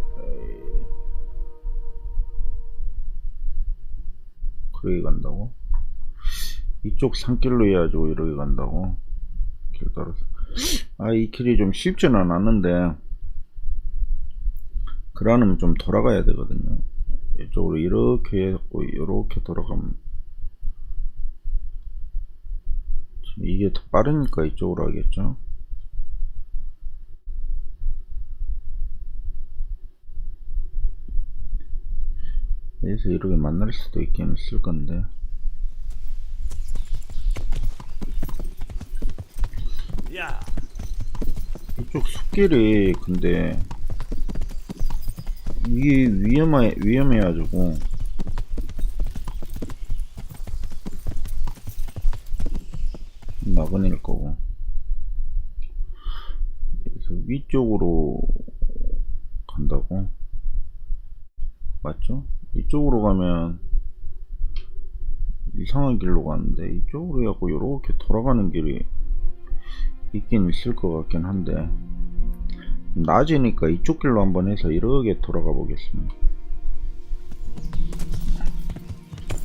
Speaker 1: 그렇게 간다고? 이쪽 산길로 해야죠. 이렇게 간다고? 길 따라서. 이 길이 좀 쉽지는 않은데, 그러면 좀 돌아가야 되거든요. 이쪽으로 이렇게 해갖고 이렇게 돌아가면, 이게 더 빠르니까 이쪽으로 하겠죠. 여기서 이렇게 만날 수도 있긴 있을 건데, 이쪽 숲길이 근데 이게 위험해가지고 나그네일 거고, 그래서 위쪽으로 간다고? 맞죠? 이쪽으로 가면 이상한 길로 가는데, 이쪽으로 해갖고 이렇게 돌아가는 길이 있긴 있을 것 같긴 한데, 낮이니까 이쪽 길로 한번 해서 이렇게 돌아가 보겠습니다.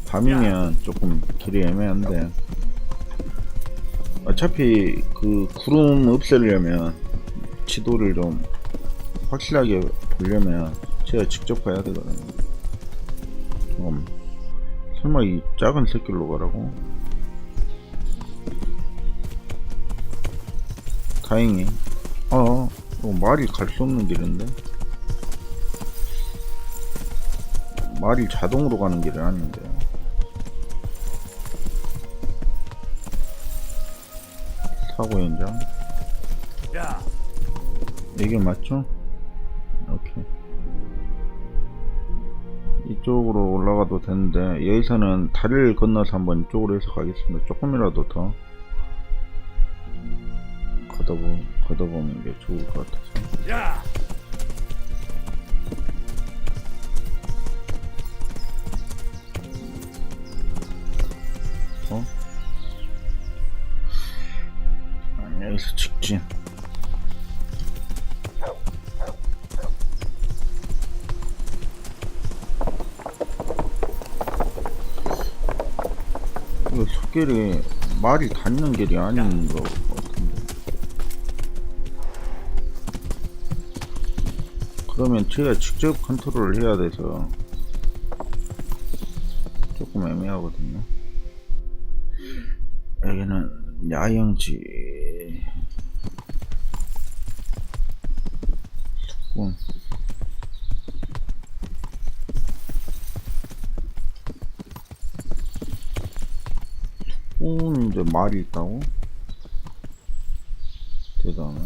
Speaker 1: 밤이면 조금 길이 애매한데, 어차피 그 구름 없애려면 지도를 좀 확실하게 보려면 제가 직접 가야 되거든요. 설마 이 작은 새길로 가라고? 다행히 말이 갈 수 없는 길인데, 말이 자동으로 가는 길이 아닌데. 사고 현장. 이게 맞죠? 오케이. 이쪽으로 올라가도 되는데, 여기서는 다리를 건너서 한번 이쪽으로 해서 가겠습니다. 조금이라도 더 걷어보는 게 좋을 것 같아서. 여기서 직진. 이거 숲길이 말이 닿는 길이 아닌 거 같은데. 그러면 제가 직접 컨트롤을 해야 돼서 조금 애매하거든요. 여기는 야영지 숙군. 숙군인데 말이 있다고? 대단해.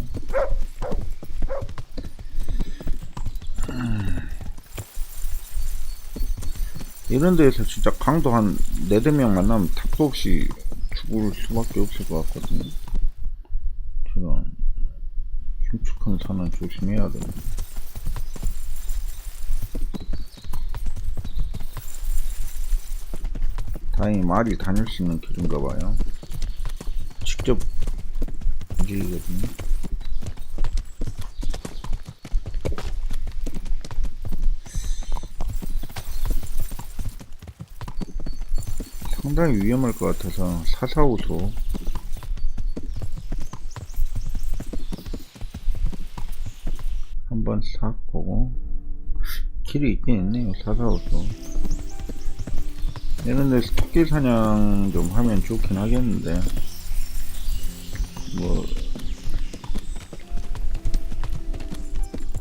Speaker 1: 이런 데에서 진짜 강도 한 4~5명 만나면 탑도 없이 죽을 수밖에 없을 것 같거든요. 저런. 큰 산은 조심해야 돼. 다행히 말이 다닐 수 있는 길인가 봐요. 직접 움직이거든요. 상당히 위험할 것 같아서 사사오소 한번 싹 보고, 길이 있긴 있네요. 사사오소. 이런 데서 토끼 사냥 좀 하면 좋긴 하겠는데, 뭐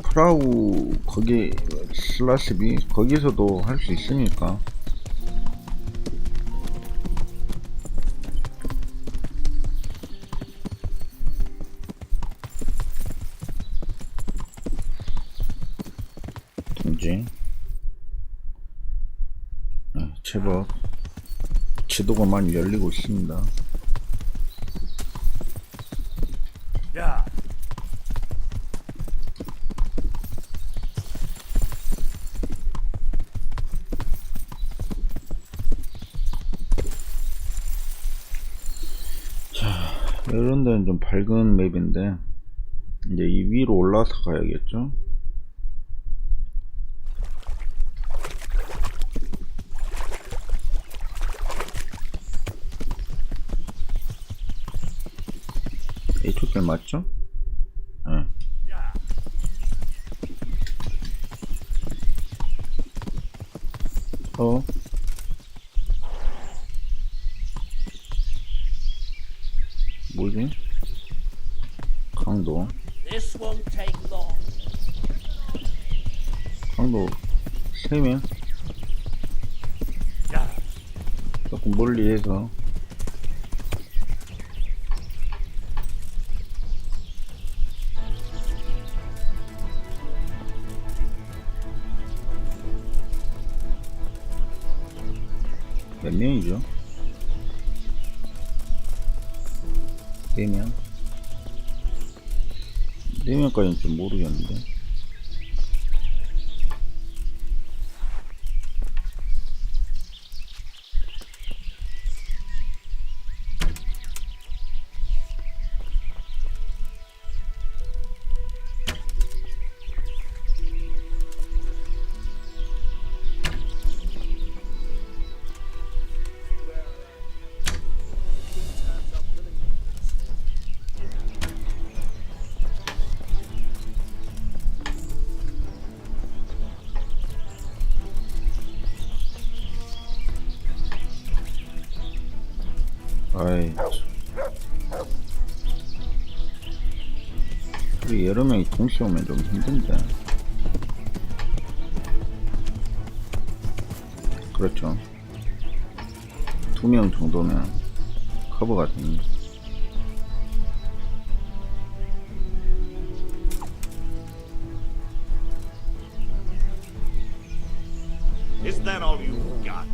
Speaker 1: 프라우 거기 슬라시비 거기서도 할 수 있으니까. 둥지. 제법 지도가 많이 열리고 있습니다.
Speaker 10: 야.
Speaker 1: 자, 이런 데는 좀 밝은 맵인데, 이제 이 위로 올라서 가야겠죠? 이쪽 길 맞죠? 네. 뭐지? 강도. 강도 세면 조금 멀리해서. 몇 명이죠? 4명? 4명까지는 좀 모르겠는데. 아이, 우리 여러 명이 동시에 오면 좀 힘든데. 그렇죠. 2명 정도면 커버가 됩니다.
Speaker 2: Is that all you got?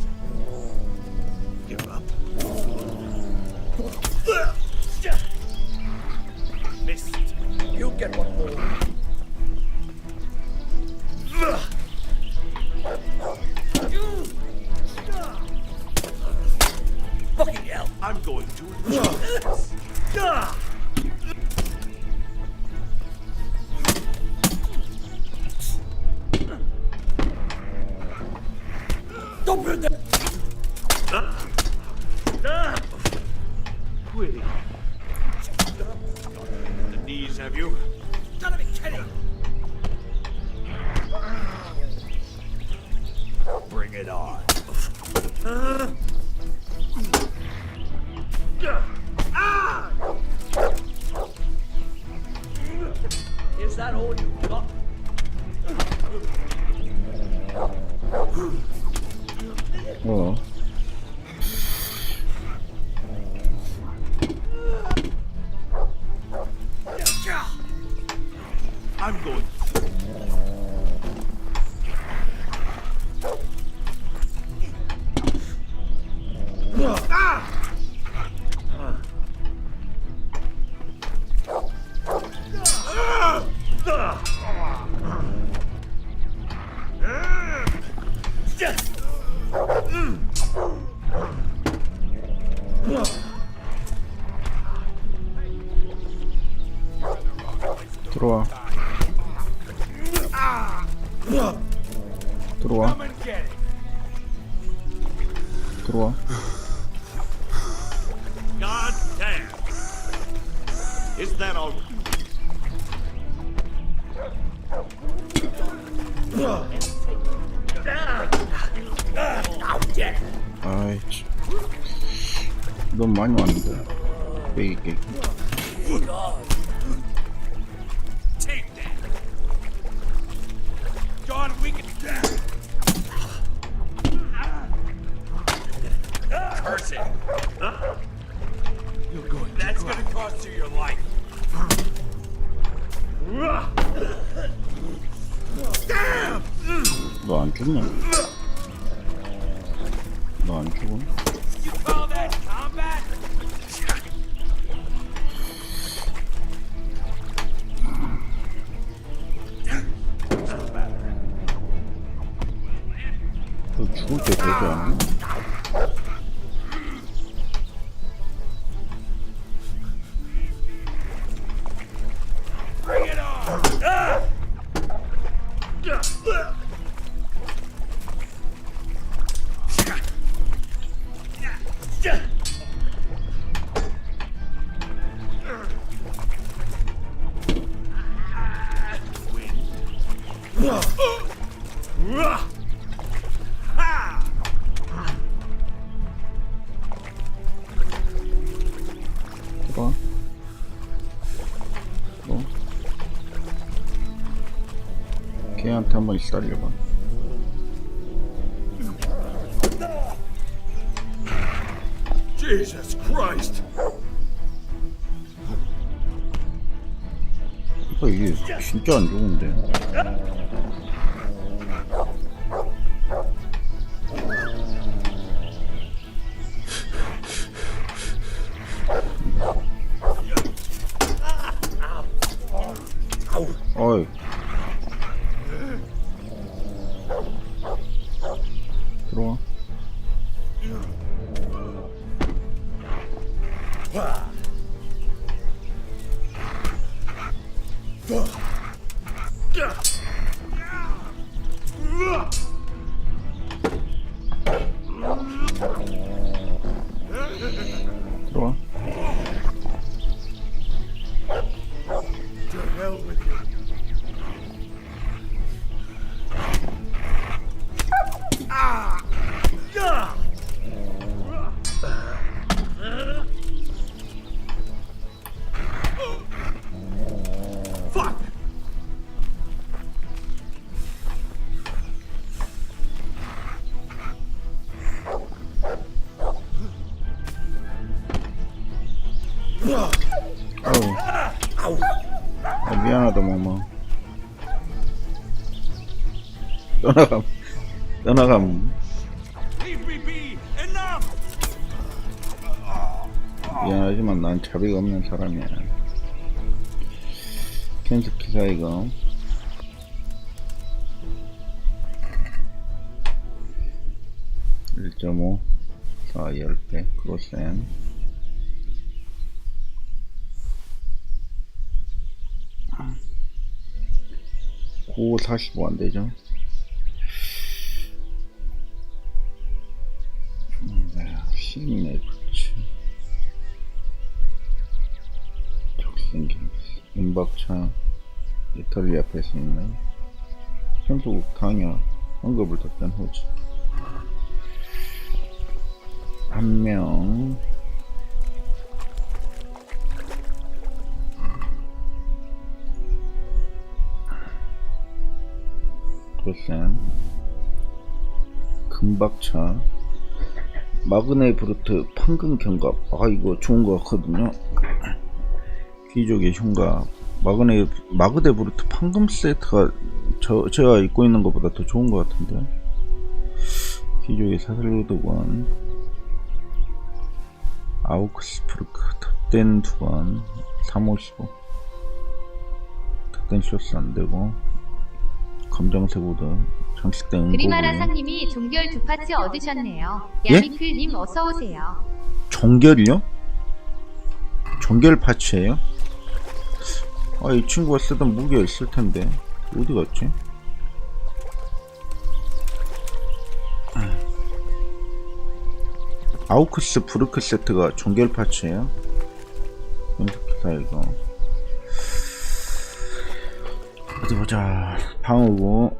Speaker 2: Give up. Missed.
Speaker 8: You'll get one more.
Speaker 2: Fucking hell! I'm going to enjoy this.
Speaker 8: Don't bring that.
Speaker 2: Quitting. The knees, have you?
Speaker 8: Gotta be kidding.
Speaker 2: Bring it on.
Speaker 8: Is that all you got?
Speaker 1: 어.
Speaker 2: I'm going.
Speaker 10: and get it.
Speaker 1: 들어와.
Speaker 2: God damn. Isn't that all?
Speaker 1: 아이, 너무 많이 왔는데. 깨기.
Speaker 2: Take that. God, we can. Curse it.
Speaker 10: You're going
Speaker 2: That's gonna cost you your life. Damn!
Speaker 1: 너 안 죽냐? 너 안 죽어?
Speaker 2: You call that combat?
Speaker 1: 너 죽을 때 되지 않아?
Speaker 2: Bring it on!
Speaker 1: 들어와. 뭐? 걔한테 한번 시달려봐.
Speaker 2: Jesus Christ!
Speaker 1: 이게 진짜 안 좋은데. 어이. 들어와. 들어와.
Speaker 2: To hell with you. Fuck!
Speaker 1: 아우. 아, 미안하다, 마마. 떠나감.
Speaker 2: Leave me be! Enough!
Speaker 1: 미안하지만 난 자비가 없는 사람이야. 캔스 기사이가 1.5 4 10배 크로센 9 45 안되죠. 시그널 부츠 적생김 임박차 이탈리 앞에서 있는 선수국 당야 언급을 뒀던 호주 한명 크로센 금박차 마그네브루트 판금 견갑. 아, 이거 좋은 거 같거든요. 귀족의 흉갑 마그네브루트 판금 세트가 제가 입고 있는 것보다 더 좋은 것 같은데. 귀족의 사슬로드관 아우크스푸르크 덧된 두관 355 덧된 쇼스 안되고 검정색 우드 장식된
Speaker 13: 그리마라상님이 종결 2파츠 얻으셨네요.
Speaker 1: 예?
Speaker 13: 야미클님 어서오세요.
Speaker 1: 종결이요? 종결 파츠예요? 아, 이 친구가 쓰던 무기가 있을텐데 어디 갔지? 아우크스 브루크 세트가 종결 파츠예요. 연습기사 이거. 어디 보자. 방어구.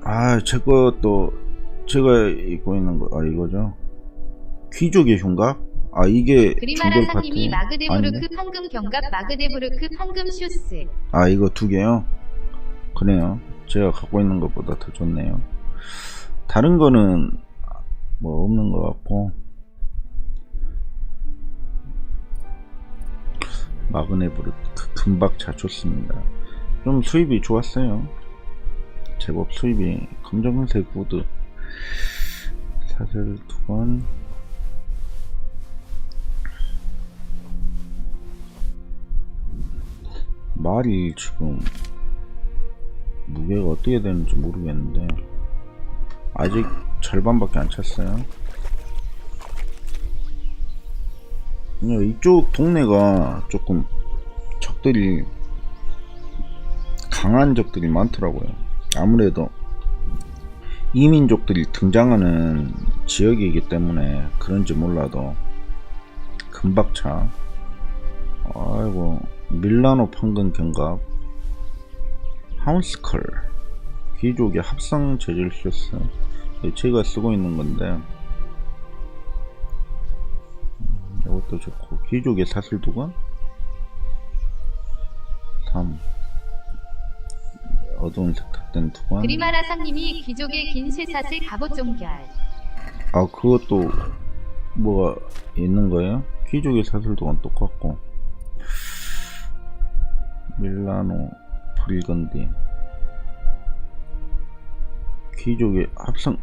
Speaker 1: 아, 저것도 제가 입고 있는 거. 아, 이거죠. 귀족의 흉각. 아, 이게
Speaker 13: 그리마라
Speaker 1: 종결
Speaker 13: 상님이
Speaker 1: 파트.
Speaker 13: 마그데부르크
Speaker 1: 아니네.
Speaker 13: 황금 경갑 마그데부르크 황금 슈스.
Speaker 1: 아, 이거 두 개요. 그래요. 제가 갖고 있는 것보다 더 좋네요. 다른 거는 뭐 없는 것 같고. 마그네브르크 금박차 좋습니다. 좀 수입이 좋았어요. 제법 수입이. 검정색 후드 사슬 2번. 말이 지금 무게가 어떻게 되는지 모르겠는데 아직 절반밖에 안 찼어요. 이쪽 동네가 조금 적들이 강한 적들이 많더라고요. 아무래도 이민족들이 등장하는 지역이기 때문에 그런지 몰라도 금박차. 아이고, 밀라노 판금 경갑, 하운스컬, 귀족의 합성 재질 슈스. 제가 쓰고 있는 건데 이것도 좋고. 귀족의 사슬 두건 3. 어두운 색 탁된 두건.
Speaker 13: 그리마라 상님이 귀족의 긴 쇠사슬 갑옷 종결.
Speaker 1: 아, 그것도 뭐가 있는 거예요? 귀족의 사슬 두건 똑같고. 밀라노 브리건디, 귀족의 합성.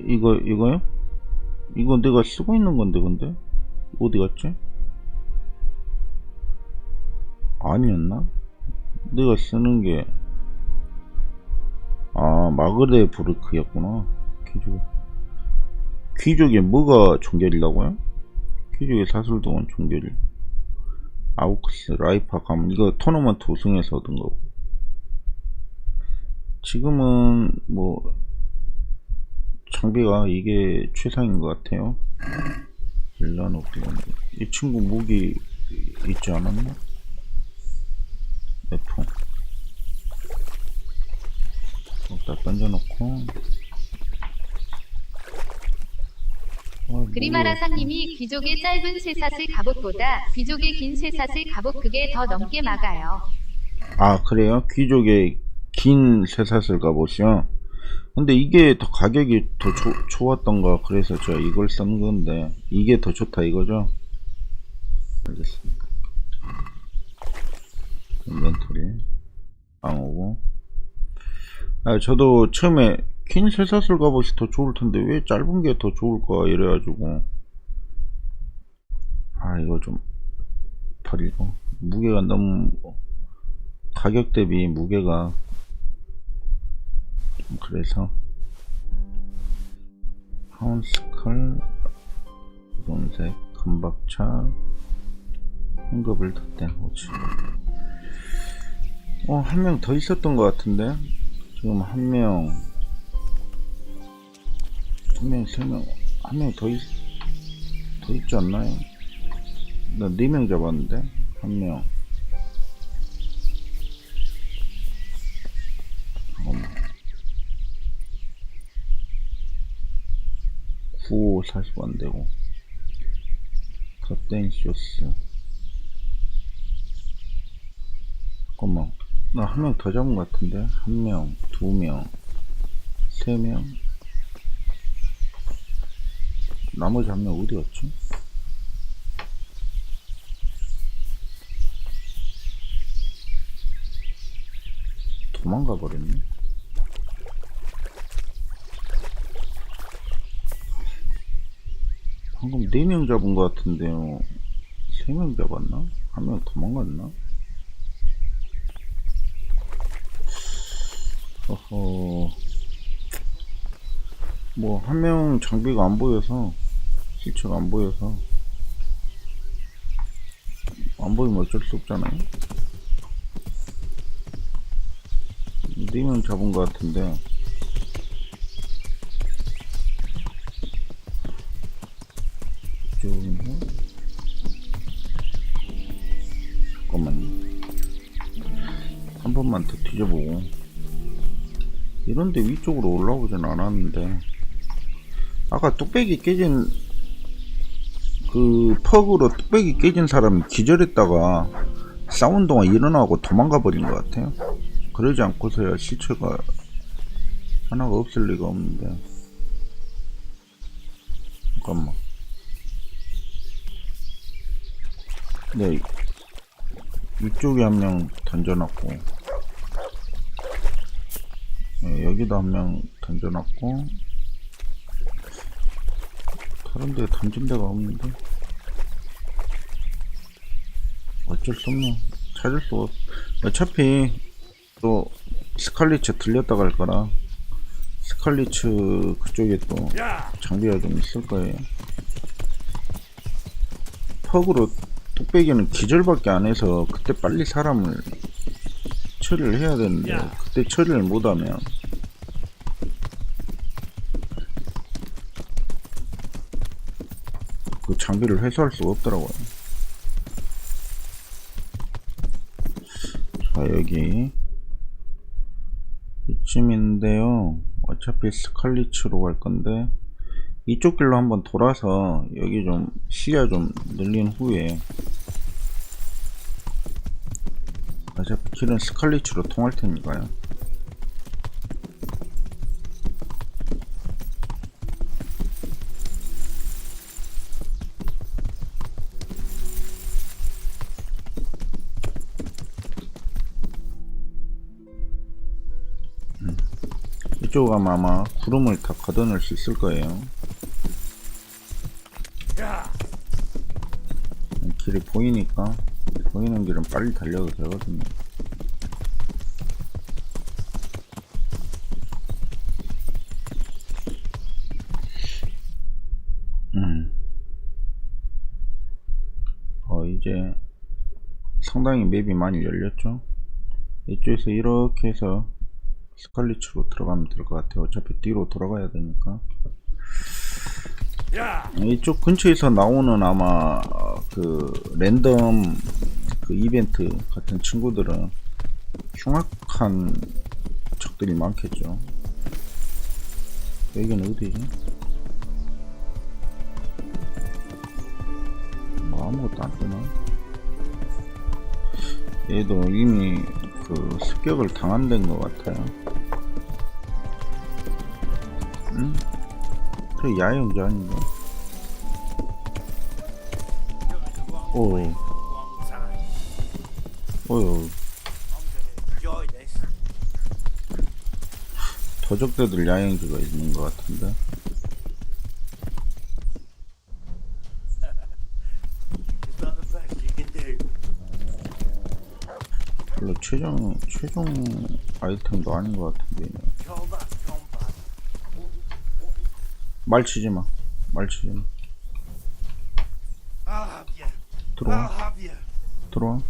Speaker 1: 이거요? 이거 내가 쓰고 있는 건데. 근데 어디 갔지? 아니었나? 내가 쓰는 게 마그데부르크였구나. 귀족의 뭐가 종결이라고요? 귀족의 사슬동은 종결이. 아우크스 라이파 가문. 이거 토너먼트 우승해서 얻은 거고. 지금은 뭐 장비가 이게 최상인 것 같아요. 밀라노 블론드. 이 친구 무기 있지 않았나? F. 여기다 던져놓고.
Speaker 13: 그리마라 상님이 귀족의 짧은 쇠사슬 갑옷보다 귀족의 긴 쇠사슬 갑옷 그게 더 넘게 막아요.
Speaker 1: 아, 그래요? 귀족의 긴 쇠사슬 갑옷이요? 근데 이게 더 가격이 더 좋았던가. 그래서 제가 이걸 쓴 건데 이게 더 좋다 이거죠? 알겠습니다. 인벤토리 방어구. 아, 저도 처음에 긴 쇠사슬 갑옷이 더 좋을 텐데 왜 짧은 게 더 좋을까 이래가지고, 아, 이거 좀 버리고. 무게가 너무, 가격 대비 무게가 좀 그래서. 하운스컬 분색 금박차 황급을 덧댄 호지. 한 명 더 있었던 것 같은데. 지금 한 명, 세 명, 한 명 더 있지 않나요? 나 4명 잡았는데, 한 명. 95, 40 안 되고. 덧댄 쇼스. 잠깐만. 나 한 명 더 잡은 것 같은데? 1명, 2명, 3명. 나머지 한 명 어디 갔지? 도망가 버렸네. 방금 4명 잡은 것 같은데요. 3명 잡았나? 한 명 도망갔나? 어허. 뭐 한 명 장비가 안 보여서, 실체가 안 보여서, 안 보이면 어쩔 수 없잖아요. 4명 잡은 것 같은데 번만 더 뒤져보고. 이런데 위쪽으로 올라오진 않았는데. 아까 뚝배기 깨진 그 퍽으로 뚝배기 깨진 사람이 기절했다가 싸운 동안 일어나고 도망가 버린 것 같아요. 그러지 않고서야 시체가 하나가 없을 리가 없는데. 잠깐만. 네, 이쪽에 한 명 던져놨고, 네, 여기도 한 명 던져놨고, 다른 데 던진 데가 없는데. 어쩔 수 없네. 찾을 수 없. 어차피 또 스칼리츠 들렸다 갈 거라 스칼리츠 그쪽에 또 장비가 좀 있을 거예요. 퍽으로 뚝배기는 기절밖에 안 해서 그때 빨리 사람을 처리를 해야 되는데 그때 처리를 못하면 그 장비를 회수할 수가 없더라고요. 자, 여기 이쯤인데요. 어차피 스칼리츠로 갈 건데 이쪽 길로 한번 돌아서 여기 좀 시야 좀 늘린 후에, 어차피 길은 스칼리츠로 통할 테니까요. 이쪽 가면 아마 구름을 다 걷어낼 수 있을 거예요. 길이 보이니까, 보이는 길은 빨리 달려도 되거든요. 이제 상당히 맵이 많이 열렸죠. 이쪽에서 이렇게 해서 스칼리츠로 들어가면 될 것 같아요. 어차피 뒤로 돌아가야 되니까. 이쪽 근처에서 나오는 아마 그 랜덤 그 이벤트 같은 친구들은 흉악한 적들이 많겠죠. 여기는 어디지? 뭐 아무것도 안 뜨나? 얘도 이미 그 습격을 당한 것 같아요. 응? 저 야영자 아닌가? 어휴. 도적대들 야영지가 있는 것 같은데. 별로 최종 아이템도 아닌 것 같은데. 말 치지마. 말 치지마. 들어와. 들어와.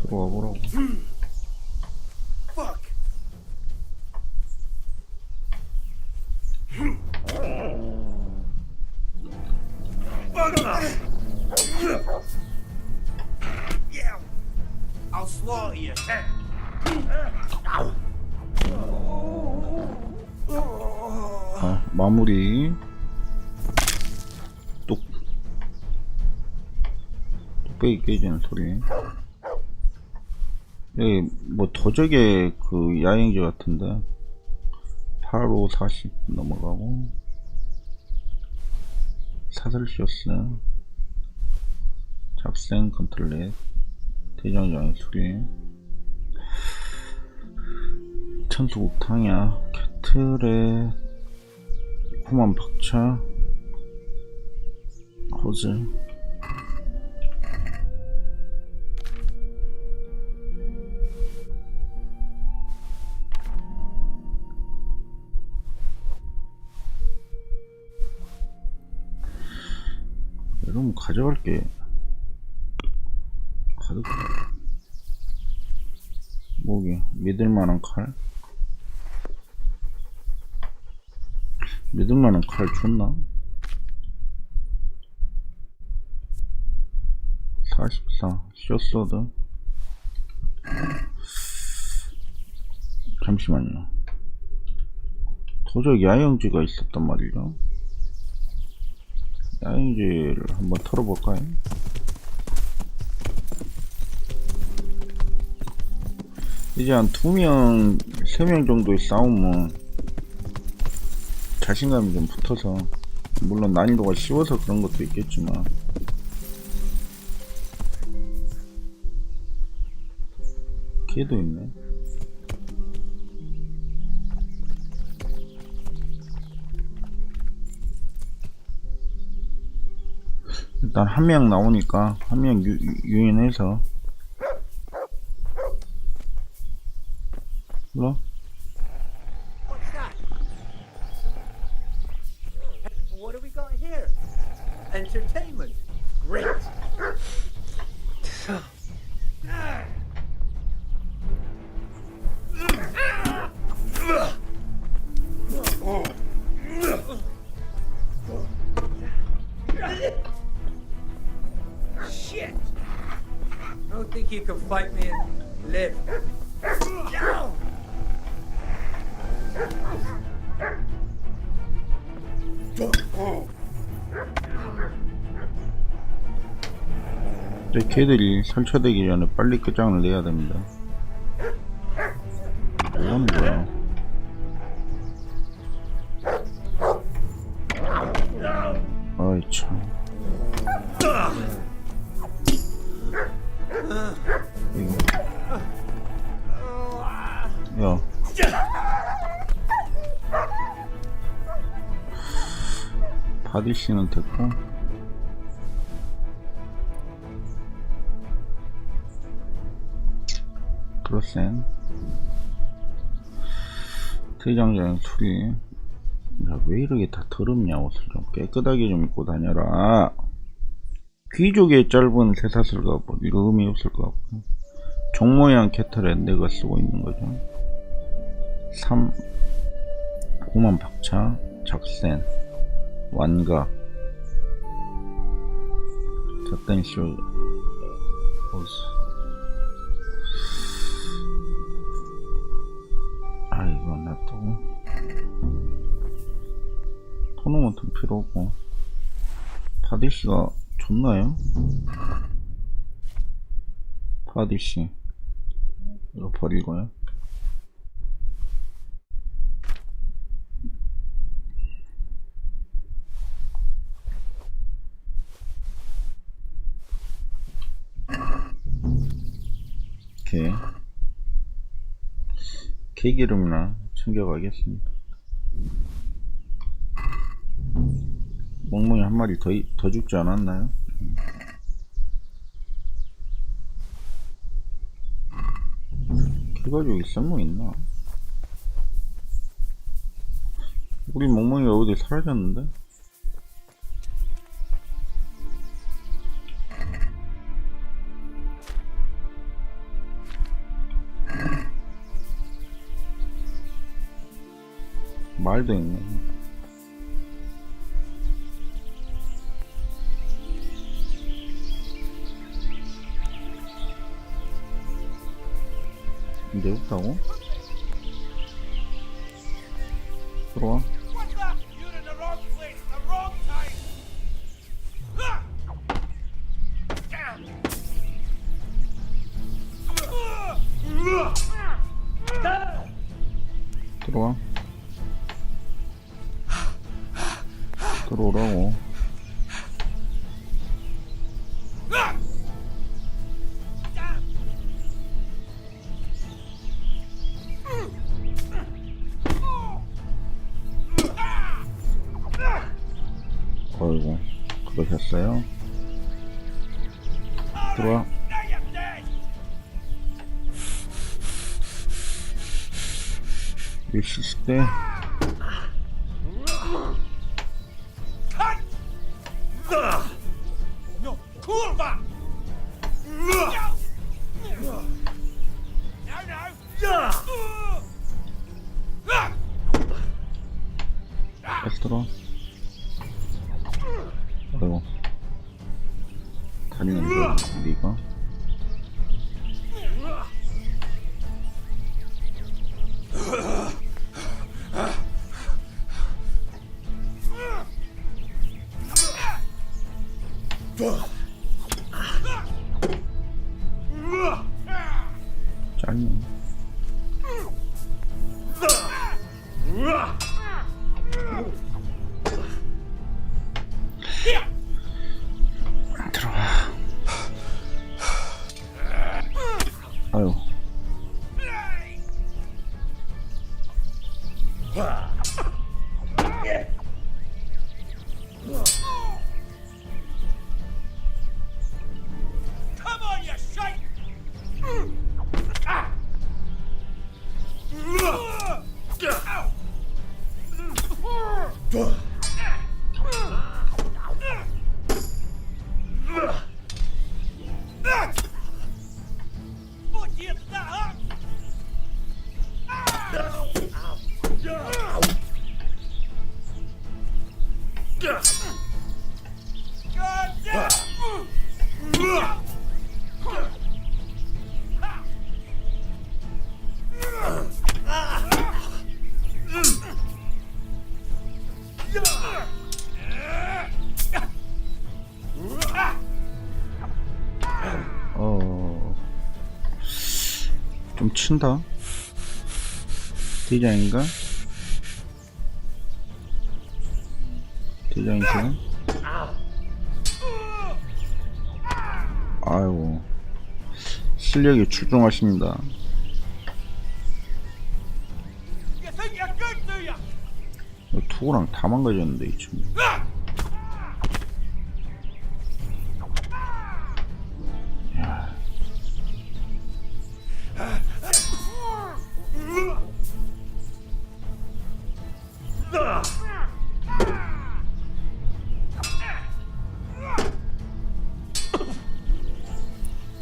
Speaker 1: 들어와 보라고.
Speaker 8: I'll slaughter you.
Speaker 1: 마무리. 뚝배기 깨지는 소리. 여기 뭐 도적의 그 야영지 같은데 8, 5, 40 넘어가고 사슬쇼스 잡생 컨트롤렛 대장장의 소리 천수국탕야 캐틀의 후만 박차 호즈 이러면 가져갈게 가득 뭐게 믿을만한 칼 믿을만한 칼 줬나? 44 쇼소드. 잠시만요. 도적 야영지가 있었단 말이죠. 야영지를 한번 털어볼까요? 이제 한 2명, 3명 정도의 싸움은 자신감이 좀 붙어서, 물론 난이도가 쉬워서 그런 것도 있겠지만, 걔도 있네. 일단 한 명 나오니까 한 명 유인해서. 일로.
Speaker 8: What's that? What have we got here? Entertainment. Great. Shit! I don't think you can fight me and live.
Speaker 1: 이제 걔들이 설쳐되기 전에 빨리 끝장을 내야 됩니다. 뭐하는 거야? 아이 참. 야. 바디씨는 됐고. 크로센. 대장장 수리. 야, 왜 이렇게 다 더럽냐. 옷을 좀 깨끗하게 좀 입고 다녀라. 귀족의 짧은 쇠사슬 갑옷. 이거 의미 없을 것 같고. 종모양 캐터렛 내가 쓰고 있는 거죠. 3 고만 박차 작센 완가 잣댄쇼 보스. 아 이건 놔두고 토너먼트는 필요 없고. 파디씨가 좋나요? 파디씨 이거 버리고요. 오케이. 개기름이나 챙겨가겠습니다. 멍멍이 한 마리 더 죽지 않았나요? 개가지고 쓸모 있나? 우리 멍멍이가 어디 사라졌는데? 말도 있네. 이제 없다고? 들어와. 들어와. 들어오라고. 어이구, 그러셨어요? 들어와. 일시시 때
Speaker 8: No, kurwa!
Speaker 1: 다시 들어와. 아이고, 잤는데 니가 짤네. 들어와. 아유.
Speaker 2: Come on, you shite!
Speaker 1: 좀 친다. 디자인인가? 디자인이네. 아이고, 실력이 출중하십니다. 투구랑 다 망가졌는데 이 친구. 야.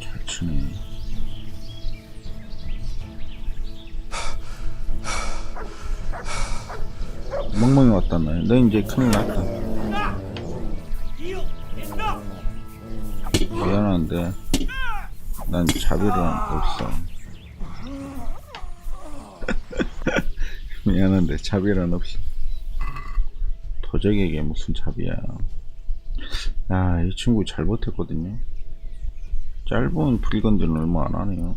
Speaker 1: 잘 치네. 멍멍이 왔다며. 너 이제 큰일 났다. 미안한데 난 자비는 없어. 미안한데 자비는 없어. 도적에게 무슨 자비야. 아, 이 친구 잘 버텼거든요. 짧은 불건들은 얼마 안 하네요.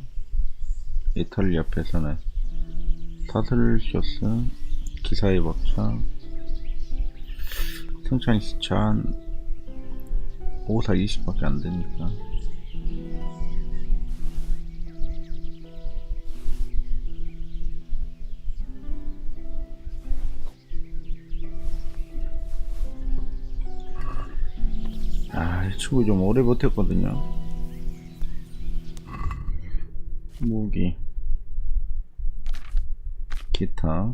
Speaker 1: 이탈리아 패선에 사슬쇼스, 기사의 박차, 승찬 시찬 5사 20밖에 안 되니까. 아, 이 친구 좀 오래 버텼거든요. 무기, 기타,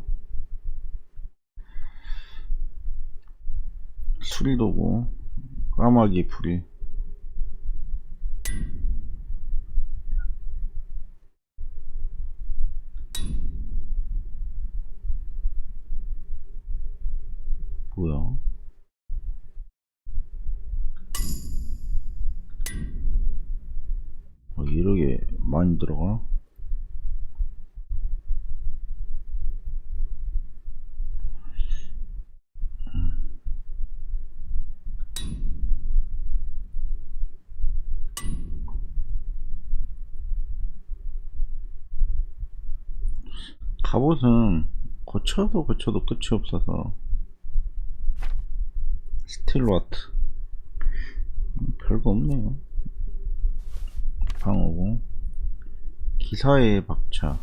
Speaker 1: 수리도구, 까마귀 풀이. 뭐야? 이렇게 많이 들어가? 갑옷은 고쳐도 끝이 없어서. 스틸와트 별거 없네요. 방어구, 기사의 박차,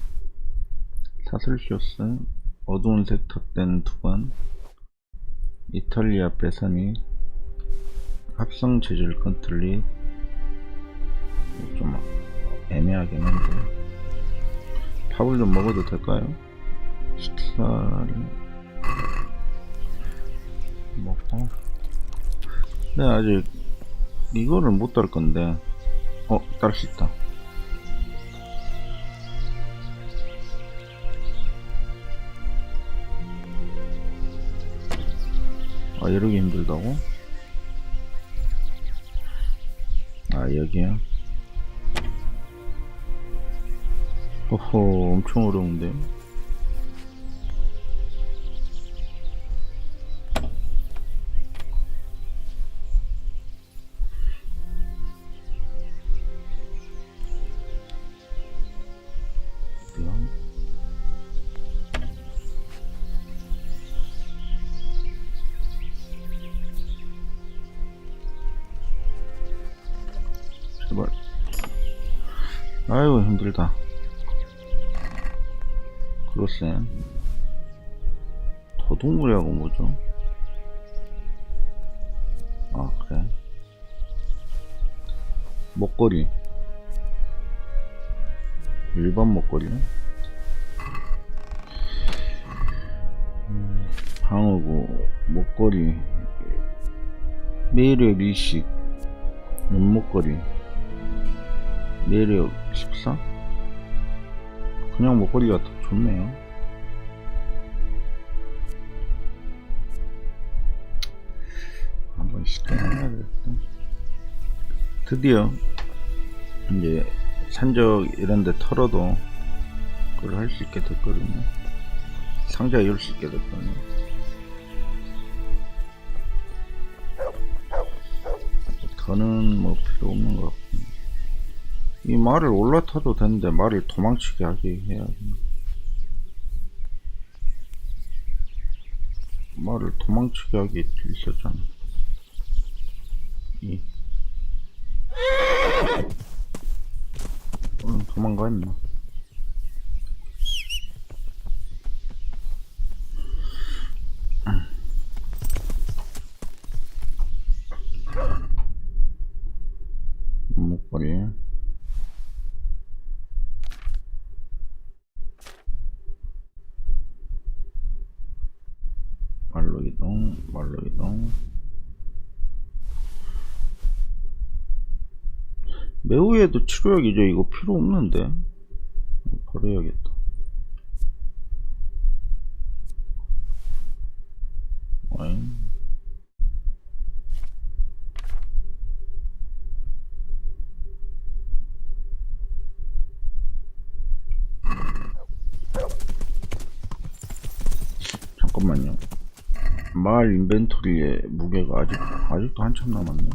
Speaker 1: 사슬쇼스, 어두운 색 덧댄 두건, 이탈리아 빼사니, 합성 재질 컨트리. 좀 애매하긴 한데 밥을 좀 먹어도 될까요? 식사를 먹고. 네, 아직 이거를 못 딸 건데. 딸 수 있다. 아, 이러기 힘들다고? 아, 여기야. 호호, 엄청 어려운데. 제발. 아이고 힘들다. 글쎄, 도둑물이라고 뭐죠? 아 그래, 목걸이, 일반 목걸이, 방어구, 목걸이, 매력 일식, 연목걸이, 매력 14? 그냥 목걸이가 더 좋네요. 한번 시켜놔야 되겠다. 드디어 이제 산적 이런데 털어도 그걸 할 수 있게 됐거든요. 상자 열 수 있게 됐거든요. 더는 뭐 필요 없는 것 같고, 이 말을 올라타도 되는데 말을 도망치게 하게 해야 돼. 말을 도망치게 하게 있었잖아. 도망가 있나? 목걸이, 말로 이동, 말로 이동. 매우에도 치료약이죠. 이거 필요 없는데 버려야겠다. 어이. 잠깐만요. 말 인벤토리에 무게가 아직도 한참 남았네.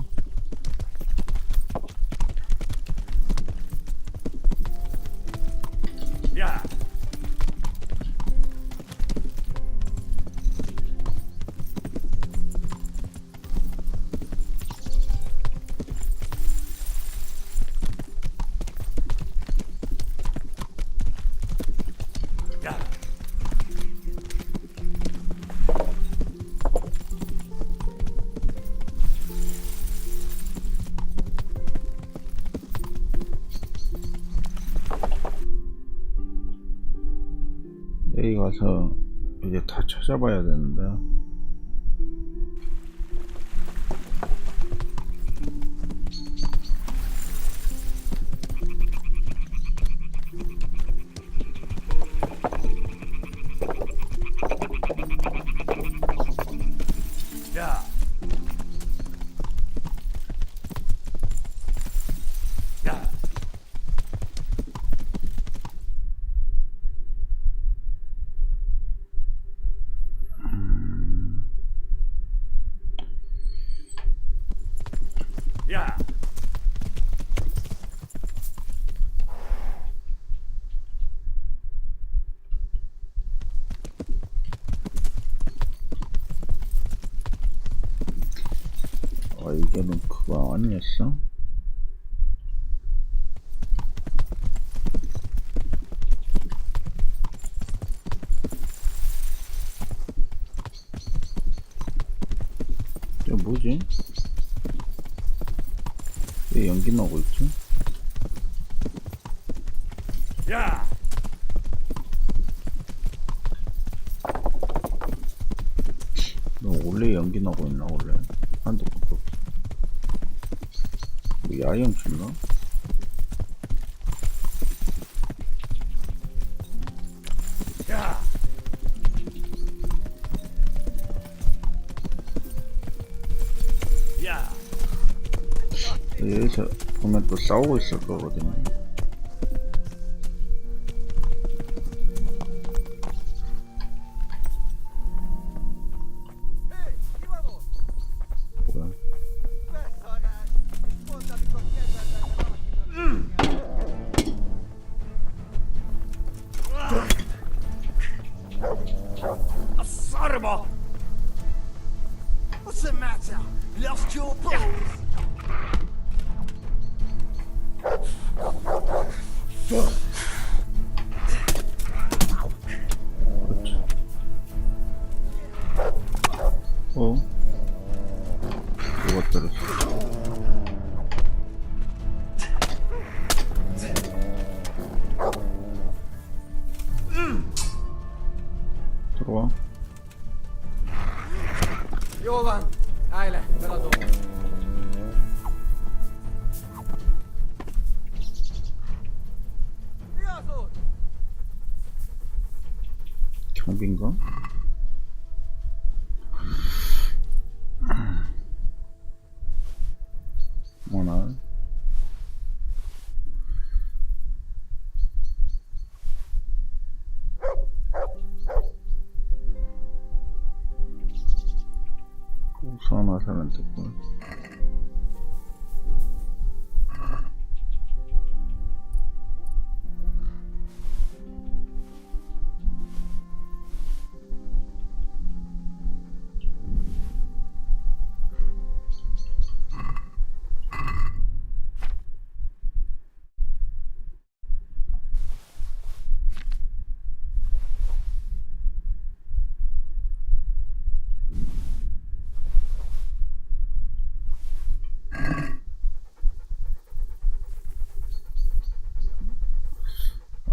Speaker 2: 야.
Speaker 1: 여기 가서 이제 다 찾아봐야 되는데.
Speaker 2: 야. 야. 야.
Speaker 1: 이게는 그거 아니었어? 이게 뭐지? 왜 연기 나고 있지?
Speaker 2: 야.
Speaker 1: 너 원래 연기 나고 있나 원래? 한도 끝도 없어. 뭐 야영 쳤나?
Speaker 2: 야.
Speaker 1: 야. 여기서 그러면 또 싸우고 있을 거거든요. 뭐야?
Speaker 18: Sarma! What's the matter? Lost your pose?
Speaker 1: 어? 누가 때렸어? 들어와.
Speaker 10: Jovan, äile, pelataan.
Speaker 1: 경비인가? 뭐나? 우선 화살은 됐고.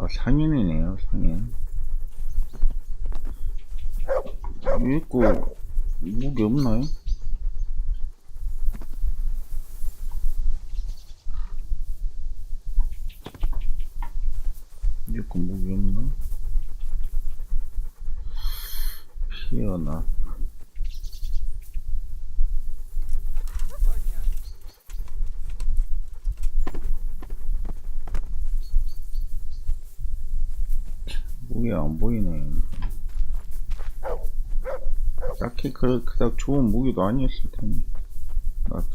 Speaker 1: 상인이네요, 상인. 위에 거 무기 없나요? 위에 거 무기 없나? 피어나. 무기 안 보이네. 딱히 그닥 좋은 무기도 아니었을 텐데. 나도.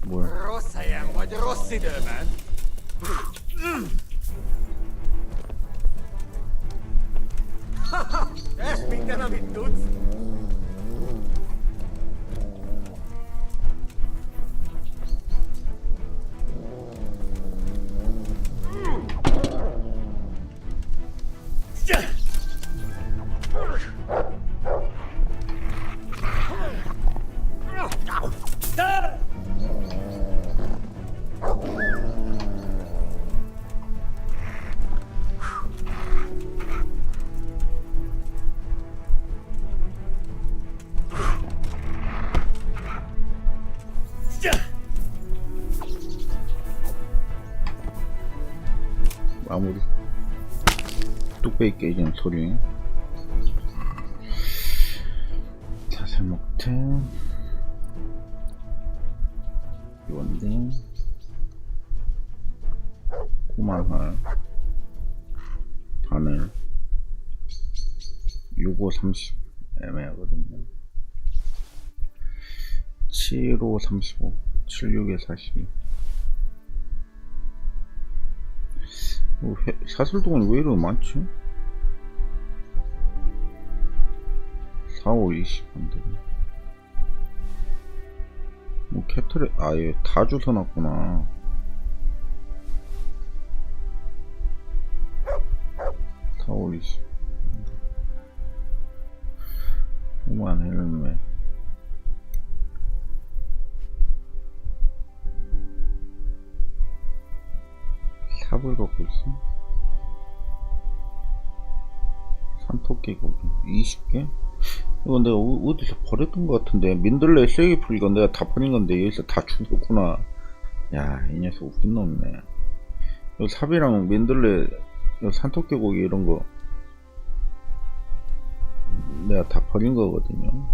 Speaker 1: 뭐야?
Speaker 10: Rossajään voit rossitömään. Haha, mitä vittuut?
Speaker 1: 마무리. 뚝배기 깨지는 소리. 자살 목태. 이건데. 9만활. 바늘. 65, 30. 애매하거든요. 75, 35. 76에 42. 사슬동은 왜 이렇게 많지? 4, 5, 20 한데. 뭐 캐틀에 아예 다 주워놨구나. 4, 5, 20. 5만 헬멧. 삽을 갖고 있어. 산토끼 고기 20개? 이건 내가 어디서 버렸던 것 같은데. 민들레 쐐기 이건 내가 다 버린 건데 여기서 다 주웠구나. 야, 이 녀석 웃긴 놈이네. 요 삽이랑 민들레, 요 산토끼 고기 이런 거 내가 다 버린 거거든요.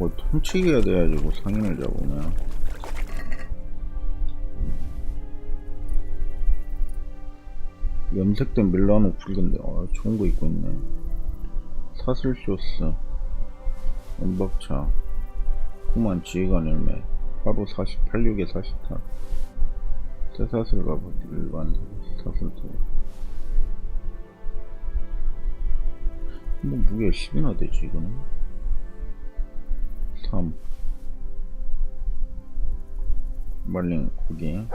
Speaker 1: 뭐 훔치기가 돼야지 뭐 상인을 잡으면. 염색된 밀라노 붉은데 좋은 거 입고 있네. 사슬쇼스, 은박차, 9만 지휘관 일매, 하루 48, 6에 40타. 새사슬 갑옷, 일반 사슬도. 뭐 무게가 10이나 되지 이거는. 3 말린 고기.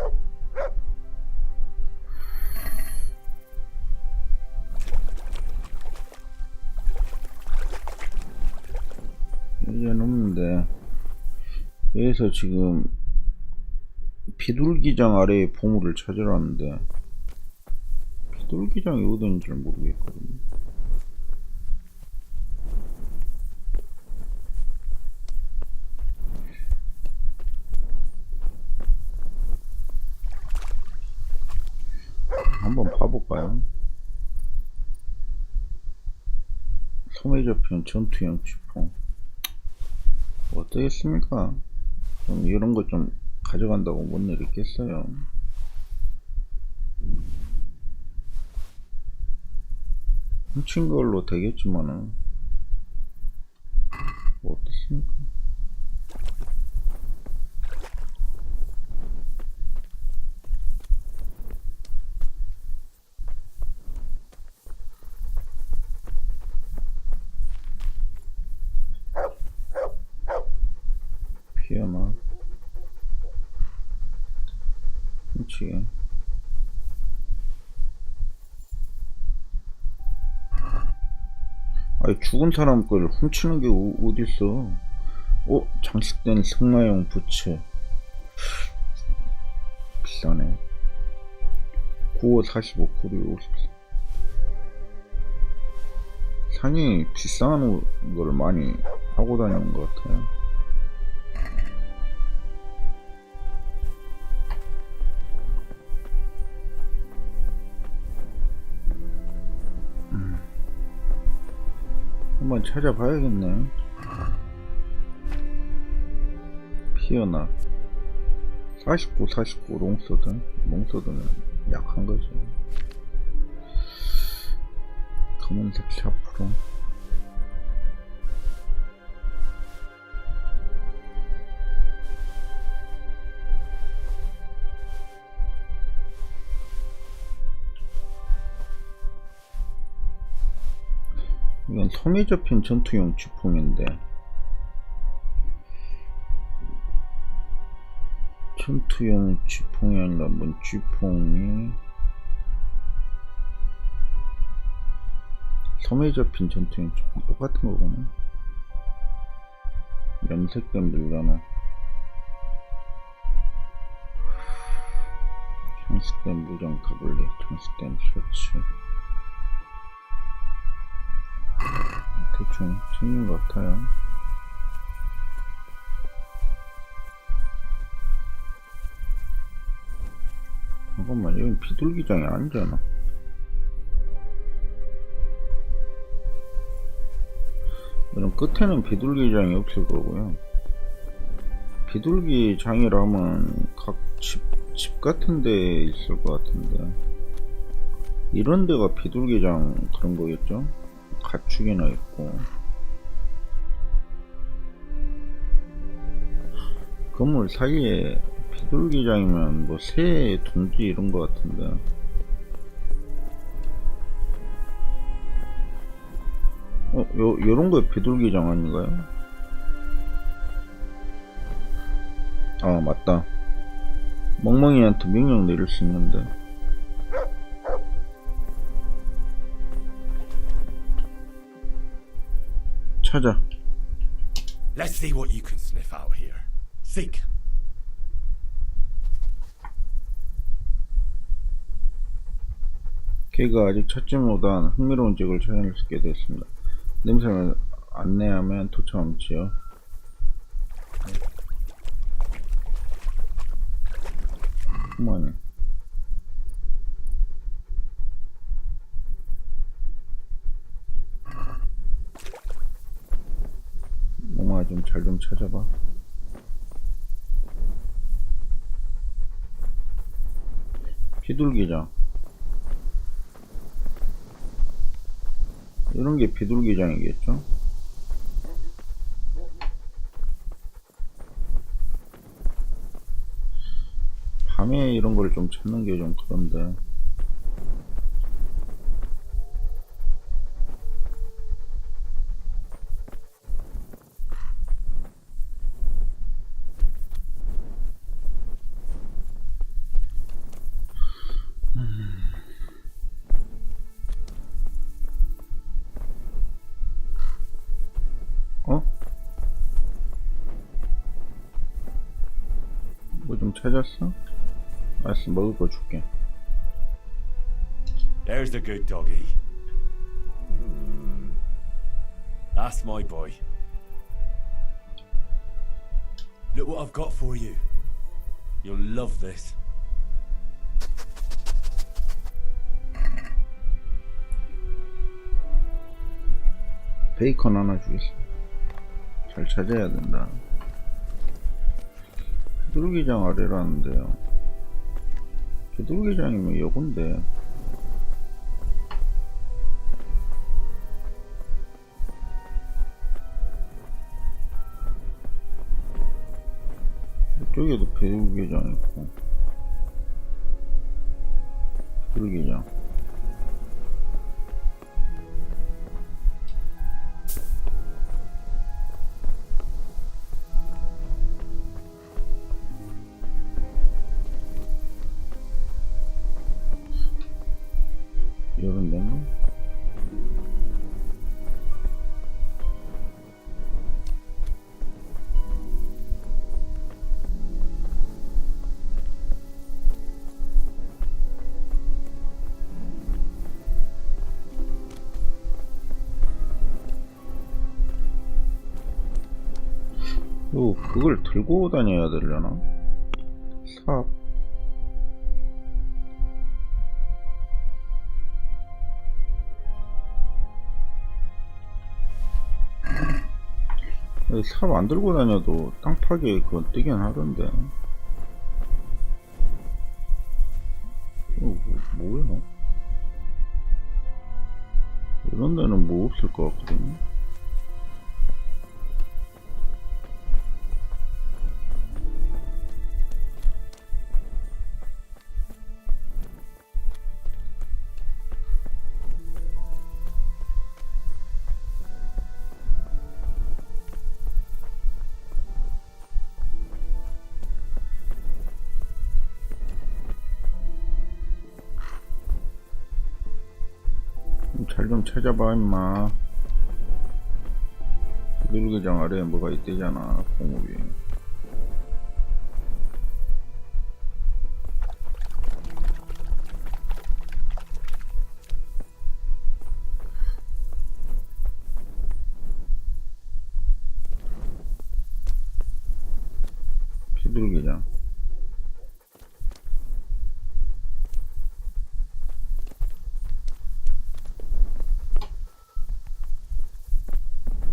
Speaker 1: 이제는 없는데 여기서 지금 비둘기장 아래에 보물을 찾으라는데 비둘기장이 어딘지 모르겠거든요. 한번 봐볼까요? 섬에 잡힌 전투형 지풍 어떻겠습니까? 좀 이런 거 좀 가져간다고 못 내리겠어요. 훔친 걸로 되겠지만은 뭐 어떻습니까? 피어나 훔치게. 아니 죽은 사람 걸 훔치는 게 어딨어. 장식된 승마용 부츠 비싸네. 9호 45 쿠리 54. 상이 비싼 걸 많이 하고 다니는 것 같아요. 한번 찾아봐야겠네. 피어나 49 롱소드는 약한 거죠. 검은색 샤프로 이건 섬에 잡힌 전투용 지풍인데 전투용 지풍이 아니라 뭔 지풍이 섬에 잡힌 전투용 지풍 똑같은 거구나. 염색된 밀라노 장식된 무장 가블리 장식된 셔츠 대충 생긴 것 같아요. 잠깐만, 여긴 비둘기장이 아니잖아. 이런 끝에는 비둘기장이 없을 거고요. 비둘기장이라면 각 집 같은 데 있을 것 같은데 이런 데가 비둘기장 그런 거겠죠? 가축이나 있고 건물 사이에 비둘기장이면 뭐 새, 둥지 이런 거 같은데 요런 거 비둘기장 아닌가요? 아 맞다, 멍멍이한테 명령 내릴 수 있는데 찾아.
Speaker 2: Let's see what you can sniff out here. Seek.
Speaker 1: 걔가 아직 찾지 못한 흥미로운 지역을 찾아낼 수 있게 됐습니다. 냄새를 안내하면 도착함지요. 그만해. 몸아 좀 잘 좀 찾아봐. 비둘기장. 이런 게 비둘기장이겠죠? 밤에 이런 걸 좀 찾는 게 좀 그런데. 어? 뭐 좀 찾았어? 알았어, 먹을 거 줄게.
Speaker 4: There's the good doggy. That's my boy. Look what I've got for you. You'll love this.
Speaker 1: 베이컨 하나 주겠어. 잘 찾아야 된다. 비둘기장 아래라는데요. 비둘기장이면 요건데. 이쪽에도 비둘기장 있고. 비둘기장. 이런 데인가? 그걸 들고 다녀야 되려나? 삽. 삽 안 들고 다녀도 땅 파기에 그건 뜨긴 하던데. 뭐야? 이런 데는 뭐 없을 것 같거든요. 잘 좀 찾아봐 임마. 비둘기장 아래에 뭐가 있대잖아. 공업이. 비둘기장.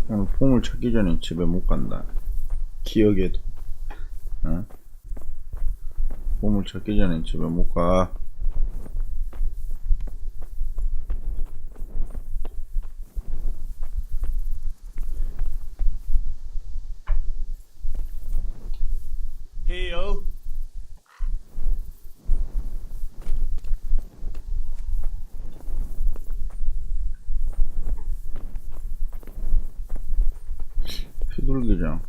Speaker 1: 오늘 폼을 찾기 전에 집에 못 간다. 기억에도. 어? 폼을 찾기 전에 집에 못 가.
Speaker 5: Heyo.
Speaker 1: 비둘기장.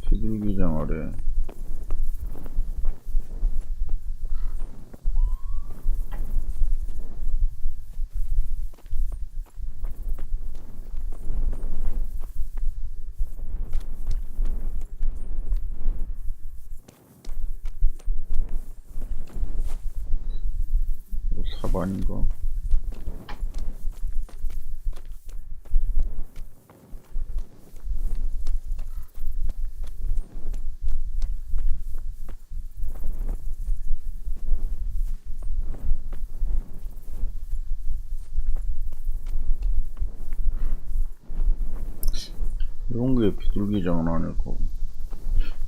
Speaker 1: 비둘기장 아래. 삽 아닌가? 이쪽에 비둘기장은 아닐 거고.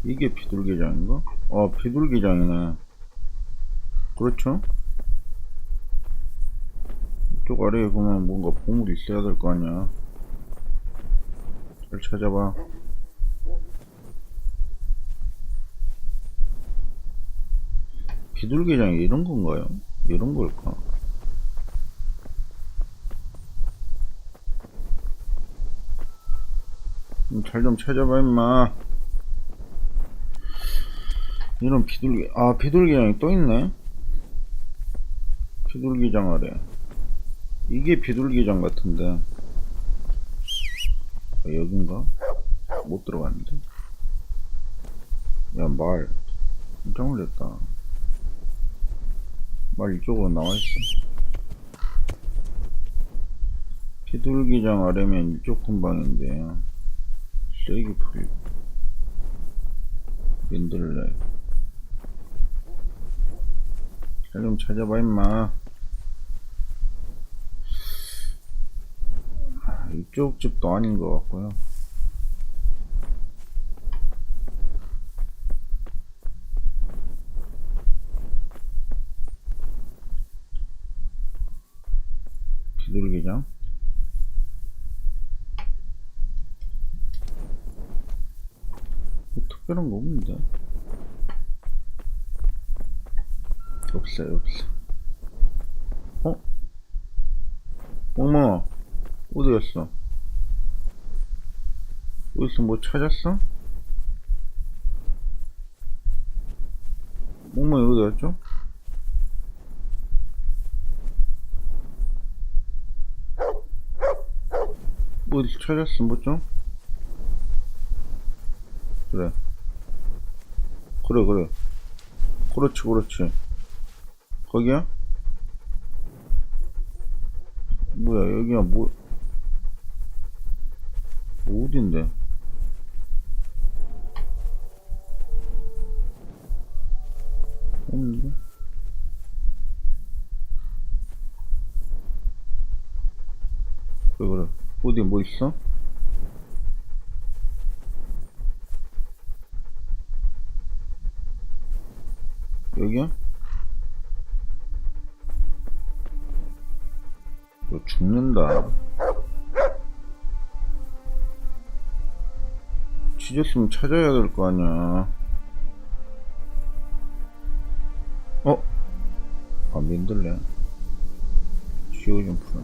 Speaker 1: 이게 비둘기장인가? 비둘기장이네. 그렇죠? 이쪽 아래에 보면 뭔가 보물이 있어야 될 거 아니야. 잘 찾아봐. 비둘기장이 이런 건가요? 이런 걸까? 잘 좀 찾아봐 임마. 이런 비둘기장이 또 있네. 비둘기장 아래. 이게 비둘기장 같은데. 여긴가? 못 들어갔는데. 야, 말 깜짝 놀랐다. 말 이쪽으로 나와있어. 비둘기장 아래면 이쪽 근방인데. 쓰레기풀 민들레. 잘 좀 찾아봐 임마. 이쪽 집도 아닌 것 같고요. 비둘기장? 뭐 특별한 거 없는데? 없어요. 멍멍아, 어디 갔어? 어디서 뭐 찾았어? 멍멍이 어디 갔죠? 어디서 찾았어, 뭐 좀? 그래. 그렇지. 거기야? 뭐야, 여기가 어딘데? 없는데? 그래. 어디 뭐 있어? 여기야? 너 죽는다. 지졌으면 찾아야 될 거 아니야. 민들레. 지오 좀 풀어.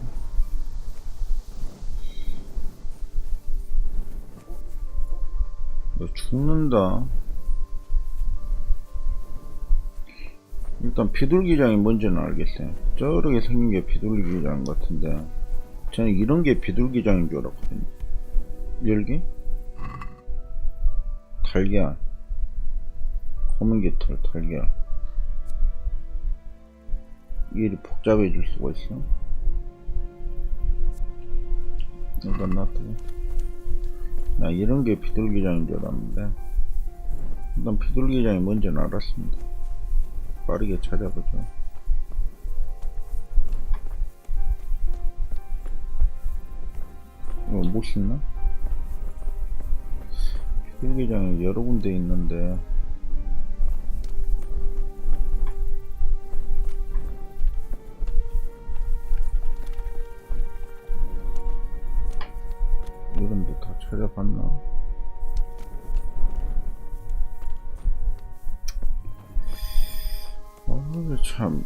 Speaker 1: 너 죽는다. 일단 비둘기장이 뭔지는 알겠어요. 저렇게 생긴 게 비둘기장 같은데, 저는 이런 게 비둘기장인 줄 알았거든요. 열기? 달걀. 검은 깃털 달걀. 일이 복잡해질 수가 있어. 일단 놔두고. 나 이런 게 비둘기장인 줄 알았는데, 일단 비둘기장이 뭔지는 알았습니다. 빠르게 찾아보죠. 이거 못 씻나? 비둘기장이 여러 군데 있는데, 이런 데 다 찾아봤나? 참,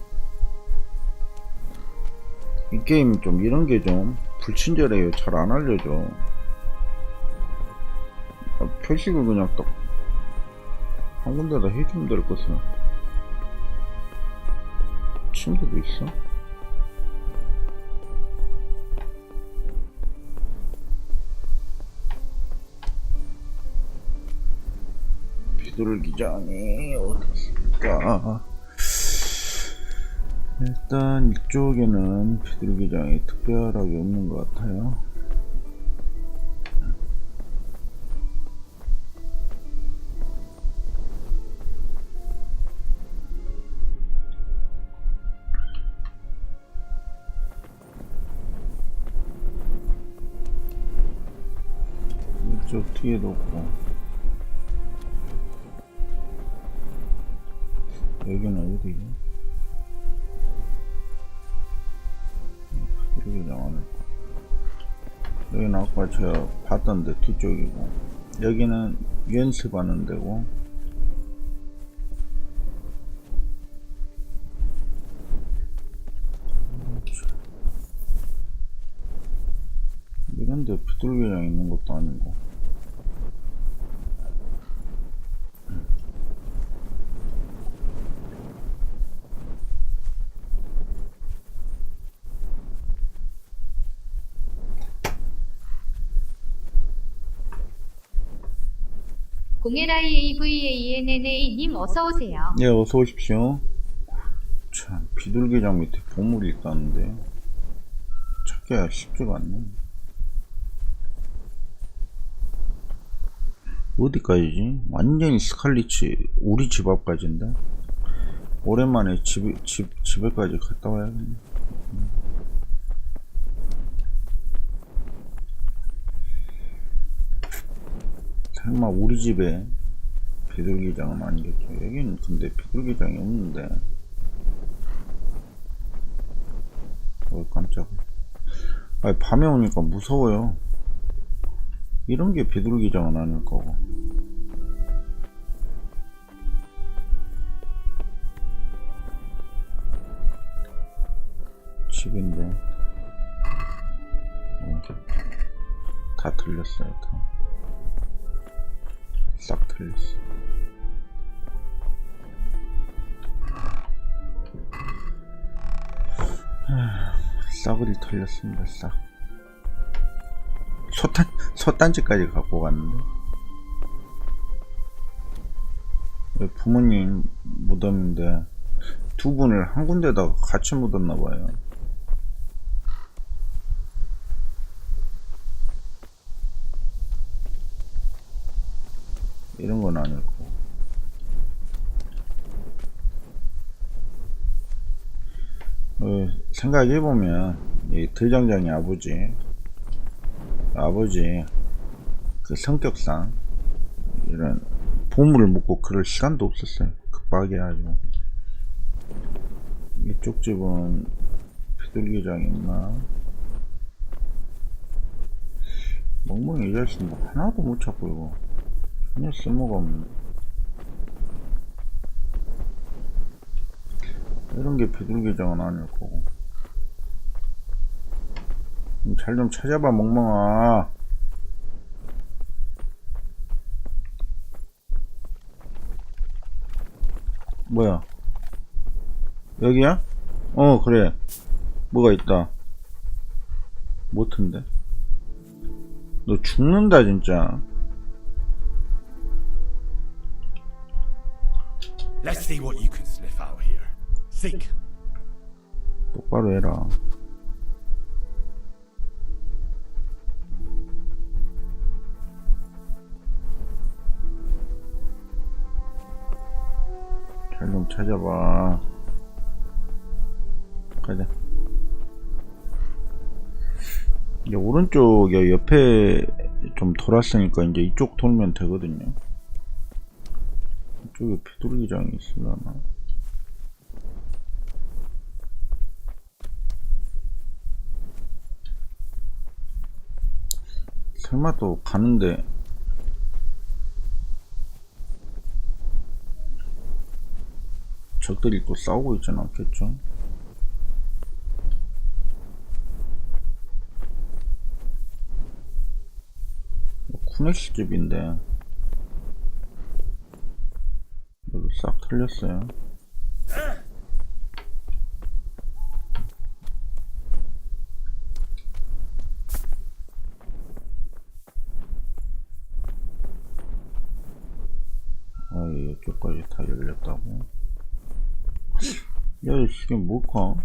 Speaker 1: 이 게임 좀 이런 게 좀 불친절해요. 잘 안 알려줘. 표식을 그냥 딱 한 군데다 해주면 될 것을. 침대도 있어? 비둘기장이 어디 있을까? 일단 이쪽에는 비둘기장이 특별하게 없는 것 같아요. 이쪽 뒤에도 없고. 여기는 어디지? 여기는 안 했고. 여기는 아까 제가 봤던데 뒤쪽이고. 여기는 연습하는 데고. 이런데 비둘기장 있는 것도 아니고.
Speaker 13: 공해라이AVANNA님 어서오세요.
Speaker 1: 예, 어서 오십시오. 참, 비둘기장 밑에 보물이 있다는데 찾기가 쉽지가 않네. 어디까지지? 완전히 스칼리치 우리 집 앞까지인데. 오랜만에 집에까지 갔다 와야겠네. 설마 우리 집에 비둘기장은 아니겠죠. 여기는 근데 비둘기장이 없는데. 깜짝이야. 아니, 밤에 오니까 무서워요. 이런 게 비둘기장은 아닐 거고. 집인데. 다 틀렸어요, 다. 싹 틀렸어. 싹을 틀렸습니다, 싹. 솥단지까지 갖고 갔는데. 부모님 무덤인데 두 분을 한 군데다가 같이 묻었나봐요. 이런 건 아닐 거고. 생각해보면 이 대장장이 아버지 그 성격상 이런 보물을 묻고 그럴 시간도 없었어요. 급하게 아주. 이쪽 집은 비둘기장 있나? 멍멍이 이 자식 뭐 하나도 못 찾고 이거 전혀 쓸모가 없네. 이런 게 비둘기장은 아닐 거고. 잘 좀 찾아봐, 멍멍아. 뭐야? 여기야? 그래. 뭐가 있다. 못한데? 너 죽는다, 진짜.
Speaker 2: Let's see what you can sniff out here. Think.
Speaker 1: 똑바로 해라. 잘 좀 찾아봐. 가자. 이제 오른쪽 옆에 좀 돌았으니까 이제 이쪽 돌면 되거든요. 이쪽에 비둘기장이 있으려나? 설마 또 가는데 적들이 또 싸우고 있진 않겠죠? 쿠네시 집인데 여기 싹 틀렸어요. 이쪽까지 다 열렸다고. 야, 이게 뭘까?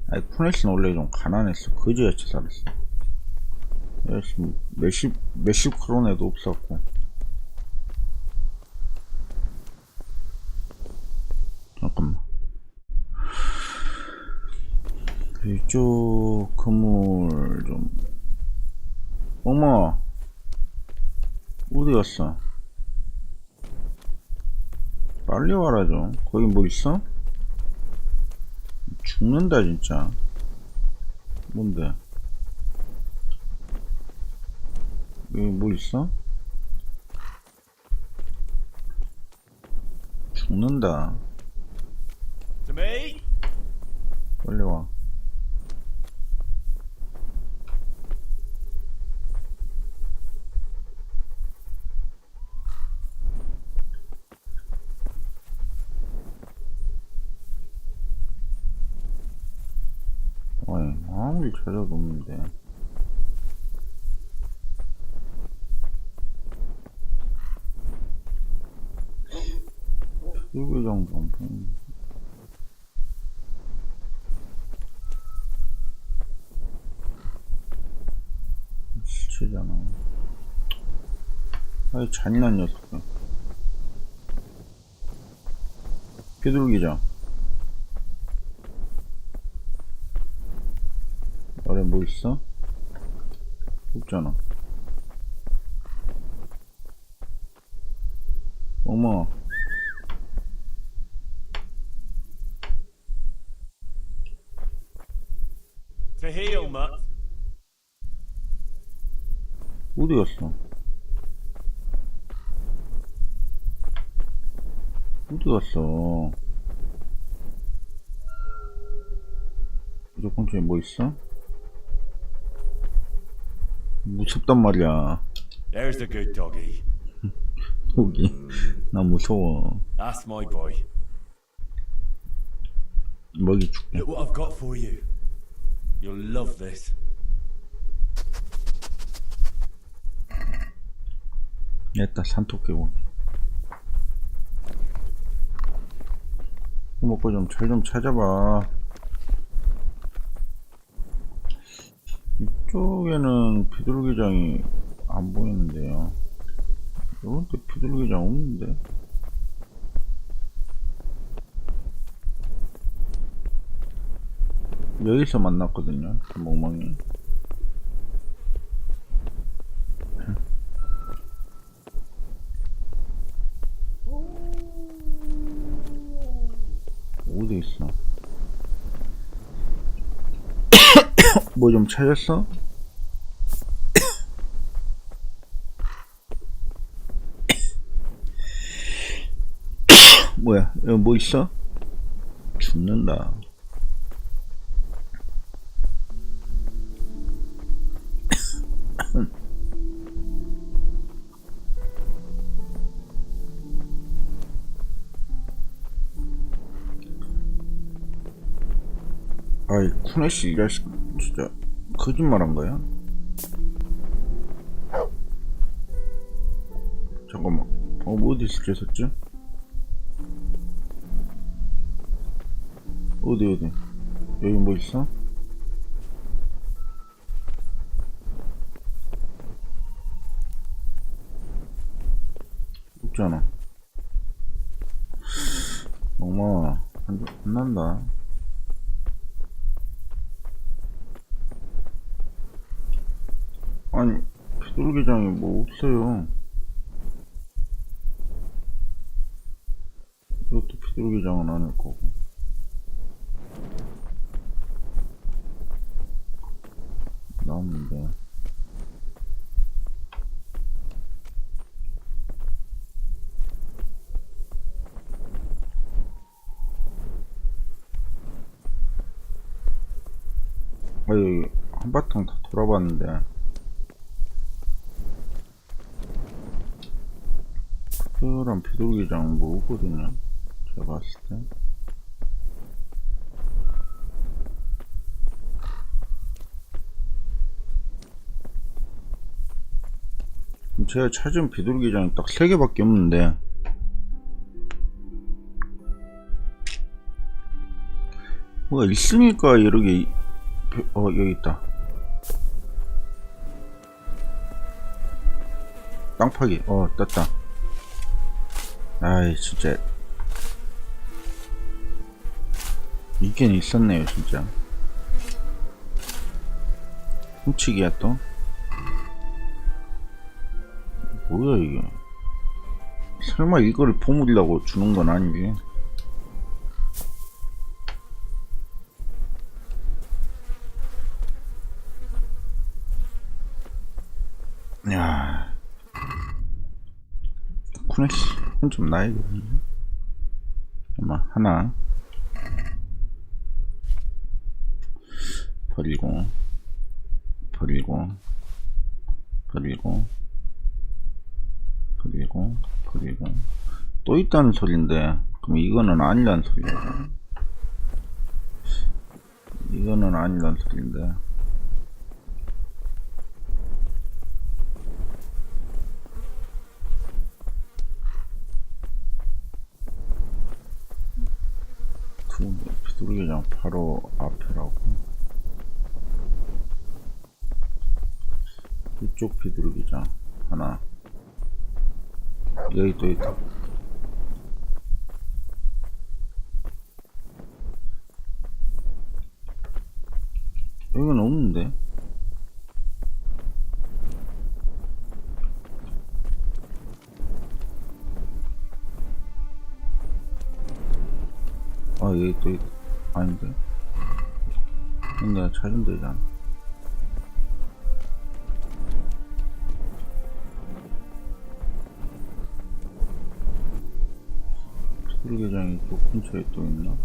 Speaker 1: 아니, 쿠네시는 원래 좀 가난했어. 거지같이 살았어. 몇십 크로네도 없었고. 잠깐만. 이쪽 건물 좀. 어머, 어디 갔어? 빨리 와라 좀. 거기 뭐 있어? 죽는다 진짜. 뭔데? 여기 뭐 있어? 죽는다.
Speaker 16: To me?
Speaker 1: 빨리 와. 어이, 아무리 찾아도 없는데. 일부정 범품. 시체잖아. 아이, 잔인한 녀석들. 비둘기장. 아래 뭐 있어? 없잖아. 어머.
Speaker 16: To heal, mutt.
Speaker 1: 어디 갔어? 어디 갔어? 저 근처에 뭐 있어? 무섭단 말이야.
Speaker 4: There's the good doggy.
Speaker 1: 여기 나 무서워.
Speaker 4: That's my boy.
Speaker 1: 먹이 줄게.
Speaker 4: Look what I've got for you. You'll love this.
Speaker 1: 됐다, 산토끼고. 먹고 좀 잘 좀 찾아봐. 이쪽에는 비둘기장이 안 보이는데요. 이런데 비둘기장 없는데. 여기서 만났거든요, 멍멍이. 어디 있어? 뭐 좀 찾았어? 뭐야? 여기 뭐 있어? 죽는다. 아이, 쿠네씨 이 자식 진짜 거짓말한 거야? 잠깐만. 뭐 어디 있었지? 어디 여기 뭐 있어? 없잖아. 엄마 안 난다. 아니, 비둘기장이 뭐 없어요. 이것도 비둘기장은 아닐 거고. 나왔는데. 아유, 한바탕 다 돌아봤는데. 특별한 비둘기장 뭐 없거든요, 제가 봤을 때. 제가 찾은 비둘기장이 딱 3개밖에 없는데, 뭐가 있으니까 여러 개. 여기 있다. 땅파기. 떴다. 아이, 진짜 있긴 있었네요, 진짜. 훔치기야 또? 뭐야 이게? 설마 이거를 보물이라고 주는 건 아니지? 야, 쿠네씨 좀 나야겠네. 잠깐만, 하나 버리고 버리고 버리고 버리고 버리고 또 있다는 소린데, 그럼 이거는 아니란 소리야. 이거는 아니란 소린데. 비둘기장 바로 앞이라고. 이쪽 비둘기장 하나. 여기 또 있다. 여기는 없는데. 아, 여기 또 있다. 아닌데. 내가 찾으면 되잖아. 비둘기장이 또 근처에 또 있나?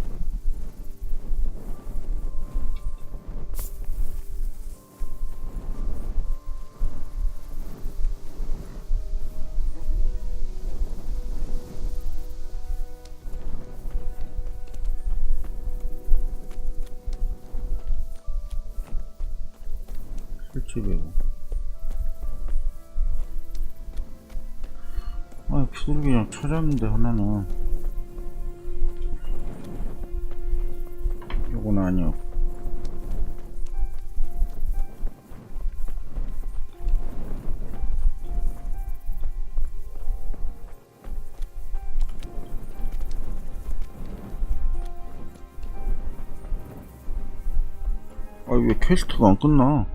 Speaker 1: 실집이고. 아, 비둘기장 찾았는데 하나는. 요건 아니요. 아, 왜 퀘스트가 안 끝나?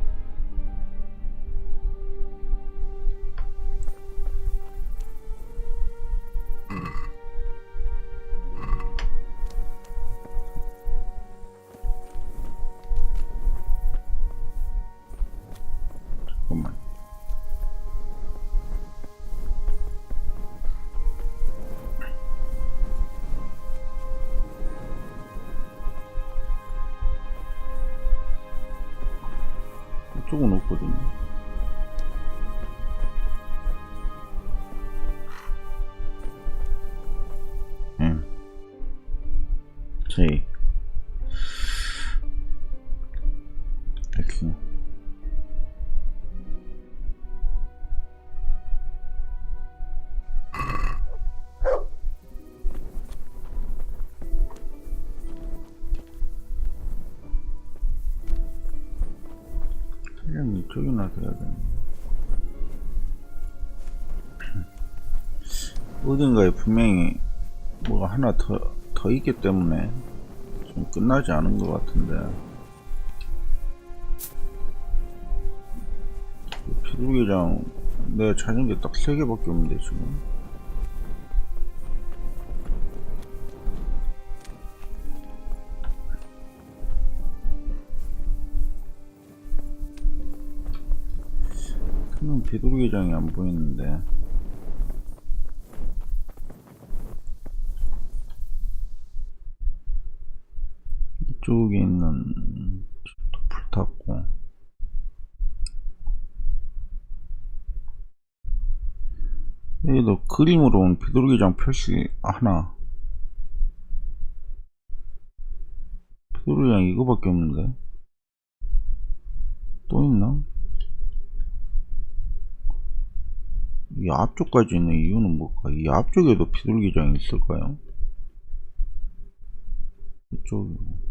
Speaker 1: 잠깐만. 이쪽은 없거든요. J X. 그냥 이쪽이나 돼야 되네. 어딘가에 분명히 뭐가 하나 더 있기 때문에 좀 끝나지 않은 것 같은데. 비둘기장 내가 찾은 게 딱 3개밖에 없는데 지금. 그냥 비둘기장이 안 보이는데. 이쪽에 있는 집도 불탔고. 여기도 그림으로 온 비둘기장 표시 하나. 비둘기장 이거밖에 없는데. 또 있나? 이 앞쪽까지 있는 이유는 뭘까? 이 앞쪽에도 비둘기장이 있을까요? 이쪽이고.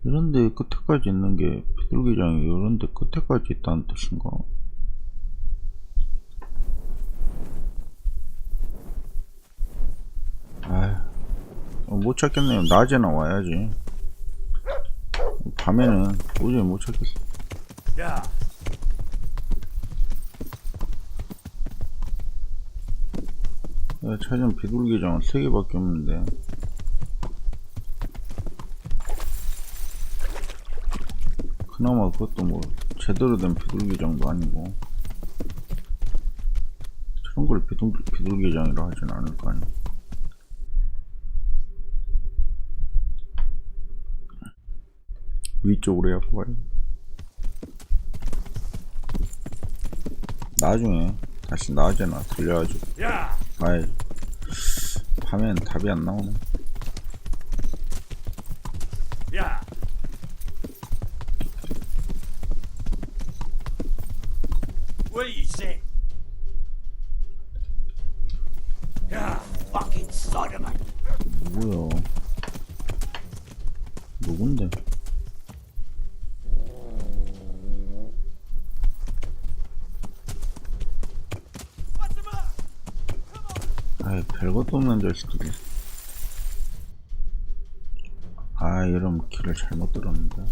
Speaker 1: 이런데 끝에까지 있는 게 비둘기장이 이런데 끝에까지 있다는 뜻인가? 아휴, 못 찾겠네요. 낮에나 와야지. 밤에는 도저히 못 찾겠어.
Speaker 2: Yeah.
Speaker 1: 내가 찾은 비둘기장은 3개밖에 없는데. 그나마 그것도 뭐 제대로 된 비둘기장도 아니고 저런 걸 비둘기장이라 하진 않을 거 아니야. 위쪽으로 해갖고 가요. 나중에 다시 낮에나 들려가지고. 아이, 밤엔 답이 안 나오네.
Speaker 2: Yeah. What do you say? Yeah, fucking son of a.
Speaker 1: 뭐야? 누군데? 아이, 별것도 없는 자식들이. 아, 이러면 길을 잘못 들었는데.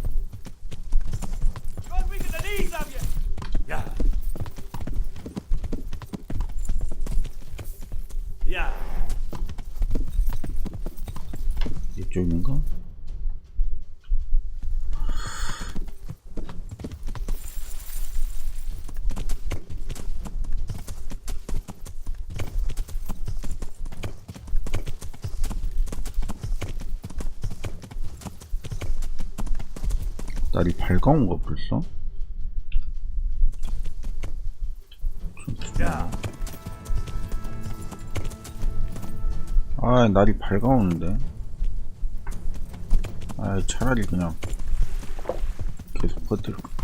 Speaker 2: Yeah. Yeah.
Speaker 1: 이쪽인가? 날이 밝아온가 벌써? 아, 날이 밝아오는데. 아, 차라리 그냥 계속 버틸까.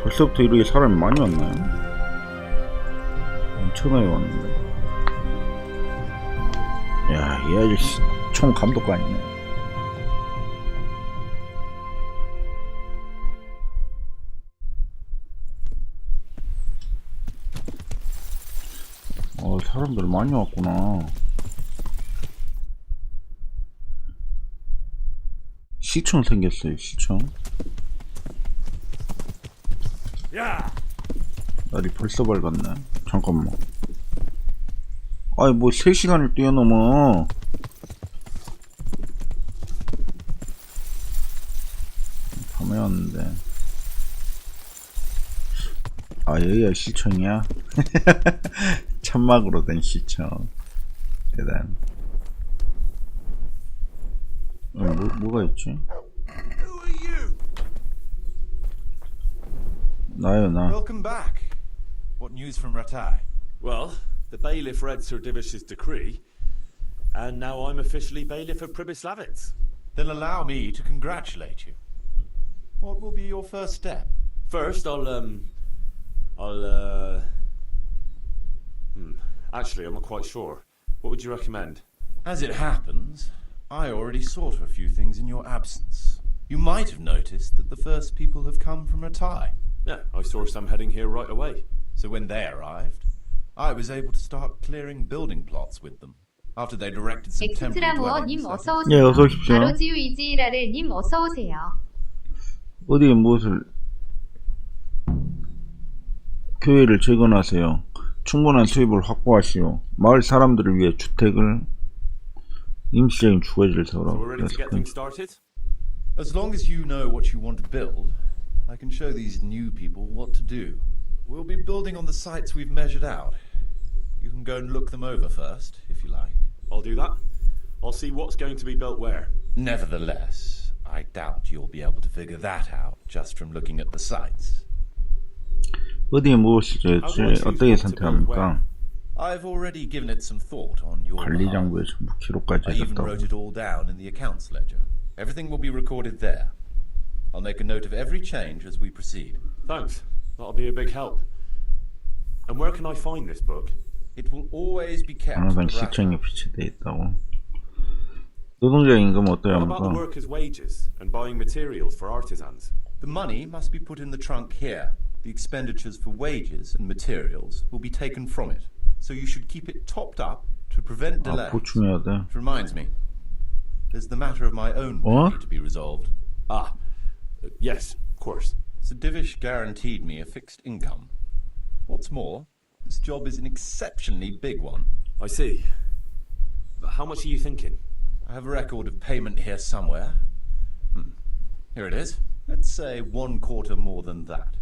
Speaker 1: 벌써부터 이렇게 사람이 많이 왔나요? 엄청나게 왔는데. 야, 이 아저씨 총 감독관이네. 사람들 많이 왔구나. 시청 생겼어요, 시청. 날이 벌써 밝았네. 잠깐만. 아이, 뭐 3시간을 뛰어넘어. 밤에 왔는데. 아, 여기가 시청이야? 천막으로 된 시청. 대단. 뭐가 있지? 나요, 나.
Speaker 12: Welcome back. What news from Ratai?
Speaker 2: Well, the bailiff read Sir Divish's decree, and now I'm officially bailiff of Pribyslavitz.
Speaker 12: Then allow me to congratulate you. What will be your first step?
Speaker 2: First, actually, I'm not quite sure. What would you recommend?
Speaker 12: As it happens, I already sought of a few things in your absence. You might have noticed that the first people have come from Ratai.
Speaker 2: Yeah, I saw some heading here right away.
Speaker 12: So when they arrived, I was able to start clearing building plots with them. After they directed some temporary
Speaker 13: 엑스트라모어님
Speaker 12: dwellings.
Speaker 13: 어서
Speaker 1: 예,
Speaker 13: 오세요.
Speaker 1: 어서 오십시오.
Speaker 13: 바로지우 이지라레님 어서 오세요.
Speaker 1: 어디에 무엇을 교회를 재건하세요. 충분한 수입을 확보하시오. 마을 사람들을 위해 주택을 임시적인 주거지를
Speaker 2: So we're
Speaker 1: 세우라고.
Speaker 2: ready to get things started?
Speaker 12: As long as you know what you want to build, I can show these new people what to do. We'll be building on the sites we've measured out. You can go and look them over first, if you like.
Speaker 2: I'll do that. I'll see what's going to be built where.
Speaker 12: Nevertheless, I doubt you'll be able to figure that out just from looking at the sites.
Speaker 1: 어디에 무엇이 좋을지 어떻게 선택합니까?
Speaker 12: I've already given it some thought on your
Speaker 1: 관리
Speaker 12: behalf.
Speaker 1: 장부에 전부 기록까지
Speaker 12: I even wrote it
Speaker 1: 해줬다고.
Speaker 12: all down in the accounts ledger. Everything will be recorded there. I'll make a note of every change as we proceed.
Speaker 2: Thanks. That'll be a big help. And where can I find this book?
Speaker 12: It will always be kept
Speaker 1: 항상
Speaker 12: in the rat
Speaker 1: 시청에 비치돼 있다고. 노동자 임금 어떻게
Speaker 2: What about the
Speaker 1: 합니까?
Speaker 2: workers' wages and buying materials for artisans?
Speaker 12: The money must be put in the trunk here. The expenditures for wages and materials will be taken from it. So you should keep it topped up to prevent
Speaker 1: 아,
Speaker 12: delays.
Speaker 1: 보충해야 돼.
Speaker 12: Which reminds me, there's the matter of my own pay to be resolved.
Speaker 2: Yes, of course.
Speaker 12: Sir Divish guaranteed me a fixed income. What's more, this job is an exceptionally big one.
Speaker 2: I see. But how much are you thinking?
Speaker 12: I have a record of payment here somewhere. Here it is. Let's say 1/4 more than that.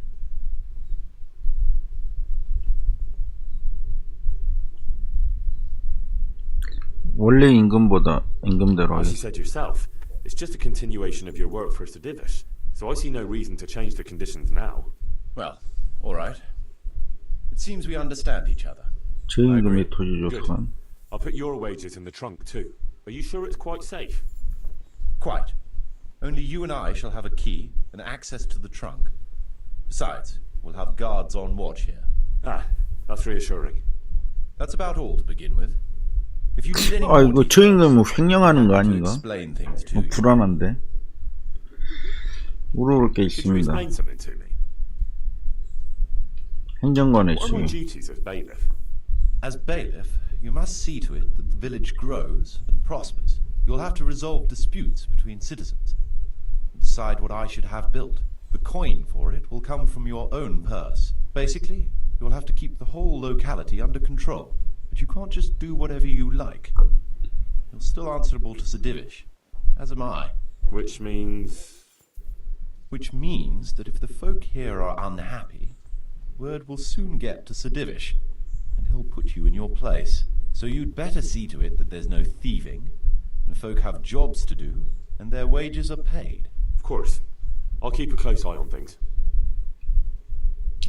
Speaker 1: 원래 임금보다 임금대로
Speaker 2: As you
Speaker 1: 하겠습니다.
Speaker 2: said yourself, it's just a continuation of your work for Sir Divish. So I see no reason to change the conditions now.
Speaker 12: Well, all right. It seems we understand each other.
Speaker 1: 제 임금이 토지
Speaker 2: Good.
Speaker 1: 조건.
Speaker 2: I'll put your wages in the trunk too. Are you sure it's quite safe?
Speaker 12: Quite. Only you and I shall have a key and access to the trunk. Besides, we'll have guards on watch here.
Speaker 2: That's reassuring.
Speaker 12: That's about all to begin with. If you need any
Speaker 1: 아
Speaker 12: more
Speaker 1: 이거 저 임금 뭐
Speaker 12: details,
Speaker 1: 횡령하는 거
Speaker 12: I'm happy to
Speaker 1: 아닌가?
Speaker 12: explain things to
Speaker 1: 뭐
Speaker 12: you.
Speaker 1: 불안한데. 물어볼 게
Speaker 2: Could you
Speaker 1: 있습니다.
Speaker 2: explain something to me?
Speaker 1: 행정관의
Speaker 2: What are my
Speaker 1: 지위.
Speaker 2: duties as bailiff?
Speaker 12: As bailiff, you must see to it that the village grows and prospers. You'll have to resolve disputes between citizens and decide what I should have built. The coin for it will come from your own purse. Basically, you'll have to keep the whole locality under control. But you can't just do whatever you like. You're still answerable to Sir Divish, as am I.
Speaker 2: Which means...
Speaker 12: Which means that if the folk here are unhappy, word will soon get to Sir Divish, and he'll put you in your place. So you'd better see to it that there's no thieving, and folk have jobs to do, and their wages are paid.
Speaker 2: Of course. I'll keep a close eye on things.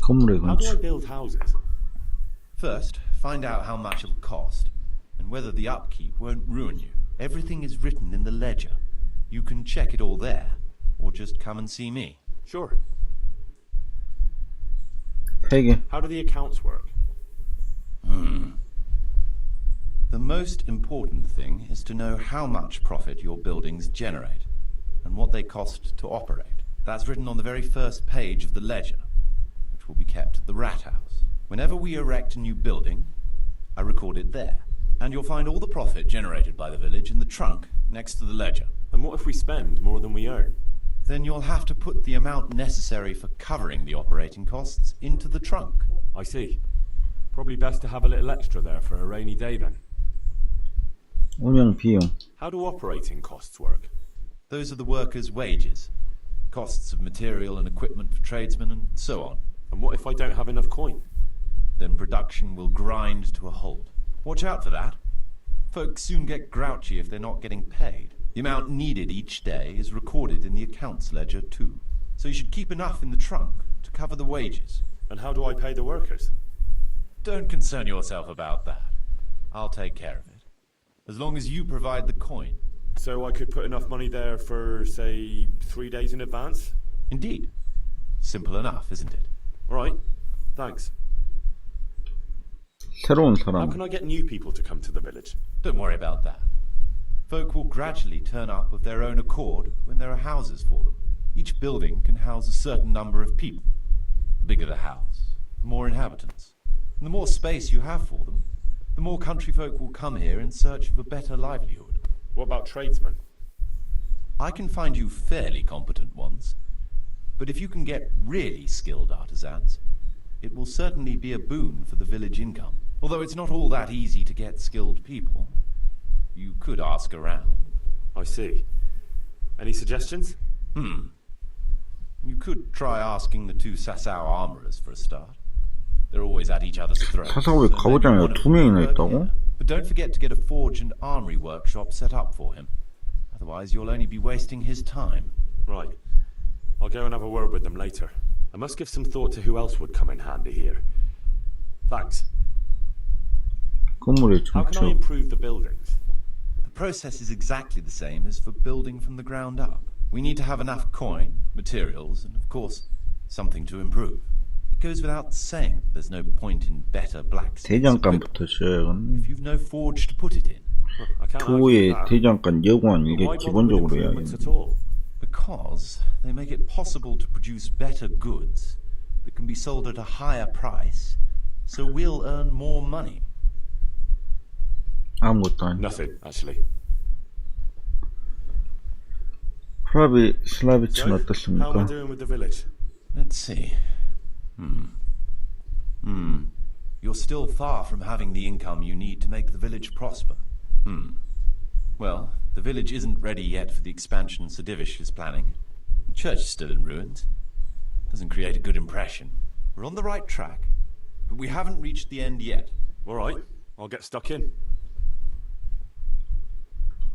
Speaker 1: 건물의
Speaker 2: How do I
Speaker 1: 건축.
Speaker 2: build houses?
Speaker 12: First, find out how much it'll cost, and whether the upkeep won't ruin you. Everything is written in the ledger. You can check it all there, or just come and see me.
Speaker 2: Sure.
Speaker 1: 회계.
Speaker 2: How do the accounts work?
Speaker 12: The most important thing is to know how much profit your buildings generate, and what they cost to operate. That's written on the very first page of the ledger, which will be kept at the rat house. Whenever we erect a new building, I record it there. And you'll find all the profit generated by the village in the trunk next to the ledger.
Speaker 2: And what if we spend more than we earn?
Speaker 12: Then you'll have to put the amount necessary for covering the operating costs into the trunk.
Speaker 2: I see. Probably best to have a little extra there for a rainy day then.
Speaker 1: 운영 비용.
Speaker 2: How do operating costs work?
Speaker 12: Those are the workers' wages, costs of material and equipment for tradesmen, and so on.
Speaker 2: And what if I don't have enough coin?
Speaker 12: Then production will grind to a halt. Watch out for that. Folks soon get grouchy if they're not getting paid. The amount needed each day is recorded in the accounts ledger too. So you should keep enough in the trunk to cover the wages.
Speaker 2: And how do I pay the workers?
Speaker 12: Don't concern yourself about that. I'll take care of it. As long as you provide the coin.
Speaker 2: So I could put enough money there for, say, 3 days in advance?
Speaker 12: Indeed. Simple enough, isn't it?
Speaker 2: All right. Thanks.
Speaker 1: 새로운
Speaker 2: How
Speaker 1: 사람.
Speaker 2: can I get new people to come to the village?
Speaker 12: Don't worry about that. Folk will gradually turn up of their own accord when there are houses for them. Each building can house a certain number of people. The bigger the house, the more inhabitants. And the more space you have for them, the more country folk will come here in search of a better livelihood.
Speaker 2: What about tradesmen?
Speaker 12: I can find you fairly competent ones. But if you can get really skilled artisans, it will certainly be a boon for the village income. Although it's not all that easy to get skilled people. You could ask around.
Speaker 2: I see. Any suggestions?
Speaker 12: You could try asking the two Sasau armorers for a start. They're always at each other's throats.
Speaker 1: 사사오에 가보자면 두 명이나 있다고?
Speaker 12: But don't forget to get a forge and armory workshop set up for him. Otherwise, you'll only be wasting his time.
Speaker 2: Right. I'll go and have a word with them later. I must give some thought to who else would come in handy here. Thanks.
Speaker 1: 건물의
Speaker 2: How can I
Speaker 1: 정축.
Speaker 2: improve the buildings?
Speaker 12: The process is exactly the same as for building from the ground up. We need to have enough coin, materials, and of course, something to improve. It goes without saying that there's no point in better blacksmiths
Speaker 1: 대장간부터 시작은
Speaker 12: if you've no forge to put it in.
Speaker 1: 교회 대장간 여관 이게 기본적으로 해야 해요.
Speaker 12: Because they make it possible to produce better goods that can be sold at a higher price, so we'll earn more money.
Speaker 1: 아무것도 아니야.
Speaker 2: Nothing, actually.
Speaker 1: 슬라비치는
Speaker 2: How am I
Speaker 1: 어떻습니까?
Speaker 2: doing with the village?
Speaker 12: Let's see. You're still far from having the income you need to make the village prosper. Well, the village isn't ready yet for the expansion Sir Divish is planning. The church is still in ruins. Doesn't create a good impression. We're on the right track, but we haven't reached the end yet.
Speaker 2: All right, I'll get stuck in.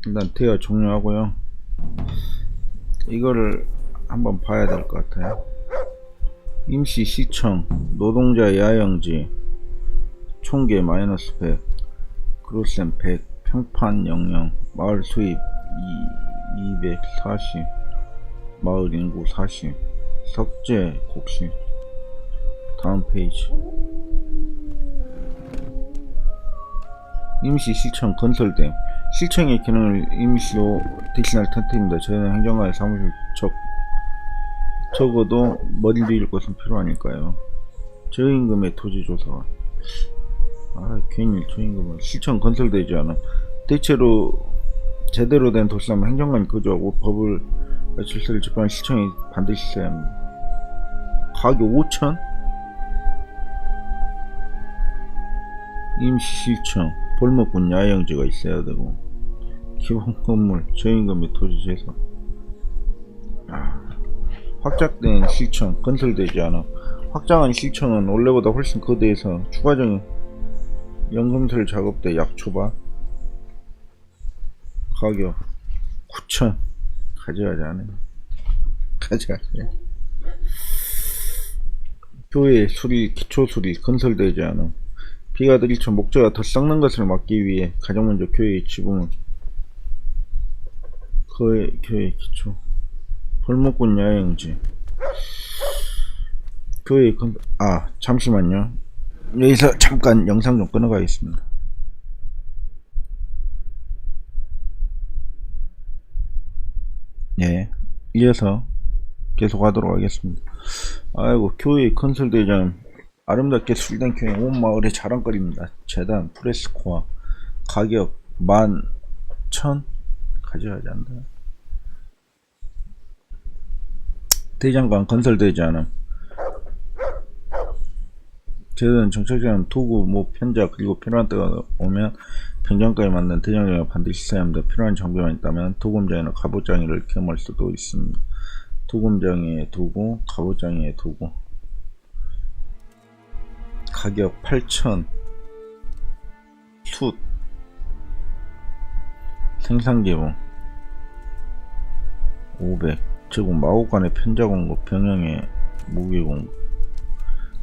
Speaker 1: 일단 대화 종료하고요. 이거를 한번 봐야 될 것 같아요. 임시 시청, 노동자 야영지, 총계 마이너스 100, 그로셈 100, 평판 00, 마을 수입 240, 마을 인구 40, 석재 곡식. 다음 페이지. 임시 시청 건설됨. 시청의 기능을 임시로 대신할 텐트입니다. 저희는 행정관의 사무실 적어도 머리 들일 것은 필요하니까요. 저임금의 토지조사관. 괜히 저임금은 시청 건설되지 않아. 대체로 제대로 된 도시라면 행정관이 거주하고 법을 질서를 집행하는 시청이 반드시 있어야 합니다. 가격 5천? 임시시청, 벌목군 야영지가 있어야 되고, 기본 건물, 저임금의 토지 재산. 확장된 시청, 건설되지 않아. 확장한 시청은 원래보다 훨씬 거대해서 추가적인 연금술 작업대 약 초반. 가격 9천. 가져가지 않아요. 가져가지. 교회 수리, 기초 수리, 건설되지 않아. 비가 들이쳐 목재가 더 썩는 것을 막기 위해 가장 먼저 교회의 지붕은 교회 기초. 벌목군 야영지. 교회 잠시만요. 여기서 잠깐 영상 좀 끊어가겠습니다. 예, 이어서 계속 하도록 하겠습니다. 아이고, 교회 건설대장 아름답게 술된 교회 온 마을의 자랑거리입니다. 재단 프레스코아. 가격 11,000. 가져가지 않는다. 대장간 건설되지 않음. 재단 정착자는 도구, 편자, 그리고 필요한 때가 오면 병장까지 만든 대장장을 반드시 있어야 합니다. 필요한 장비만 있다면 도금장이나 갑옷장이를 겸할 수도 있습니다. 도금장이의 도구, 갑옷장이의 도구. 가격 8,000. 숯. 생산기본 500. 제공 마구간의 편자 공급, 병영의 무기 공급.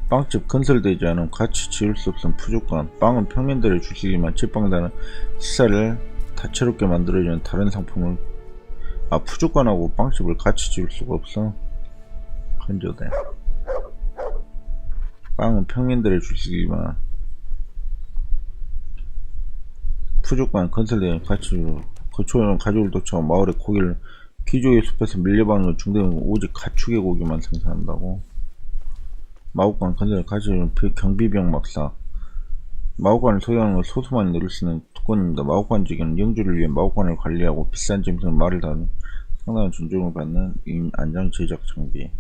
Speaker 1: 빵집 건설되지 않은 같이 지을 수 없은 푸주간. 빵은 평민들의 주식이지만 집빵단은 식사를 다채롭게 만들어주는 다른 상품을. 푸주간하고 빵집을 같이 지을 수가 없어. 건조대. 빵은 평민들의 주식이지만 푸주간 건설되는 같이 거초는 가족을 도착하고 마을의 고기를 귀족의 숲에서 밀려박는 중대는 오직 가축의 고기만 생산한다고. 마구간 건설을 가지는 경비병 막사. 마구간을 소유하는 건 소수만이 누릴 수 있는 특권입니다. 마구간 직원은 영주를 위해 마구간을 관리하고 비싼 짐승 말을 다루는 상당한 존중을 받는 안장 제작 장비.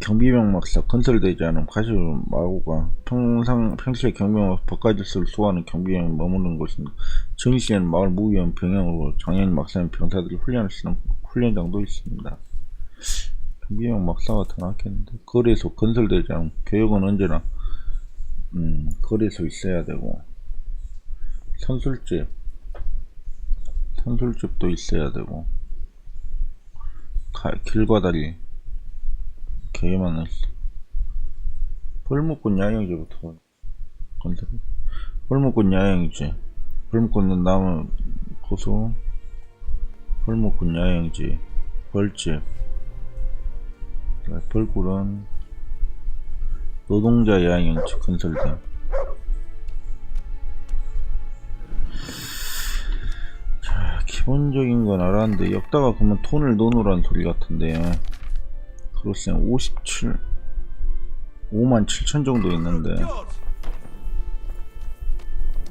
Speaker 1: 경비병 막사. 건설되지 않은 가지는 마구간. 평소에 경비병 법가질서를 수호하는 경비병이 머무는 곳입니다. 정시에는 마을 무위원 병영으로 장애인 막사인 병사들이 훈련을 쓰는 훈련장도 있습니다. 경비병 막사가 더 낫겠는데. 거래소. 건설되지 않은. 교육은 언제나 거리소 있어야 되고, 선술집도 있어야 되고, 길과 다리 되게 많았어. 벌목꾼 야영지부터 건설. 벌목꾼 야영지, 벌목꾼은 나무 고소, 벌목꾼 야영지, 벌집, 벌꿀은 노동자 야영지 건설됨. 자, 기본적인 건 알았는데 여기다가 그러면 돈을 넣어놓으라는 소리 같은데요. 그로쌤 57만 정도 있는데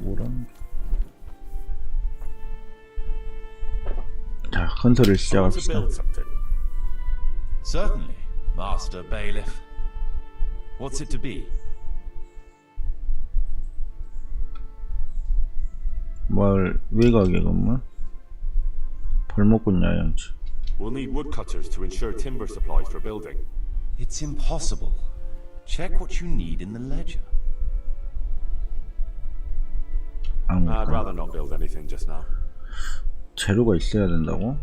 Speaker 1: 뭐란. 자, 건설을 시작합시다.
Speaker 12: Certainly, Master Bailiff. What's it to be?
Speaker 1: 마을 외곽의 건물, 벌목꾼 야영지.
Speaker 2: We'll need woodcutters to ensure timber supplies for building.
Speaker 12: It's impossible. Check what you need in the ledger.
Speaker 2: I'd rather not build anything just now.
Speaker 1: 재료가 있어야 된다고?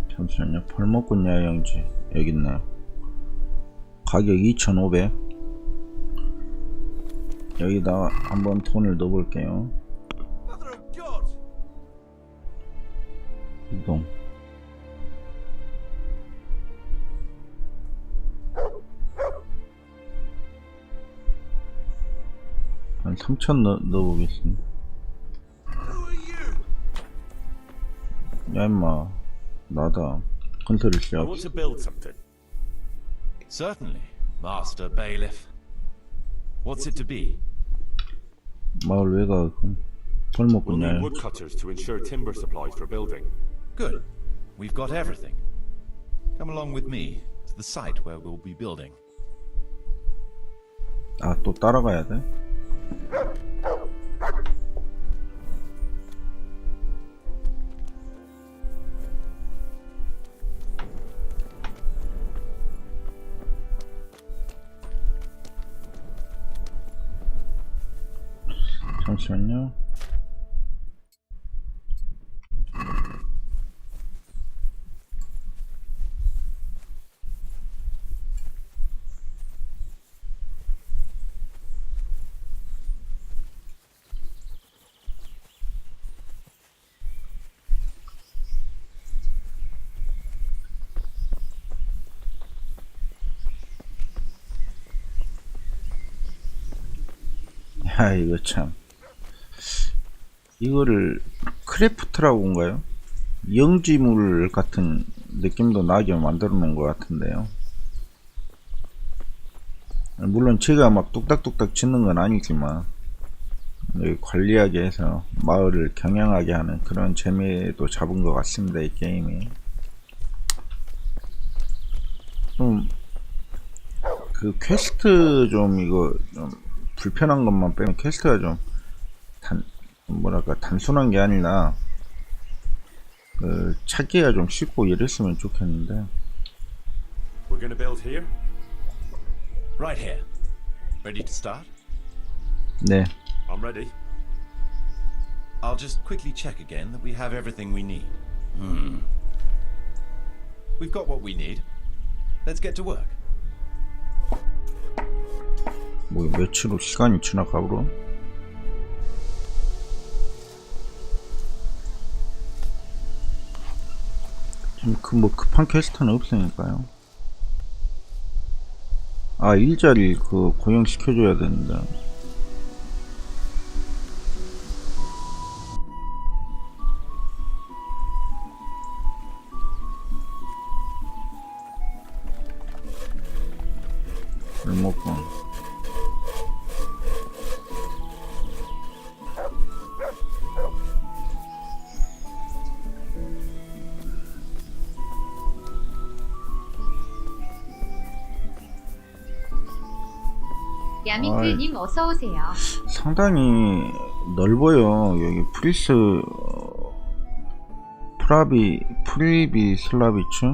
Speaker 1: 잠시만요. 벌목꾼 야영지 여기 있나요? 가격 2,500. 여기다가 한번 돈을 넣어볼게요. 이동. 한 3,000 넣어보겠습니다. 야 임마, 나다. 건설을 시작.
Speaker 2: I want to build something.
Speaker 12: Certainly, Master Bailiff. What's it to be?
Speaker 1: 마을 외곽은
Speaker 2: We'll
Speaker 1: 벌목꾼
Speaker 2: need
Speaker 1: 야영.
Speaker 2: woodcutters to ensure timber supplies for building.
Speaker 12: Good. We've got everything. Come along with me to the site where we'll be building.
Speaker 1: 아, 또 따라가야 돼? 잠시만요. 야, 이거 참. 이거를 크래프트라고 한가요? 영지물 같은 느낌도 나게 만들어 놓은 것 같은데요. 물론 제가 막 뚝딱뚝딱 짓는 건 아니지만 관리하게 해서 마을을 경영하게 하는 그런 재미도 잡은 것 같습니다. 이 게임이 좀 그 퀘스트 좀 이거 좀 불편한 것만 빼면 퀘스트가 좀 뭐랄까 단순한 게 아니라 찾기가 좀 쉽고 이랬으면 좋겠는데.
Speaker 2: We're gonna build here?
Speaker 12: Right here. Ready to start?
Speaker 1: 네.
Speaker 2: I'm ready.
Speaker 12: I'll just quickly check again that we have everything we need. We've got what we need. Let's get to work.
Speaker 1: 뭐 며칠로 시간이 지나가고. 지금 뭐 급한 퀘스트는 없으니까요. 아, 일자리 고용시켜줘야 되는데. 벌목꾼.
Speaker 13: 야민트님 어서 오세요.
Speaker 1: 상당히 넓어요. 여기 프리비 슬라비츠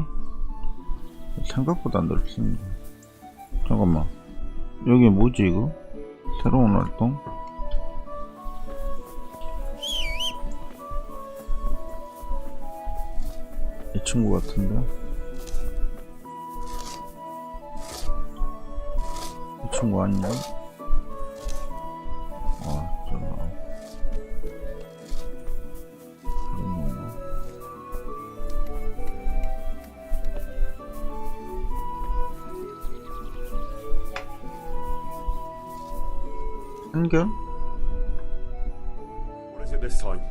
Speaker 1: 생각보다 넓습니다. 잠깐만, 여기 뭐지 이거? 새로운 활동? 이 친구 같은데? 이 친구 아니야? 아, 저거. 한결?
Speaker 2: What is it this time?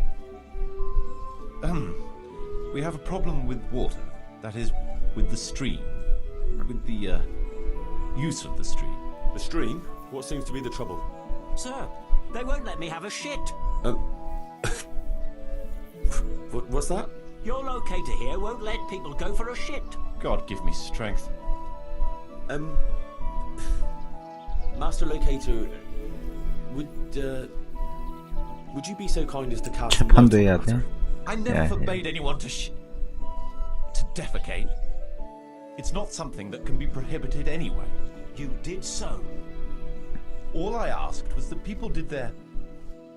Speaker 12: We have a problem with water. That is, with the stream. With the, use of the stream.
Speaker 2: The stream? What seems to be the trouble?
Speaker 18: Sir, they won't let me have a shit.
Speaker 2: What's that?
Speaker 18: Your locator here won't let people go for a shit.
Speaker 12: God give me strength.
Speaker 2: Master Locator, would you be so kind as to cast some light on
Speaker 1: 재판도
Speaker 2: the
Speaker 1: 해야
Speaker 2: matter?
Speaker 1: 돼.
Speaker 12: I never forbade anyone to defecate. It's not something that can be prohibited anyway.
Speaker 18: You did so.
Speaker 12: All I asked was that people did their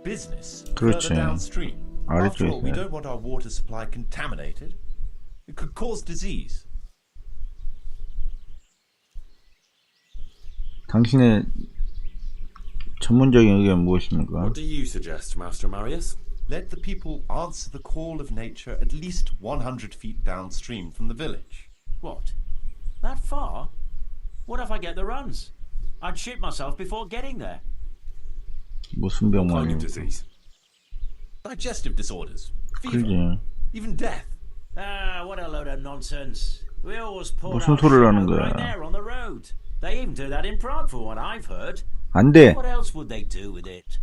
Speaker 12: business
Speaker 1: 그렇지.
Speaker 12: further downstream. After all, we
Speaker 1: 알죠.
Speaker 12: don't want our water supply contaminated. It could cause disease.
Speaker 1: 당신의 전문적인 의견은 무엇입니까?
Speaker 2: What do you suggest, Master Marius?
Speaker 12: Let the people answer the call of nature at least 100 feet downstream from the village.
Speaker 3: What? That far? What if I get the runs? I'd shit myself before getting there.
Speaker 1: 무슨
Speaker 2: What kind
Speaker 1: 병만이?
Speaker 2: of disease?
Speaker 12: Digestive disorders, fever,
Speaker 1: 그러지.
Speaker 12: even death.
Speaker 3: Ah, what a load of nonsense. We always pour
Speaker 1: 무슨
Speaker 3: our
Speaker 1: 소리를
Speaker 3: shit
Speaker 1: 하는
Speaker 3: out
Speaker 1: 거야?
Speaker 3: right there on the road. They even do that in Prague for what I've heard.
Speaker 1: 안 돼.
Speaker 3: What else would they do with it?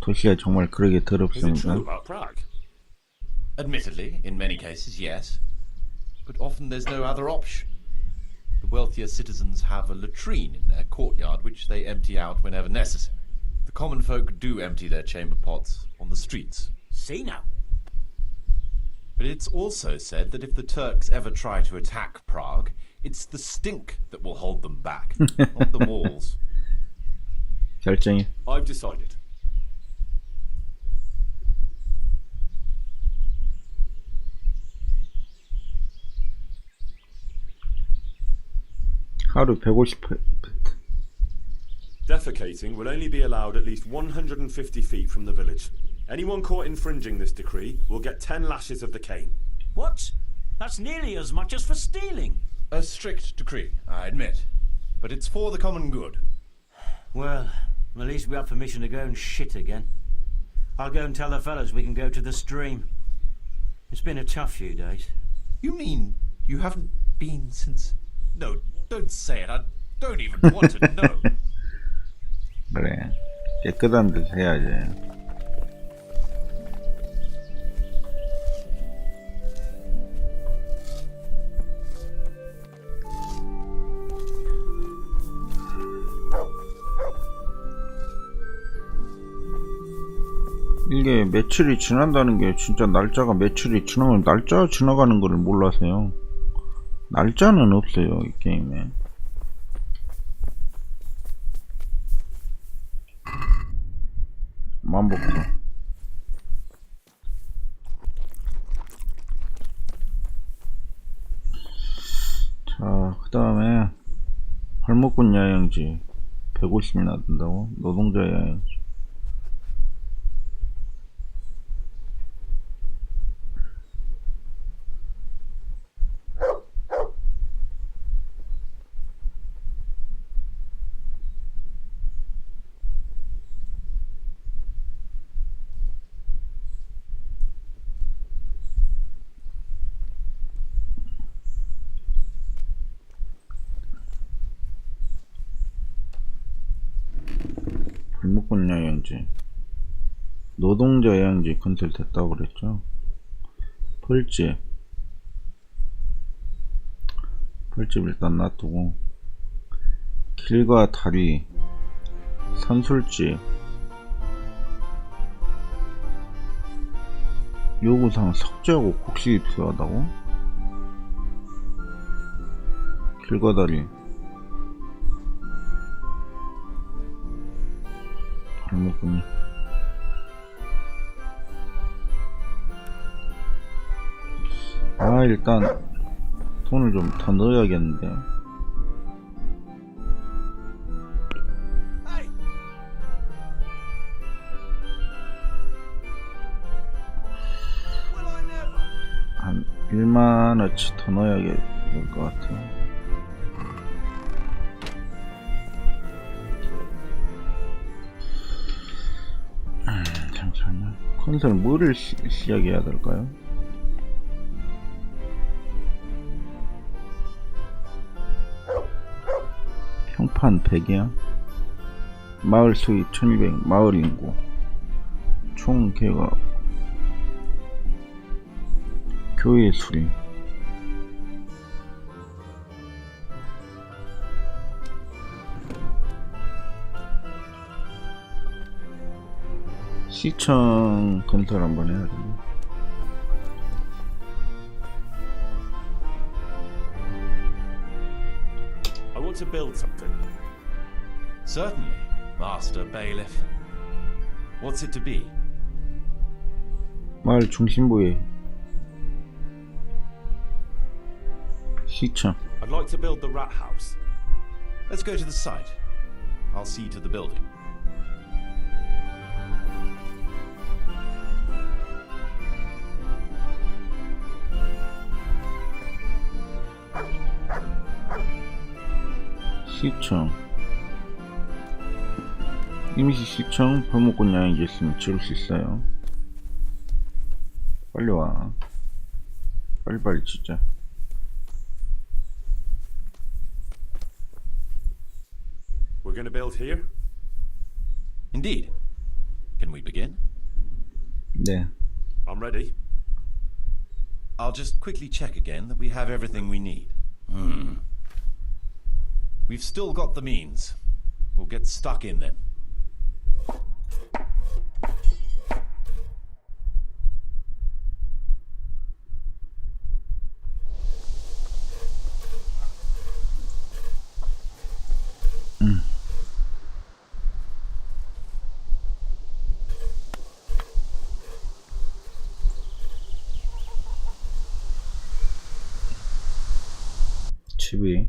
Speaker 1: 도시가 정말 그러게
Speaker 2: Is it true
Speaker 1: 더럽습니다.
Speaker 2: about Prague?
Speaker 12: Admittedly, in many cases, yes. But often there's no other option. The wealthier citizens have a latrine in their courtyard which they empty out whenever necessary. The common folk do empty their chamber pots on the streets.
Speaker 3: See now.
Speaker 12: But it's also said that if the Turks ever try to attack Prague, it's the stink that will hold them back, not the walls.
Speaker 1: 결정이.
Speaker 2: I've decided.
Speaker 1: 하루 150.
Speaker 2: Defecating will only be allowed at least 150 feet from the village. Anyone caught infringing this decree will get 10 lashes of the cane.
Speaker 3: What? That's nearly as much as for stealing.
Speaker 12: A strict decree, I admit. But it's for the common good.
Speaker 3: Well, at least we have permission to go and shit again. I'll go and tell the fellas we can go to the stream. It's been a tough few days.
Speaker 12: You mean you haven't been since... No, don't say it. I don't even want to know.
Speaker 1: 그래. 깨끗한 듯 해야지. 이게 며칠이 지난다는 게 진짜 날짜가 며칠이 지나면 날짜 지나가는 거를 몰라서요. 날짜는 없어요, 이 게임에. 만복도. 자, 그 다음에 발목군 야영지 150이나 든다고? 노동자 야영지. 발목군 야영지, 노동자 야영지 컨트롤 됐다고 그랬죠. 펄집 일단 놔두고 길과 다리, 산술집, 요구사항 석재하고 곡식이 필요하다고? 길과 다리 잘못군요. 아, 일단 돈을 좀 더 넣어야겠는데. 한 1만원치 더 넣어야 될 것 같아요. 잠시만요. 컨셉 뭐를 시작해야 될까요? 평판 100이야. 마을 수익 1200, 마을 인구 총 개가 교회 수리 시청 건설 한번 해야 돼.
Speaker 2: I want to build something.
Speaker 12: Certainly, Master Bailiff. What's it to be?
Speaker 1: 마을 중심부에 시청.
Speaker 2: I'd like to build the rat house.
Speaker 12: Let's go to the site. I'll see to the building.
Speaker 1: 시청 임시시청 벌목권 양이 있으면 지을 수 있어요. 빨리 와. 빨리빨리 진짜.
Speaker 2: We're going to build here?
Speaker 12: Indeed. Can we begin?
Speaker 1: 네.
Speaker 2: I'm ready.
Speaker 12: I'll just quickly check again that we have everything we need. We've still got the means. We'll get stuck in then.
Speaker 1: 집이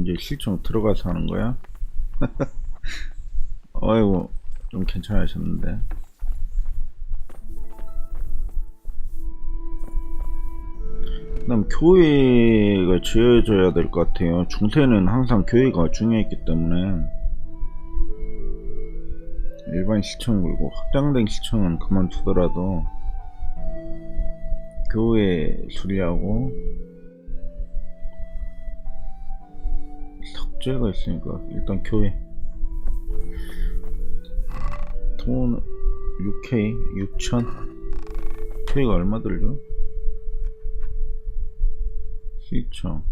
Speaker 1: 이제 실종 들어가서 하는 거야? 어이구, 좀 괜찮으셨는데. 그다음 교회가 지어져야 될 것 같아요. 중세는 항상 교회가 중요했기 때문에 일반 시청 그리고 확장된 시청은 그만두더라도 교회 수리하고 석재가 있으니까 일단 교회. 돈 6K 6천. K가 얼마 들죠? 시청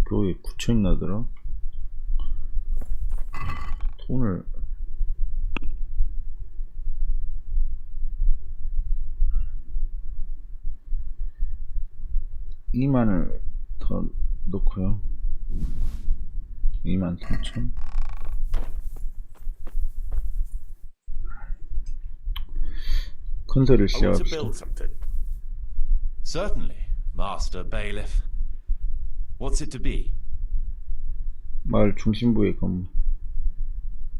Speaker 1: 교회 9천이나 들어. 돈을 (2만을) 더 넣고요. 23,000. 건설을 시작합시다.
Speaker 12: Certainly, Master Bailiff. What's it to be?
Speaker 1: 마을 중심부의 건물.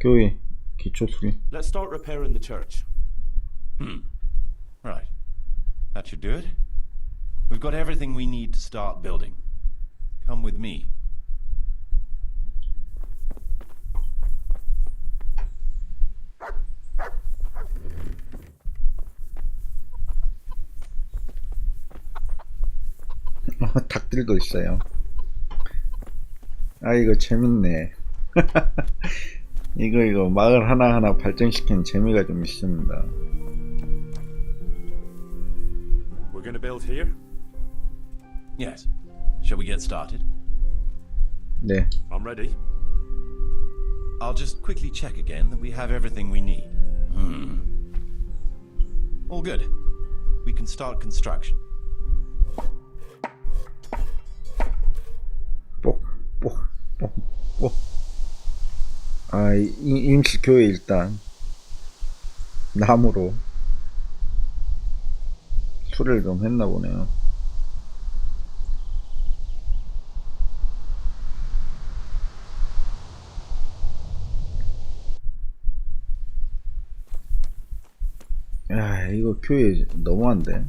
Speaker 1: 교회 기초 수리.
Speaker 2: Let's start repairing the church.
Speaker 12: Right. That should do it. We've got everything we need to start building. Come with me.
Speaker 1: 닭들도 있어요. 아, 이거 재밌네. 이거 마을 하나하나 발전시키는 재미가 좀 있습니다.
Speaker 2: We're going to build here?
Speaker 12: Yes. Shall we get started?
Speaker 1: 네.
Speaker 2: I'm ready.
Speaker 12: I'll just quickly check again that we have everything we need. All good. We can start construction.
Speaker 1: 아, 임시 교회 일단 나무로 수리를 좀 했나 보네요. 야, 이거 교회 너무한데.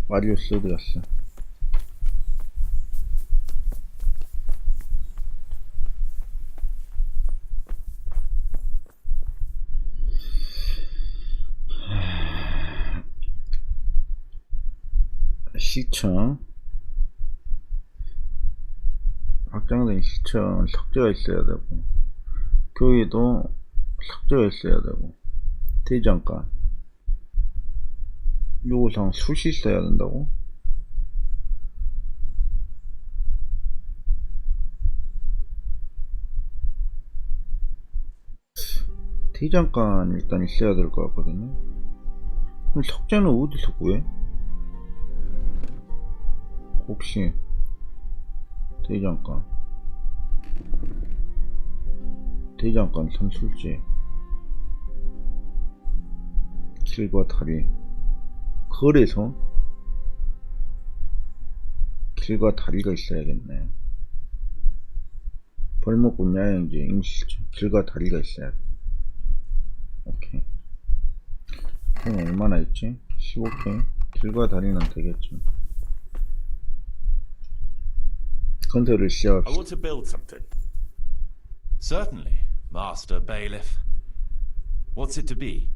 Speaker 1: 마리오스 어디 갔어? 시청, 확장된 시청 석재가 있어야 되고, 교회도 석재가 있어야 되고, 대장간 요구사항 숯이 있어야 된다고? 대장간 일단 있어야 될 것 같거든요. 그럼 석재는 어디서 구해? 혹시 대장간 산술지 길과 다리 거래소 길과 다리가 있어야겠네. 벌목군 야영지 임시실청 길과 다리가 있어야 돼. 오케이. 그럼 얼마나 있지? 15K 길과 다리는 되겠죠. 건설을
Speaker 2: I
Speaker 1: 시작합시다.
Speaker 2: want to build something.
Speaker 12: Certainly, Master Bailiff. What's it to be?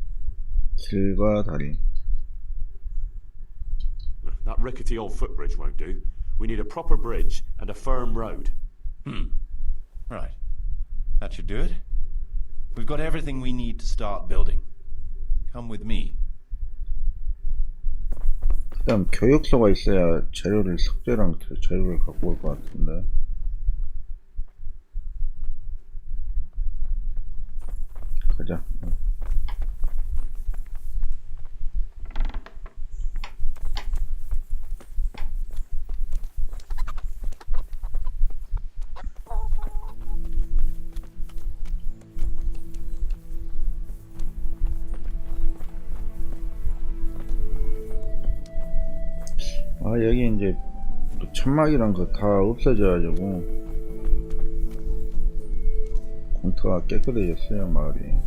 Speaker 1: 길과 다리.
Speaker 2: That rickety old footbridge won't do. We need a proper bridge and a firm road.
Speaker 12: Right. That should do it. We've got everything we need to start building. Come with me.
Speaker 1: 그다음 교육소가 있어야 재료를 석재랑 재료를 갖고 올 것 같은데. 가자. 아, 여기 이제 천막이랑 거 다 없어져가지고 공터가 깨끗해졌어요, 마을이.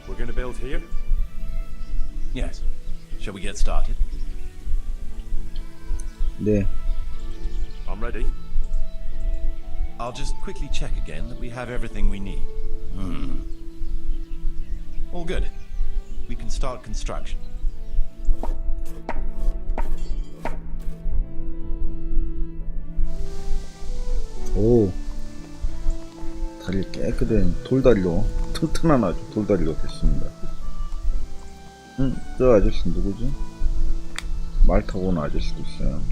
Speaker 2: We're going to build here?
Speaker 12: Yes. Shall we get started?
Speaker 1: 네.
Speaker 2: I'm ready.
Speaker 12: I'll just quickly check again that we have everything we need. All good. We can start construction.
Speaker 1: 오, 다리 깨끗한 돌다리로, 튼튼한 아주 돌다리로 됐습니다. 저 아저씨 누구지? 말 타고 오는 아저씨도 있어요.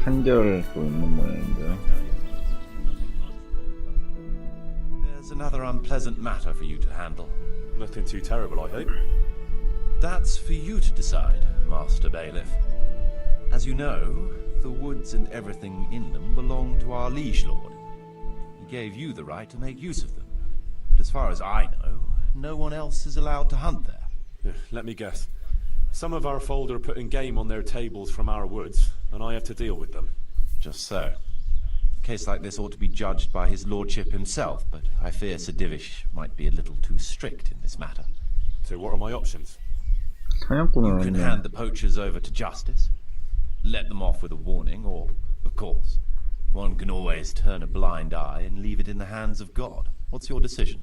Speaker 1: 한결도 있는 모양인데요.
Speaker 12: There's another unpleasant matter for you to handle.
Speaker 2: Nothing too terrible, I hope.
Speaker 12: That's for you to decide, Master Bailiff. As you know, the woods and everything in them belong to our liege lord. He gave you the right to make use of them. But as far as I know, no one else is allowed to hunt there.
Speaker 2: Let me guess. Some of our fold are putting game on their tables from our woods, and I have to deal with them.
Speaker 12: Just so. A case like this ought to be judged by his lordship himself, but I fear Sir Divish might be a little too strict in this matter.
Speaker 2: So what are my options?
Speaker 12: You
Speaker 1: 사냥꾼은
Speaker 12: can
Speaker 1: 없네.
Speaker 12: hand the poachers over to justice, let them off with a warning, or, of course, one can always turn a blind eye and leave it in the hands of God. What's your decision?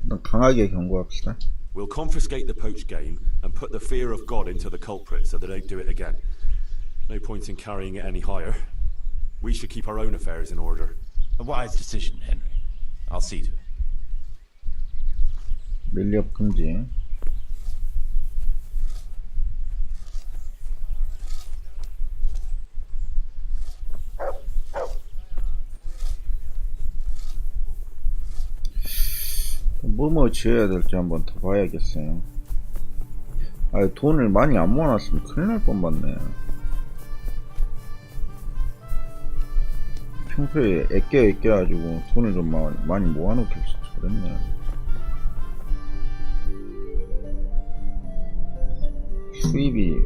Speaker 1: 일단 강하게 경고합시다.
Speaker 2: We'll confiscate the poached game and put the fear of God into the culprit so they don't do it again. No point in carrying it any higher. We should keep our own affairs in order.
Speaker 12: A wise decision, Henry. I'll see to it.
Speaker 1: 밀렵 금지. 뭐 지어야 될지 한번 더 봐야겠어요. 아, 돈을 많이 안 모아놨으면 큰일 날 뻔봤네. 평소에 애껴가지고 돈을 좀 많이 모아놓길 잘했네. 수입이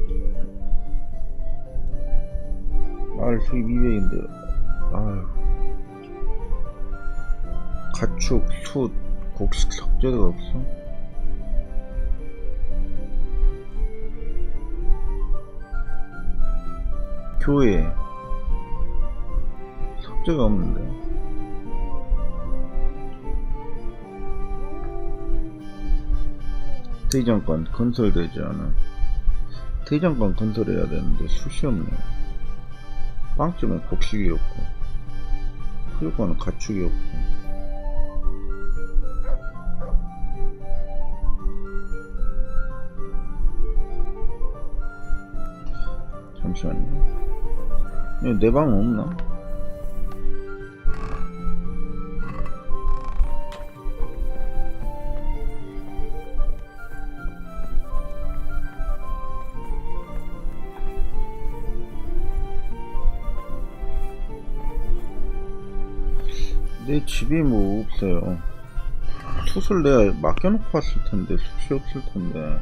Speaker 1: 마을 수입 200인데 아휴, 가축, 숯, 곡식 석재가 없어. 교회 석재가 없는데. 대장간 건설되지 않아. 대장간 건설해야 되는데 숯이 없네. 빵점에 곡식이 없고 토요과는 가축이 없고. 잠시만요. 내 방 없나? 내 집이 뭐 없어요. 숯을 내가 맡겨놓고 왔을 텐데 숯이 없을 텐데.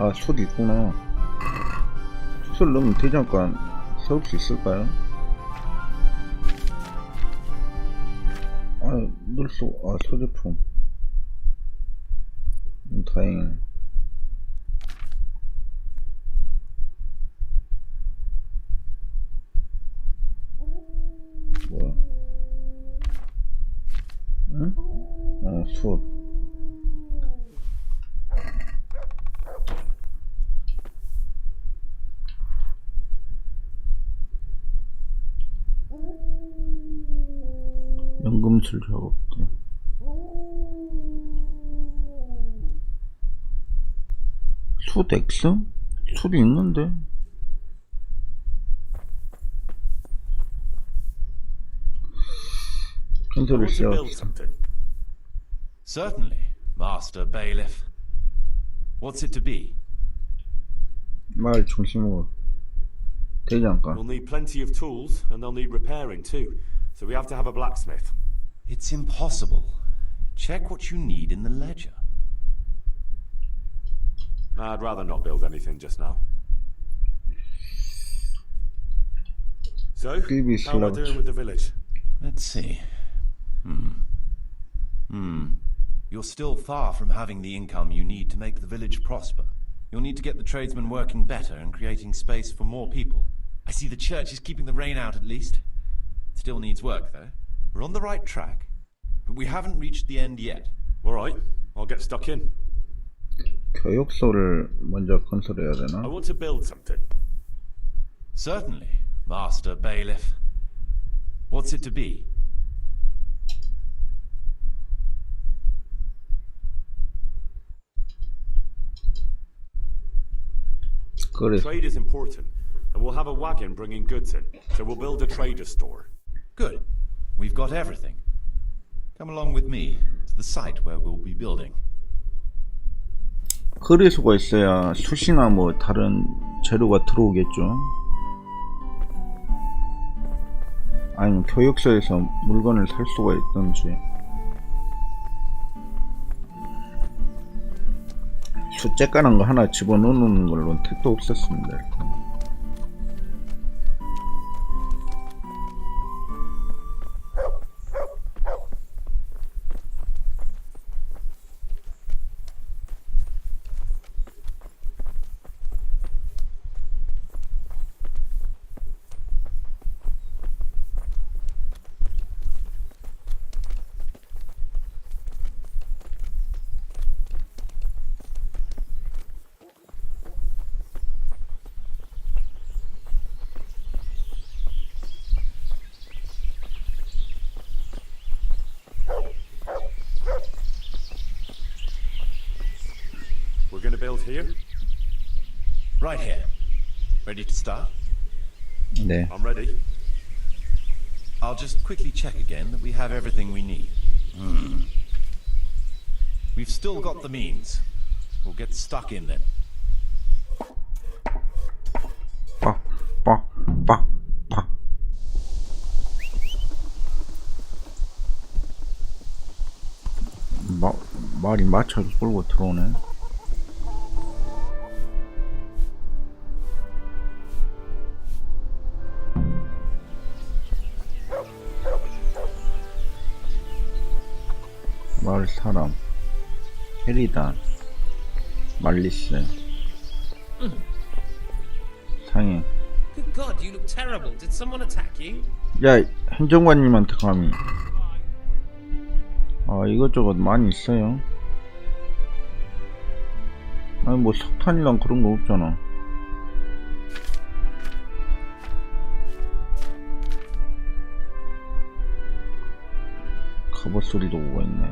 Speaker 1: 아, 숯 있구나. 숯을 넣으면 대장간 세울 수 있을까요? 아, 넣을 수, 소제품. 다행이네. 뭐야? 응? 숯. 연금술 작업대. 숯 X? 숯이 있는데? 컨트롤 C.
Speaker 12: Certainly, Master Bailiff. What's it to be?
Speaker 1: 마을 중심으로 대장간.
Speaker 2: We'll need plenty of tools, and they'll need repairing too. So we have to have a blacksmith.
Speaker 12: It's impossible. Check what you need in the ledger.
Speaker 2: I'd rather not build anything just now. So, how am I doing with the village?
Speaker 12: Let's see. You're still far from having the income you need to make the village prosper. You'll need to get the tradesmen working better and creating space for more people. I see the church is keeping the rain out at least. Still needs work though. We're on the right track, but we haven't reached the end yet.
Speaker 2: Alright, I'll get stuck in.
Speaker 1: 교육소를 먼저 건설해야 되나?
Speaker 2: I want to build something.
Speaker 12: Certainly, Master Bailiff. What's it to be?
Speaker 2: Trade is important, and we'll have a wagon bringing goods in, so we'll build a trader's store.
Speaker 12: Good. We've got everything. Come along with me to the site where we'll be building.
Speaker 1: 거래소가 있어야 숯이나 뭐 다른 재료가 들어오겠죠. 아니면 교육소에서 물건을 살 수가 있던지. 숯째까는 거 하나 집어넣는 걸로는 택도 없었습니다. 이렇게.
Speaker 2: We're gonna build here?
Speaker 12: Right here. Ready to start?
Speaker 1: 네.
Speaker 2: I'm ready.
Speaker 12: I'll just quickly check again that we have everything we need. We've still got the means. We'll get stuck in then.
Speaker 1: 빡. 말이 마차를 끌고 들어오네. 마을 사람 헤리단 말리스 상해.
Speaker 20: Good God, you look terrible. Did someone attack you?
Speaker 1: 야, 행정관님한테 감히. 아, 이것저것 많이 있어요. 아니 뭐 석탄이랑 그런 거 없잖아. 갑옷 소리도 오고 있네.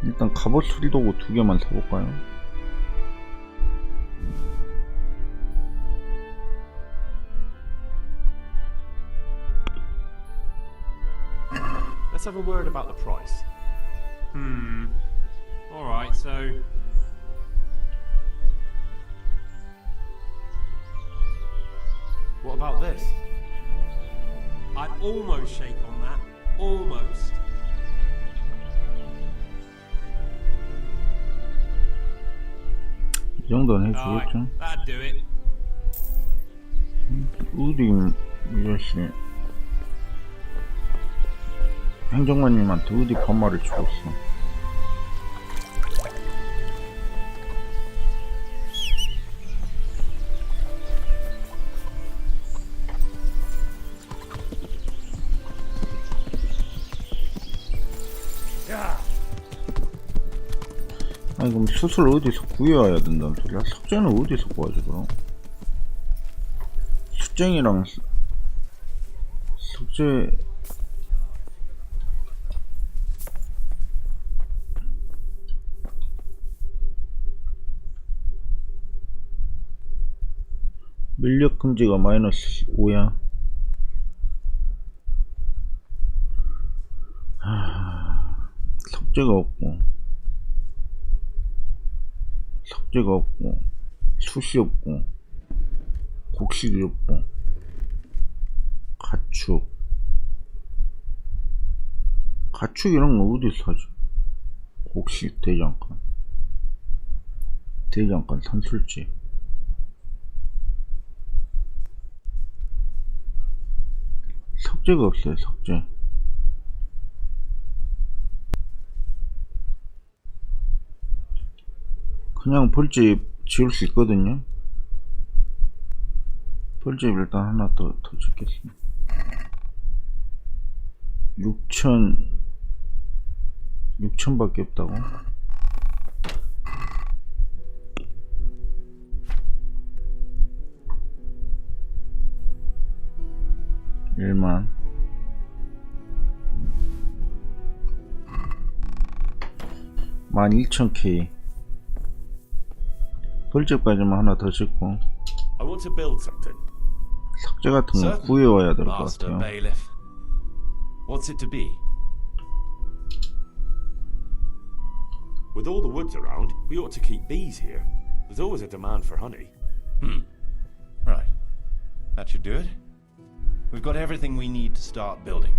Speaker 1: 일단 갑옷 소리도 오고 2개만 사볼까요?
Speaker 16: Let's have a word about the price.
Speaker 20: Alright, so...
Speaker 16: What about this?
Speaker 20: I'd almost shake on that. Almost.
Speaker 1: 이 정도는 해주겠죠.
Speaker 20: That'd do it.
Speaker 1: 어디 이것이 행정관님한테 어디 반말을 주고 있어. 아니 그럼 숯을 어디서 구해와야 된다는 소리야? 석재는 어디서 구하지 그럼? 숯쟁이랑 석재 밀력 금지가 -5야. 석재가 없고 숯이 없고 곡식이 없고 가축 이런 거 어디서 사지? 곡식 대장간 산술지. 석재가 없어요. 석재. 그냥 벌집 지을 수 있거든요. 벌집 일단 하나 더 짓겠습니다. 6,000밖에 없다고? (1만) 12,000K. 벌집까지만 하나 더 짓고
Speaker 2: I want to build something.
Speaker 1: 석재 같은 거 구해와야 될 것
Speaker 12: Master
Speaker 1: 같아요.
Speaker 12: Bailiff. What's it to be?
Speaker 2: With all the woods around, we ought to keep bees here. There's always a demand for honey.
Speaker 12: Right. That should do it. We've got everything we need to start building.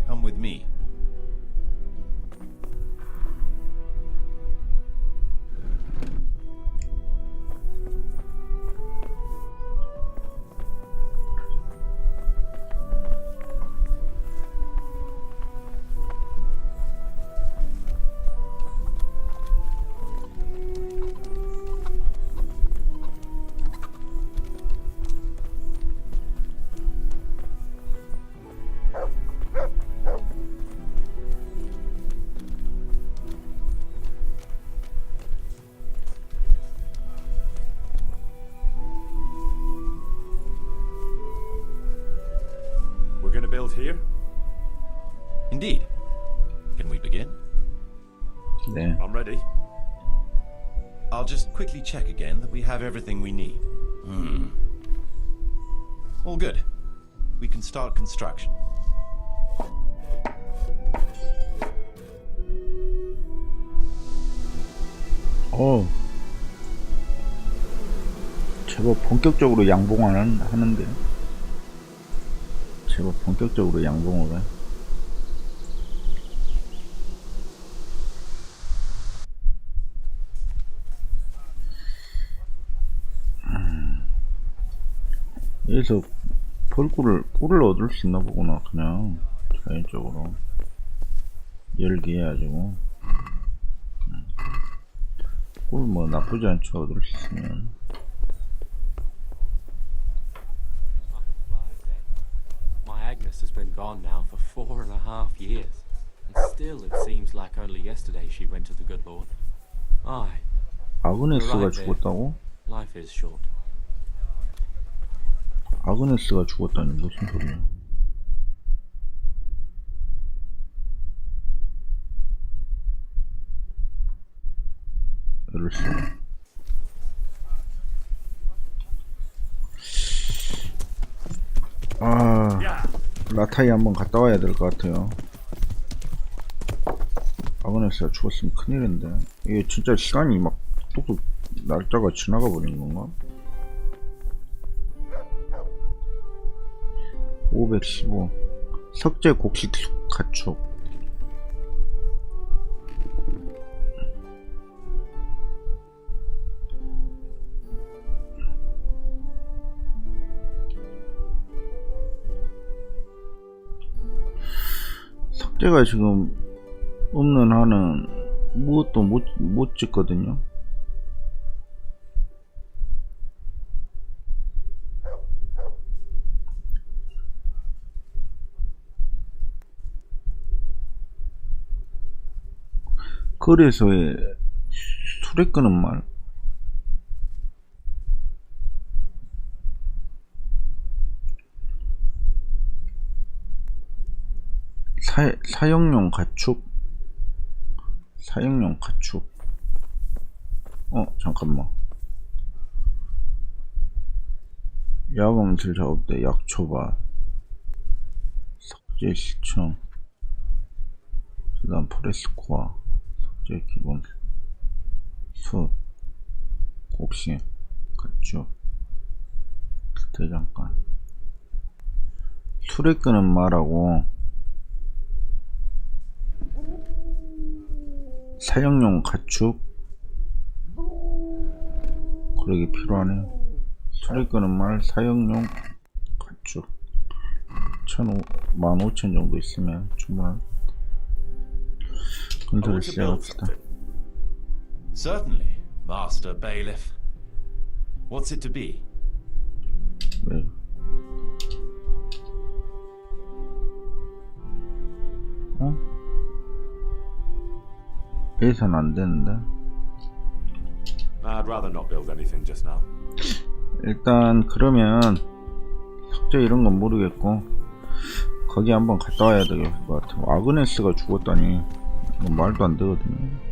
Speaker 12: Come with me.
Speaker 2: We're gonna build here?
Speaker 12: Indeed. Can we begin?
Speaker 1: 네.
Speaker 2: I'm ready.
Speaker 12: I'll just quickly check again that we have everything we need. All good. We can start construction.
Speaker 1: 제법 본격적으로 양봉을 하는데. 제법 본격적으로 양봉을 해. 여기서 꿀을 얻을 수 있나 보구나. 그냥 자연적으로 열기 해가지고 꿀 뭐 나쁘지 않죠. 얻을 수 있으면.
Speaker 17: My Agnes has been gone now for 4.5 years, and still it seems like only yesterday she went to the good Lord. Aye.
Speaker 1: 아그네스가 죽었다고?
Speaker 17: Life is short.
Speaker 1: 아그네스가 죽었다니 무슨 소리야? 이럴수. 라타이 한번 갔다 와야 될 것 같아요. 아그네스가 죽었으면 큰일인데. 이게 진짜 시간이 막 뚝뚝 날짜가 지나가 버린 건가? 515 석재 곡식 가축. 석재가 지금 없는 한은 무엇도 못 짓거든요. 거래소에 수레 끄는 말. 사용용 가축. 사용용 가축. 잠깐만. 야광질 작업대 약초밭. 석재 시청. 그 다음 포레스코아. 석재 기본. 숯. 곡식. 가축. 대장간. 수레 끄는 말하고 사용용 가축. 그러게 필요하네요. 수레 끄는 말, 사용용 가축. 15,000 정도 있으면 충분한 건설을 시작합시다.
Speaker 12: Certainly, Master Bailiff. What's it to be?
Speaker 1: 네. 예산 안 되는데.
Speaker 2: I'd rather not build anything just now.
Speaker 1: 일단 그러면 석재 이런 건 모르겠고 거기 한번 갔다 와야 될 것 같아요. 아그네스가 죽었다니 이건 말도 안 되거든요.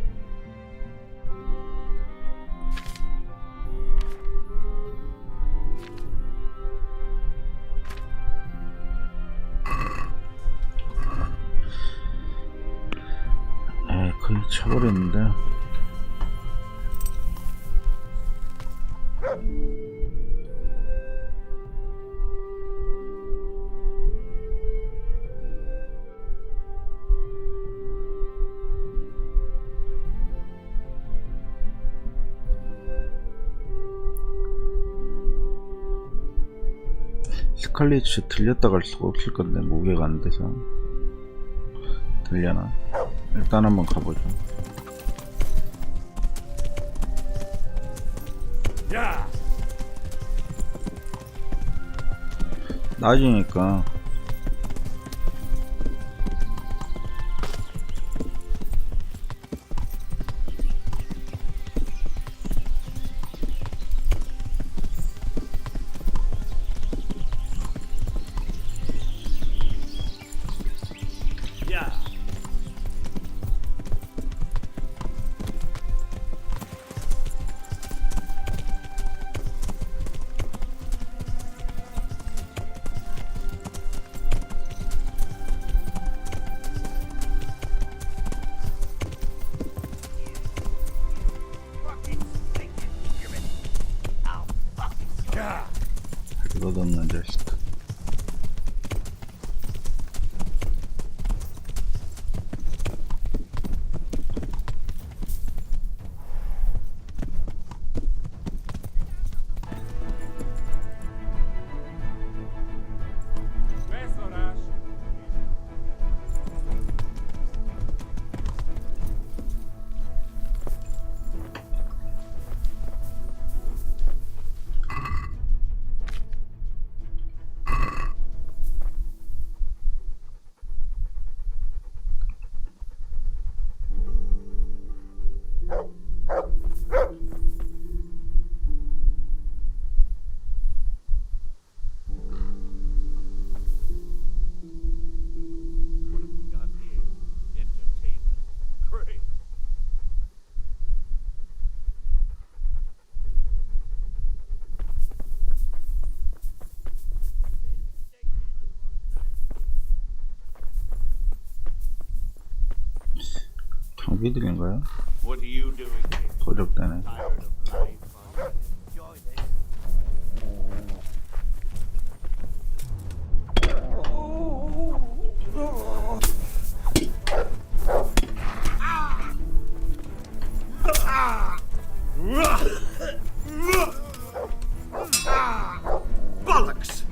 Speaker 1: 쳐버렸는데. 스칼리츠 들렸다 갈 수가 없을 건데 무게가 안 돼서. 들려나? 일단 한번 가보죠. 낮이니까 이것없는 자식. 경비들인가요? 도적대네.
Speaker 5: Bollocks!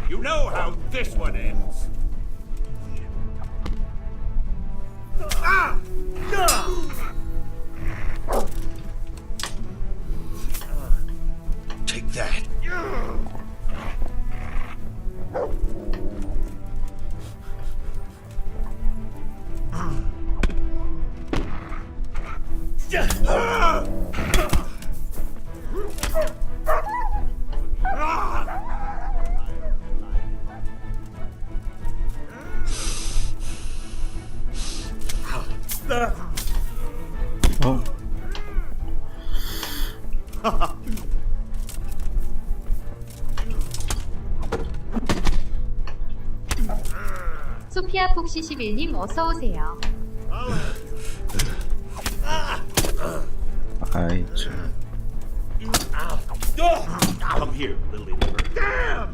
Speaker 10: You know how this one ends.
Speaker 5: Take that.
Speaker 13: 소피아 폭시11님 어서오세요.
Speaker 1: 아이 참.
Speaker 10: Come here, little idiot. Damn!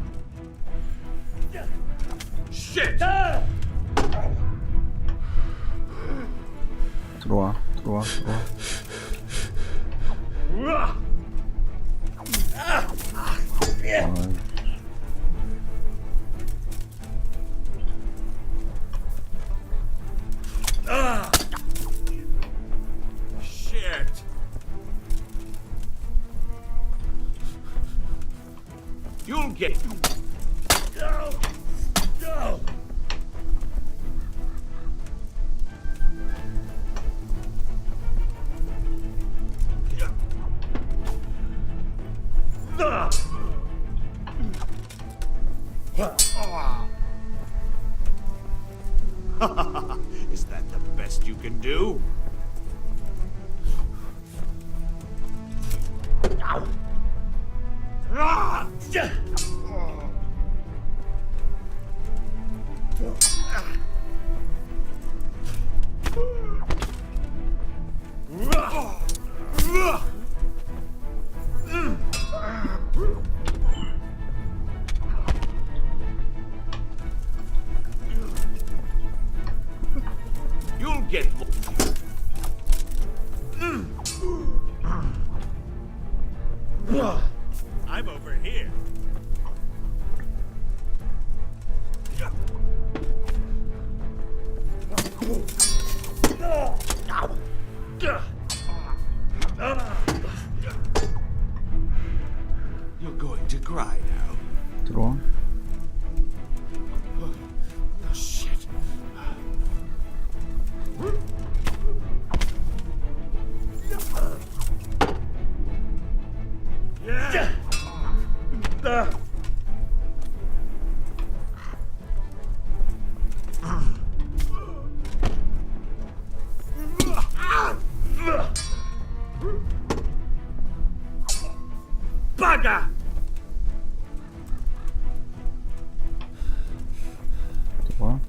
Speaker 10: Shit!
Speaker 1: 들어와 들어와 들어와. 아이.
Speaker 10: Shit! You'll get. Go! Go! Is that the best you can do? You'll get. I'm over here. You're going to cry now.
Speaker 1: 들어와.
Speaker 10: Oh, shit. Yeah. Bugger!
Speaker 1: 들어와.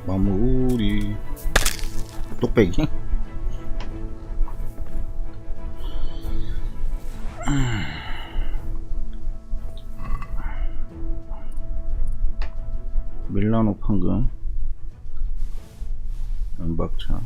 Speaker 1: 마무리. 똑배기. 밀라노 판금. 은박차.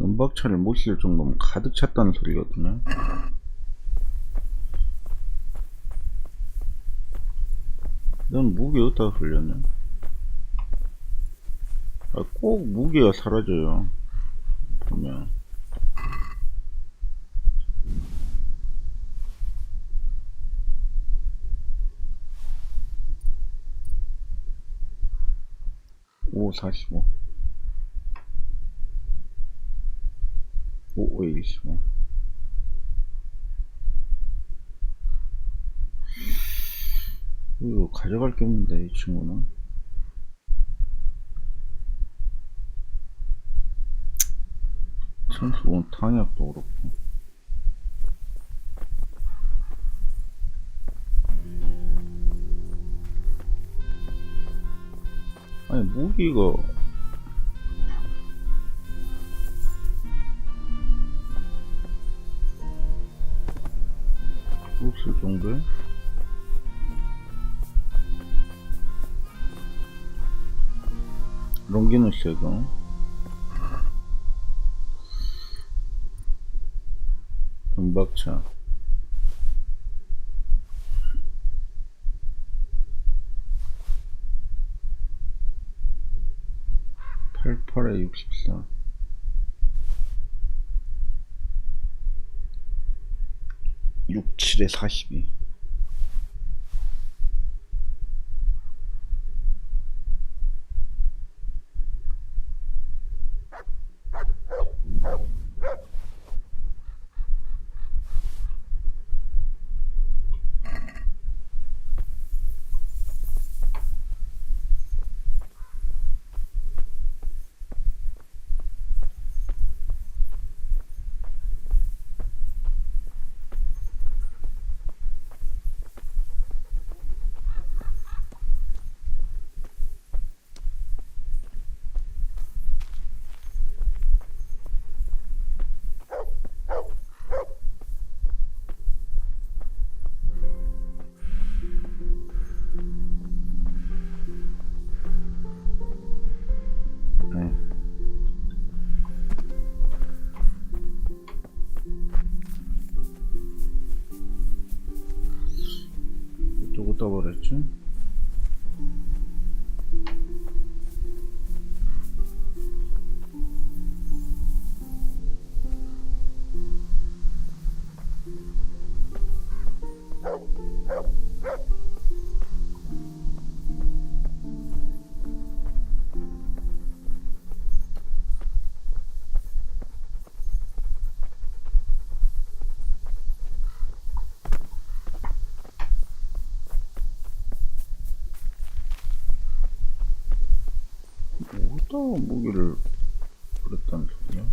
Speaker 1: 은박차를 못 쓸 정도면 가득 찼다는 소리거든요. 넌 무게 어디다 흘렸냐? 아, 꼭 무게가 사라져요. 보면. 오 45. 5에 25. 이거 가져갈 게 없는데 이 친구는. 천수원 탄약도 그렇고. 아니 무기가 없을 정도에? 롱기누스가 은박차 (88에 64) 67에 42. 떠버렸지? 어디다 무기를 뿌렸다는 소리야?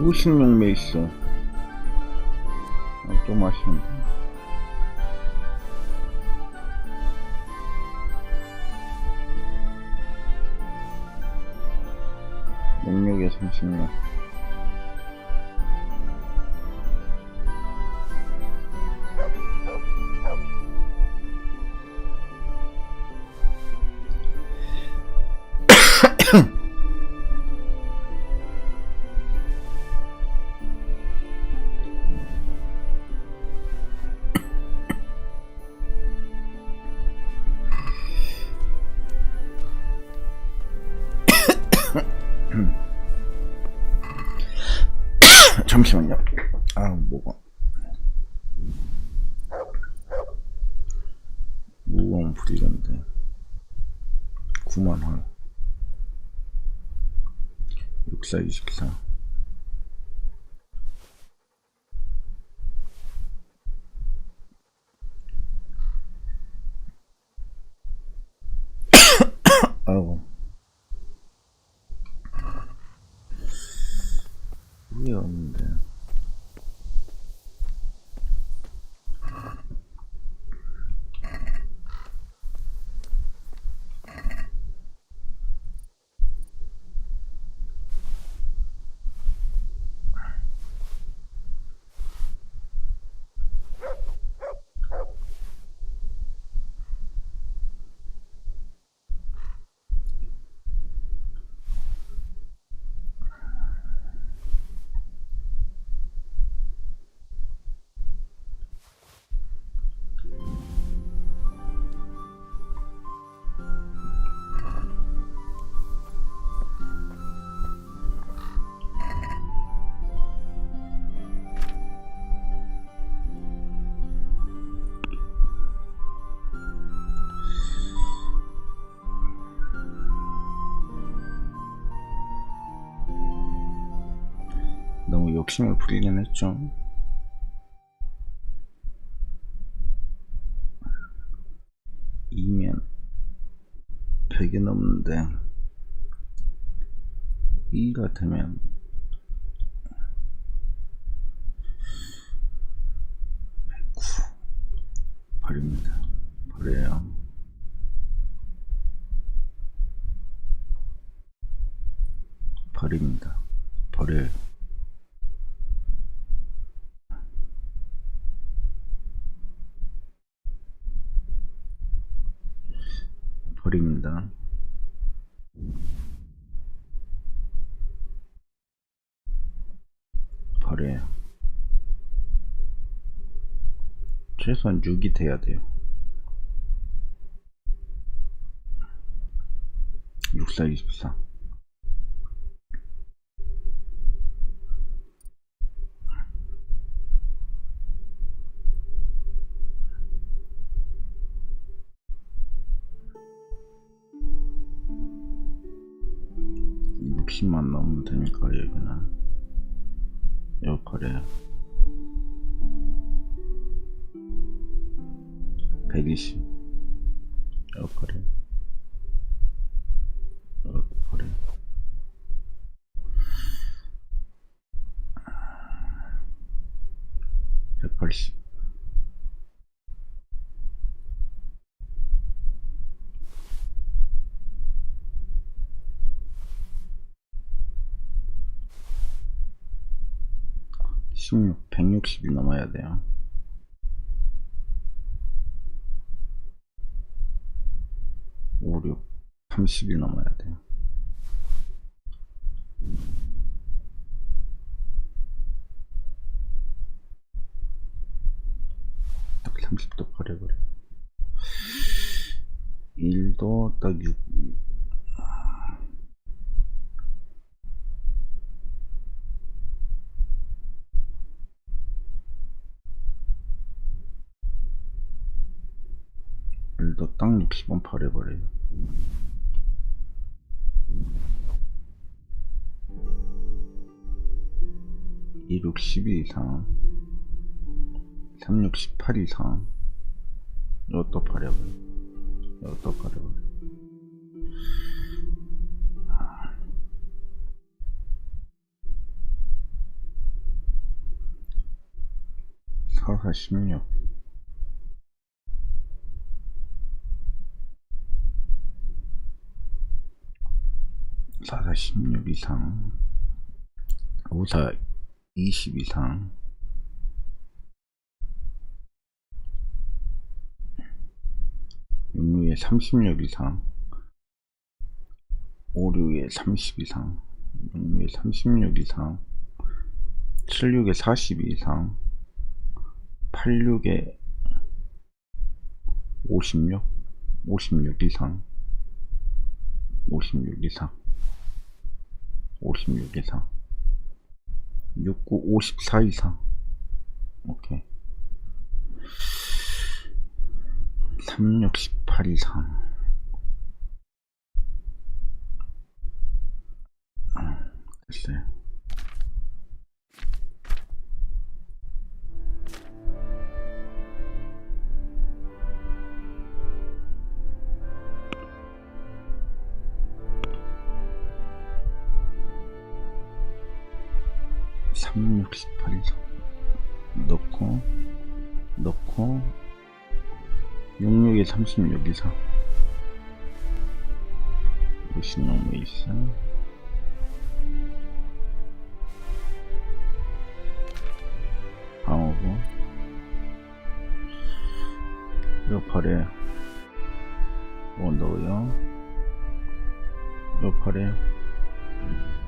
Speaker 1: 우식용 메이스. 좀 아쉬운데. 능력의 30명. 잠시만요. 아, 뭐가. 무거운 불이던데. 9만원. 6424. 아이고. 위에 없는데. 욕심을 부리긴 했죠. 이면 100이 넘는데 2가 되면 버립니다. 버려요. 버립니다. 버려요. 버립니다. 버려요. 최소한 6이 돼야 돼요. 6, 4, 24. 만 넣으면 되니까 여기는 여기 버려요. 120 여기 버려요. 여기 버려요. 180 16, 160이 넘어야 돼요. 5, 6, 30이 넘어야 돼요. 딱 30도 버려버려. 1도 딱 6. 일도 딱 60원 버려버려요. 2, 6, 12 이상 3, 6, 18 이상 이것도 버려버려. 이것도 버려버려. 4, 4, 16 4, 4, 16 이상 5, 4, 20 이상 6, 6에 36 이상 5, 6에 30 이상 6, 6에 36 이상 7, 6에 42 이상 8, 6에 56 56 이상 56 이상 56 이상 6, 9, 54 이상 오케이 3, 6, 18 이상 됐어요. 삼, 6, 18 이상 넣고 6, 6에 36 이상 56 있어. 방어구 이거 버려요. 이거 넣어요. 이거 버려요.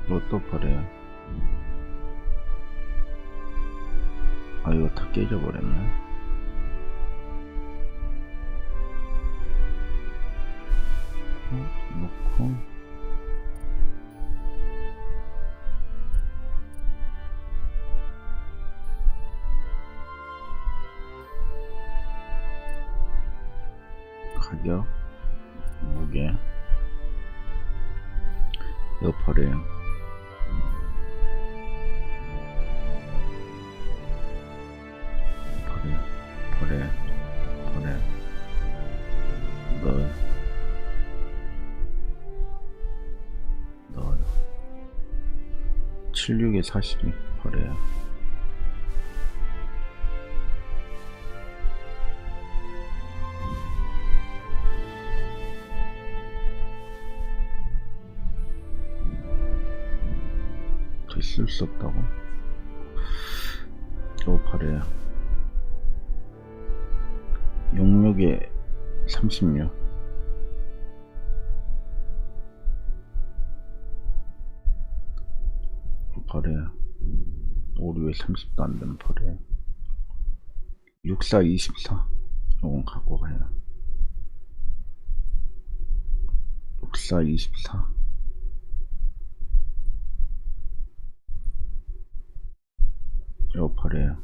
Speaker 1: 이것도 버려요. 아 이거 다 깨져버렸네. 놓고 가격 무게 이거 버려요. 76에 42 버려요. 더 쓸 수 없다고? 이거 버려요. 66에 36 버려요. 56에 30도 안되면 버려요. 64 24 요건 갖고 가요. 64 24 이거 버려요.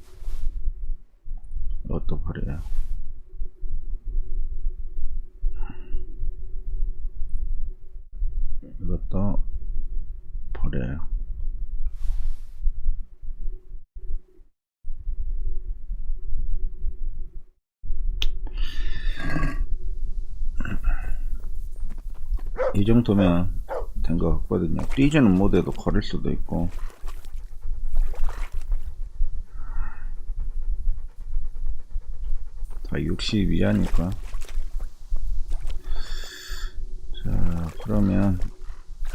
Speaker 1: 이것도 버려요. 이것도 버려요. 이 정도면 된 것 같거든요. 뛰지는 못해도 걸을 수도 있고. 다 60 이하니까. 자, 그러면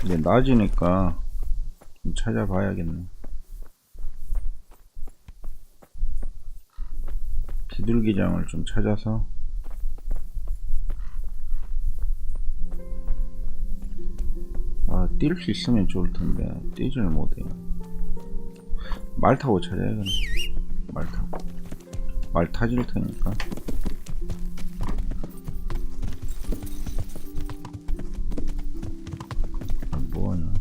Speaker 1: 이제 낮이니까 좀 찾아봐야겠네. 비둘기장을 좀 찾아서 뛸 수 있으면 좋을 텐데 뛰지를 못해요. 말 타고 찾아야겠네. 말 타질 테니까. 뭐하냐.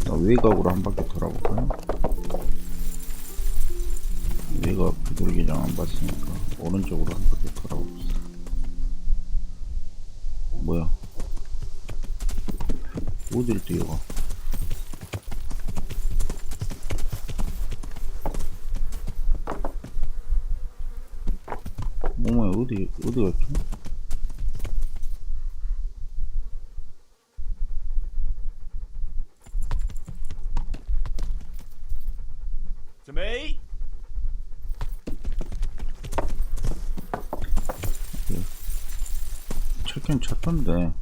Speaker 1: 나 외곽으로 한 바퀴 돌아볼까요? 내가 비둘기장 안 봤으니까 오른쪽으로 한 바퀴 돌아봅시다. 뭐야? 어디를 뛰어가? 뭐야? 어디 갔지?
Speaker 4: To me.
Speaker 1: 찾긴 찾던데.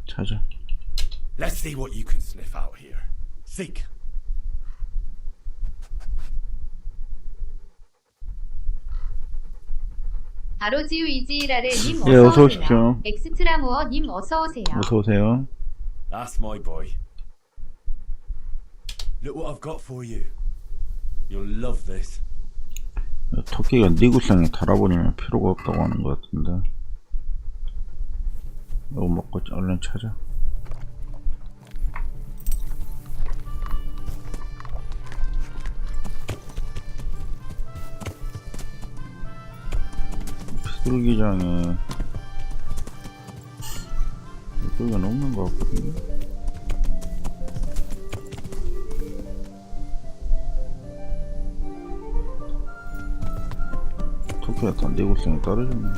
Speaker 1: 찾아.
Speaker 4: Let's see what you can sniff out here. Seek.
Speaker 13: 아로지우 이지라레님
Speaker 1: 예,
Speaker 13: 어서
Speaker 1: 어서
Speaker 13: 오세요.
Speaker 1: 오십시오.
Speaker 13: 엑스트라무어님 어서 오세요.
Speaker 1: 어서 오세요.
Speaker 4: That's my boy. Look what I've got for you. You'll love this.
Speaker 1: 토끼가 네 구성에 달아버리면 필요가 없다고 하는 것 같은데. 이거 먹고 얼른 찾아. 비둘기장에 이쪽에는 없는 것 같거든요. 토끼가 다 내구성이 떨어졌네.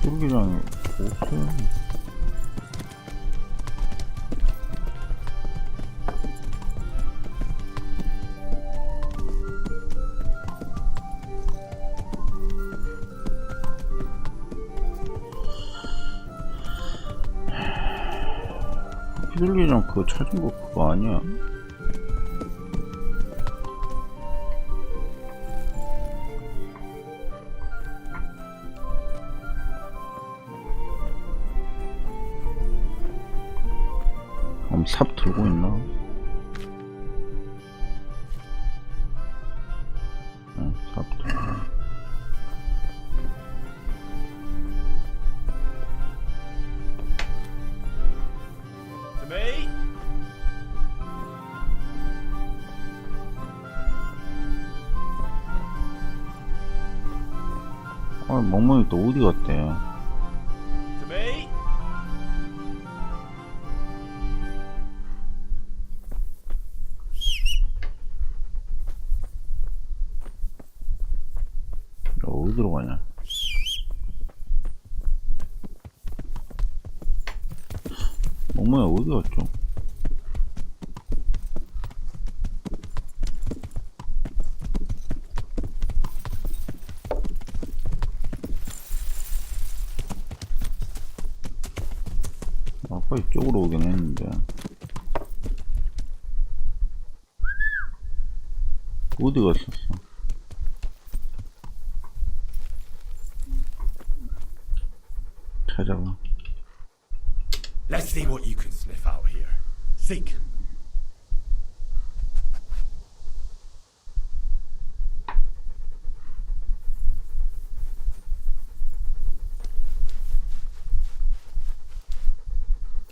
Speaker 1: 비둘기장이 없어요. 비둘기장 그거 찾은 거 그거 아니야? 지금 삽 들고 있나? 삽 들고.
Speaker 10: To me.
Speaker 1: 멍멍이 또 어디 갔대요?
Speaker 10: To me.
Speaker 1: 어디로 가냐? 멍멍이 어디 갔죠? 아까 이쪽으로 오긴 했는데 어디 갔었어? 찾아봐.
Speaker 2: Let's see what you can sniff out here. Seek.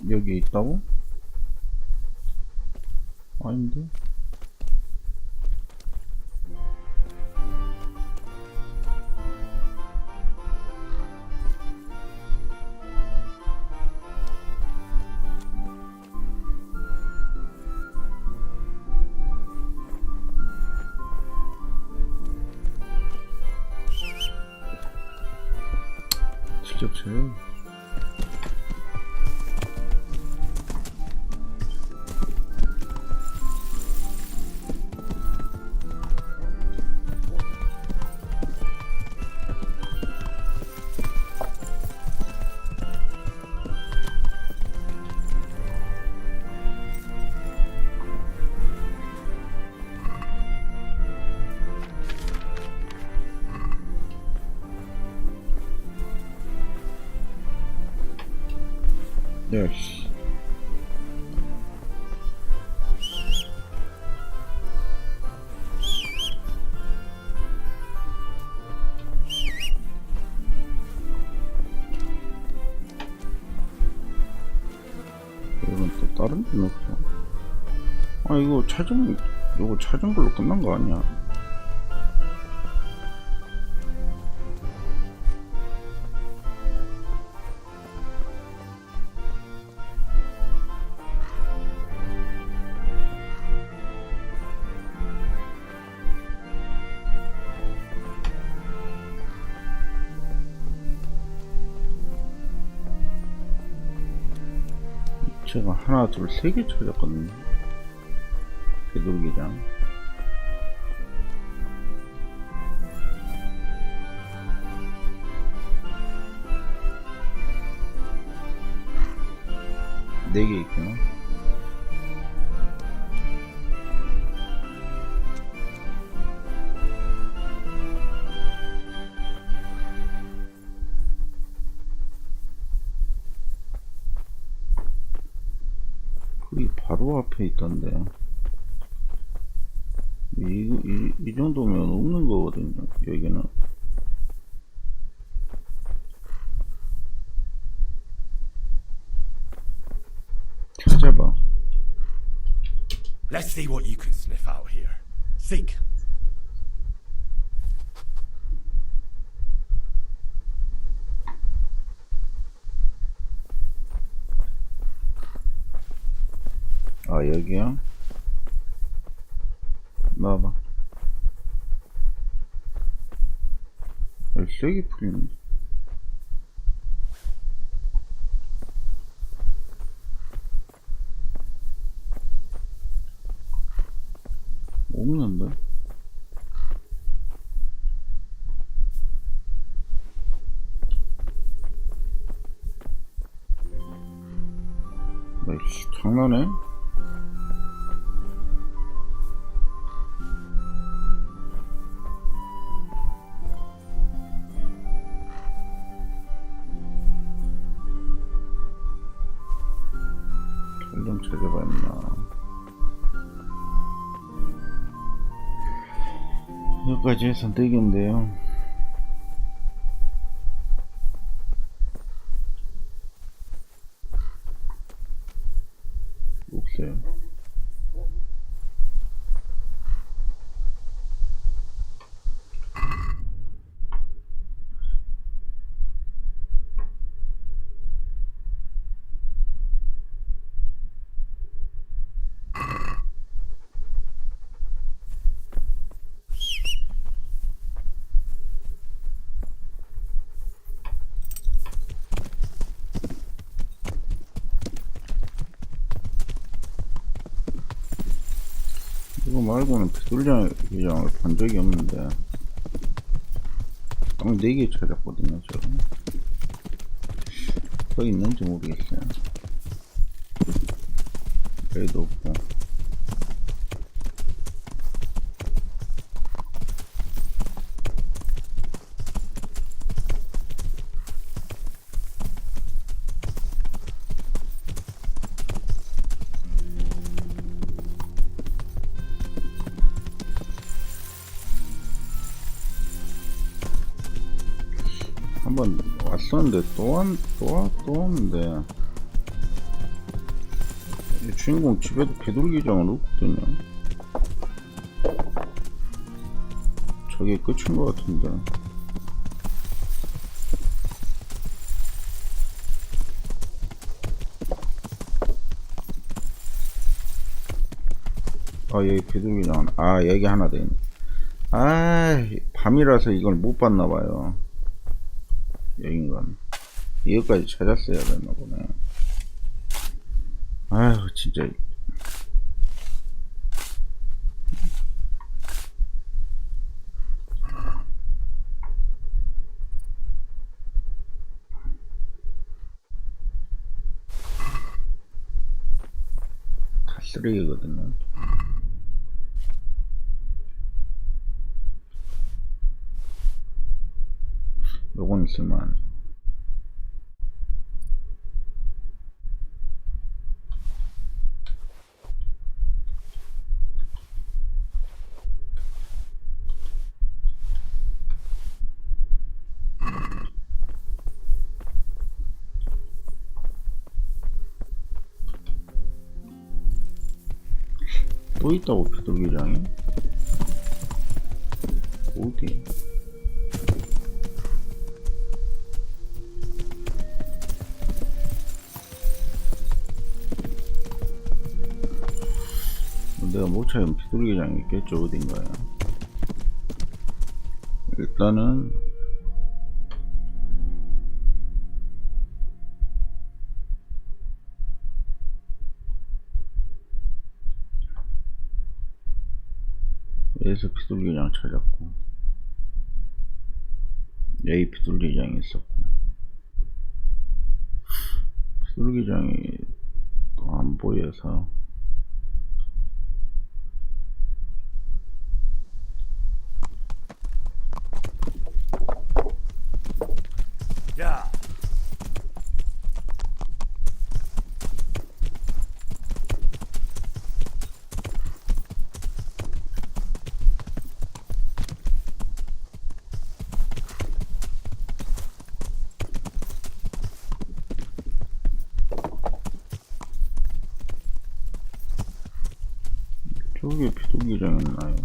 Speaker 1: 여기 있다고? 아닌데? 직접 쳐요. Yes. 이건 또 다른 데는 없어. 아 이거 찾은 걸로 끝난 거 아니야? 제가 하나, 둘, 세 개 찾았거든요. 되돌기장. 네 개 있구나. 거기 바로 앞에 있던데. 이 정도면 없는 거거든요, 여기는. 찾아봐.
Speaker 2: Let's see what you can sniff out here. Seek.
Speaker 1: 아 여기요? 나와봐. 세게 풀리는데. 없는데? 나이씨 장난해? 좀 찾아봤나. 여기까지 선택인데요. 없어요. 이거 말고는 비둘기장을 본 적이 없는데 딱 4개 찾았거든요. 제가 더 있는지 모르겠어요. 여기도 없고. 한번 왔었는데 또 왔는데 이 주인공 집에도 비둘기장은 없거든요. 저게 끝인 것 같은데. 아, 여기 비둘기장, 아, 여기 하나 더 있네. 아, 밤이라서 이걸 못 봤나봐요. 여긴건 이거까지 찾았어야 되나 보네. 아휴, 진짜. 다 쓰레기거든요. 요건 있을만. 또 있다고 비둘기장이? 어디? 내가 못 찾은 비둘기장이 있겠죠, 어딘가에. 일단은 여기서 비둘기장 찾았고, 여기 비둘기장이 있었고, 비둘기장이 또 안 보여서
Speaker 5: 야.
Speaker 1: 저기 비둘기장 있나요?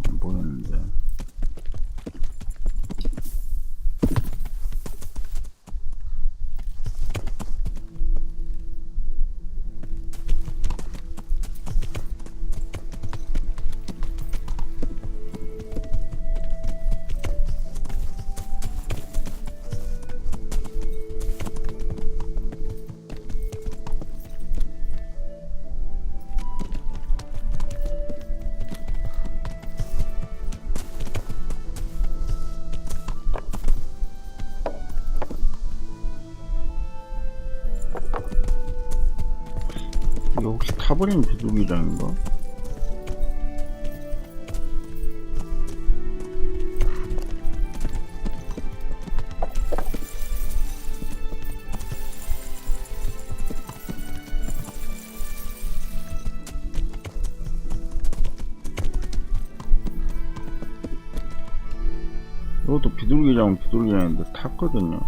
Speaker 1: 안 보이는데. 이거 혹시 타버린 비둘기장인가? 이것도 비둘기장은 비둘기장인데 탔거든요.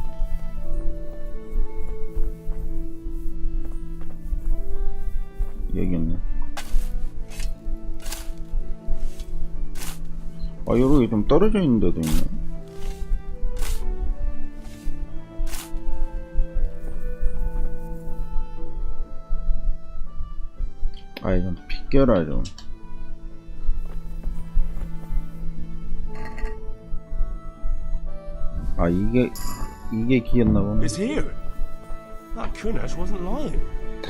Speaker 1: 여기 있네. 아, 여기 좀 떨어져 있는 데도 있네. 아이, 좀 비껴라, 좀. 아, 이게 기였나 보네.
Speaker 4: It's here. That Kunash wasn't lying.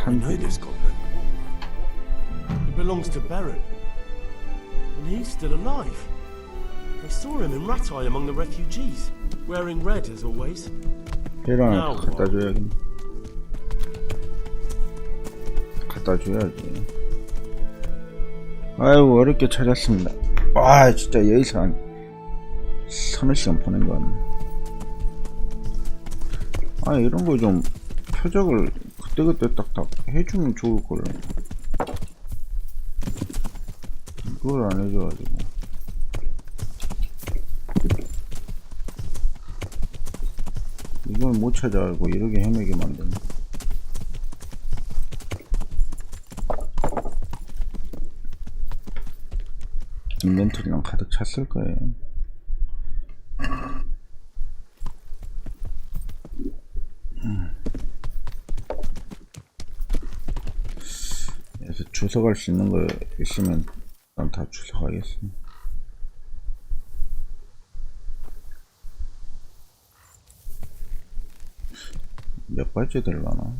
Speaker 4: I know this goblin. It belongs to Baron. And he's still alive. I saw him in Ratai among the refugees, wearing red as always.
Speaker 1: 걔랑 갖다 줘야겠네. 갖다 줘야지. 아유, 어렵게 찾았습니다. 아, 진짜 여기서 한 서너 시간 보낸 거 같네. 아, 이런 거 좀 표적을 그때그때 딱딱 해주면 좋을 걸. 이걸 안 해줘가지고. 이걸 못 찾아가지고 이렇게 헤매게 만드네. 인벤토리랑 가득 찼을 거예요. 그래서 주워갈 수 있는 거 있으면 난 다 주워가겠습니다. 몇 발째 될라나?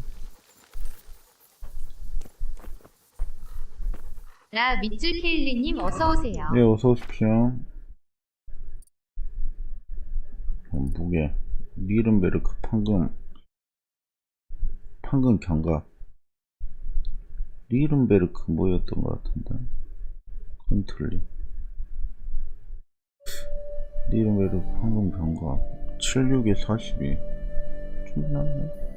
Speaker 13: 라 밑줄 케일리님 어서오세요.
Speaker 1: 네, 어서오십시오. 무게 니른베르크 판금 경갑. 니른베르크 뭐였던 것 같은데. 컨트리 니른베르크 판금 경갑 76에 42 충분하네.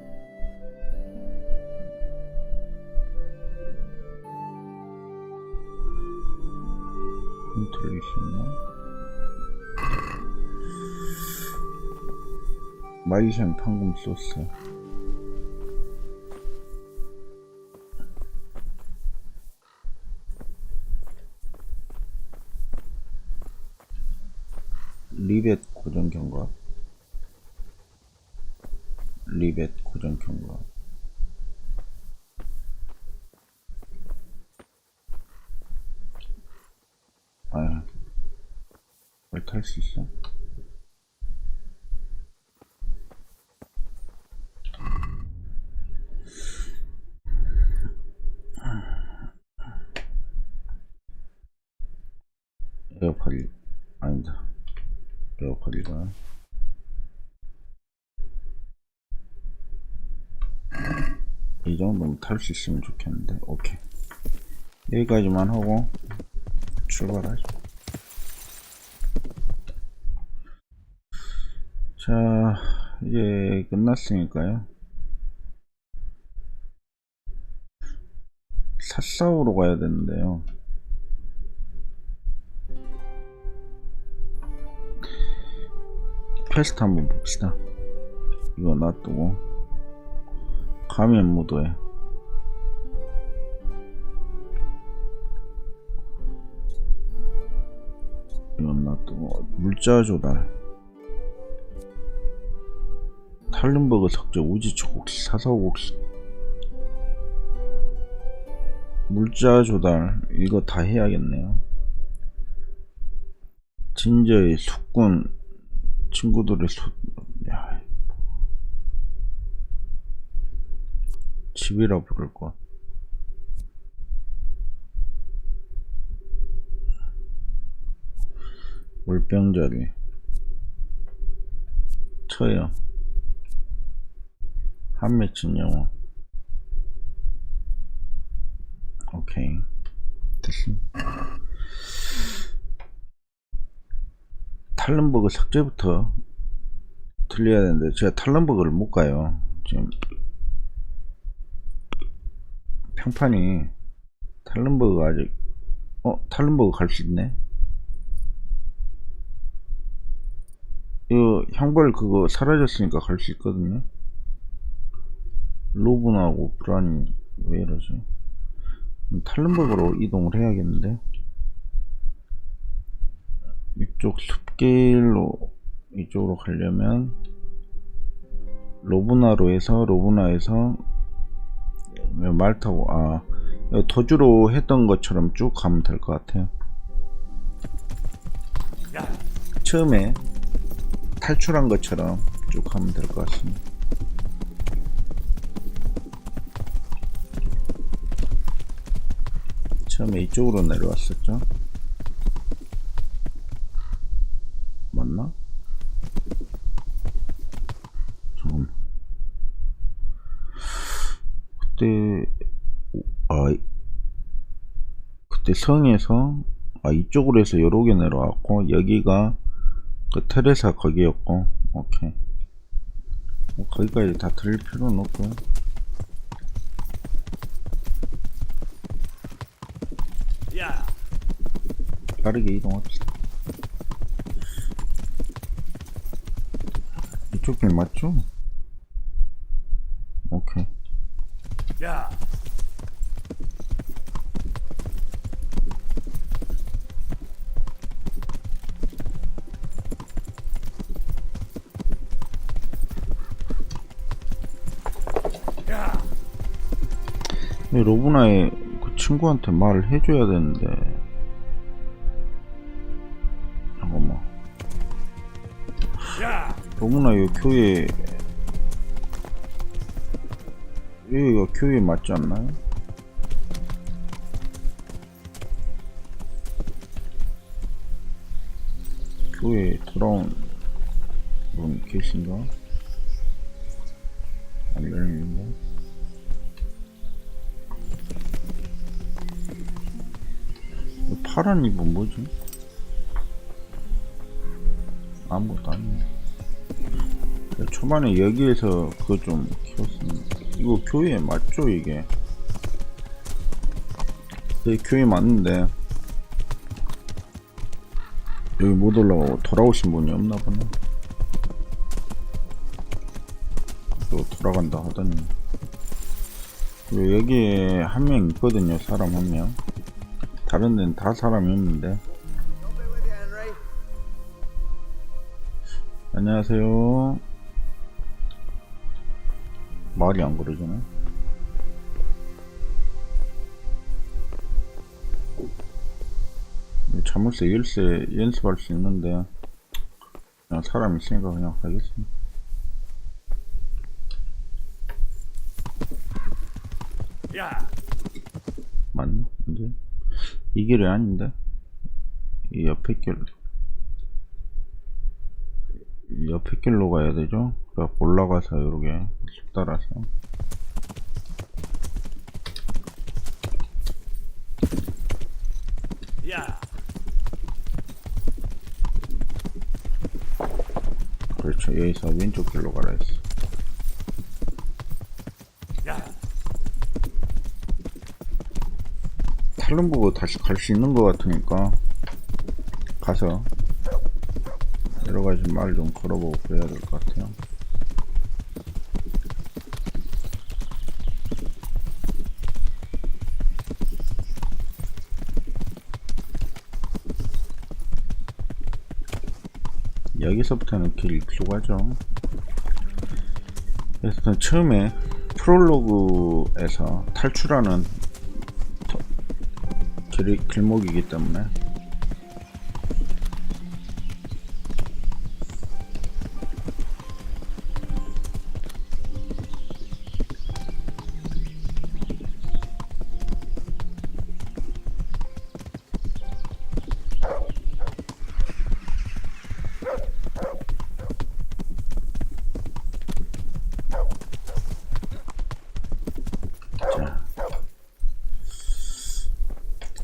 Speaker 1: 컨트리 있었나? 마이셴 판금 소스. 리벳 고정 경과. 리벳 고정 경과. 아, 뭘 탈 수 있어? 에어팟이 아니다. 에어팟이가 이 정도면 탈 수 있으면 좋겠는데. 오케이, 여기까지만 하고 출발하죠. 자, 이제 끝났으니까요. 사싸우러 가야 되는데요. 퀘스트 한번 봅시다. 이거 놔두고 가면 모드에 이건 놔두고 물자 조달, 탈른버그 석재, 우지초 곡식, 사사오 곡식, 물자 조달 이거 다 해야겠네요. 진저의 숙군 친구들의 야, 집이라 부를 것. 물병자리 처형 한 맺힌 영혼. 오케이, 됐습니다. 탈른버그 석재부터 틀려야 되는데 제가 탈른버그를 못 가요. 지금 평판이 탈른버그가 아직 탈른버그 갈 수 있네. 이거 형벌 그거 사라졌으니까 갈 수 있거든요. 로브나하고 브란이 왜 이러지? 탈른버그로 이동을 해야겠는데. 이쪽 숲길로 이쪽으로 가려면 로브나에서 말 타고 도주로 했던 것처럼 쭉 가면 될 것 같아요. 처음에 탈출한 것처럼 쭉 가면 될 것 같습니다. 처음에 이쪽으로 내려왔었죠. 맞나? 잠깐만. 그때 성에서 이쪽으로 해서 여러 개 내려왔고, 여기가 그 테레사 거기였고. 오케이. 거기까지 다 들릴 필요는 없고요. 빠르게 이동합시다. 이쪽 길 맞죠? 오케이. 로브나의 그 친구한테 말을 해줘야 되는데. 잠깐만. 로브나 이 교회, 여기가 교회 맞지 않나요? 교회에 돌아온 분 계신가? 안 열리는데. 파란 입은 뭐지? 아무것도 아니네. 초반에 여기에서 그거 좀 키웠습니다. 이거 교회 맞죠 이게? 네, 교회 맞는데 여기 못 올라가고 돌아오신 분이 없나 보네. 또 돌아간다 하더니. 그리고 여기에 한 명 있거든요. 사람 한 명. 다른 데는 다 사람이 없는데. 안녕하세요. 말이 안 그러잖아. 자물쇠 열쇠 연습할 수 있는데 그냥 사람 있으니까 그냥 가겠습니다. 맞나? 이제 이 길이 아닌데 이 옆에 길로 가야 되죠. 그래 올라가서 이렇게 숲 따라서. 그렇죠. 여기서 왼쪽 길로 가라 했어. 탈른버그 다시 갈 수 있는 것 같으니까 가서 여러가지 말 좀 걸어보고 그래야 될 것 같아요. 여기서부터는 길 익숙하죠. 그래서 처음에 프롤로그에서 탈출하는 길목이기 때문에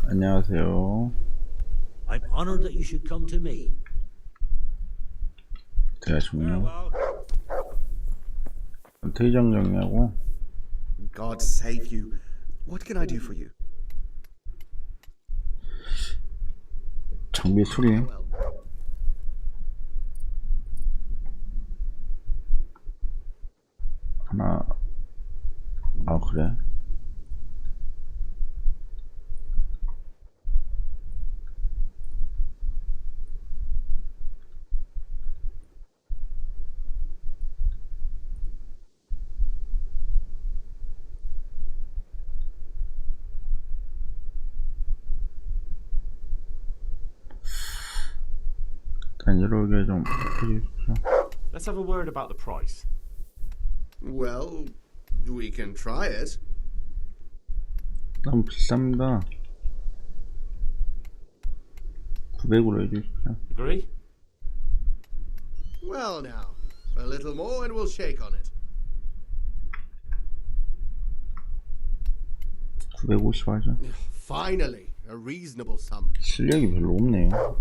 Speaker 1: 안녕하세요.
Speaker 3: I'm honored that you should come to me.
Speaker 1: 대화 종료. 대장 정리하고.
Speaker 11: God save you. What can I do for you?
Speaker 1: 장비 수리. 일단 여러 개 좀 해주십시오.
Speaker 16: Let's have a word about the price.
Speaker 11: Well, we can try it.
Speaker 1: 너무 비쌉니다. 900으로 해주십시오.
Speaker 16: Agree?
Speaker 11: Well now, a little more and we'll shake on it.
Speaker 1: 950 하죠.
Speaker 11: Finally, a reasonable sum.
Speaker 1: 실력이 별로 없네요.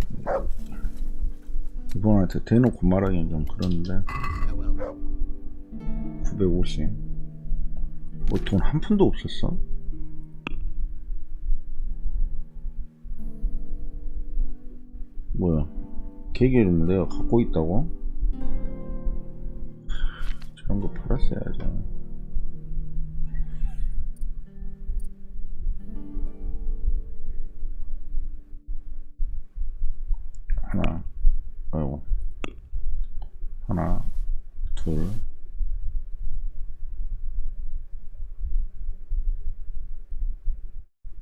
Speaker 1: 이번한테 대놓고 말하기는 좀 그런데 950. 뭐 돈 한 푼도 없었어? 뭐야? 계기를 내가 갖고 있다고? 저런 거 팔았어야죠. 하나, 아이고, 하나, 둘,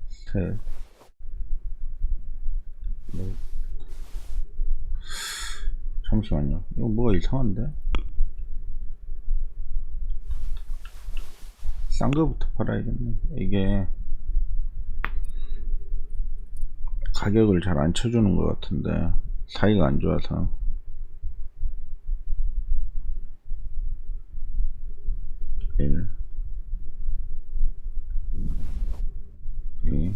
Speaker 1: 셋, 넷. 잠시만요. 이거 뭐가 이상한데? 싼 거부터 팔아야겠네. 이게 가격을 잘 안 쳐주는 것 같은데 사이가 안 좋아서. 일, 2,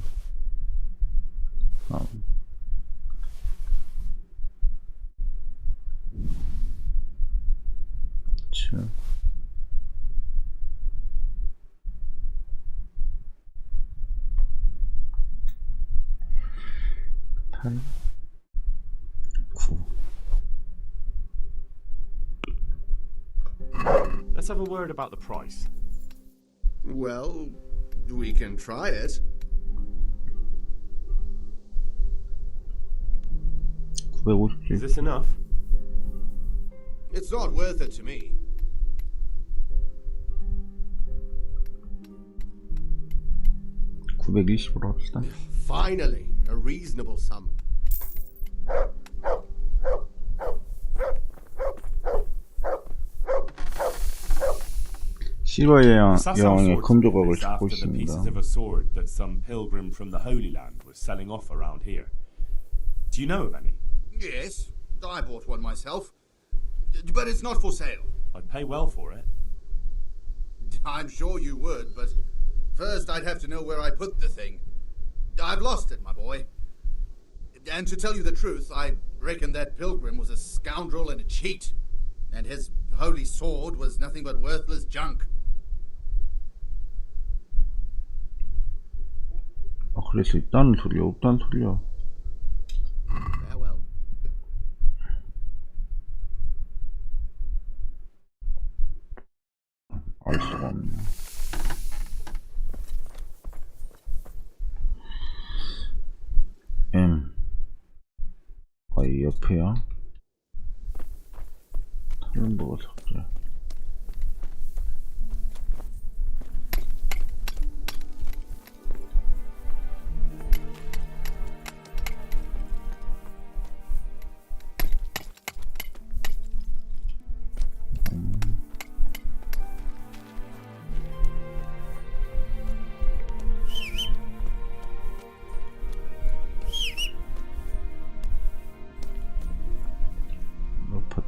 Speaker 1: 3, 7, 8, 9.
Speaker 16: Let's have a word about the price.
Speaker 11: Well, we can try it.
Speaker 1: 950.
Speaker 16: Is this enough?
Speaker 11: It's not worth it to me.
Speaker 1: $920으로 합시다.
Speaker 11: Finally, a reasonable sum.
Speaker 1: 실화의
Speaker 2: Assassin's
Speaker 1: 여왕의
Speaker 2: sword
Speaker 1: 금조각을
Speaker 2: is
Speaker 1: 찾고
Speaker 2: after the
Speaker 1: 있습니다.
Speaker 2: pieces of a sword that some pilgrim from the Holy Land was selling off around here. Do you know of any?
Speaker 11: Yes, I bought one myself. But it's not for sale.
Speaker 2: I'd pay well for it.
Speaker 11: I'm sure you would, but first I'd have to know where I put the thing. I've lost it, my boy. And to tell you the truth, I reckon that pilgrim was a scoundrel and a cheat. And his holy sword was nothing but worthless junk.
Speaker 1: 그럴 수 있다는 소리야, 없다는 소리야.
Speaker 11: Farewell.
Speaker 1: 알 수가 없네. M. 이 옆에야. 탈름버거 삭제.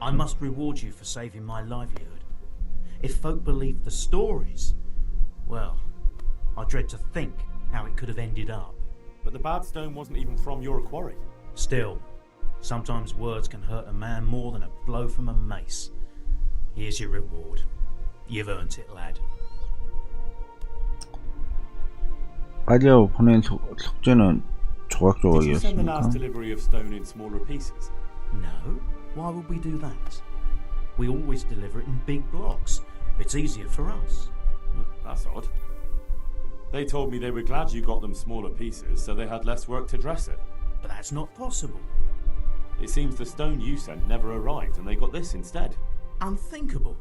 Speaker 10: I must reward you for saving my livelihood. If folk believed the stories, well, I dread to think how it could have ended up.
Speaker 2: But the bad stone wasn't even from your quarry.
Speaker 10: Still, sometimes words can hurt a man more than a blow from a mace. Here's your reward. You've earned it, lad.
Speaker 1: 아디아오 보낸 석재는
Speaker 2: Did you send the
Speaker 1: 조각조각이었습니까?
Speaker 2: last delivery of stone in smaller pieces?
Speaker 10: No. Why would we do that? We always deliver it in big blocks. It's easier for us.
Speaker 2: That's odd. They told me they were glad you got them smaller pieces so they had less work to dress it.
Speaker 10: But that's not possible.
Speaker 2: It seems the stone you sent never arrived and they got this instead.
Speaker 10: Unthinkable.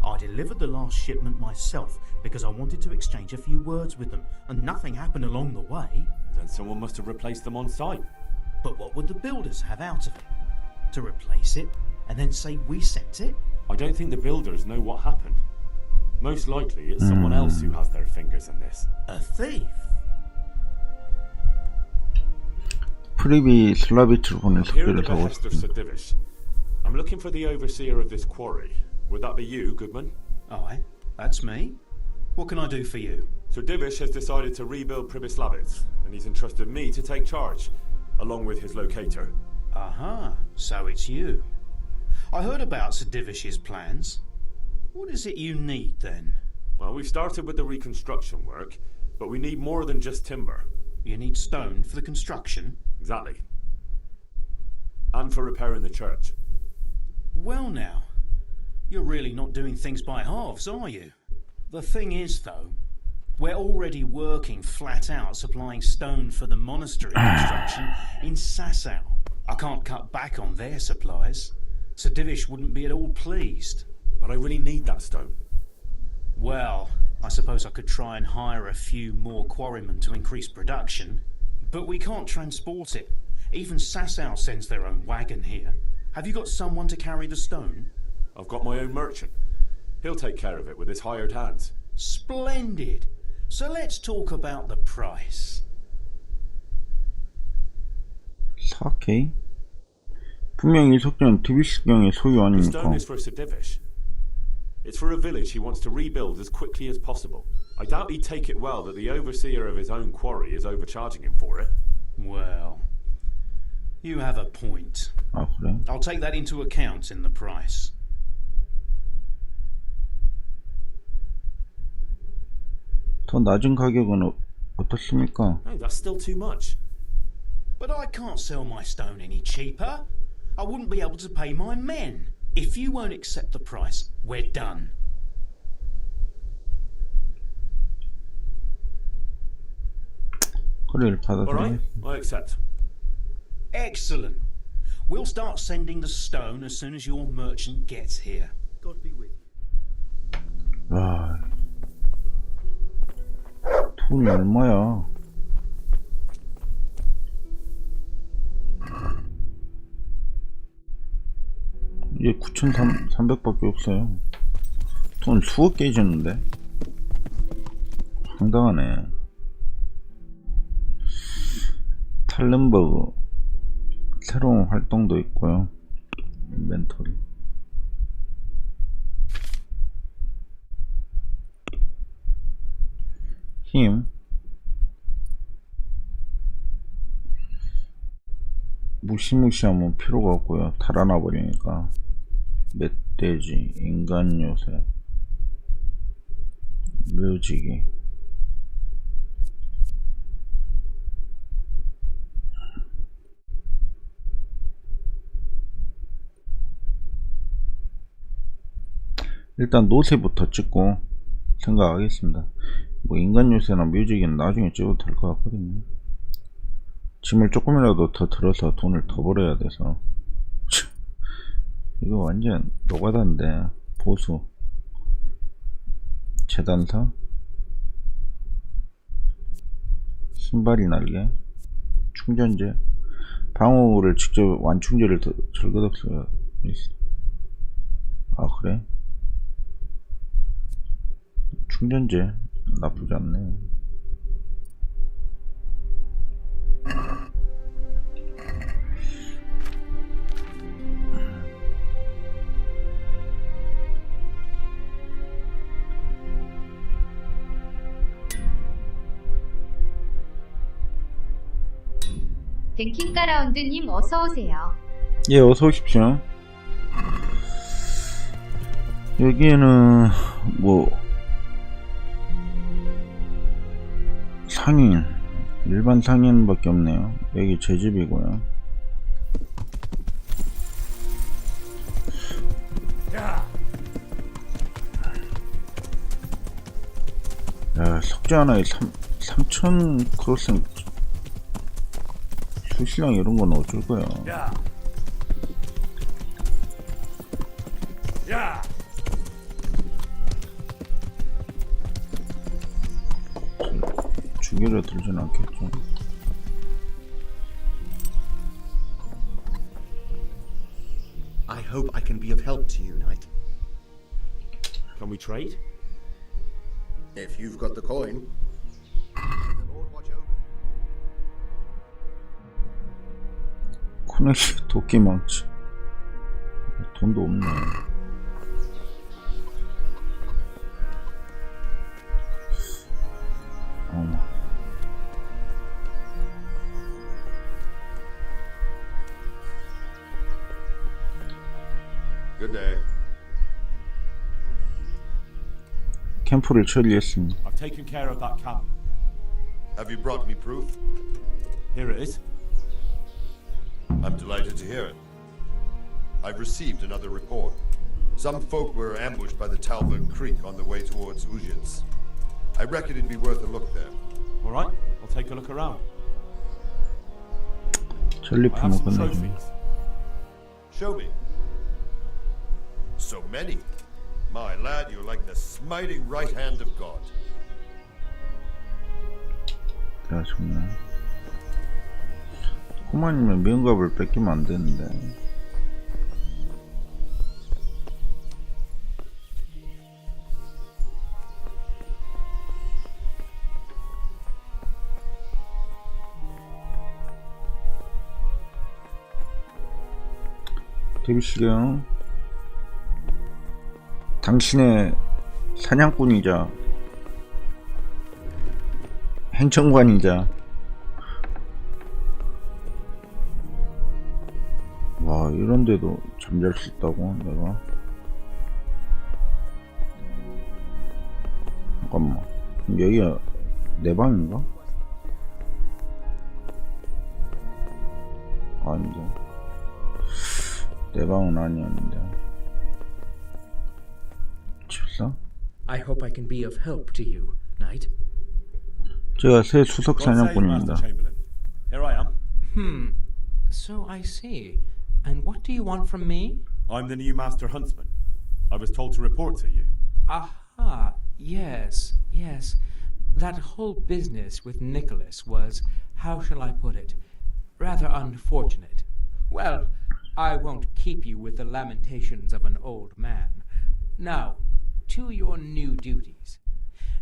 Speaker 10: I delivered the last shipment myself because I wanted to exchange a few words with them, and nothing happened along the way.
Speaker 2: Then someone must have replaced them on site.
Speaker 10: But what would the builders have out of it? To replace it, and then say we set it?
Speaker 2: I don't think the builders know what happened. Most likely it's someone else who has their fingers in this.
Speaker 10: A thief?
Speaker 1: 프리비 슬라비츠로 보낸
Speaker 2: Here at
Speaker 1: 석비를
Speaker 2: the
Speaker 1: 타고
Speaker 2: behest of
Speaker 1: 있습니다.
Speaker 2: Sir Divish. I'm looking for the overseer of this quarry. Would that be you, Goodman?
Speaker 10: Aye, that's me. What can I do for you?
Speaker 2: Sir Divish has decided to rebuild Pribyslavitz, and he's entrusted me to take charge, along with his locator.
Speaker 10: Aha, so it's you. I heard about Sir Divish's plans. What is it you need, then?
Speaker 2: Well, we've started with the reconstruction work, but we need more than just timber.
Speaker 10: You need stone for the construction?
Speaker 2: Exactly. And for repairing the church.
Speaker 10: Well now, you're really not doing things by halves, are you? The thing is, though, we're already working flat out supplying stone for the monastery construction in Sasau. I can't cut back on their supplies. Sir Divish wouldn't be at all pleased.
Speaker 2: But I really need that stone.
Speaker 10: Well, I suppose I could try and hire a few more quarrymen to increase production. But we can't transport it. Even Sasau sends their own wagon here. Have you got someone to carry the stone?
Speaker 2: I've got my own merchant. He'll take care of it with his hired hands.
Speaker 10: Splendid. So let's talk about the price.
Speaker 1: 4K? 분명히 이 석재는 디비시경의 소유
Speaker 2: The stone
Speaker 1: 아닙니까?
Speaker 2: is for Sir Divish. It's for a village he wants to rebuild as quickly as possible. I doubt he'd take it well that the overseer of his own quarry is overcharging him for it.
Speaker 10: Well, you have a point.
Speaker 1: 아 그래?
Speaker 10: I'll take that into account in the price.
Speaker 1: 더 낮은 가격은 어떻습니까?
Speaker 2: No, that's still too much.
Speaker 10: But I can't sell my stone any cheaper. I wouldn't be able to pay my men. If you won't accept the price, we're done.
Speaker 1: 거래를
Speaker 2: All right,
Speaker 1: 받아들이겠습니다.
Speaker 2: I accept.
Speaker 10: Excellent. We'll start sending the stone as soon as your merchant gets here.
Speaker 5: God be with you.
Speaker 1: 와, 돈이 얼마야? 이제 9,300밖에 없어요. 돈 수억 깨졌는데? 황당하네. 탈렌버그 새로운 활동도 있고요. 인벤토리. 힘 무시무시하면 필요가 없고요. 달아나 버리니까. 멧돼지, 인간 요새, 묘지기. 일단 노새부터 찍고 생각하겠습니다. 뭐 인간 요새나 묘지기는 나중에 찍어도 될 것 같거든요. 짐을 조금이라도 더 들어서 돈을 더 벌어야 돼서. 이거 완전 노가다인데. 보수, 재단사, 신발이 날개, 충전재, 방어구를 직접 완충제를 절거덕어요. 아 그래? 충전재 나쁘지 않네.
Speaker 13: 댕킹가라운드님 어서오세요.
Speaker 1: 예, 어서 오십시오. 여기에는 뭐 상인, 일반 상인밖에 없네요. 여기 제 집이고요. 야, 석재 하나에 3,000 크로스는 수시랑 이런 건 어쩔 거야. 주기를 들진 않겠죠.
Speaker 11: I hope I can be of help to you, Knight.
Speaker 2: Can we trade?
Speaker 11: If you've got the coin.
Speaker 1: 코네시 도끼망치. 돈도 없네.
Speaker 6: Good day.
Speaker 1: 캠프를 처리했습니다.
Speaker 2: I've taken care of that camp.
Speaker 6: Have you brought me proof?
Speaker 2: Here it is.
Speaker 6: I'm delighted to hear it. I've received another report. Some folk were ambushed by the Talbot Creek on the way towards Ujits. I reckon it'd be worth a look there.
Speaker 2: All right, I'll take a look around. I
Speaker 1: 전리품을
Speaker 2: have some
Speaker 1: 건네줍니다.
Speaker 2: trophies.
Speaker 6: Show me. So many. My lad, you're like the smiting right hand of God.
Speaker 1: 야, 정말. 코만이면 명갑을 뺏기면 안 되는데. 데뷔시경 당신의 사냥꾼이자 행정관이자 와 이런데도 잠잘 수 있다고 내가 잠깐만 여기가 내 방인가? 아닌데 내 방은 아니었는데 집사?
Speaker 7: I hope I can be of help to you, Knight.
Speaker 1: 제가 새 수석 사냥꾼입니다.
Speaker 2: Here I am.
Speaker 7: So I see. And what do you want from me?
Speaker 2: I'm the new master huntsman. I was told to report to you.
Speaker 7: Aha, yes, yes. That whole business with Nicholas was, how shall I put it, rather unfortunate. Well, I won't keep you with the lamentations of an old man. Now, to your new duties.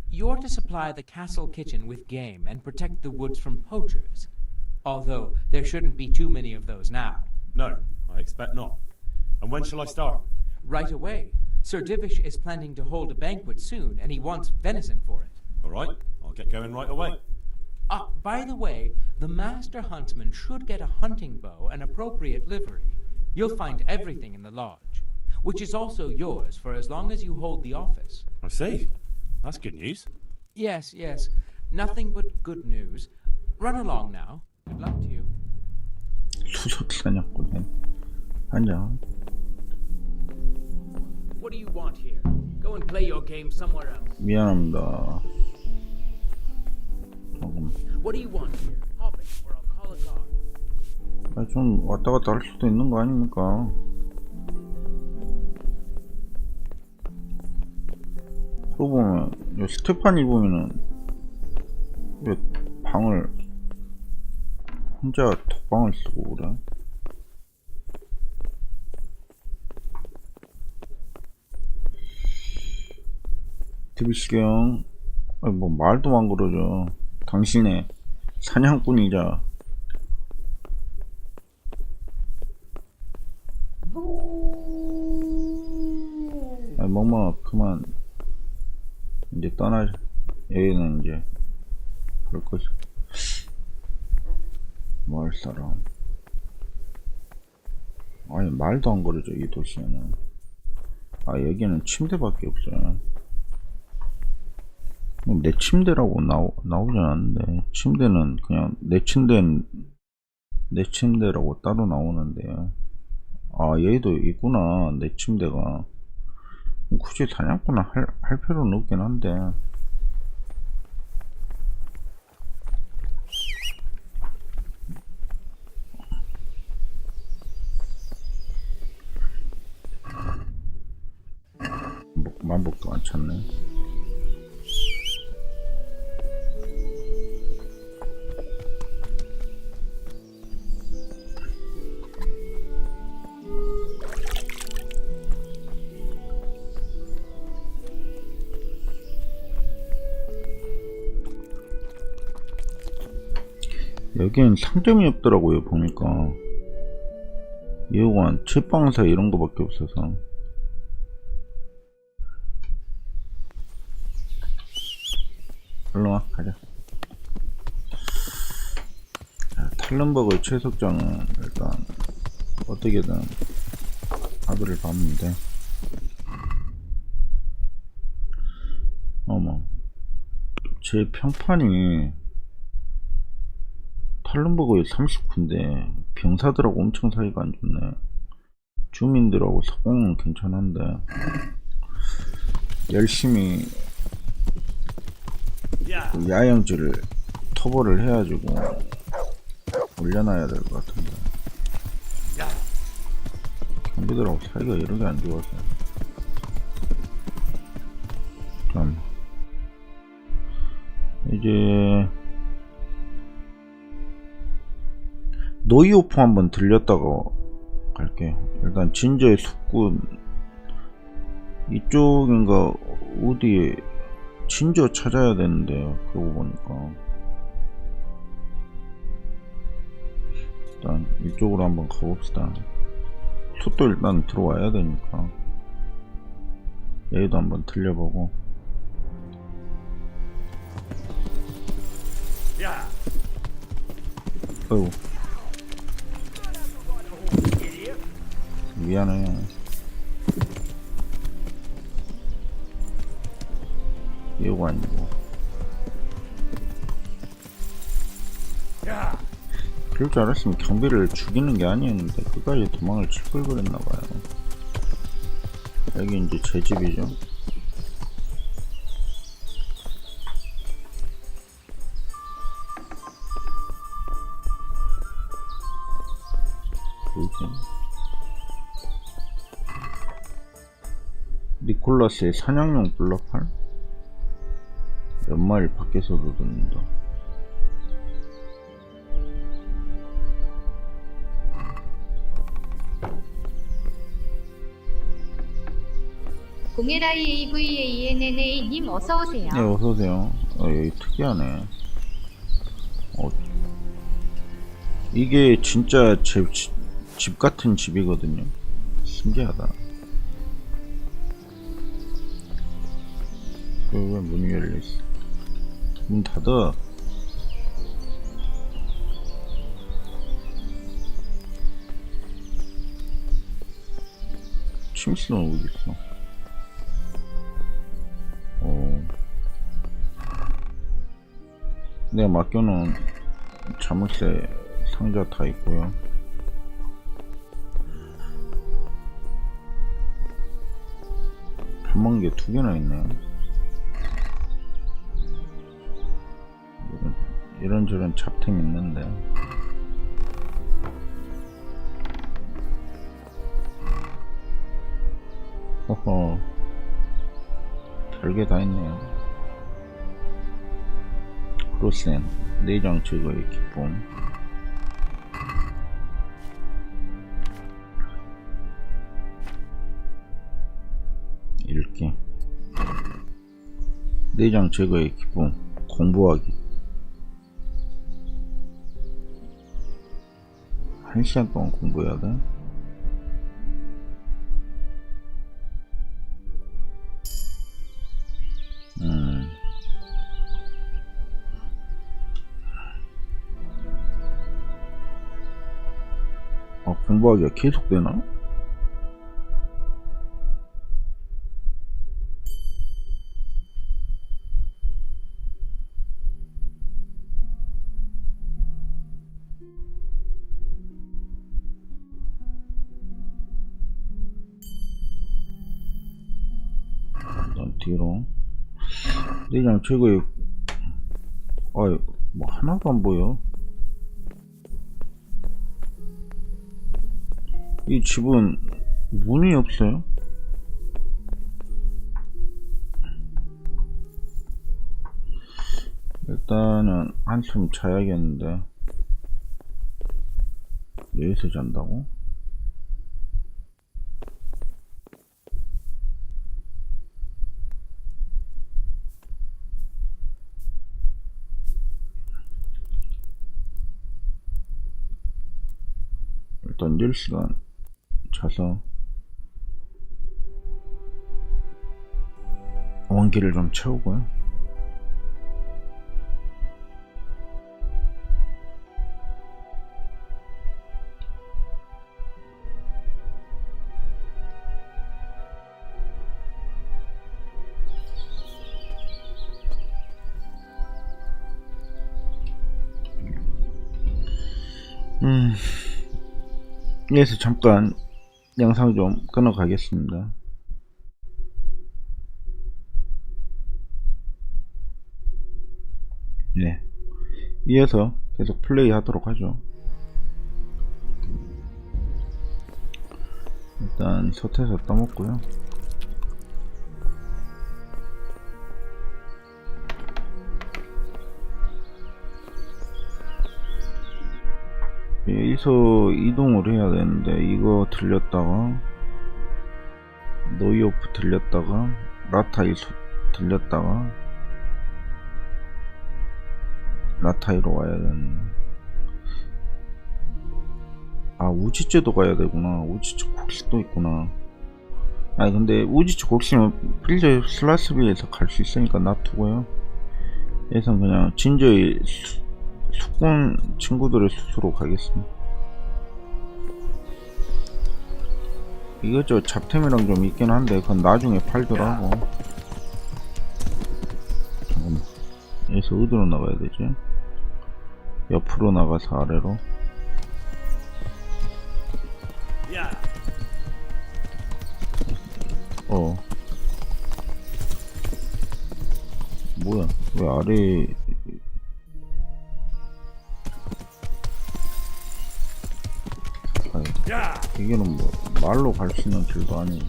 Speaker 7: You're to supply the castle kitchen with game and protect the woods from poachers. Although there shouldn't be too many of those now.
Speaker 2: No, I expect not. And when shall I start?
Speaker 7: Right away. Sir Divish is planning to hold a banquet soon, and he wants venison for it.
Speaker 2: All right, I'll get going right away.
Speaker 7: By the way, the master huntsman should get a hunting bow and appropriate livery. You'll find everything in the lodge, which is also yours for as long as you hold the office.
Speaker 2: I see. That's good news.
Speaker 7: Yes, yes. Nothing but good news. Run along now. Good luck to you.
Speaker 1: 수석 사냥꾼 한장.
Speaker 7: What do you want here? Go and play your game somewhere else.
Speaker 1: 미안합니다. 조금.
Speaker 7: What do you want here? Hop it, or I'll call a guard.
Speaker 1: 아, 좀 왔다 갔다 할 수도 있는 거 아닙니까? 그러고 보면 요 스테파니 보면은 왜 방을 혼자 독방을 쓰고 그래? 드비시경 뭐 말도 안 그러죠. 당신의 사냥꾼이자 멍멍아 그만 이제 떠나자. 여기는 이제 그럴 것이 뭐 할 사람. 아니 말도 안 그러죠 이 도시에는. 아 여기는 침대밖에 없어요. 내 침대라고 나오진 않는데 침대는 그냥 내 침대라고 따로 나오는데요. 아 얘도 있구나 내 침대가. 굳이 사냥꾼을 할 필요는 없긴 한데 만복도 안 찼네. 여기엔 상점이 없더라고요. 보니까 여관, 채빵사 이런 거밖에 없어서. 일로와 가자. 탈런버그 최석장은 일단 어떻게든 아들을 봤는데, 어머, 제 평판이 탈런버그에 39인데 병사들하고 엄청 사이가 안 좋네. 주민들하고 서공은 괜찮은데 열심히 그 야영지를 터벌을 해가지고 올려놔야 될 것 같은데 경비들하고 사이가 여러 개 안 좋아서. 그럼 이제 노이오프 한번 들렸다가 갈게요. 일단 진저의 숙군 이쪽인가 어디에 진저 찾아야 되는데요. 그러고 보니까 일단 이쪽으로 한번 가봅시다. 숫도 일단 들어와야 되니까 여기도 한번 들려보고. 어휴, 미안해요. 이거 아니고 그럴 줄 알았으면 경비를 죽이는 게 아니었는데 끝까지 도망을 칠 걸 그랬나봐요. 여기 이제 제 집이죠. 니콜라스의 사냥용 블러팔? 몇 마리 밖에서도 듣는다.
Speaker 13: 공해라이 AVANNA님 어서오세요.
Speaker 1: 네, 어서오세요. 여기 특이하네. 이게 진짜 집 같은 집이거든요. 신기하다. 왜 문이 열려있어? 문 닫아. 침실은 어디 있어? 내가 맡겨놓은 자물쇠 상자 다 있고요. 밥 먹은 게 2개나 있네요. 이런저런 잡템 있는데 허허, 별게 다 있네요. 크로센, 내장 제거의 기쁨, 읽기, 내장 제거의 기쁨, 공부하기. 1시간 동안 공부해야 돼? 공부하기가 계속되나? 뒤로 내장 최고의 뭐 하나도 안 보여. 이 집은 문이 없어요. 일단은 한숨 자야겠는데 여기서 잔다고? 일단 닐스가 차서 원기를 좀 채우고요. 여기서 잠깐 영상 좀 끊어 가겠습니다. 네, 이어서 계속 플레이 하도록 하죠. 일단 솥에서 떠먹고요. 여기서 이동을 해야 되는데 이거 들렸다가 노이오프 들렸다가 라타이 들렸다가 라타이로 가야 되는데, 아 우지츠도 가야 되구나. 우지츠 곡식도 있구나. 아니 근데 우지츠 곡식은 필드 슬라스비에서 갈 수 있으니까 놔두고요. 그래서 그냥 진저의 숙군 친구들의 숲으로 가겠습니다. 이거 저 잡템이랑 좀 있긴 한데 그건 나중에 팔더라고. 잠깐만, 여기서 어디로 나가야 되지? 옆으로 나가서 아래로. 뭐야, 왜 아래 이게는 뭐 말로 갈 수 있는 길도 아니고.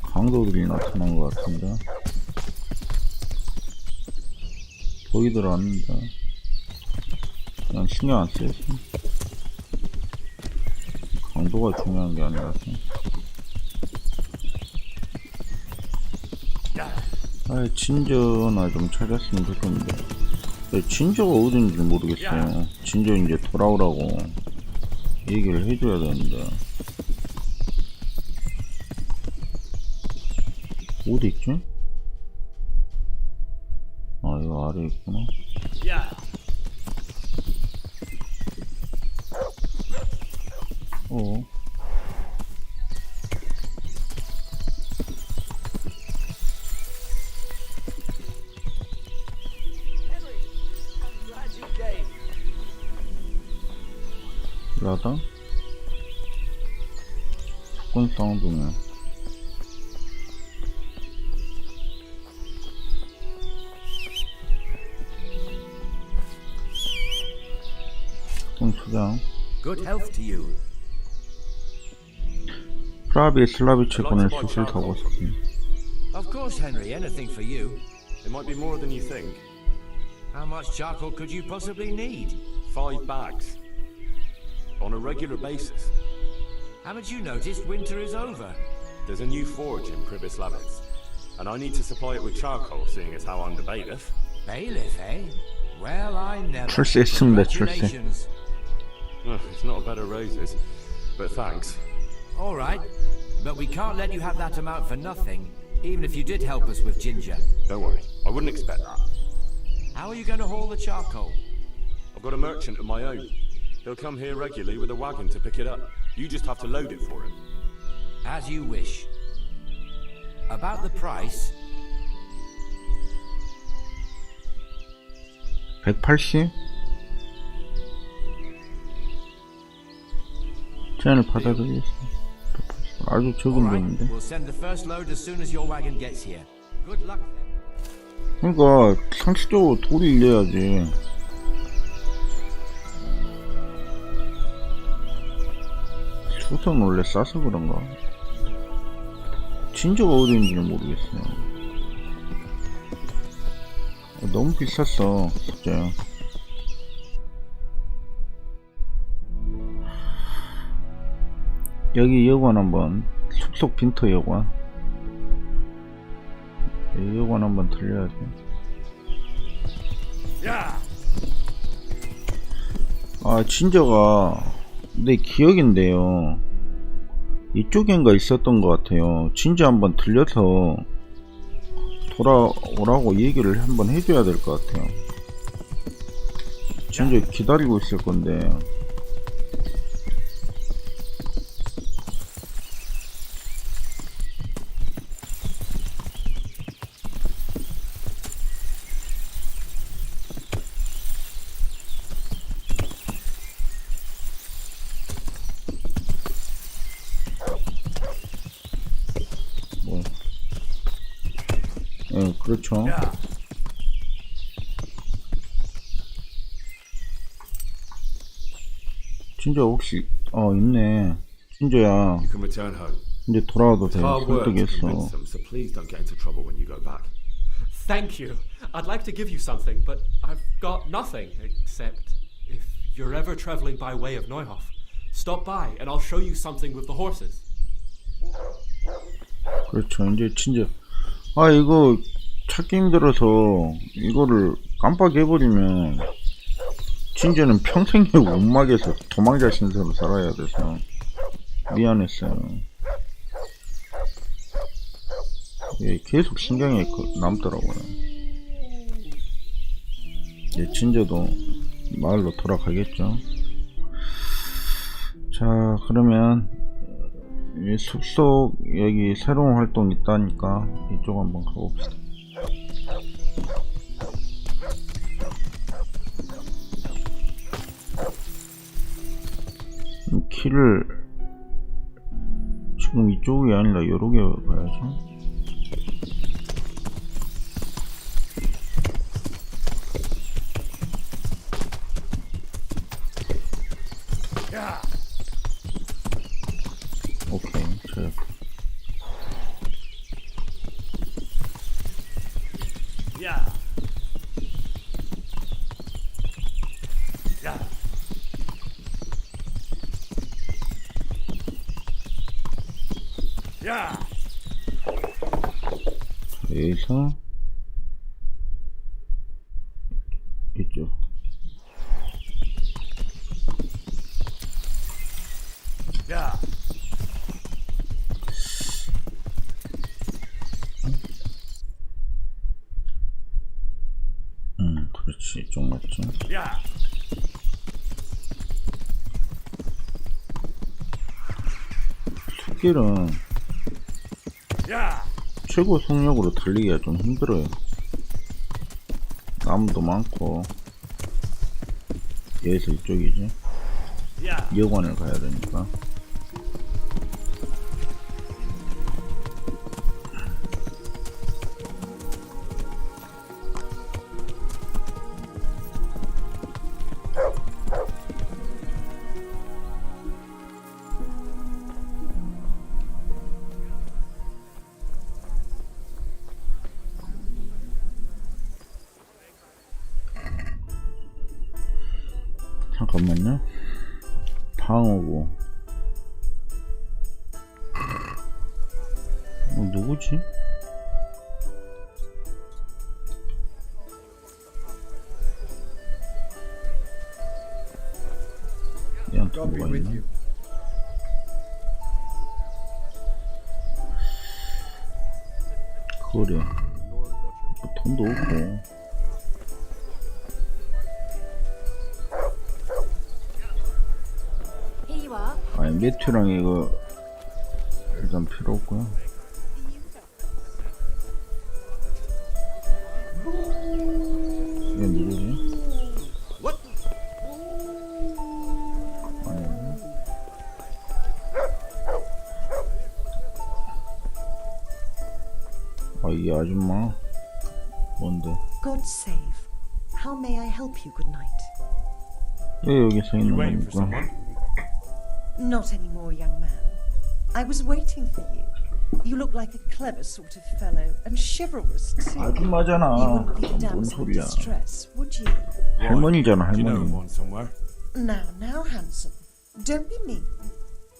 Speaker 1: 강도들이 나타난 것 같은데 보이들 않는데 그냥 신경 안 쓰였어. 강도가 중요한 게 아니라서. 아, 진저나 좀 찾았으면 좋겠는데 진저가 어딘지 모르겠어요. 진저 이제 돌아오라고 얘기를 해줘야 되는데 어디 있지? 아, 이거 아래 있구나. 라다? 숙군 사운드네. 숙군 수장.
Speaker 3: Good health to you.
Speaker 1: 프라비의 슬라비체군을 수술 타고 있습니다.
Speaker 3: Of course, Henry. Anything for you.
Speaker 2: It might be more than you think.
Speaker 3: How much charcoal could you possibly need?
Speaker 2: 5 bags. On a regular basis.
Speaker 3: Haven't you noticed winter is over?
Speaker 2: There's a new forge in Pribyslavitz, and I need to supply it with charcoal, seeing as how I'm the bailiff.
Speaker 3: Bailiff, eh? Well, I never.
Speaker 1: 출세했습니다, 출세.
Speaker 3: Congratulations.
Speaker 2: It's not a bed of roses, but thanks.
Speaker 3: All right, but we can't let you have that amount for nothing, even if you did help us with ginger.
Speaker 2: Don't worry, I wouldn't expect that.
Speaker 3: How are you going to haul the charcoal?
Speaker 2: I've got a merchant of my own. He'll come here regularly with a wagon to pick it up. You just have to load it for him.
Speaker 3: As you wish. About the price?
Speaker 1: 180? 제안을 받아들이겠습니다. 180. 아주 적은 돈인데.
Speaker 3: We'll send the first load as soon as your wagon gets here. Good luck then.
Speaker 1: 그러니까 상식적으로 돌이 일려야지. 수선 원래 싸서 그런가? 진저가 어디인지는 모르겠어요. 너무 비쌌어 진짜. 여기 여관 한번, 숲속 빈터 여관. 여기 여관 한번 들려야지. 아, 진저가 내 기억인데요, 이쪽인가 있었던 것 같아요. 진저 한번 들려서 돌아오라고 얘기를 한번 해줘야 될 것 같아요. 진저 기다리고 있을 건데. 그렇죠. 진저 혹시 있네. 진저야,
Speaker 2: You can return home.
Speaker 1: 이제 돌아와도 돼.
Speaker 2: It's hard work to
Speaker 1: 설득했어.
Speaker 2: convince them, so please don't get into trouble when you go back.
Speaker 17: Thank you. I'd like to give you something, but I've got nothing except if you're ever traveling by way of Neuhof, stop by and I'll show you something with the horses.
Speaker 1: 그렇죠. 이제 진저, 아, 이거 찾기 힘들어서 이거를 깜빡해버리면 진저는 평생의 운막에서 도망자 신세로 살아야 돼서 미안했어요. 예, 계속 신경이 남더라고요. 예, 진저도 마을로 돌아가겠죠. 자, 그러면 이 숲속 여기 새로운 활동 있다니까 이쪽 한번 가봅시다. 길을 지금 이쪽이 아니라 여러 개 가야지. 오케이, 저 여기서 이쪽 그렇지, 이쪽 맞죠? 숲길은 최고 속력으로 달리기가 좀 힘들어요. 나무도 많고. 여기서 이쪽이지. 여관을 가야 되니까. 잠깐만요. 방어고. 누구지? 얘한테 뭐가 있나? 그래. 돈도 없고. 아니, 매튜랑 이거 일단 필요 없고요. 이게 누구지? 아니, 아, 이 아줌마 뭔데?
Speaker 14: God save. How may I help you? Good night.
Speaker 1: 왜 여기 서 있는 겁니까?
Speaker 14: Not anymore, young man. I was waiting for you. You look like a clever sort of fellow, and chivalrous too.
Speaker 1: 아줌마잖아.
Speaker 14: You wouldn't be a
Speaker 1: 뭔
Speaker 14: damsel in
Speaker 1: 소리야?
Speaker 14: distress, would you?
Speaker 1: 할머니잖아,
Speaker 2: You know
Speaker 1: 할머니.
Speaker 2: one somewhere.
Speaker 14: Now, handsome. Don't be mean.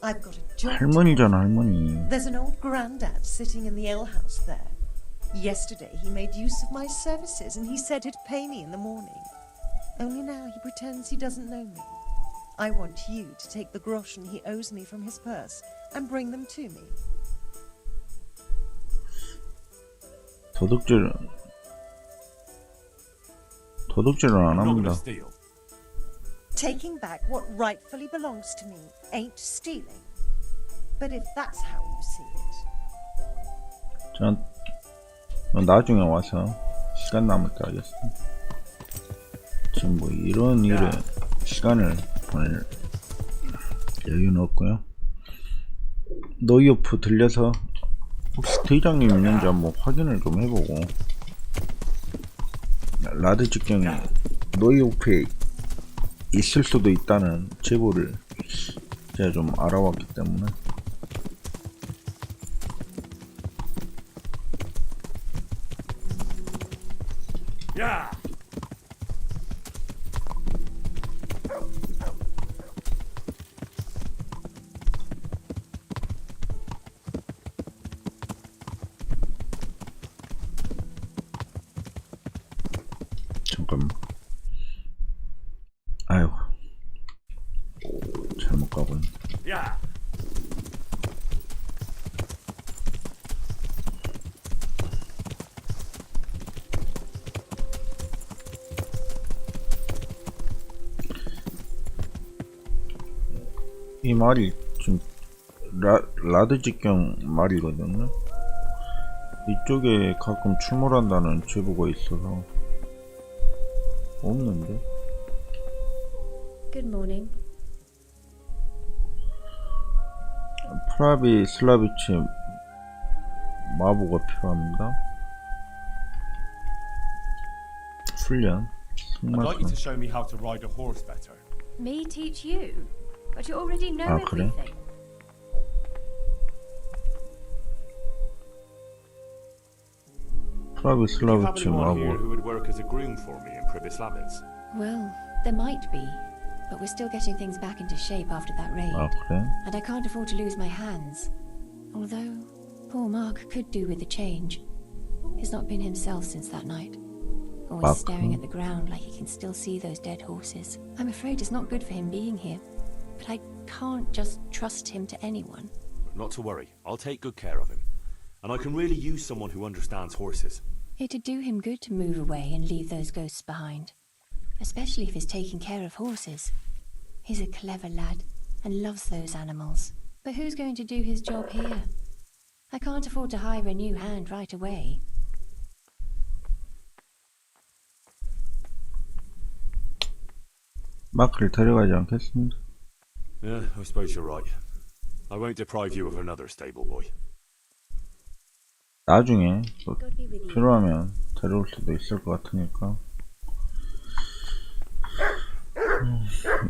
Speaker 14: I've got a job.
Speaker 1: 할머니잖아, 할머니.
Speaker 14: There's an old granddad sitting in the alehouse there. Yesterday he made use of my services and he said he'd pay me in the morning. Only now he pretends he doesn't know me. I want you to take the groschen he owes me from his purse and bring them to me.
Speaker 1: 도둑질은 안 합니다.
Speaker 14: Taking back what rightfully belongs to me ain't stealing. But if that's how you see it.
Speaker 1: 전 나중에 와서 시간 남을 때 하겠습니다. 지금 뭐 이런 일에 시간을 보낼 여유는 없고요. 노이오프 들려서 혹시 대장님 있는지 한번 확인을 좀 해보고, 라드 직경이 노이오프에 있을 수도 있다는 제보를 제가 좀 알아왔기 때문에
Speaker 2: 야!
Speaker 1: 잠깐만. 아이고, 잘못 가고 있네.
Speaker 2: 야!
Speaker 1: 이 말이 지금 라드 직경 말이거든요. 이쪽에 가끔 출몰한다는 제보가 있어서 없는데.
Speaker 9: Good morning.
Speaker 1: 프라비 슬라비치 마부가 필요합니다. 훈련,
Speaker 2: I'd like you to
Speaker 1: 승마선.
Speaker 2: show me how to ride a horse better.
Speaker 9: Me teach you? But you already know
Speaker 1: Ah, 그래?
Speaker 9: everything.
Speaker 1: 프라비
Speaker 2: Do you have
Speaker 1: 슬라비치
Speaker 2: anyone here
Speaker 1: 마부.
Speaker 2: who would work as a groom for me in Pribyslavitz?
Speaker 19: Well, there might be, but we're still getting things back into shape after that raid.
Speaker 1: 아, 그래?
Speaker 19: And I can't afford to lose my hands. Although, poor Mark could do with a change. He's not been himself since that night. Always
Speaker 1: Mark,
Speaker 19: staring at the ground like he can still see those dead horses. I'm afraid it's not good for him being here. But I can't just trust him to anyone.
Speaker 2: Not to worry, I'll take good care of him. And I can really use someone who understands horses.
Speaker 19: It'd do him good to move away and leave those ghosts behind. Especially if he's taking care of horses. He's a clever lad and loves those animals. But who's going to do his job here? I can't afford to hire a new hand right away.
Speaker 1: 마크를 데려가지 않겠습니다.
Speaker 2: Yeah, I suppose you're right. I won't deprive you of another stable boy.
Speaker 1: 나중에 또 필요하면 데려올 수도 있을 것 같으니까.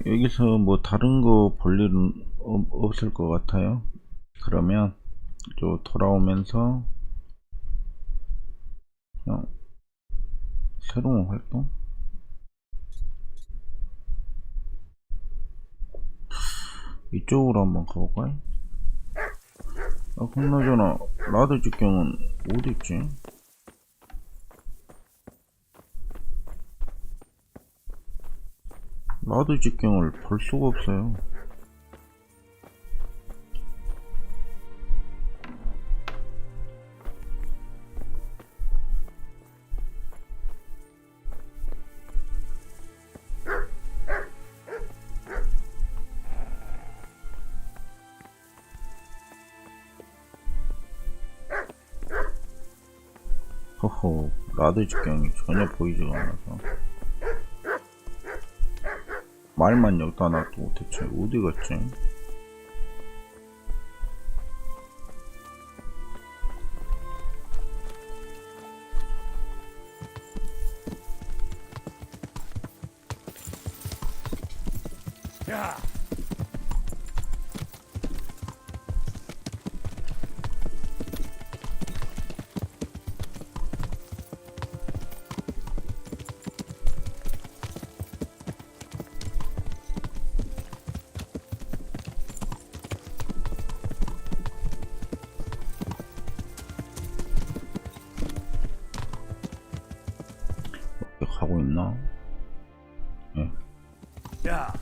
Speaker 1: 여기서 뭐 다른 거 볼 일은 없을 것 같아요. 그러면 또 돌아오면서 그냥 새로운 활동? 이쪽으로 한번 가볼까요? 아, 그나저나 라드 직경은 어디 있지? 라드 직경을 볼 수가 없어요. 허허, 라드 직경이 전혀 보이지가 않아서 말만 여기다 놔두고 대체 어디 갔지?
Speaker 2: 야!
Speaker 1: 있나? 예.
Speaker 3: 야.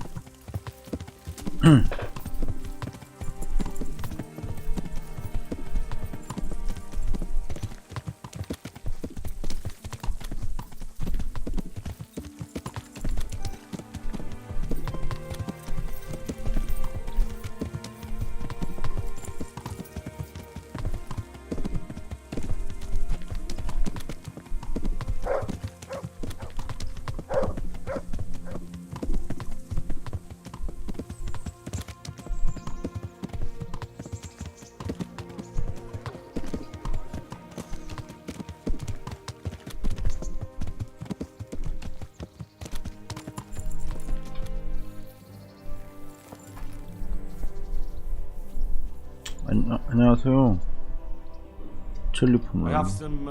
Speaker 1: 안녕하세요.
Speaker 2: I
Speaker 1: 첼리폼.
Speaker 2: have some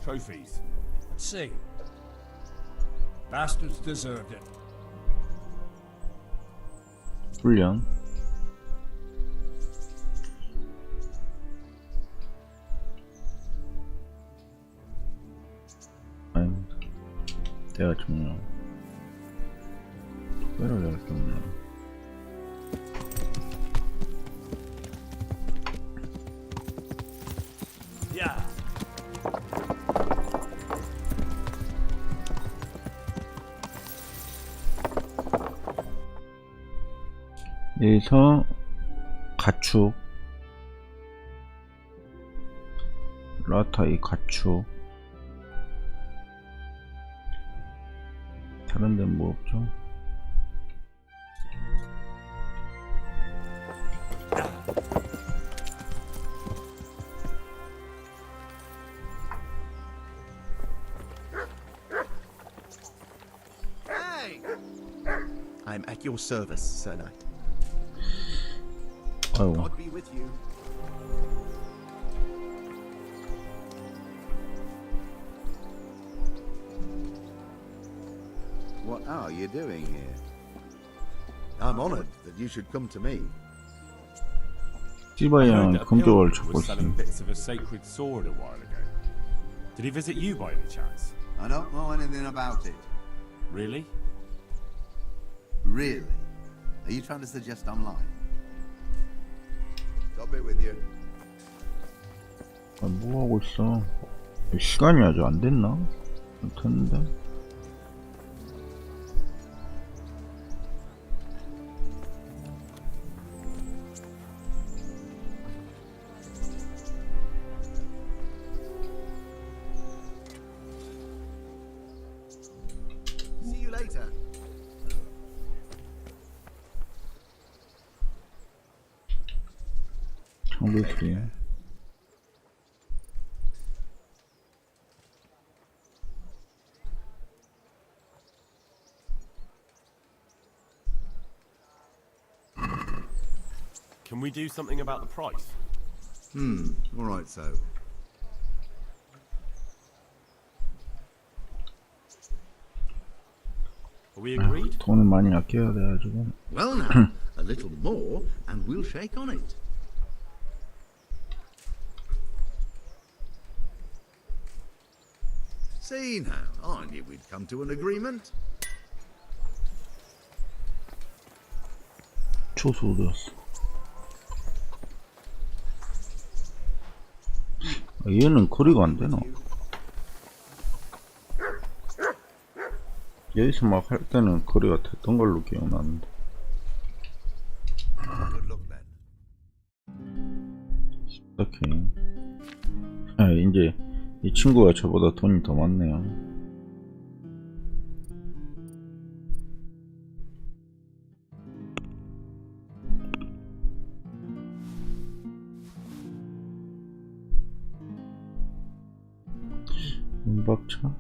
Speaker 2: trophies.
Speaker 3: Let's see. Bastards deserved it.
Speaker 1: 훈련. 아닙니다. 내가 중요. 특별하게 할 게 없네.
Speaker 3: 야.
Speaker 1: 여기서 가축 라타이 가축 다른 데는 뭐 없죠?
Speaker 11: I'm at your service, Sir Knight.
Speaker 1: 아이고.
Speaker 11: God be with you.
Speaker 5: What are you doing here? I'm honored that you should come to me.
Speaker 1: 찌바양 금쪽을 찾고
Speaker 2: was selling
Speaker 1: 있습니다.
Speaker 2: bits of a sacred sword a while ago. Did he visit you by any chance?
Speaker 5: I don't know anything about it.
Speaker 2: Really?
Speaker 5: Really? Are you trying to suggest I'm lying? God be with you.
Speaker 1: 아, 뭐 하고 있어? 시간이 아직 안 됐나? 됐는데.
Speaker 5: See you later.
Speaker 1: 장비수리.
Speaker 2: Can we do something about the price?
Speaker 5: All right, so.
Speaker 2: Are we agreed?
Speaker 1: 돈을 많이 아껴야 돼가지고.
Speaker 5: Well now, a little more and we'll shake on it. See now, I knew we'd come to an agreement.
Speaker 1: 초소 얻었어. 아, 얘는 거리가 안 되나? 여기서 막 할 때는 거리가 됐던 걸로 기억나는데.
Speaker 5: Good luck then.
Speaker 1: 오케이. 아, 이제 이 친구가 저보다 돈이 더 많네요. 은박차?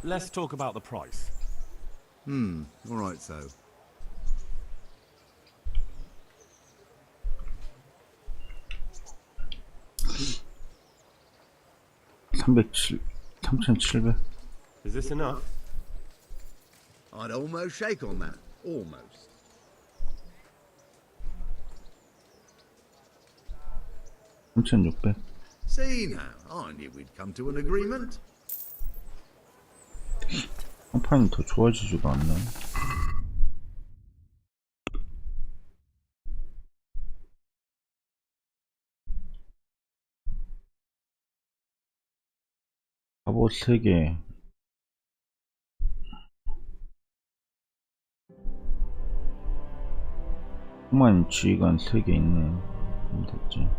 Speaker 2: Let's talk about the price.
Speaker 5: All right, so.
Speaker 1: 3,700.
Speaker 12: Is this enough?
Speaker 21: I'd almost shake on that. Almost.
Speaker 1: 3,600.
Speaker 21: See now, I knew we'd come to an agreement.
Speaker 1: 한 판이 더 좋아지지가 않네. 갑옷 3개. 후만 지휘관 3개 있네. 그럼 됐지.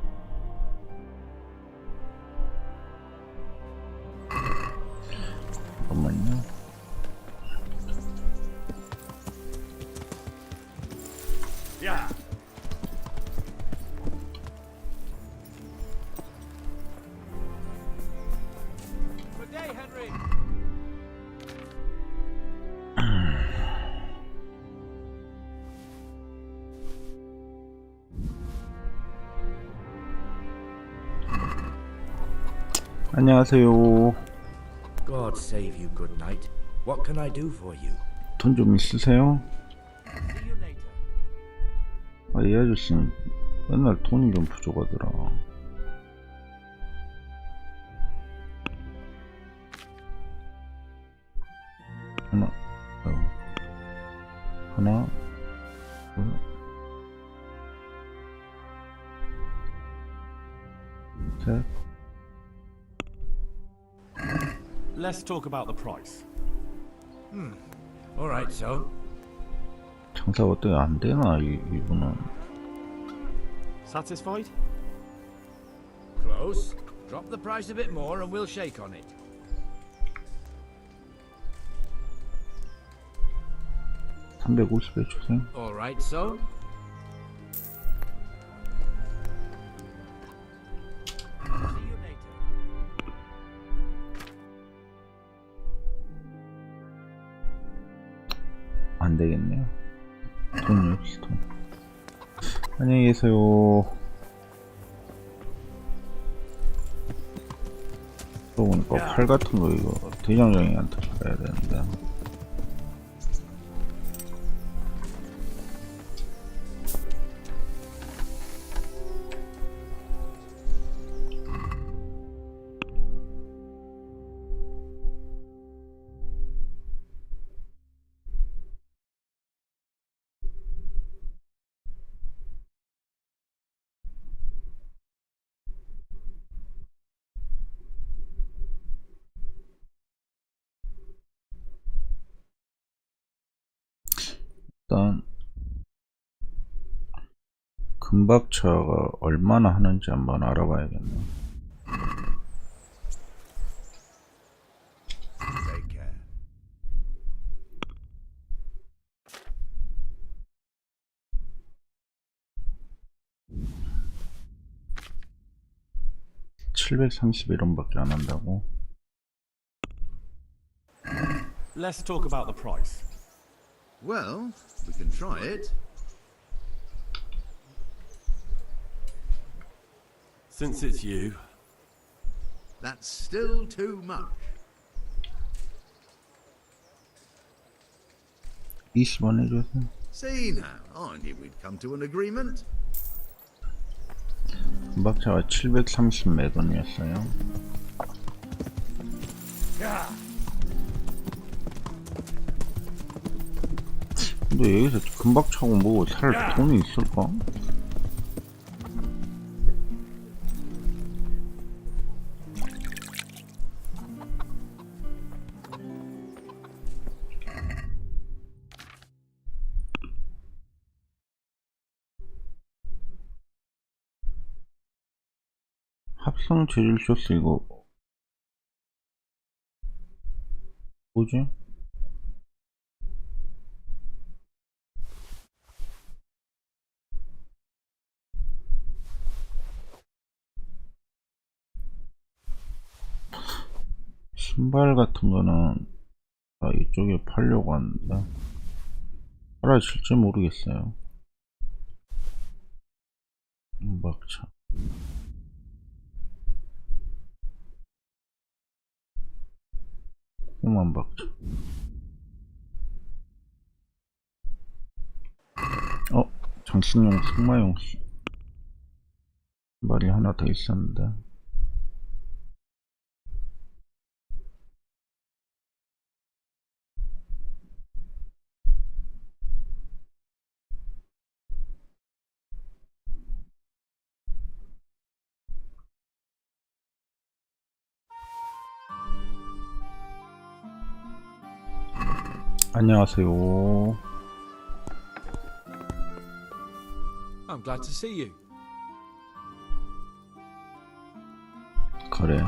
Speaker 1: 잠깐만요.
Speaker 4: Yeah.
Speaker 3: Good day, Henry.
Speaker 1: 안녕하세요.
Speaker 3: God save you, good night. What can I do for you?
Speaker 1: 돈 좀 있으세요?
Speaker 3: See you later.
Speaker 1: 아, 이 아저씨는 맨날 돈이 좀 부족하더라. 하나, 둘, 셋.
Speaker 17: Let's talk about the price.
Speaker 3: All right, so.
Speaker 1: 장사가 어떻게 안 되나 이분은.
Speaker 17: Satisfied?
Speaker 3: Close. Drop the price a bit more and we'll shake on it.
Speaker 1: $350에 주세요.
Speaker 3: All right, so. See you later.
Speaker 1: 안 되겠네요. 돈 역시 돈. 안녕히 계세요. 그러고 보니까 칼 같은 거 이거 대장장이한테 가야 되는데. 일단 금박차가 얼마나 하는지 한번 알아봐야겠네.
Speaker 21: Take care.
Speaker 1: $731원밖에 안 한다고?
Speaker 17: Let's talk about the price.
Speaker 21: Well, we can try it.
Speaker 2: Since it's you,
Speaker 21: That's still too much.
Speaker 1: 20원 해줘서.
Speaker 21: See now, I knew we'd come to an agreement.
Speaker 1: 금박차가 730 몇 원이었어요. 근데 여기서 금박차고 뭐고 살 돈이 있을까? 합성 재질 쇼스 이거 뭐지? 신발 같은 거는 이쪽에 팔려고 하는데 팔아질지 모르겠어요. 금박차 꿈만 박자. 장신용 승마용 말이 하나 더 있었는데. 안녕하세요.
Speaker 16: I'm glad to see you.
Speaker 1: 그래.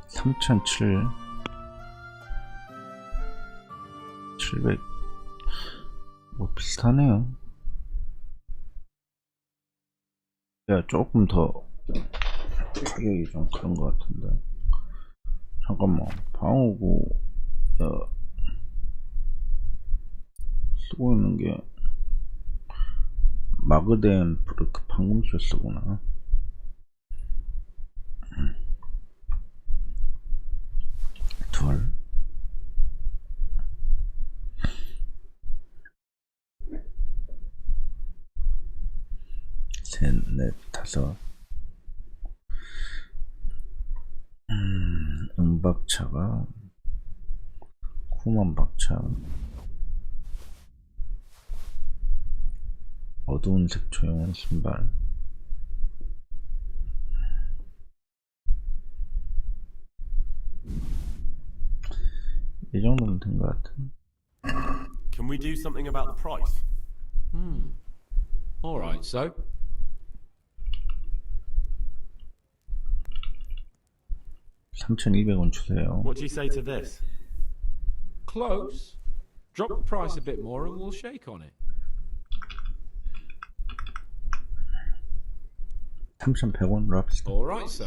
Speaker 1: 3,700 뭐 비슷하네요. 야, 조금 더 가격이 좀 그런 것 같은데. 잠깐만, 방어구 쓰고 있는 게 마그덴 브르크 방금 쓰구나. 둘, 셋, 넷, 다섯. 음박차가 9만 박차. 어두운 색 조용한 신발. 이 정도면 된 것 같은.
Speaker 2: Can we do something about the price?
Speaker 16: All right, so
Speaker 1: 3,200원 주세요.
Speaker 2: What do you say to this?
Speaker 16: close. Drop the price a bit more and we'll shake on it.
Speaker 1: 3,100원 랍스터.
Speaker 16: All right, so.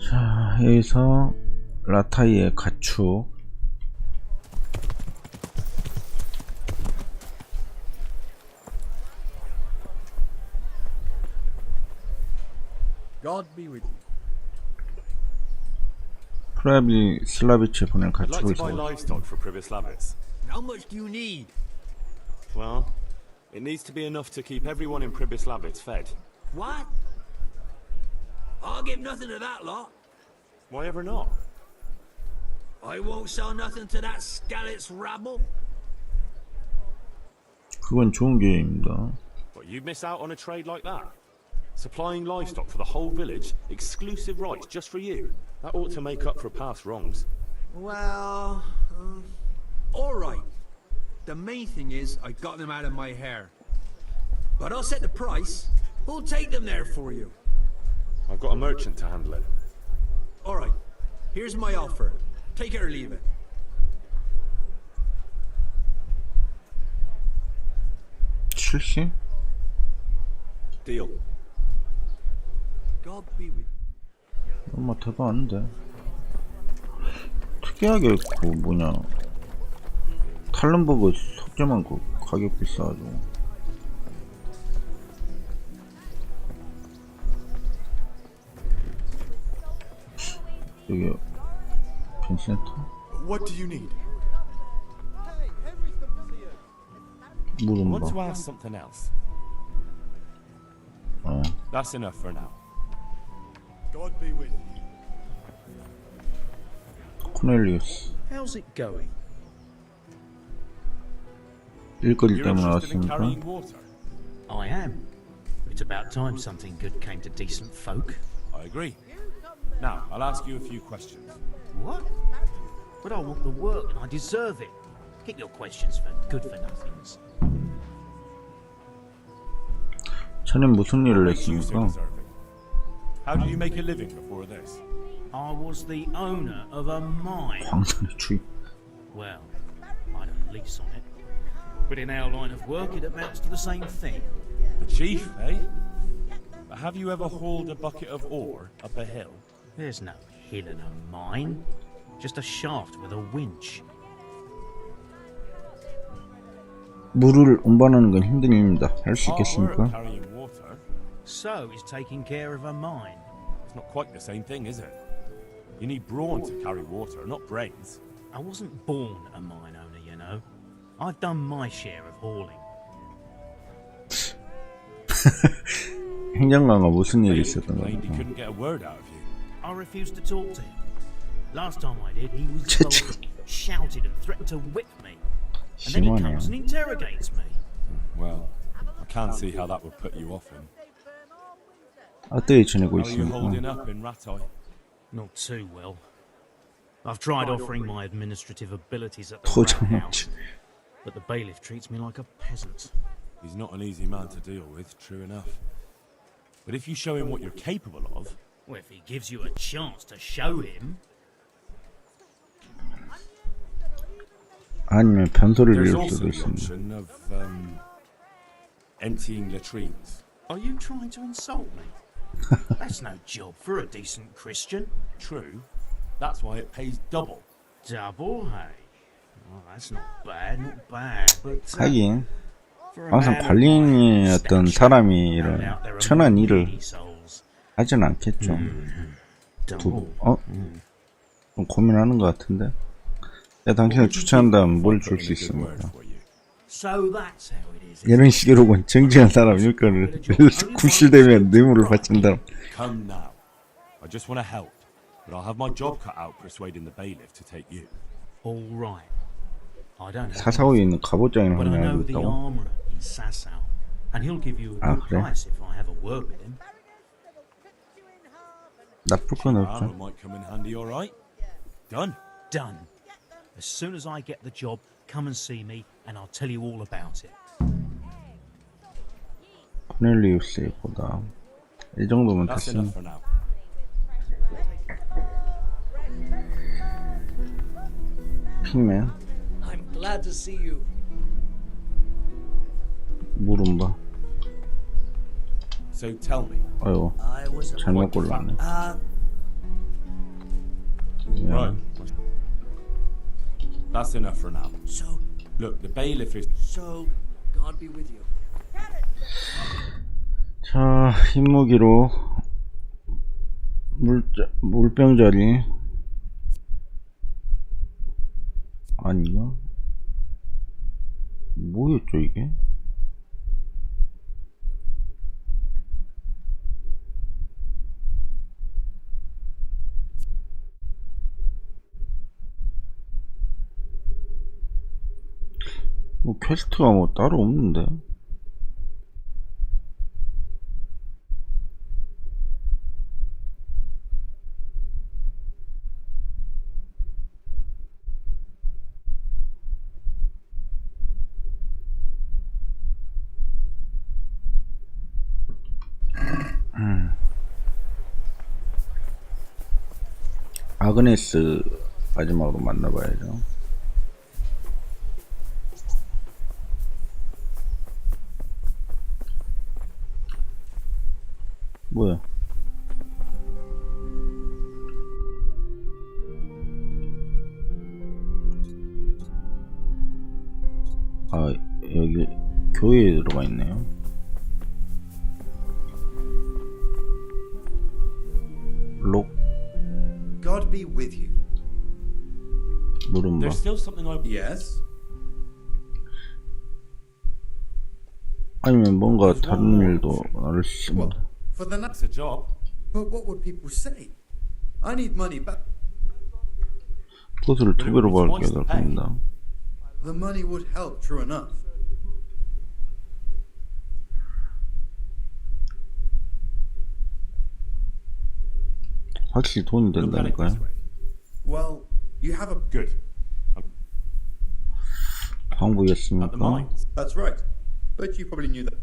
Speaker 1: 자, 여기서 라타이의 가축.
Speaker 8: God be with you.
Speaker 1: 프라비 슬라비치에 보낼
Speaker 2: I'd like
Speaker 1: 가축을
Speaker 2: to buy
Speaker 1: 사.
Speaker 2: livestock for Pribyslavitz.
Speaker 8: How much do you need?
Speaker 2: Well, it needs to be enough to keep everyone in Pribyslavitz fed.
Speaker 8: What? I'll give nothing to that lot.
Speaker 2: Why ever not?
Speaker 8: I won't sell nothing to that Skalitz rabble.
Speaker 1: 그건 좋은 기회입니다.
Speaker 2: But you miss out on a trade like that. Supplying livestock for the whole village, exclusive rights just for you. That ought to make up for past wrongs.
Speaker 8: Well, all right. The main thing is I got them out of my hair. But I'll set the price. Who'll take them there for you?
Speaker 2: I've got a merchant to handle it.
Speaker 8: All right. Here's my offer. Take it or leave it.
Speaker 1: 출시?
Speaker 2: Deal.
Speaker 8: God be with you.
Speaker 1: 얼마 대도 안 돼. 특이하게 그 뭐냐 탈렌버그 석재만 그 가격 비싸가지고. 여기 펜센터?
Speaker 2: What do you need? I
Speaker 1: 물은
Speaker 2: want to
Speaker 1: 봐.
Speaker 2: ask something else. That's enough for now. God be with you.
Speaker 1: 코넬리우스.
Speaker 10: How's it going?
Speaker 1: 일거리
Speaker 2: You're
Speaker 1: 때문에
Speaker 2: interested in
Speaker 1: 왔으니까.
Speaker 2: carrying water?
Speaker 10: I am. It's about time something good came to decent folk.
Speaker 2: I agree. Now, I'll ask you a few questions.
Speaker 10: What? But I want the work and I deserve it. Keep your questions for good-for-nothings.
Speaker 1: 자넨 무슨 일을
Speaker 2: What makes you so
Speaker 1: 했습니까?
Speaker 2: deserving? How did you make a living before this?
Speaker 10: I was the owner of a mine.
Speaker 1: 광산의 주인.
Speaker 10: Well, I had a lease on it. But in our line of work, it amounts to the same thing.
Speaker 2: The chief, eh?
Speaker 12: have you ever hauled a bucket of ore up a hill?
Speaker 10: There's no hill in a mine. Just a shaft with a winch.
Speaker 1: 물을 운반하는 건 힘든 일입니다. 할 수 있겠습니까?
Speaker 12: Carrying water.
Speaker 10: So he's taking care of a mine.
Speaker 12: It's not quite the same thing, is it? You need brawn to carry water, not brains.
Speaker 10: I wasn't born a mine owner, you know. I've done my share of hauling.
Speaker 1: 행정관과 무슨 일이 있었던
Speaker 12: He
Speaker 1: 거죠?
Speaker 12: couldn't get a word out of you.
Speaker 10: I refused to talk to him. Last time I did, he was involved, shouted and threatened to whip me. And then he comes and interrogates me.
Speaker 12: Well, I can't see how that would put you off him.
Speaker 1: 어떻게 지내고
Speaker 12: How are you holding
Speaker 1: 있습니까?
Speaker 12: up in Rattay?
Speaker 10: Not too well. I've tried offering my administrative abilities at the rat house, but the bailiff treats me like a peasant.
Speaker 12: He's not an easy man to deal with, true enough. But if you show him what you're capable of...
Speaker 10: Well, if he gives you a chance to show him...
Speaker 1: 아니면 변소리를
Speaker 12: There's
Speaker 1: 이을
Speaker 12: also
Speaker 1: 수도
Speaker 12: the
Speaker 1: 있습니다.
Speaker 12: option of emptying latrines.
Speaker 10: Are you trying to insult me? That's no job for a decent Christian.
Speaker 12: True. That's why it pays double.
Speaker 10: Double, hey? Oh, that's not bad, but...
Speaker 1: 하긴 항상 관리인이었던 사람이 이런 천한 일을 하진 않겠죠. 좀 고민하는 것 같은데. 당신을 추천한다면 뭘 줄 수 있습니까? 이런 식으로 정직한 사람 일거를 구실되면 뇌물을 바친다.
Speaker 12: Come now. I just want to help, but I'll have my job cut out persuading the bailiff to take you.
Speaker 10: All right. I don't have
Speaker 1: 사사오에 있는 갑옷장이나
Speaker 10: but I
Speaker 1: 하나
Speaker 10: know
Speaker 1: 알고
Speaker 10: the
Speaker 1: 있다고?
Speaker 10: armourer in Sasau, and he'll give you a good
Speaker 1: 그래?
Speaker 10: price if I have a word with him.
Speaker 1: 나쁠 건
Speaker 12: Armor
Speaker 1: 없죠.
Speaker 12: might come in handy, all right. Done.
Speaker 10: Done. As soon as I get the job, come and see me, and I'll tell you all about it.
Speaker 1: 코넬리우스보다 이 정도면
Speaker 12: That's enough
Speaker 1: 됐습니다.
Speaker 12: for now.
Speaker 1: 핑맨
Speaker 18: I'm glad to see you.
Speaker 1: 물음바.
Speaker 12: So tell me.
Speaker 1: 아이고 잘못 골랐네.
Speaker 12: Right. That's enough for now.
Speaker 18: So,
Speaker 12: look, the bailiff is...
Speaker 18: So, God be with you.
Speaker 1: 자, 흰무기로 물병자리 아닌가? 뭐였죠 이게? 뭐 퀘스트가 뭐 따로 없는데. 아그네스 마지막으로 만나봐야죠. 뭐야? 아, 여기 교회에 들어가 있네요. 록
Speaker 11: God be with you.
Speaker 1: 물음바.
Speaker 12: There's still something I...
Speaker 11: Yes?
Speaker 1: 아니면 뭔가 다른 일도 알 수 있습니다.
Speaker 11: For the
Speaker 12: It's a job.
Speaker 11: But what would people say? I need money back.
Speaker 1: 보스를 두 배로 벌게 될 겁니다.
Speaker 11: The money would help, true enough.
Speaker 1: 확실히 돈이 된다니까요.
Speaker 11: Well, you have a
Speaker 12: good.
Speaker 1: 방법이었습니까?
Speaker 11: That's right. But you probably knew that.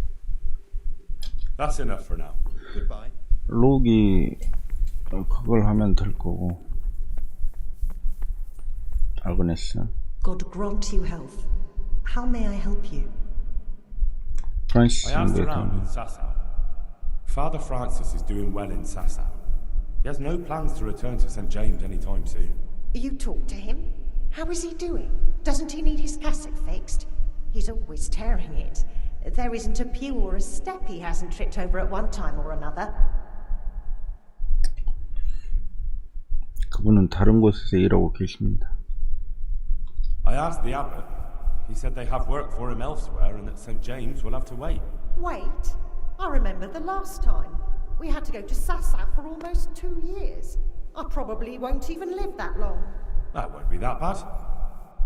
Speaker 12: That's enough for now.
Speaker 11: Goodbye.
Speaker 1: 록이 그걸 하면 될 거고. 아그네스.
Speaker 14: God grant you health. How may I help you?
Speaker 1: 프란시스
Speaker 12: I asked around
Speaker 1: 웨이터.
Speaker 12: in Sasau.
Speaker 2: Father Francis is doing well in Sasau. He has no plans to return to St. James anytime soon.
Speaker 14: You talked to him? How is he doing? Doesn't he need his cassock fixed? He's always tearing it. There isn't a pew or a step he hasn't tripped over at one time or another.
Speaker 1: 그분은 다른 곳에서 일하고 계십니다.
Speaker 2: I asked the abbot. He said they have work for him elsewhere and that St. James will have to wait.
Speaker 14: Wait? I remember the last time. We had to go to Sasau for almost 2 years. I probably won't even live that long.
Speaker 2: That won't be that bad.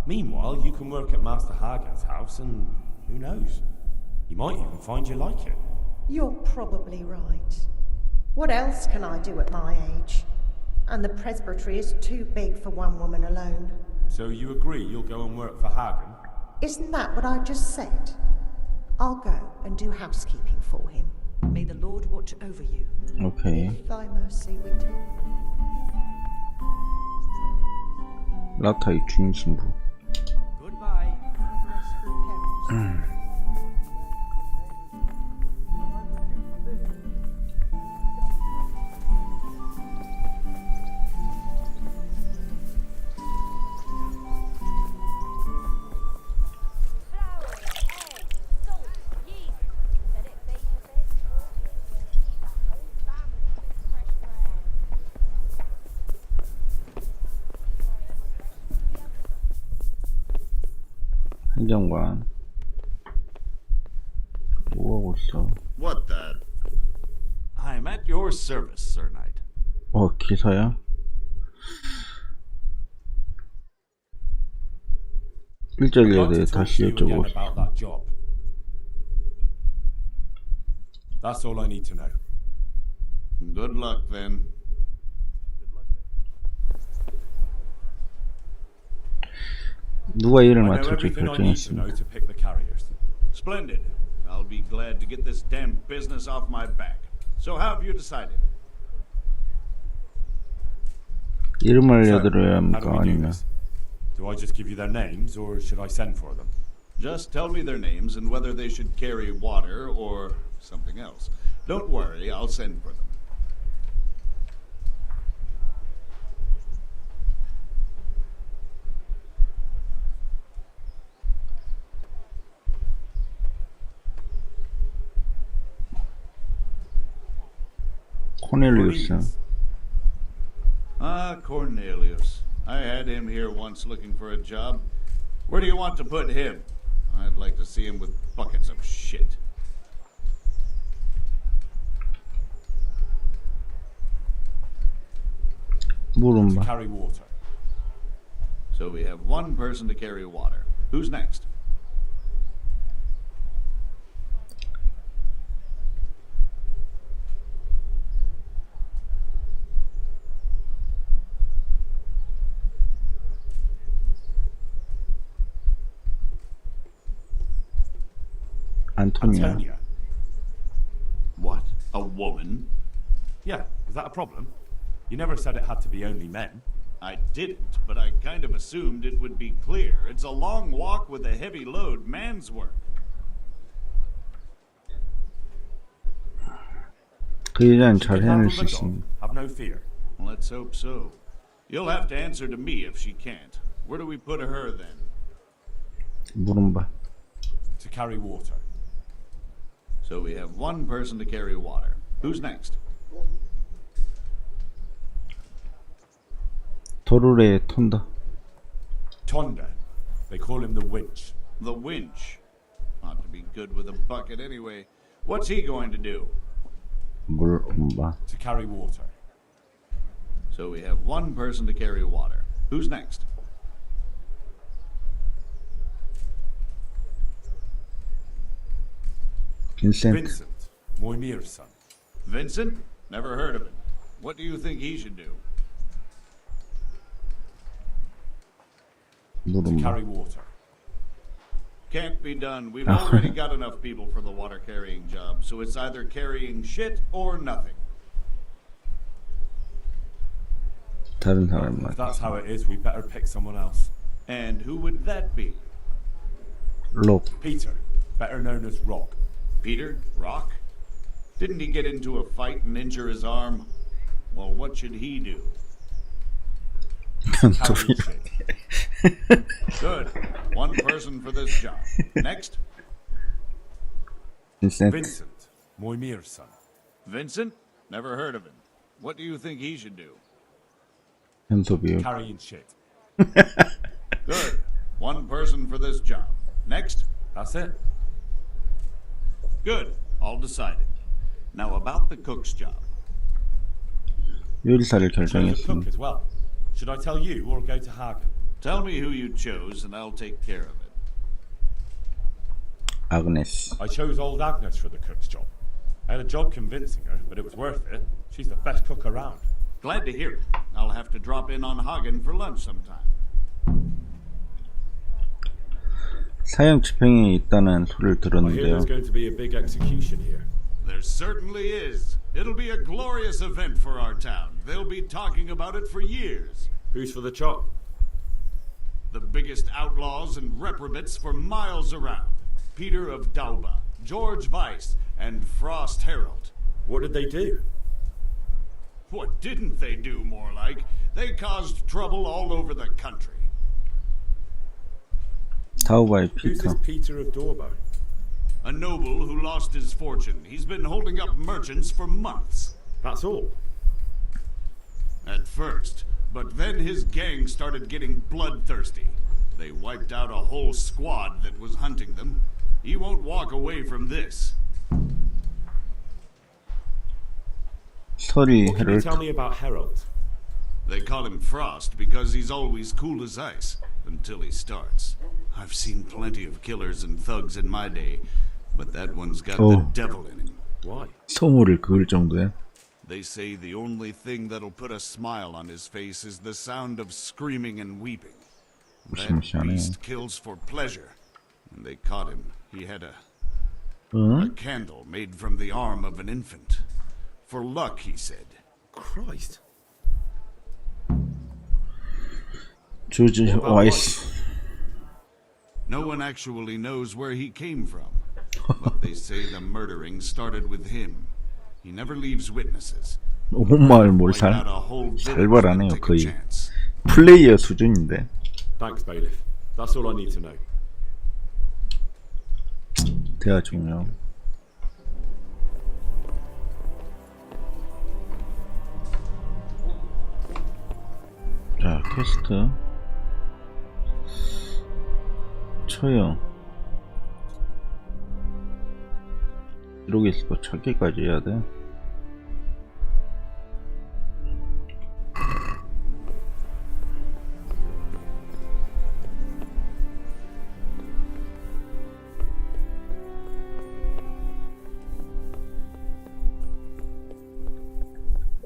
Speaker 2: Meanwhile, you can work at Master Hagen's house and who knows? You might even find you like it.
Speaker 14: You're probably right. What else can I do at my age? And the presbytery is too big for one woman alone.
Speaker 2: So you agree you'll go and work for Hagen?
Speaker 14: Isn't that what I just said? I'll go and do housekeeping for him. May the Lord watch over you.
Speaker 1: 오케이.
Speaker 14: If thy mercy we take.
Speaker 1: 라타의 주인 신부.
Speaker 18: Goodbye.
Speaker 1: 행정관. 뭐하고 있어?
Speaker 21: What the?
Speaker 15: I'm at your service, Sir Knight.
Speaker 1: 기사야? 일자리에 대해 다시 여쭤보고
Speaker 2: about that job. That's all I need to know.
Speaker 21: Good luck then.
Speaker 1: 누가 일을
Speaker 2: I know
Speaker 1: 맡을지
Speaker 2: everything I need to know
Speaker 1: 결정했습니다.
Speaker 2: to pick the carriers.
Speaker 21: Splendid. I'll be glad to get this damn business off my back. So how have you decided?
Speaker 1: 이름 알려드려야
Speaker 2: How do
Speaker 1: 합니까?
Speaker 2: we do
Speaker 1: 아니면
Speaker 2: this? Do I just give you their names, or should I send for them?
Speaker 21: Just tell me their names and whether they should carry water or something else. Don't worry, I'll send for them.
Speaker 1: 코넬리우스.
Speaker 21: Ah, Cornelius. I had him here once looking for a job. Where do you want to put him? I'd like to see him with buckets of shit.
Speaker 1: 물음바.
Speaker 2: Carry water.
Speaker 21: So we have one person to carry water. Who's next?
Speaker 1: 안토니아.
Speaker 21: What? A woman?
Speaker 2: Yeah, is that a problem? You never said it had to be only men.
Speaker 21: I didn't, but I kind of assumed it would be clear. It's a long walk with a heavy load, man's work.
Speaker 1: 그 여자는 잘 해낼 수 있습니다.
Speaker 2: Have no fear.
Speaker 21: Let's hope so. You'll have to answer to me if she can't. Where do we put her then?
Speaker 1: 물음바.
Speaker 2: To carry water.
Speaker 21: So we have one person to carry water. Who's next?
Speaker 1: 도르레 톤다.
Speaker 21: Tonda. They call him the winch. The winch. Ought to be good with a bucket anyway. What's he going to do?
Speaker 1: 물음바.
Speaker 2: To carry water.
Speaker 21: So we have one person to carry water. Who's next?
Speaker 1: Vincent.
Speaker 21: Moimir's son. Vincent? Never heard of him. What do you think he should do?
Speaker 1: 물음바.
Speaker 2: Carry water.
Speaker 21: Can't be done. We've already got enough people for the water carrying job, so it's either carrying shit or nothing.
Speaker 1: 다른 사람
Speaker 2: If that's how it is, we better pick someone else.
Speaker 21: And who would that be?
Speaker 1: 록.
Speaker 2: Peter, better known as Rock.
Speaker 21: Peter? Rock? Didn't he get into a fight and injure his arm? Well, what should he do? Good. One person for this job. Next.
Speaker 2: Vincent, Moimir's son.
Speaker 21: Vincent? Never heard of him. What do you think he should do?
Speaker 2: Carrying shit.
Speaker 21: Good. One person for this job. Next.
Speaker 2: That's it.
Speaker 21: Good. All decided. Now about the cook's job.
Speaker 1: 요리사를
Speaker 2: Chose a cook
Speaker 1: 결정했습니다.
Speaker 2: as well. Should I tell you or go to Hagen?
Speaker 21: Tell me who you chose and I'll take care of it.
Speaker 1: 아그네스.
Speaker 2: I chose old Agnes for the cook's job. I had a job convincing her, but it was worth it. She's the best cook around.
Speaker 21: Glad to hear it. I'll have to drop in on Hagen for lunch sometime.
Speaker 1: 사형 집행이 있다는 소리를
Speaker 2: I hear
Speaker 1: 들었는데요.
Speaker 2: there's going to be a big execution here.
Speaker 21: There certainly is. It'll be a glorious event for our town. They'll be talking about it for years.
Speaker 2: Who's for the chop?
Speaker 21: The biggest outlaws and reprobates for miles around. Peter of Dauba, George Weiss, and Frost Herald.
Speaker 2: What did they do?
Speaker 21: What didn't they do, more like? They caused trouble all over the country.
Speaker 1: 다우바의
Speaker 2: Who's this
Speaker 1: 피터.
Speaker 2: Peter of Dorbo?
Speaker 21: A noble who lost his fortune. He's been holding up merchants for months.
Speaker 2: That's all.
Speaker 21: At first, but then his gang started getting bloodthirsty. They wiped out a whole squad that was hunting them. He won't walk away from this.
Speaker 1: 스토리
Speaker 2: What can you
Speaker 1: 헤럴드.
Speaker 2: tell me about Harold?
Speaker 21: They call him Frost because he's always cool as ice until he starts. I've seen plenty of killers and thugs in my day, but that one's got the devil in him.
Speaker 2: Why?
Speaker 1: 소모를 그을 정도야.
Speaker 21: They say the only thing that'll put a smile on his face is the sound of screaming and weeping. That
Speaker 1: 무시무시하네.
Speaker 21: beast kills for pleasure. When they caught him, he had a
Speaker 1: 응?
Speaker 21: candle made from the arm of an infant. For luck, he said.
Speaker 2: Christ.
Speaker 1: 조지 와이스.
Speaker 21: No one actually knows where he came from, but they say the murdering started with him. He never leaves witnesses.
Speaker 1: 온 마을 몰살. 살벌하네요. 거의 플레이어 수준인데.
Speaker 2: Thanks, bailiff. That's all I need to know.
Speaker 1: 대화 종료. 자, 퀘스트. 처형. 이러고 있을 거 찾기까지 해야 돼.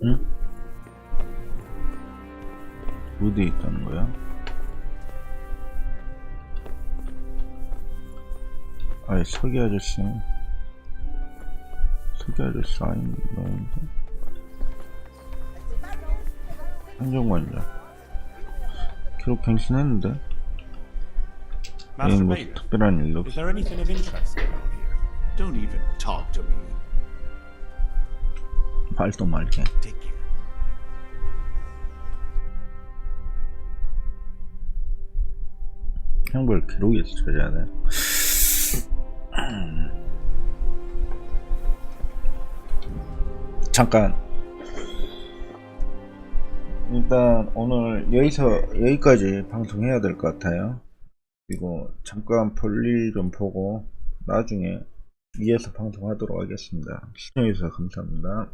Speaker 1: 응? 어디에 있다는 거야? 아니, 서기 아저씨 아닌데. 행정관이야. 기록 갱신했는데. 뭐 특별한 일
Speaker 2: Is
Speaker 1: 없어.
Speaker 2: there anything of interest going on here?
Speaker 21: Don't even talk to me.
Speaker 1: 말도 말게.
Speaker 21: Take care.
Speaker 1: 형벌 기록에서 찾아야 돼. 잠깐. 일단 오늘 여기까지 방송해야 될 것 같아요. 그리고 잠깐 볼일 좀 보고 나중에 이어서 방송하도록 하겠습니다. 시청해주셔서 감사합니다.